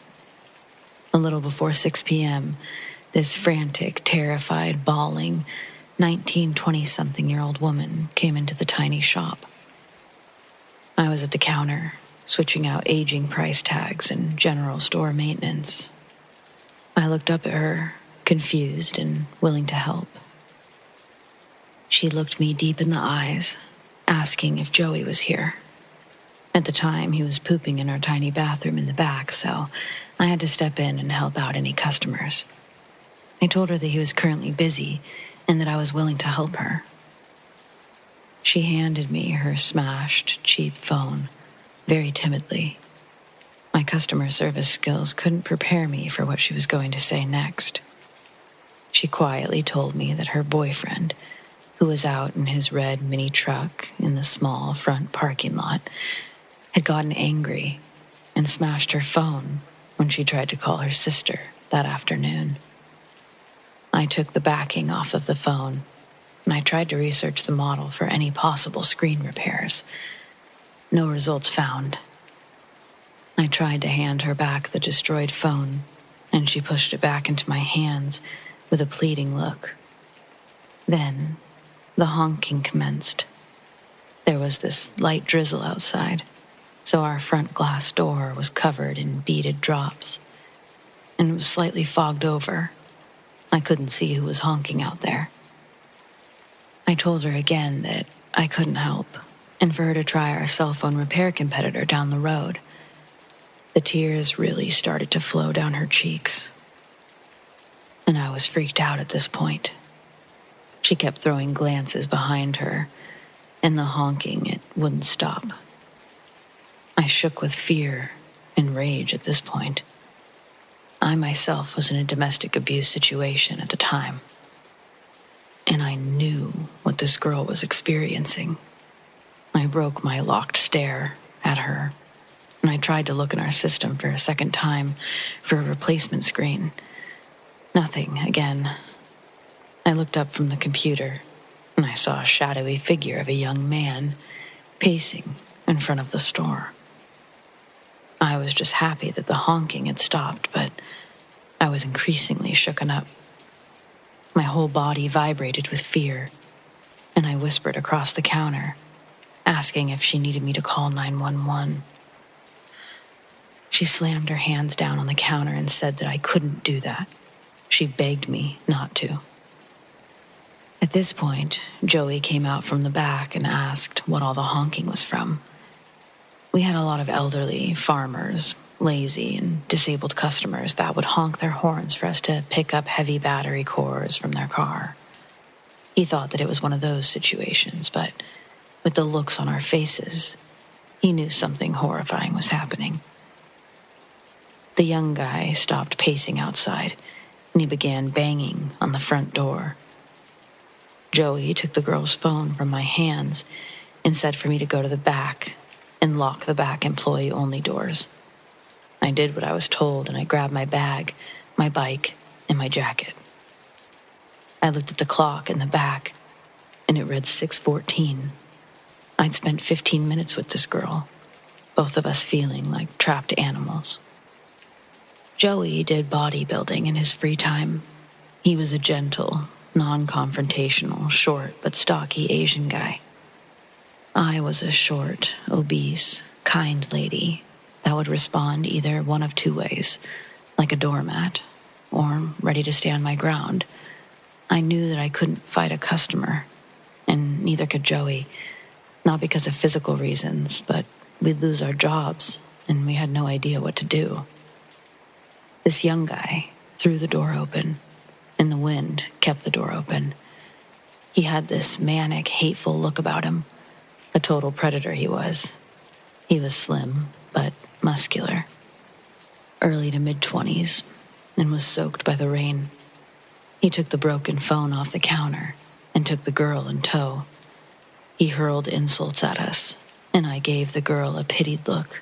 A little before 6 p.m., this frantic, terrified, bawling, 20-something-year-old woman came into the tiny shop. I was at the counter, switching out aging price tags and general store maintenance. I looked up at her, confused and willing to help. She looked me deep in the eyes, asking if Joey was here. At the time, he was pooping in our tiny bathroom in the back, so I had to step in and help out any customers. I told her that he was currently busy and that I was willing to help her. She handed me her smashed, cheap phone, very timidly. My customer service skills couldn't prepare me for what she was going to say next. She quietly told me that her boyfriend, who was out in his red mini truck in the small front parking lot, had gotten angry and smashed her phone when she tried to call her sister that afternoon. I took the backing off of the phone, and I tried to research the model for any possible screen repairs. No results found. I tried to hand her back the destroyed phone, and she pushed it back into my hands with a pleading look. Then, the honking commenced. There was this light drizzle outside, so our front glass door was covered in beaded drops, and it was slightly fogged over. I couldn't see who was honking out there. I told her again that I couldn't help, and for her to try our cell phone repair competitor down the road. The tears really started to flow down her cheeks, and I was freaked out at this point. She kept throwing glances behind her, and the honking, it wouldn't stop. I shook with fear and rage at this point. I myself was in a domestic abuse situation at the time, and I knew what this girl was experiencing. I broke my locked stare at her, and I tried to look in our system for a second time for a replacement screen. Nothing again. I looked up from the computer, and I saw a shadowy figure of a young man pacing in front of the store. I was just happy that the honking had stopped, but I was increasingly shooken up. My whole body vibrated with fear, and I whispered across the counter, asking if she needed me to call 911. She slammed her hands down on the counter and said that I couldn't do that. She begged me not to. At this point, Joey came out from the back and asked what all the honking was from. We had a lot of elderly, farmers, lazy, and disabled customers that would honk their horns for us to pick up heavy battery cores from their car. He thought that it was one of those situations, but with the looks on our faces, he knew something horrifying was happening. The young guy stopped pacing outside, and he began banging on the front door. Joey took the girl's phone from my hands and said for me to go to the back and lock the back employee-only doors. I did what I was told, and I grabbed my bag, my bike, and my jacket. I looked at the clock in the back, and it read 6:14. I'd spent 15 minutes with this girl, both of us feeling like trapped animals. Joey did bodybuilding in his free time. He was a gentle, non-confrontational, short but stocky Asian guy. I was a short, obese, kind lady that would respond either one of two ways, like a doormat, or ready to stand my ground. I knew that I couldn't fight a customer, and neither could Joey, not because of physical reasons, but we'd lose our jobs, and we had no idea what to do. This young guy threw the door open, and the wind kept the door open. He had this manic, hateful look about him. A total predator he was. He was slim, but muscular. Early to mid-20s, and was soaked by the rain. He took the broken phone off the counter and took the girl in tow. He hurled insults at us, and I gave the girl a pitied look.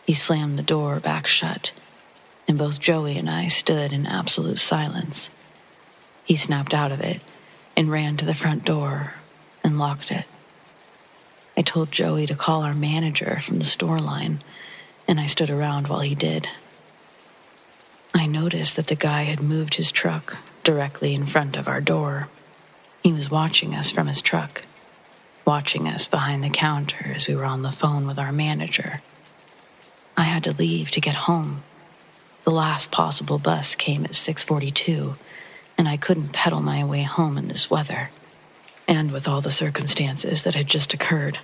He slammed the door back shut, and both Joey and I stood in absolute silence. He snapped out of it and ran to the front door and locked it. I told Joey to call our manager from the store line, and I stood around while he did. I noticed that the guy had moved his truck directly in front of our door. He was watching us from his truck, watching us behind the counter as we were on the phone with our manager. I had to leave to get home. The last possible bus came at 6:42, and I couldn't pedal my way home in this weather, and with all the circumstances that had just occurred.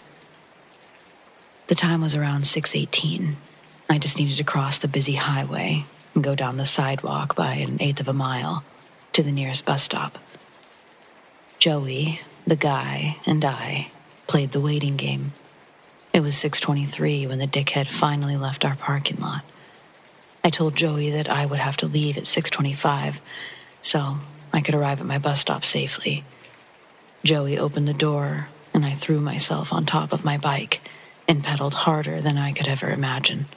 The time was around 6:18. I just needed to cross the busy highway and go down the sidewalk by an eighth of a mile to the nearest bus stop. Joey, the guy, and I played the waiting game. It was 6:23 when the dickhead finally left our parking lot. I told Joey that I would have to leave at 6:25 so I could arrive at my bus stop safely. Joey opened the door, and I threw myself on top of my bike and pedaled harder than I could ever imagine.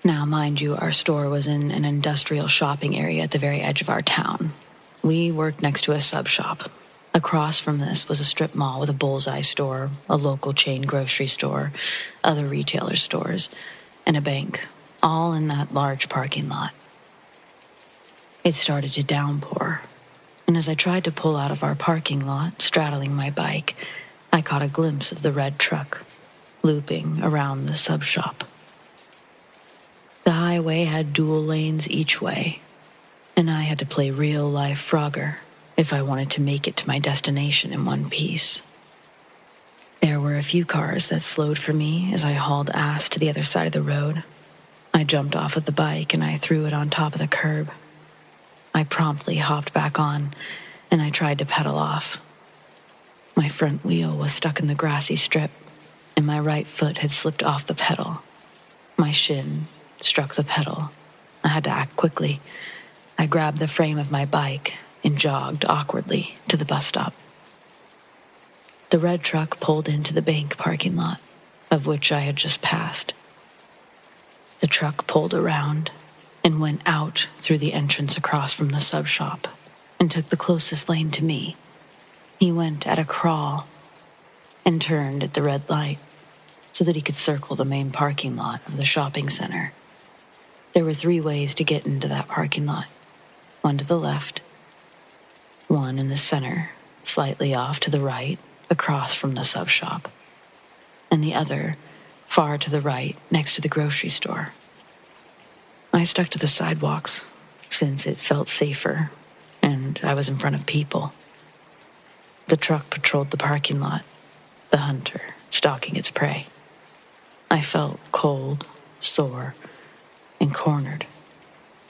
Now, mind you, our store was in an industrial shopping area at the very edge of our town. We worked next to a sub shop. Across from this was a strip mall with a bullseye store, a local chain grocery store, other retailer stores, and a bank, all in that large parking lot. It started to downpour, and as I tried to pull out of our parking lot, straddling my bike, I caught a glimpse of the red truck, looping around the sub shop. The highway had dual lanes each way, and I had to play real-life Frogger if I wanted to make it to my destination in one piece. There were a few cars that slowed for me as I hauled ass to the other side of the road. I jumped off of the bike and I threw it on top of the curb. I promptly hopped back on, and I tried to pedal off. My front wheel was stuck in the grassy strip, and my right foot had slipped off the pedal. My shin struck the pedal. I had to act quickly. I grabbed the frame of my bike and jogged awkwardly to the bus stop. The red truck pulled into the bank parking lot, of which I had just passed. The truck pulled around and went out through the entrance across from the sub shop and took the closest lane to me. He went at a crawl and turned at the red light so that he could circle the main parking lot of the shopping center. There were 3 ways to get into that parking lot. One to the left, one in the center, slightly off to the right, across from the sub shop, and the other far to the right, next to the grocery store. I stuck to the sidewalks, since it felt safer, and I was in front of people. The truck patrolled the parking lot, the hunter stalking its prey. I felt cold, sore, and cornered,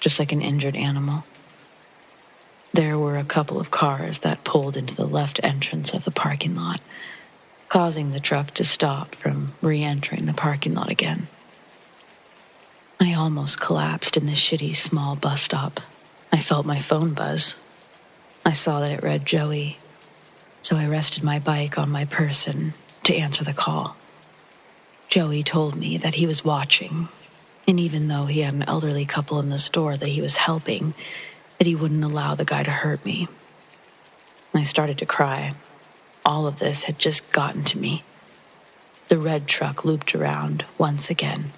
just like an injured animal. There were a couple of cars that pulled into the left entrance of the parking lot, causing the truck to stop from re-entering the parking lot again. I almost collapsed in the shitty small bus stop. I felt my phone buzz. I saw that it read Joey, so I rested my bike on my person to answer the call. Joey told me that he was watching, and even though he had an elderly couple in the store that he was helping, that he wouldn't allow the guy to hurt me. I started to cry. All of this had just gotten to me. The red truck looped around once again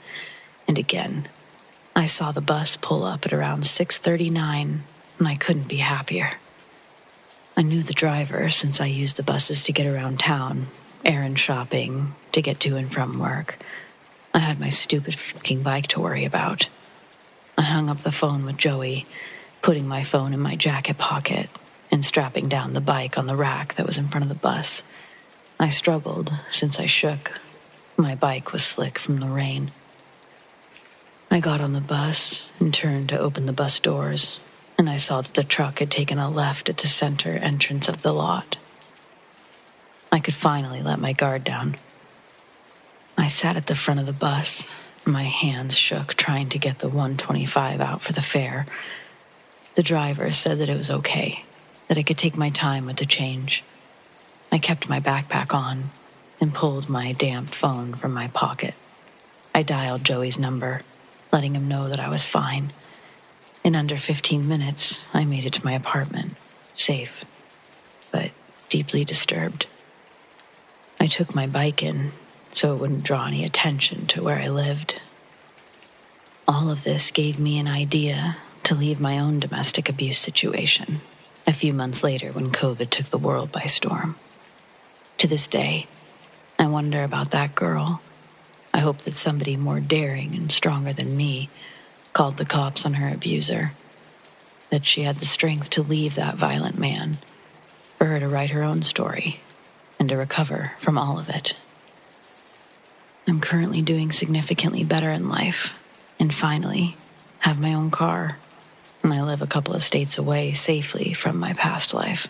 and again. I saw the bus pull up at around 6:39, and I couldn't be happier. I knew the driver since I used the buses to get around town, errand shopping, to get to and from work. I had my stupid fucking bike to worry about. I hung up the phone with Joey, putting my phone in my jacket pocket and strapping down the bike on the rack that was in front of the bus. I struggled since I shook. My bike was slick from the rain. I got on the bus and turned to open the bus doors, and I saw that the truck had taken a left at the center entrance of the lot. I could finally let my guard down. I sat at the front of the bus. My hands shook trying to get the $1.25 out for the fare. The driver said that it was okay, that I could take my time with the change. I kept my backpack on and pulled my damp phone from my pocket. I dialed Joey's number, letting him know that I was fine. In under 15 minutes, I made it to my apartment, safe, but deeply disturbed. I took my bike in so it wouldn't draw any attention to where I lived. All of this gave me an idea to leave my own domestic abuse situation a few months later when COVID took the world by storm. To this day, I wonder about that girl. I hope that somebody more daring and stronger than me called the cops on her abuser, that she had the strength to leave that violent man, for her to write her own story and to recover from all of it. I'm currently doing significantly better in life and finally have my own car, and I live a couple of states away safely from my past life.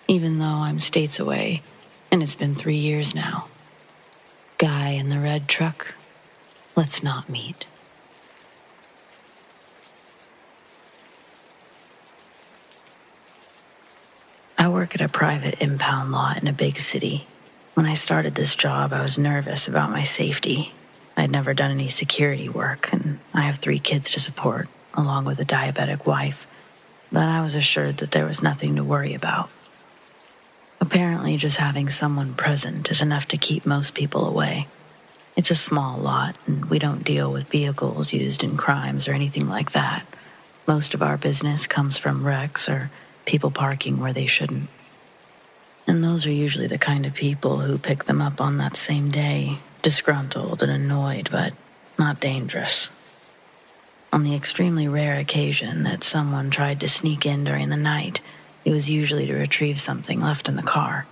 Even though I'm states away, and it's been 3 years now. Guy in the red truck, let's not meet. I work at a private impound lot in a big city. When I started this job, I was nervous about my safety. I'd never done any security work, and I have 3 kids to support, along with a diabetic wife, but I was assured that there was nothing to worry about. Apparently, just having someone present is enough to keep most people away. It's a small lot, and we don't deal with vehicles used in crimes or anything like that. Most of our business comes from wrecks or people parking where they shouldn't. And those are usually the kind of people who pick them up on that same day, disgruntled and annoyed, but not dangerous. On the extremely rare occasion that someone tried to sneak in during the night, it was usually to retrieve something left in the car.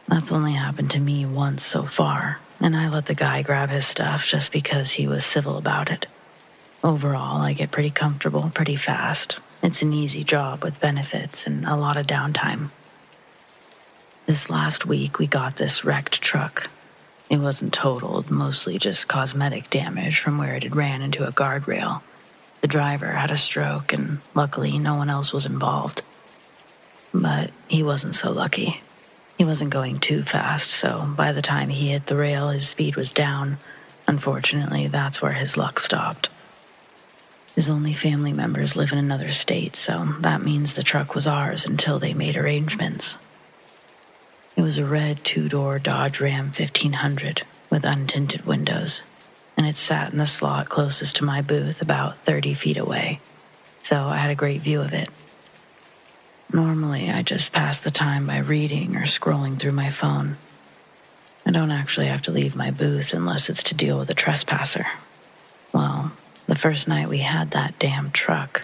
That's only happened to me once so far, and I let the guy grab his stuff just because he was civil about it. Overall, I get pretty comfortable pretty fast. It's an easy job with benefits and a lot of downtime. This last week, we got this wrecked truck. It wasn't totaled, mostly just cosmetic damage from where it had ran into a guardrail. The driver had a stroke, and luckily no one else was involved. But he wasn't so lucky. He wasn't going too fast, so by the time he hit the rail, his speed was down. Unfortunately, that's where his luck stopped. His only family members live in another state, so that means the truck was ours until they made arrangements. It was a red 2-door Dodge Ram 1500 with untinted windows, and it sat in the slot closest to my booth about 30 feet away, so I had a great view of it. Normally, I just pass the time by reading or scrolling through my phone. I don't actually have to leave my booth unless it's to deal with a trespasser. Well, the first night we had that damn truck,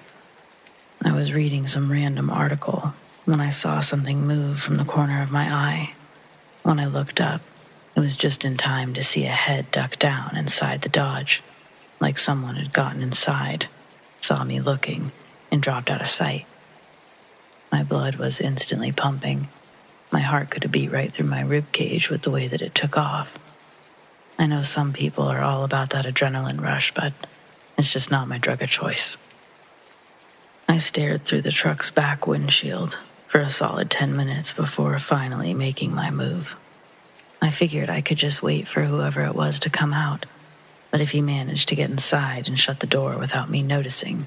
I was reading some random article when I saw something move from the corner of my eye. When I looked up, it was just in time to see a head duck down inside the Dodge, like someone had gotten inside, saw me looking, and dropped out of sight. My blood was instantly pumping. My heart could have beat right through my rib cage with the way that it took off. I know some people are all about that adrenaline rush, but it's just not my drug of choice. I stared through the truck's back windshield for a solid 10 minutes before finally making my move. I figured I could just wait for whoever it was to come out, but if he managed to get inside and shut the door without me noticing,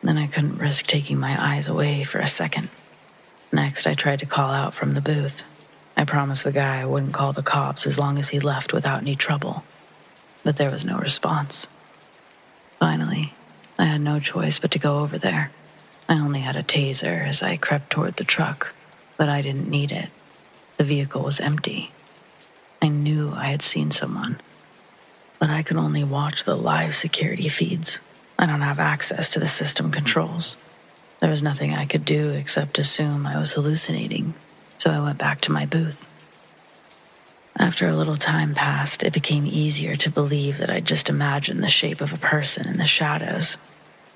then I couldn't risk taking my eyes away for a second. Next, I tried to call out from the booth. I promised the guy I wouldn't call the cops as long as he left without any trouble, but there was no response. Finally, I had no choice but to go over there. I only had a taser as I crept toward the truck, but I didn't need it. The vehicle was empty. I knew I had seen someone, but I could only watch the live security feeds. I don't have access to the system controls. There was nothing I could do except assume I was hallucinating, so I went back to my booth. After a little time passed, it became easier to believe that I'd just imagined the shape of a person in the shadows.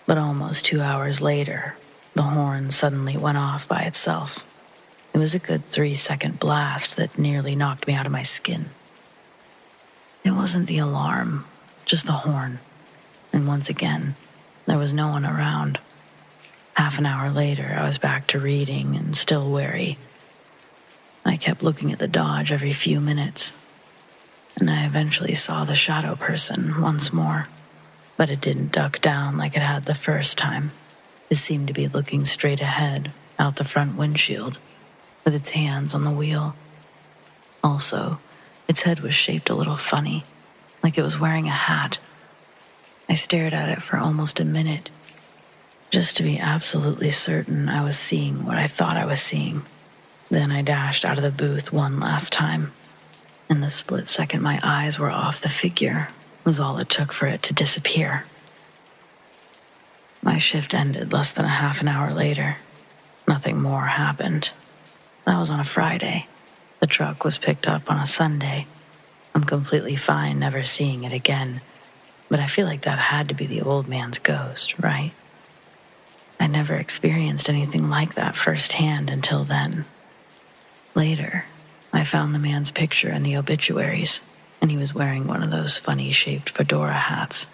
But almost 2 hours later, the horn suddenly went off by itself. It was a good 3-second blast that nearly knocked me out of my skin. It wasn't the alarm, just the horn. And once again, there was no one around. Half an hour later, I was back to reading and still wary. I kept looking at the Dodge every few minutes, and I eventually saw the shadow person once more, but it didn't duck down like it had the first time. It seemed to be looking straight ahead, out the front windshield, with its hands on the wheel. Also, its head was shaped a little funny, like it was wearing a hat. I stared at it for almost a minute, just to be absolutely certain I was seeing what I thought I was seeing. Then I dashed out of the booth one last time. In the split second my eyes were off the figure was all it took for it to disappear. My shift ended less than a half an hour later. Nothing more happened. That was on a Friday. The truck was picked up on a Sunday. I'm completely fine never seeing it again, but I feel like that had to be the old man's ghost, right? I never experienced anything like that firsthand until then. Later, I found the man's picture in the obituaries, and he was wearing one of those funny-shaped fedora hats,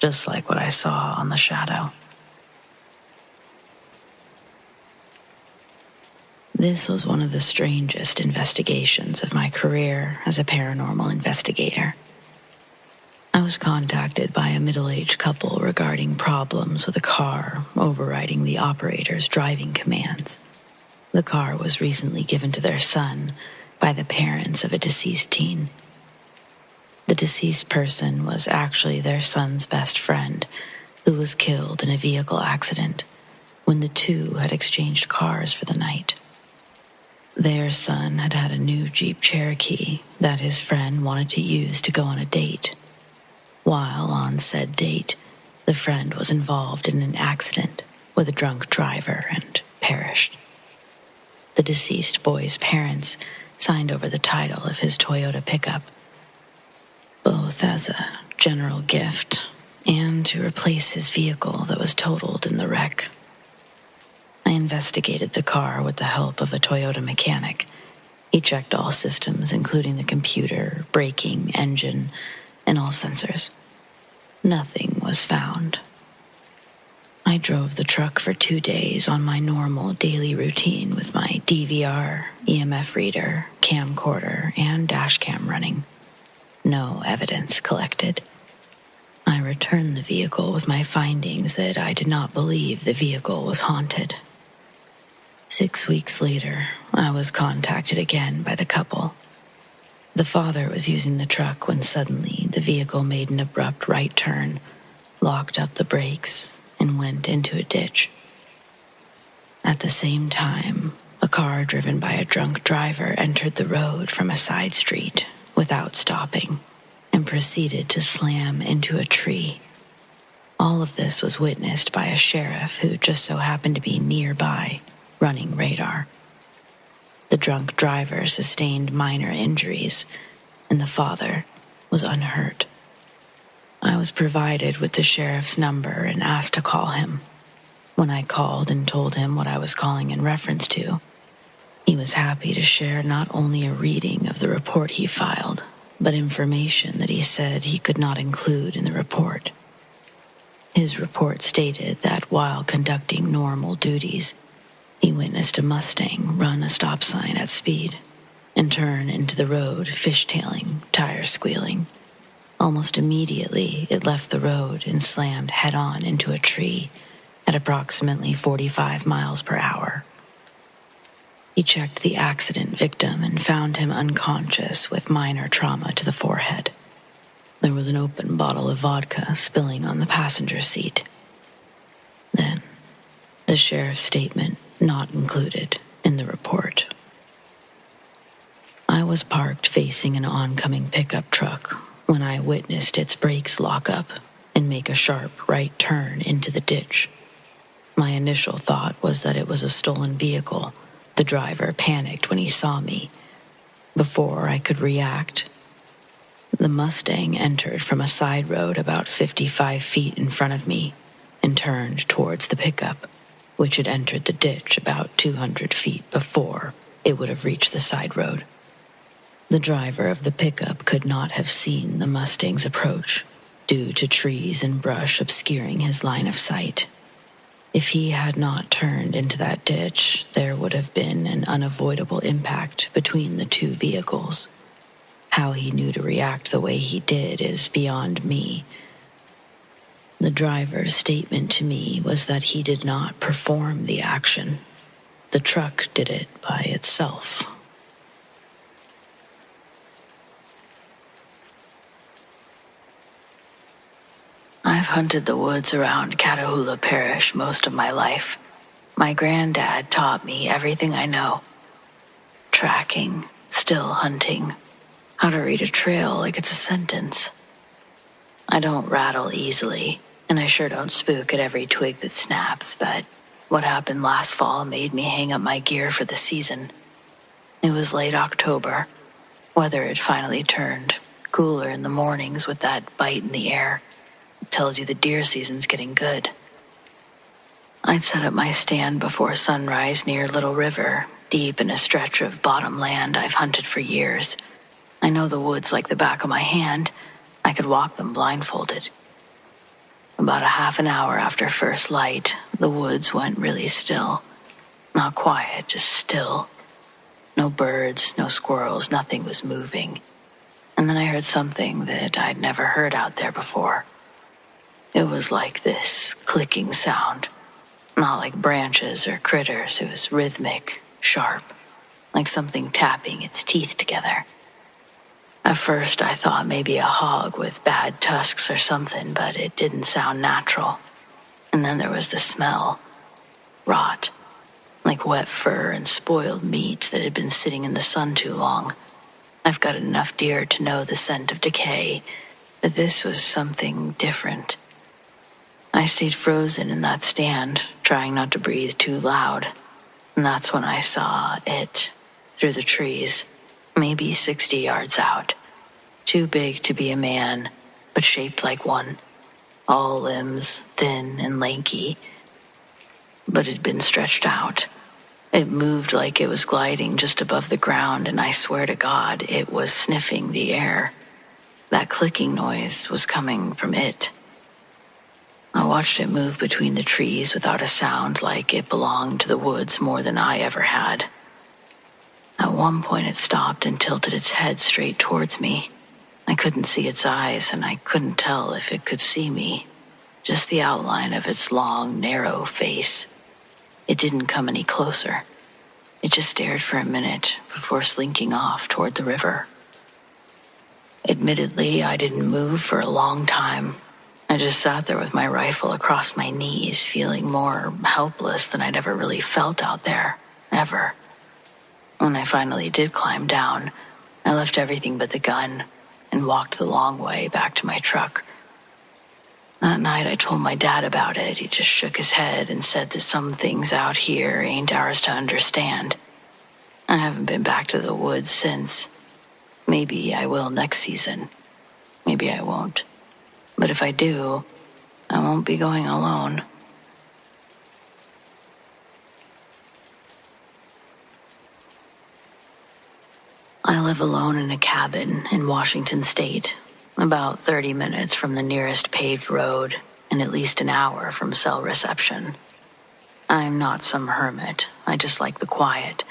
just like what I saw on the shadow. This was one of the strangest investigations of my career as a paranormal investigator. I was contacted by a middle-aged couple regarding problems with a car overriding the operator's driving commands. The car was recently given to their son by the parents of a deceased teen. The deceased person was actually their son's best friend, who was killed in a vehicle accident when the two had exchanged cars for the night. Their son had had a new Jeep Cherokee that his friend wanted to use to go on a date. While on said date, the friend was involved in an accident with a drunk driver and perished. The deceased boy's parents signed over the title of his Toyota pickup, both as a general gift and to replace his vehicle that was totaled in the wreck. I investigated the car with the help of a Toyota mechanic. He checked all systems, including the computer, braking, engine, and all sensors. Nothing was found. I drove the truck for 2 days on my normal daily routine with my DVR, EMF reader, camcorder, and dashcam running. No evidence collected. I returned the vehicle with my findings that I did not believe the vehicle was haunted. 6 weeks later, I was contacted again by the couple. The father was using the truck when suddenly the vehicle made an abrupt right turn, locked up the brakes, and went into a ditch. At the same time, a car driven by a drunk driver entered the road from a side street without stopping and proceeded to slam into a tree. All of this was witnessed by a sheriff who just so happened to be nearby, running radar. The drunk driver sustained minor injuries, and the father was unhurt. I was provided with the sheriff's number and asked to call him. When I called and told him what I was calling in reference to, he was happy to share not only a reading of the report he filed, but information that he said he could not include in the report. His report stated that while conducting normal duties, he witnessed a Mustang run a stop sign at speed and turn into the road, fishtailing, tire squealing. Almost immediately, it left the road and slammed head-on into a tree at approximately 45 miles per hour. He checked the accident victim and found him unconscious with minor trauma to the forehead. There was an open bottle of vodka spilling on the passenger seat. Then, the sheriff's statement not included in the report. I was parked facing an oncoming pickup truck when I witnessed its brakes lock up and make a sharp right turn into the ditch. My initial thought was that it was a stolen vehicle. The driver panicked when he saw me. Before I could react, the Mustang entered from a side road about 55 feet in front of me and turned towards the pickup, which had entered the ditch about 200 feet before it would have reached the side road. The driver of the pickup could not have seen the Mustang's approach due to trees and brush obscuring his line of sight. If he had not turned into that ditch, there would have been an unavoidable impact between the two vehicles. How he knew to react the way he did is beyond me. The driver's statement to me was that he did not perform the action. The truck did it by itself. I've hunted the woods around Catahoula Parish most of my life. My granddad taught me everything I know. Tracking, still hunting, how to read a trail like it's a sentence. I don't rattle easily, and I sure don't spook at every twig that snaps, but what happened last fall made me hang up my gear for the season. It was late October. Weather had finally turned, cooler in the mornings with that bite in the air. It tells you the deer season's getting good. I'd set up my stand before sunrise near Little River, deep in a stretch of bottom land I've hunted for years. I know the woods like the back of my hand. I could walk them blindfolded. About a half an hour after first light, the woods went really still. Not quiet, just still. No birds, no squirrels, nothing was moving. And then I heard something that I'd never heard out there before. It was like this clicking sound. Not like branches or critters. It was rhythmic, sharp, like something tapping its teeth together. At first, I thought maybe a hog with bad tusks or something, but it didn't sound natural. And then there was the smell. Rot. Like wet fur and spoiled meat that had been sitting in the sun too long. I've got enough deer to know the scent of decay, but this was something different. I stayed frozen in that stand, trying not to breathe too loud. And that's when I saw it, through the trees, maybe 60 yards out. Too big to be a man, but shaped like one. All limbs, thin and lanky. But it'd been stretched out. It moved like it was gliding just above the ground, and I swear to God, it was sniffing the air. That clicking noise was coming from it. I watched it move between the trees without a sound, like it belonged to the woods more than I ever had. At one point it stopped and tilted its head straight towards me. I couldn't see its eyes, and I couldn't tell if it could see me. Just the outline of its long, narrow face. It didn't come any closer. It just stared for a minute before slinking off toward the river. Admittedly, I didn't move for a long time. I just sat there with my rifle across my knees, feeling more helpless than I'd ever really felt out there, ever. When I finally did climb down, I left everything but the gun and walked the long way back to my truck. That night I told my dad about it. He just shook his head and said that some things out here ain't ours to understand. I haven't been back to the woods since. Maybe I will next season. Maybe I won't. But if I do, I won't be going alone. I live alone in a cabin in Washington State, about 30 minutes from the nearest paved road and at least an hour from cell reception. I'm not some hermit. I just like the quiet,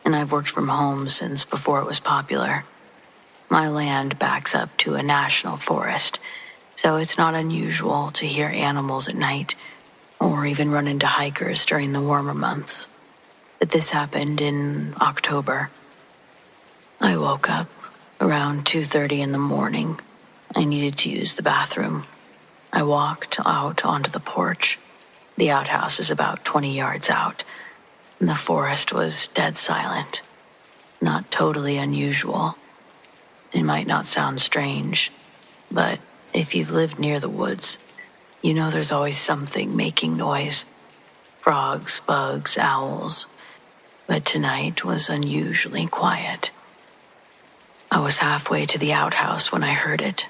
and I've worked from home since before it was popular. My land backs up to a national forest, so it's not unusual to hear animals at night or even run into hikers during the warmer months. But this happened in October. I woke up around 2:30 in the morning. I needed to use the bathroom. I walked out onto the porch. The outhouse is about 20 yards out, and the forest was dead silent. Not totally unusual. It might not sound strange, but if you've lived near the woods, you know there's always something making noise. Frogs, bugs, owls. But tonight was unusually quiet. I was halfway to the outhouse when I heard it.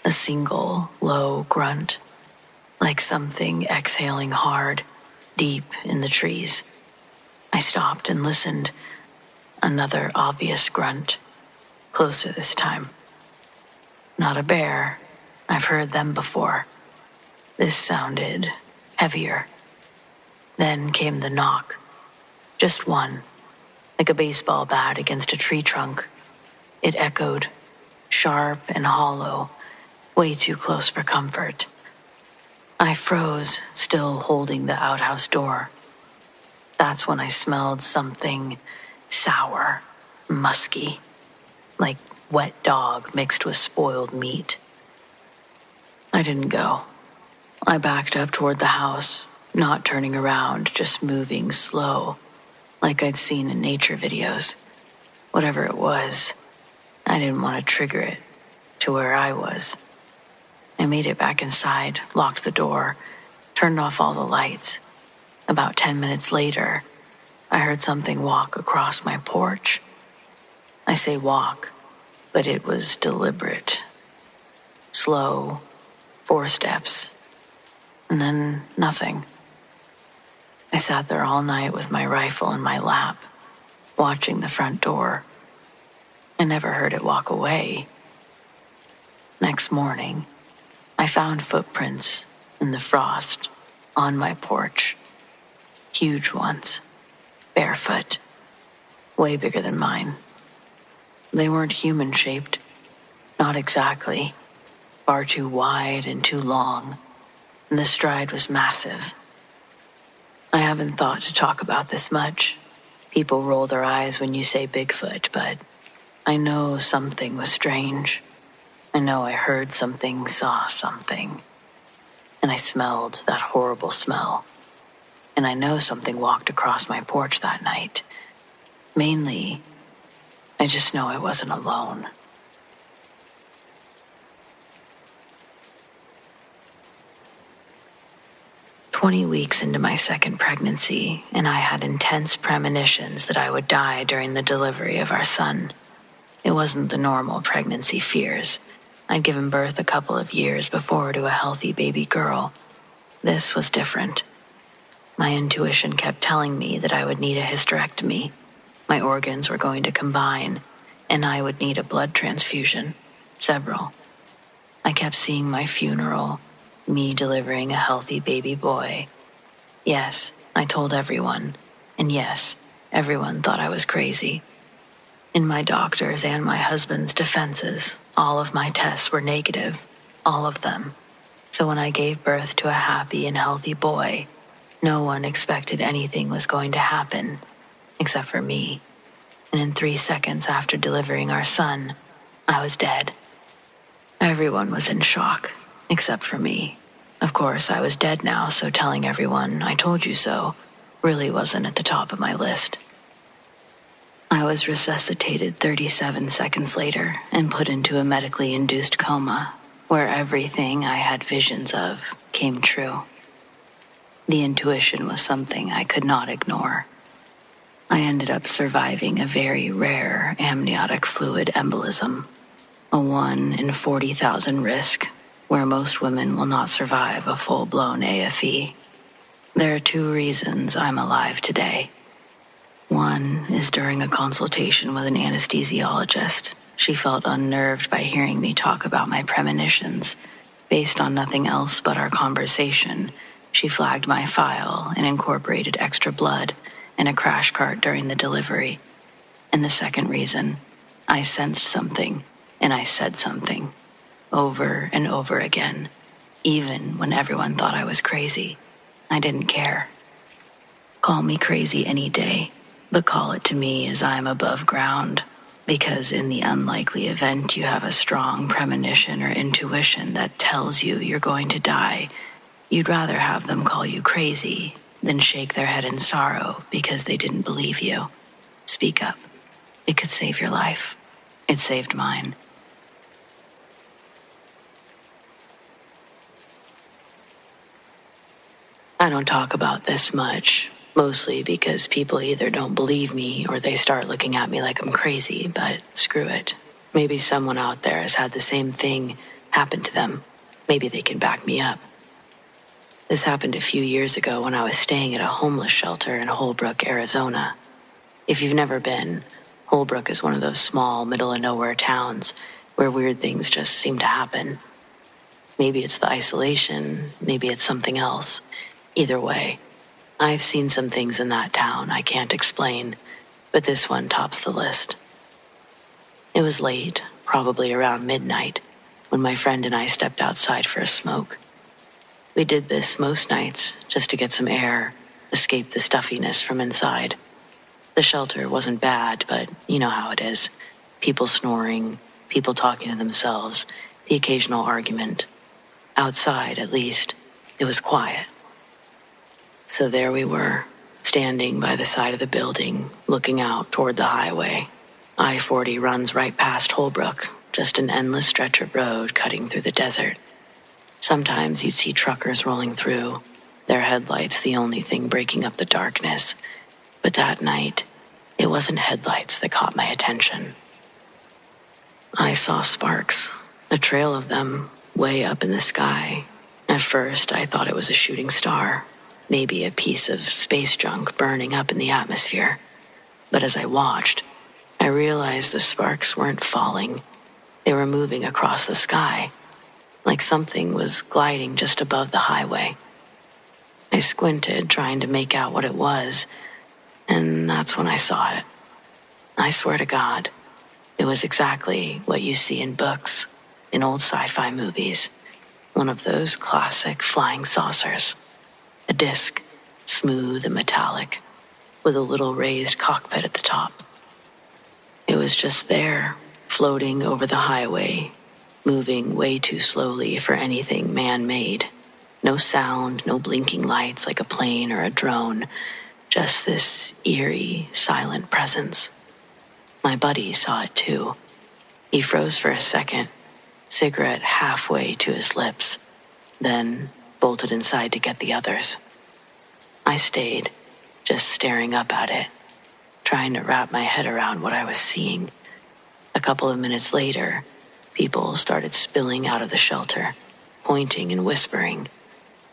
A single, low grunt, like something exhaling hard, deep in the trees. I stopped and listened. Another obvious grunt, closer this time. Not a bear. I've heard them before. This sounded heavier. Then came the knock. Just one, like a baseball bat against a tree trunk. It echoed, sharp and hollow, way too close for comfort. I froze, still holding the outhouse door. That's when I smelled something sour, musky, like wet dog mixed with spoiled meat. I didn't go. I backed up toward the house, not turning around, just moving slow, like I'd seen in nature videos. Whatever it was, I didn't want to trigger it to where I was. I made it back inside, locked the door, turned off all the lights. About 10 minutes later, I heard something walk across my porch. I say walk, but it was deliberate. Slow, 4 steps, and then nothing. I sat there all night with my rifle in my lap, watching the front door. I never heard it walk away. Next morning, I found footprints in the frost on my porch. Huge ones, barefoot, way bigger than mine. They weren't human-shaped, not exactly, far too wide and too long, and the stride was massive. I haven't thought to talk about this much. People roll their eyes when you say Bigfoot, but I know something was strange. I know I heard something, saw something, and I smelled that horrible smell. And I know something walked across my porch that night. Mainly, I just know I wasn't alone. "20 weeks into my second pregnancy, and I had intense premonitions that I would die during the delivery of our son. It wasn't the normal pregnancy fears. I'd given birth a couple of years before to a healthy baby girl. This was different. My intuition kept telling me that I would need a hysterectomy. My organs were going to combine, and I would need a blood transfusion. Several. I kept seeing my funeral, me delivering a healthy baby boy. Yes, I told everyone, and yes, everyone thought I was crazy. In my doctor's and my husband's defenses, all of my tests were negative, all of them. So when I gave birth to a happy and healthy boy, no one expected anything was going to happen, except for me. And in 3 seconds after delivering our son, I was dead. Everyone was in shock, except for me. Of course, I was dead now, so telling everyone, "I told you so," really wasn't at the top of my list. I was resuscitated 37 seconds later and put into a medically induced coma, where everything I had visions of came true. The intuition was something I could not ignore. I ended up surviving a very rare amniotic fluid embolism, a 1 in 40,000 risk, where most women will not survive a full-blown AFE. There are 2 reasons I'm alive today. One is during a consultation with an anesthesiologist. She felt unnerved by hearing me talk about my premonitions. Based on nothing else but our conversation, she flagged my file and incorporated extra blood and a crash cart during the delivery. And the second reason, I sensed something, and I said something, over and over again, even when everyone thought I was crazy. I didn't care. Call me crazy any day, but call it to me as I am above ground, because in the unlikely event you have a strong premonition or intuition that tells you you're going to die, you'd rather have them call you crazy than shake their head in sorrow because they didn't believe you. Speak up. It could save your life. It saved mine. I don't talk about this much, mostly because people either don't believe me or they start looking at me like I'm crazy, but screw it. Maybe someone out there has had the same thing happen to them. Maybe they can back me up. This happened a few years ago when I was staying at a homeless shelter in Holbrook, Arizona. If you've never been, Holbrook is one of those small, middle-of-nowhere towns where weird things just seem to happen. Maybe it's the isolation, maybe it's something else. Either way, I've seen some things in that town I can't explain, but this one tops the list. It was late, probably around midnight, when my friend and I stepped outside for a smoke. We did this most nights just to get some air, escape the stuffiness from inside. The shelter wasn't bad, but you know how it is. People snoring, people talking to themselves, the occasional argument. Outside, at least, it was quiet. So there we were, standing by the side of the building, looking out toward the highway. I-40 runs right past Holbrook, just an endless stretch of road cutting through the desert. Sometimes you'd see truckers rolling through, their headlights the only thing breaking up the darkness. But that night, it wasn't headlights that caught my attention. I saw sparks, a trail of them, way up in the sky. At first, I thought it was a shooting star, maybe a piece of space junk burning up in the atmosphere. But as I watched, I realized the sparks weren't falling. They were moving across the sky, like something was gliding just above the highway. I squinted, trying to make out what it was, and that's when I saw it. I swear to God, it was exactly what you see in books, in old sci-fi movies. One of those classic flying saucers. A disc, smooth and metallic, with a little raised cockpit at the top. It was just there, floating over the highway, moving way too slowly for anything man-made. No sound, no blinking lights like a plane or a drone, just this eerie, silent presence. My buddy saw it too. He froze for a second, cigarette halfway to his lips, then bolted inside to get the others. I stayed, just staring up at it, trying to wrap my head around what I was seeing. A couple of minutes later, people started spilling out of the shelter, pointing and whispering.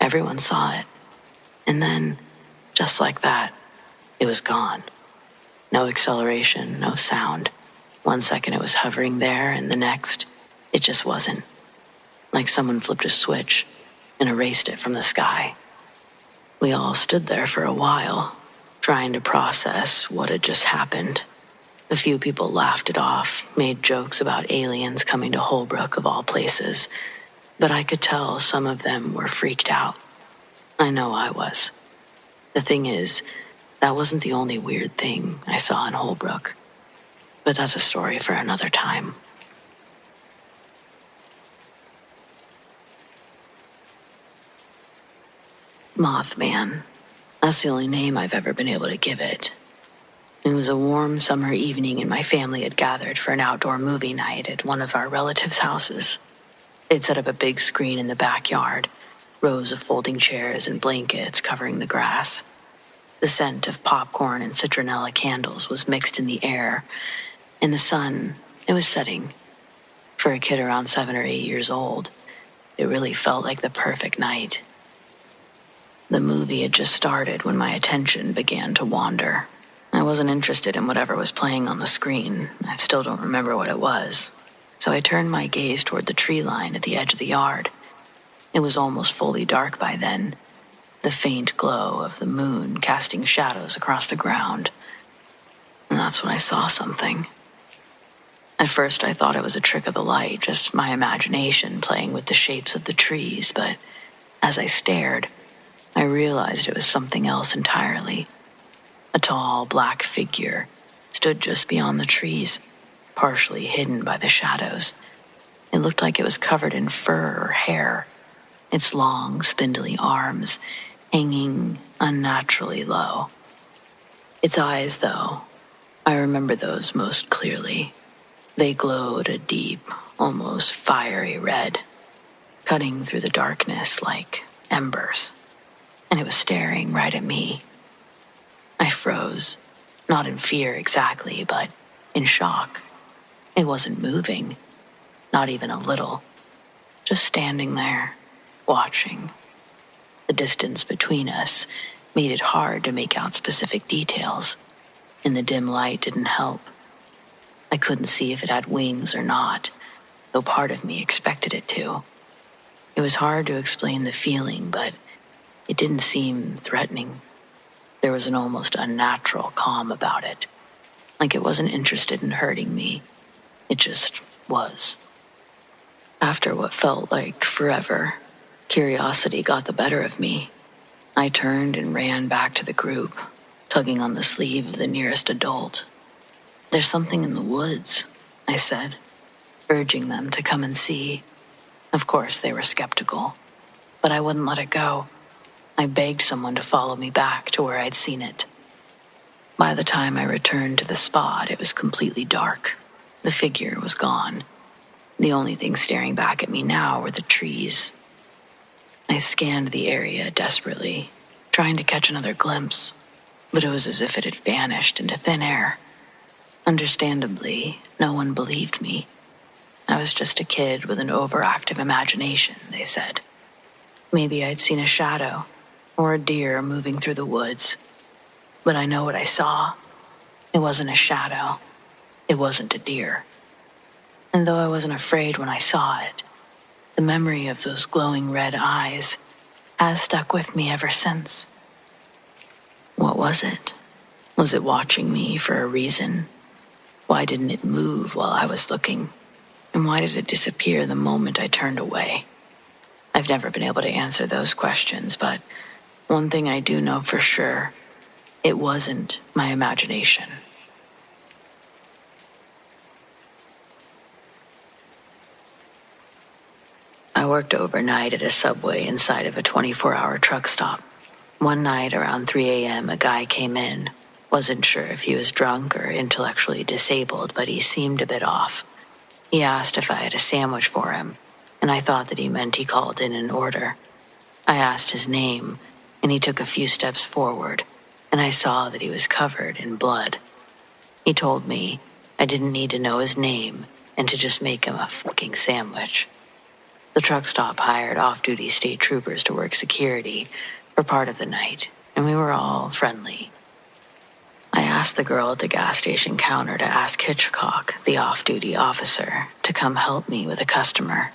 Everyone saw it. And then, just like that, it was gone. No acceleration, no sound. 1 second it was hovering there, and the next, it just wasn't. Like someone flipped a switch and erased it from the sky. We all stood there for a while, trying to process what had just happened. A few people laughed it off, made jokes about aliens coming to Holbrook of all places, but I could tell some of them were freaked out. I know I was. The thing is, that wasn't the only weird thing I saw in Holbrook, but that's a story for another time. Mothman. That's the only name I've ever been able to give it. It was a warm summer evening and my family had gathered for an outdoor movie night at one of our relatives' houses. They'd set up a big screen in the backyard, rows of folding chairs and blankets covering the grass. The scent of popcorn and citronella candles was mixed in the air. In the sun, it was setting. For a kid around 7 or 8 years old, it really felt like the perfect night. The movie had just started when my attention began to wander. I I wasn't interested in whatever was playing on the screen. I still don't remember what it was. So I turned my gaze toward the tree line at the edge of the yard. It was almost fully dark by then, the faint glow of the moon casting shadows across the ground. And that's when I saw something. At first I thought it was a trick of the light, just my imagination playing with the shapes of the trees, but as I stared, I realized it was something else entirely. A tall, black figure stood just beyond the trees, partially hidden by the shadows. It looked like it was covered in fur or hair, its long, spindly arms hanging unnaturally low. Its eyes, though, I remember those most clearly. They glowed a deep, almost fiery red, cutting through the darkness like embers, and it was staring right at me. I froze, not in fear exactly, but in shock. It wasn't moving, not even a little, just standing there, watching. The distance between us made it hard to make out specific details, and the dim light didn't help. I couldn't see if it had wings or not, though part of me expected it to. It was hard to explain the feeling, but it didn't seem threatening. There was an almost unnatural calm about it, like it wasn't interested in hurting me. It just was. After what felt like forever, curiosity got the better of me. I turned and ran back to the group, tugging on the sleeve of the nearest adult. "There's something in the woods," I said, urging them to come and see. Of course, they were skeptical, but I wouldn't let it go. I begged someone to follow me back to where I'd seen it. By the time I returned to the spot, it was completely dark. The figure was gone. The only thing staring back at me now were the trees. I scanned the area desperately, trying to catch another glimpse, but it was as if it had vanished into thin air. Understandably, no one believed me. I was just a kid with an overactive imagination, they said. Maybe I'd seen a shadow or a deer moving through the woods. But I know what I saw. It wasn't a shadow. It wasn't a deer. And though I wasn't afraid when I saw it, the memory of those glowing red eyes has stuck with me ever since. What was it? Was it watching me for a reason? Why didn't it move while I was looking? And why did it disappear the moment I turned away? I've never been able to answer those questions, but one thing I do know for sure, it wasn't my imagination. I worked overnight at a subway inside of a 24-hour truck stop. One night around 3 a.m., a guy came in. Wasn't sure if he was drunk or intellectually disabled, but he seemed a bit off. He asked if I had a sandwich for him, and I thought that he meant he called in an order. I asked his name, and he took a few steps forward, and I saw that he was covered in blood. He told me I didn't need to know his name and to just make him a fucking sandwich. The truck stop hired off-duty state troopers to work security for part of the night, and we were all friendly. I asked the girl at the gas station counter to ask Hitchcock, the off-duty officer, to come help me with a customer.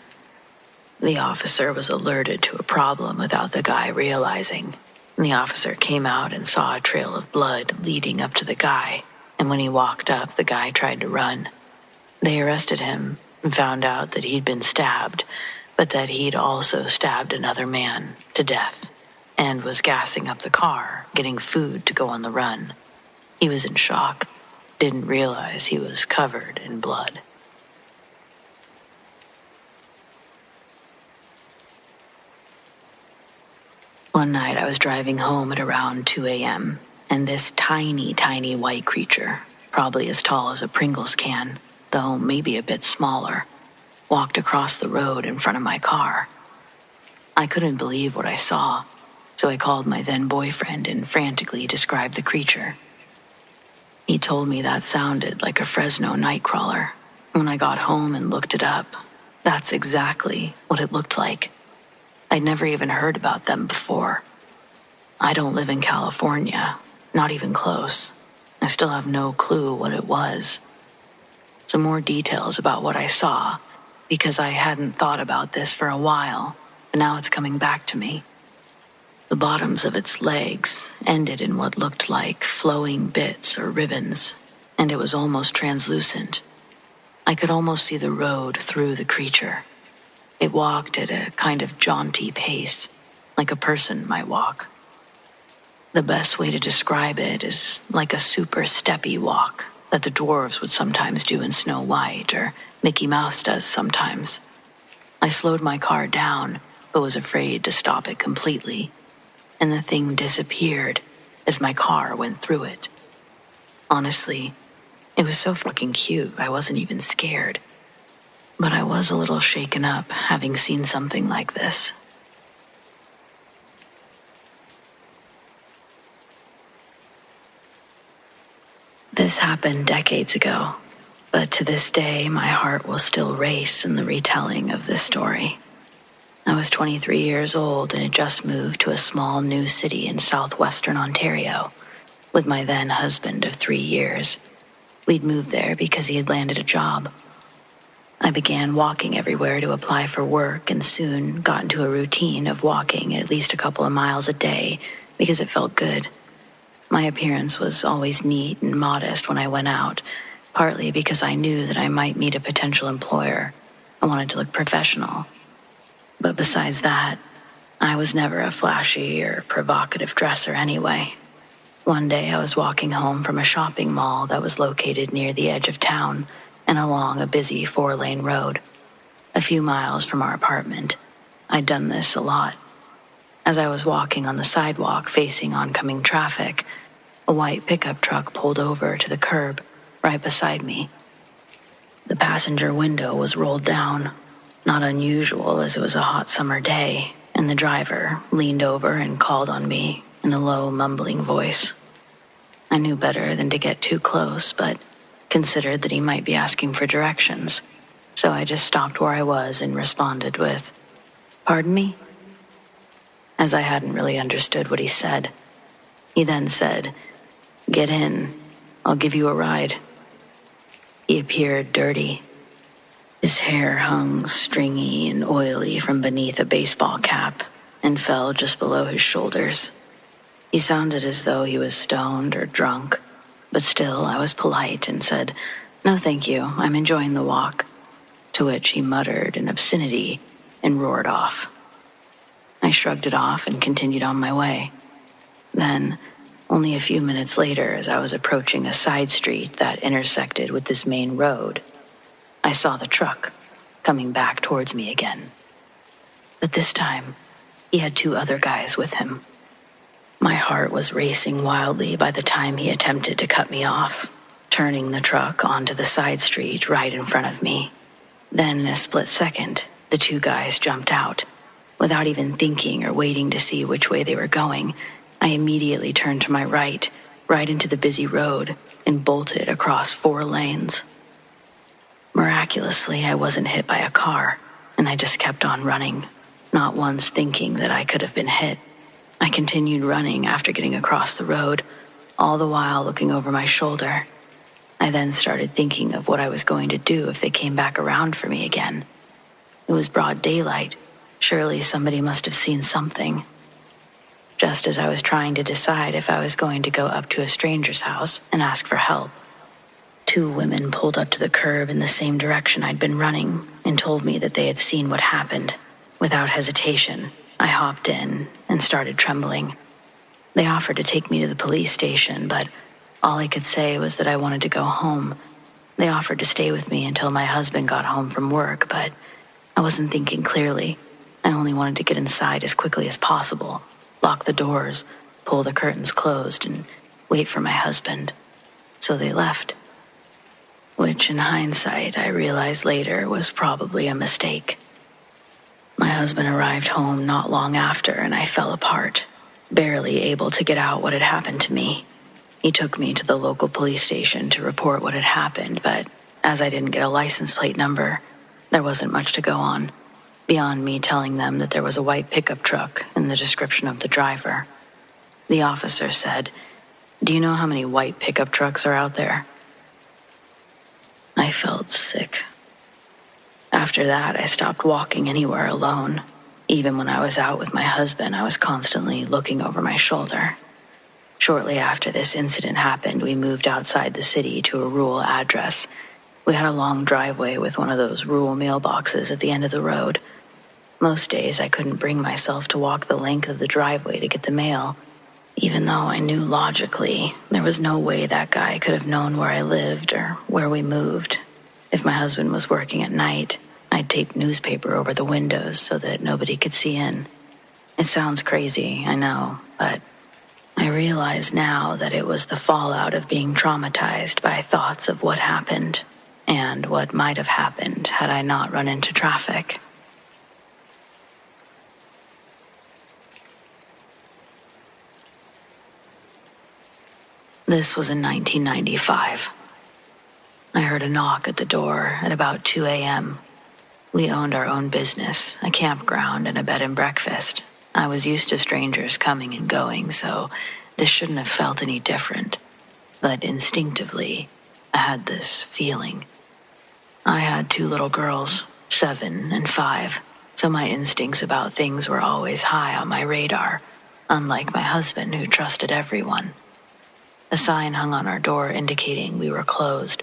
The officer was alerted to a problem without the guy realizing. The officer came out and saw a trail of blood leading up to the guy, and when he walked up, the guy tried to run. They arrested him and found out that he'd been stabbed, but that he'd also stabbed another man to death and was gassing up the car, getting food to go on the run. He was in shock, didn't realize he was covered in blood. One night I was driving home at around 2 a.m., and this tiny, tiny white creature, probably as tall as a Pringles can, though maybe a bit smaller, walked across the road in front of my car. I couldn't believe what I saw, so I called my then-boyfriend and frantically described the creature. He told me that sounded like a Fresno nightcrawler. When I got home and looked it up, that's exactly what it looked like. I'd never even heard about them before. I don't live in California, not even close. I still have no clue what it was. Some more details about what I saw, because I hadn't thought about this for a while, but now it's coming back to me. The bottoms of its legs ended in what looked like flowing bits or ribbons, and it was almost translucent. I could almost see the road through the creature. It walked at a kind of jaunty pace, like a person might walk. The best way to describe it is like a super steppy walk that the dwarves would sometimes do in Snow White, or Mickey Mouse does sometimes. I slowed my car down, but was afraid to stop it completely, and the thing disappeared as my car went through it. Honestly, it was so fucking cute, I wasn't even scared. But I was a little shaken up having seen something like this. This happened decades ago, but to this day my heart will still race in the retelling of this story. I was 23 years old and had just moved to a small new city in southwestern Ontario with my then husband of 3 years. We'd moved there because he had landed a job. I began walking everywhere to apply for work and soon got into a routine of walking at least a couple of miles a day because it felt good. My appearance was always neat and modest when I went out, partly because I knew that I might meet a potential employer. I wanted to look professional. But besides that, I was never a flashy or provocative dresser anyway. One day I was walking home from a shopping mall that was located near the edge of town and along a busy 4-lane road, a few miles from our apartment. I'd done this a lot. As I was walking on the sidewalk facing oncoming traffic, a white pickup truck pulled over to the curb right beside me. The passenger window was rolled down, not unusual as it was a hot summer day, and the driver leaned over and called on me in a low, mumbling voice. I knew better than to get too close, but considered that he might be asking for directions, so I just stopped where I was and responded with, "Pardon me?" As I hadn't really understood what he said. He then said, "Get in. I'll give you a ride." He appeared dirty. His hair hung stringy and oily from beneath a baseball cap and fell just below his shoulders. He sounded as though he was stoned or drunk, but still I was polite and said, "No thank you, I'm enjoying the walk," to which he muttered an obscenity and roared off. I shrugged it off and continued on my way. Then, only a few minutes later, as I was approaching a side street that intersected with this main road, I saw the truck coming back towards me again. But this time, he had 2 other guys with him. My heart was racing wildly by the time he attempted to cut me off, turning the truck onto the side street right in front of me. Then, in a split second, the 2 guys jumped out. Without even thinking or waiting to see which way they were going, I immediately turned to my right into the busy road, and bolted across 4 lanes. Miraculously, I wasn't hit by a car, and I just kept on running, not once thinking that I could have been hit. I continued running after getting across the road, all the while looking over my shoulder. I then started thinking of what I was going to do if they came back around for me again. It was broad daylight. Surely somebody must have seen something. Just as I was trying to decide if I was going to go up to a stranger's house and ask for help, 2 women pulled up to the curb in the same direction I'd been running and told me that they had seen what happened. Without hesitation, I hopped in and started trembling. They offered to take me to the police station, but all I could say was that I wanted to go home. They offered to stay with me until my husband got home from work, but I wasn't thinking clearly. I only wanted to get inside as quickly as possible, lock the doors, pull the curtains closed, and wait for my husband. So they left. Which, in hindsight, I realized later was probably a mistake. My husband arrived home not long after, and I fell apart, barely able to get out what had happened to me. He took me to the local police station to report what had happened, but as I didn't get a license plate number, there wasn't much to go on, beyond me telling them that there was a white pickup truck and the description of the driver. The officer said, Do you know how many white pickup trucks are out there? I felt sick. After that, I stopped walking anywhere alone. Even when I was out with my husband, I was constantly looking over my shoulder. Shortly after this incident happened, we moved outside the city to a rural address. We had a long driveway with one of those rural mailboxes at the end of the road. Most days I couldn't bring myself to walk the length of the driveway to get the mail, even though I knew logically there was no way that guy could have known where I lived or where we moved. If my husband was working at night, I'd tape newspaper over the windows so that nobody could see in. It sounds crazy, I know, but I realize now that it was the fallout of being traumatized by thoughts of what happened and what might have happened had I not run into traffic. This was in 1995. I heard a knock at the door at about 2 a.m. We owned our own business, a campground and a bed and breakfast. I was used to strangers coming and going, so this shouldn't have felt any different. But instinctively, I had this feeling. I had 2 little girls, 7 and 5, so my instincts about things were always high on my radar, unlike my husband who trusted everyone. A sign hung on our door indicating we were closed.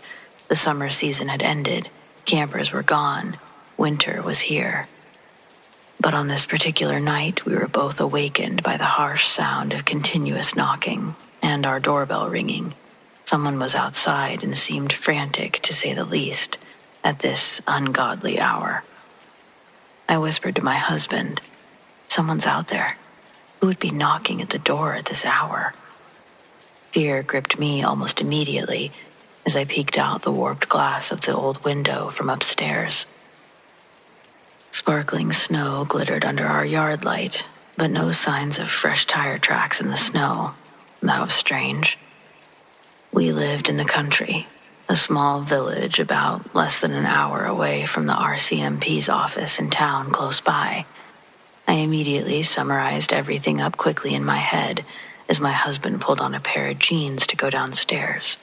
The summer season had ended, campers were gone, winter was here. But on this particular night, we were both awakened by the harsh sound of continuous knocking and our doorbell ringing. Someone was outside and seemed frantic, to say the least, at this ungodly hour. I whispered to my husband, "Someone's out there. Who would be knocking at the door at this hour?" Fear gripped me almost immediately as I peeked out the warped glass of the old window from upstairs. Sparkling snow glittered under our yard light, but no signs of fresh tire tracks in the snow. That was strange. We lived in the country, a small village about less than an hour away from the RCMP's office in town close by. I immediately summarized everything up quickly in my head as my husband pulled on a pair of jeans to go downstairs.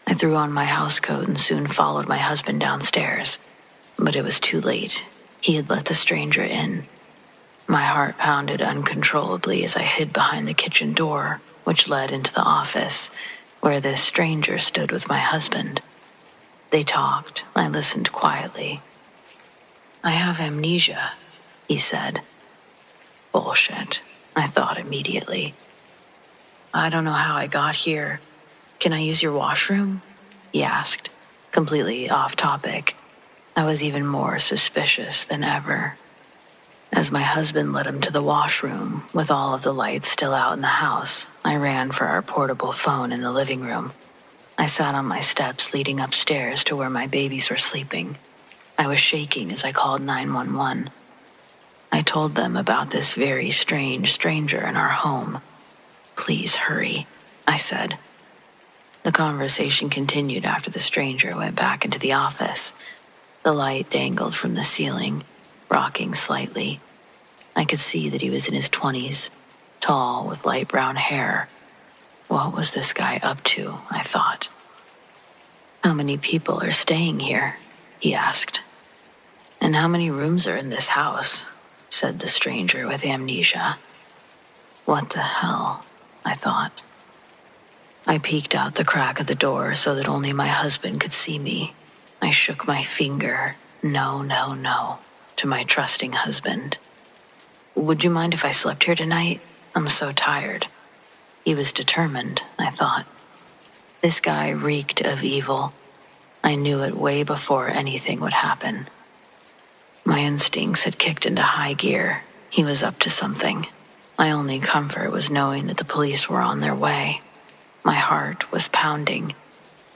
I threw on my housecoat and soon followed my husband downstairs. But it was too late. He had let the stranger in. My heart pounded uncontrollably as I hid behind the kitchen door, which led into the office, where this stranger stood with my husband. They talked. I listened quietly. "I have amnesia," he said. Bullshit, I thought immediately. "I don't know how I got here. Can I use your washroom?" he asked, completely off topic. I was even more suspicious than ever. As my husband led him to the washroom, with all of the lights still out in the house, I ran for our portable phone in the living room. I sat on my steps leading upstairs to where my babies were sleeping. I was shaking as I called 911. I told them about this very strange stranger in our home. "Please hurry," I said. The conversation continued after the stranger went back into the office. The light dangled from the ceiling, rocking slightly. I could see that he was in his 20s, tall with light brown hair. What was this guy up to, I thought. "How many people are staying here?" he asked. "And how many rooms are in this house?" said the stranger with amnesia. What the hell, I thought. I peeked out the crack of the door so that only my husband could see me. I shook my finger, no, no, no, to my trusting husband. "Would you mind if I slept here tonight? I'm so tired." He was determined, I thought. This guy reeked of evil. I knew it way before anything would happen. My instincts had kicked into high gear. He was up to something. My only comfort was knowing that the police were on their way. My heart was pounding.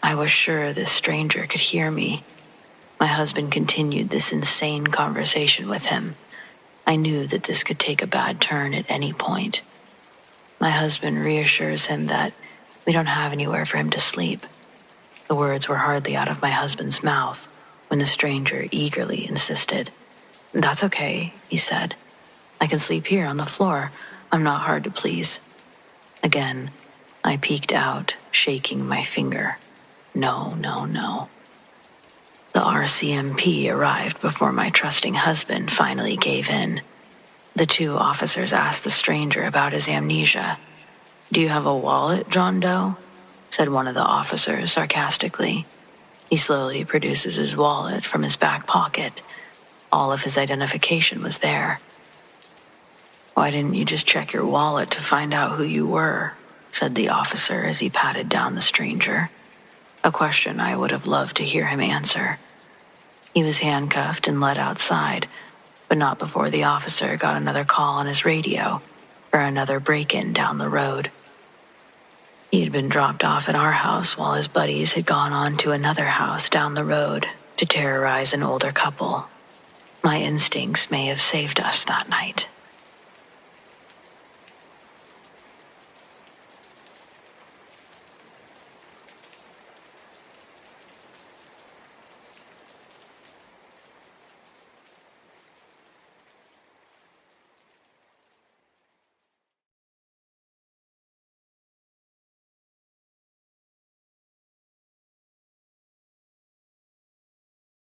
I was sure this stranger could hear me. My husband continued this insane conversation with him. I knew that this could take a bad turn at any point. My husband reassures him that we don't have anywhere for him to sleep. The words were hardly out of my husband's mouth when the stranger eagerly insisted. "That's okay," he said. "I can sleep here on the floor. I'm not hard to please." Again, I peeked out, shaking my finger. No, no, no. The RCMP arrived before my trusting husband finally gave in. The two officers asked the stranger about his amnesia. "Do you have a wallet, John Doe?" said one of the officers sarcastically. He slowly produces his wallet from his back pocket. All of his identification was there. "Why didn't you just check your wallet to find out who you were?" said the officer as he patted down the stranger. A question I would have loved to hear him answer. He was handcuffed and led outside, but not before the officer got another call on his radio for another break-in down the road. He had been dropped off at our house while his buddies had gone on to another house down the road to terrorize an older couple. My instincts may have saved us that night.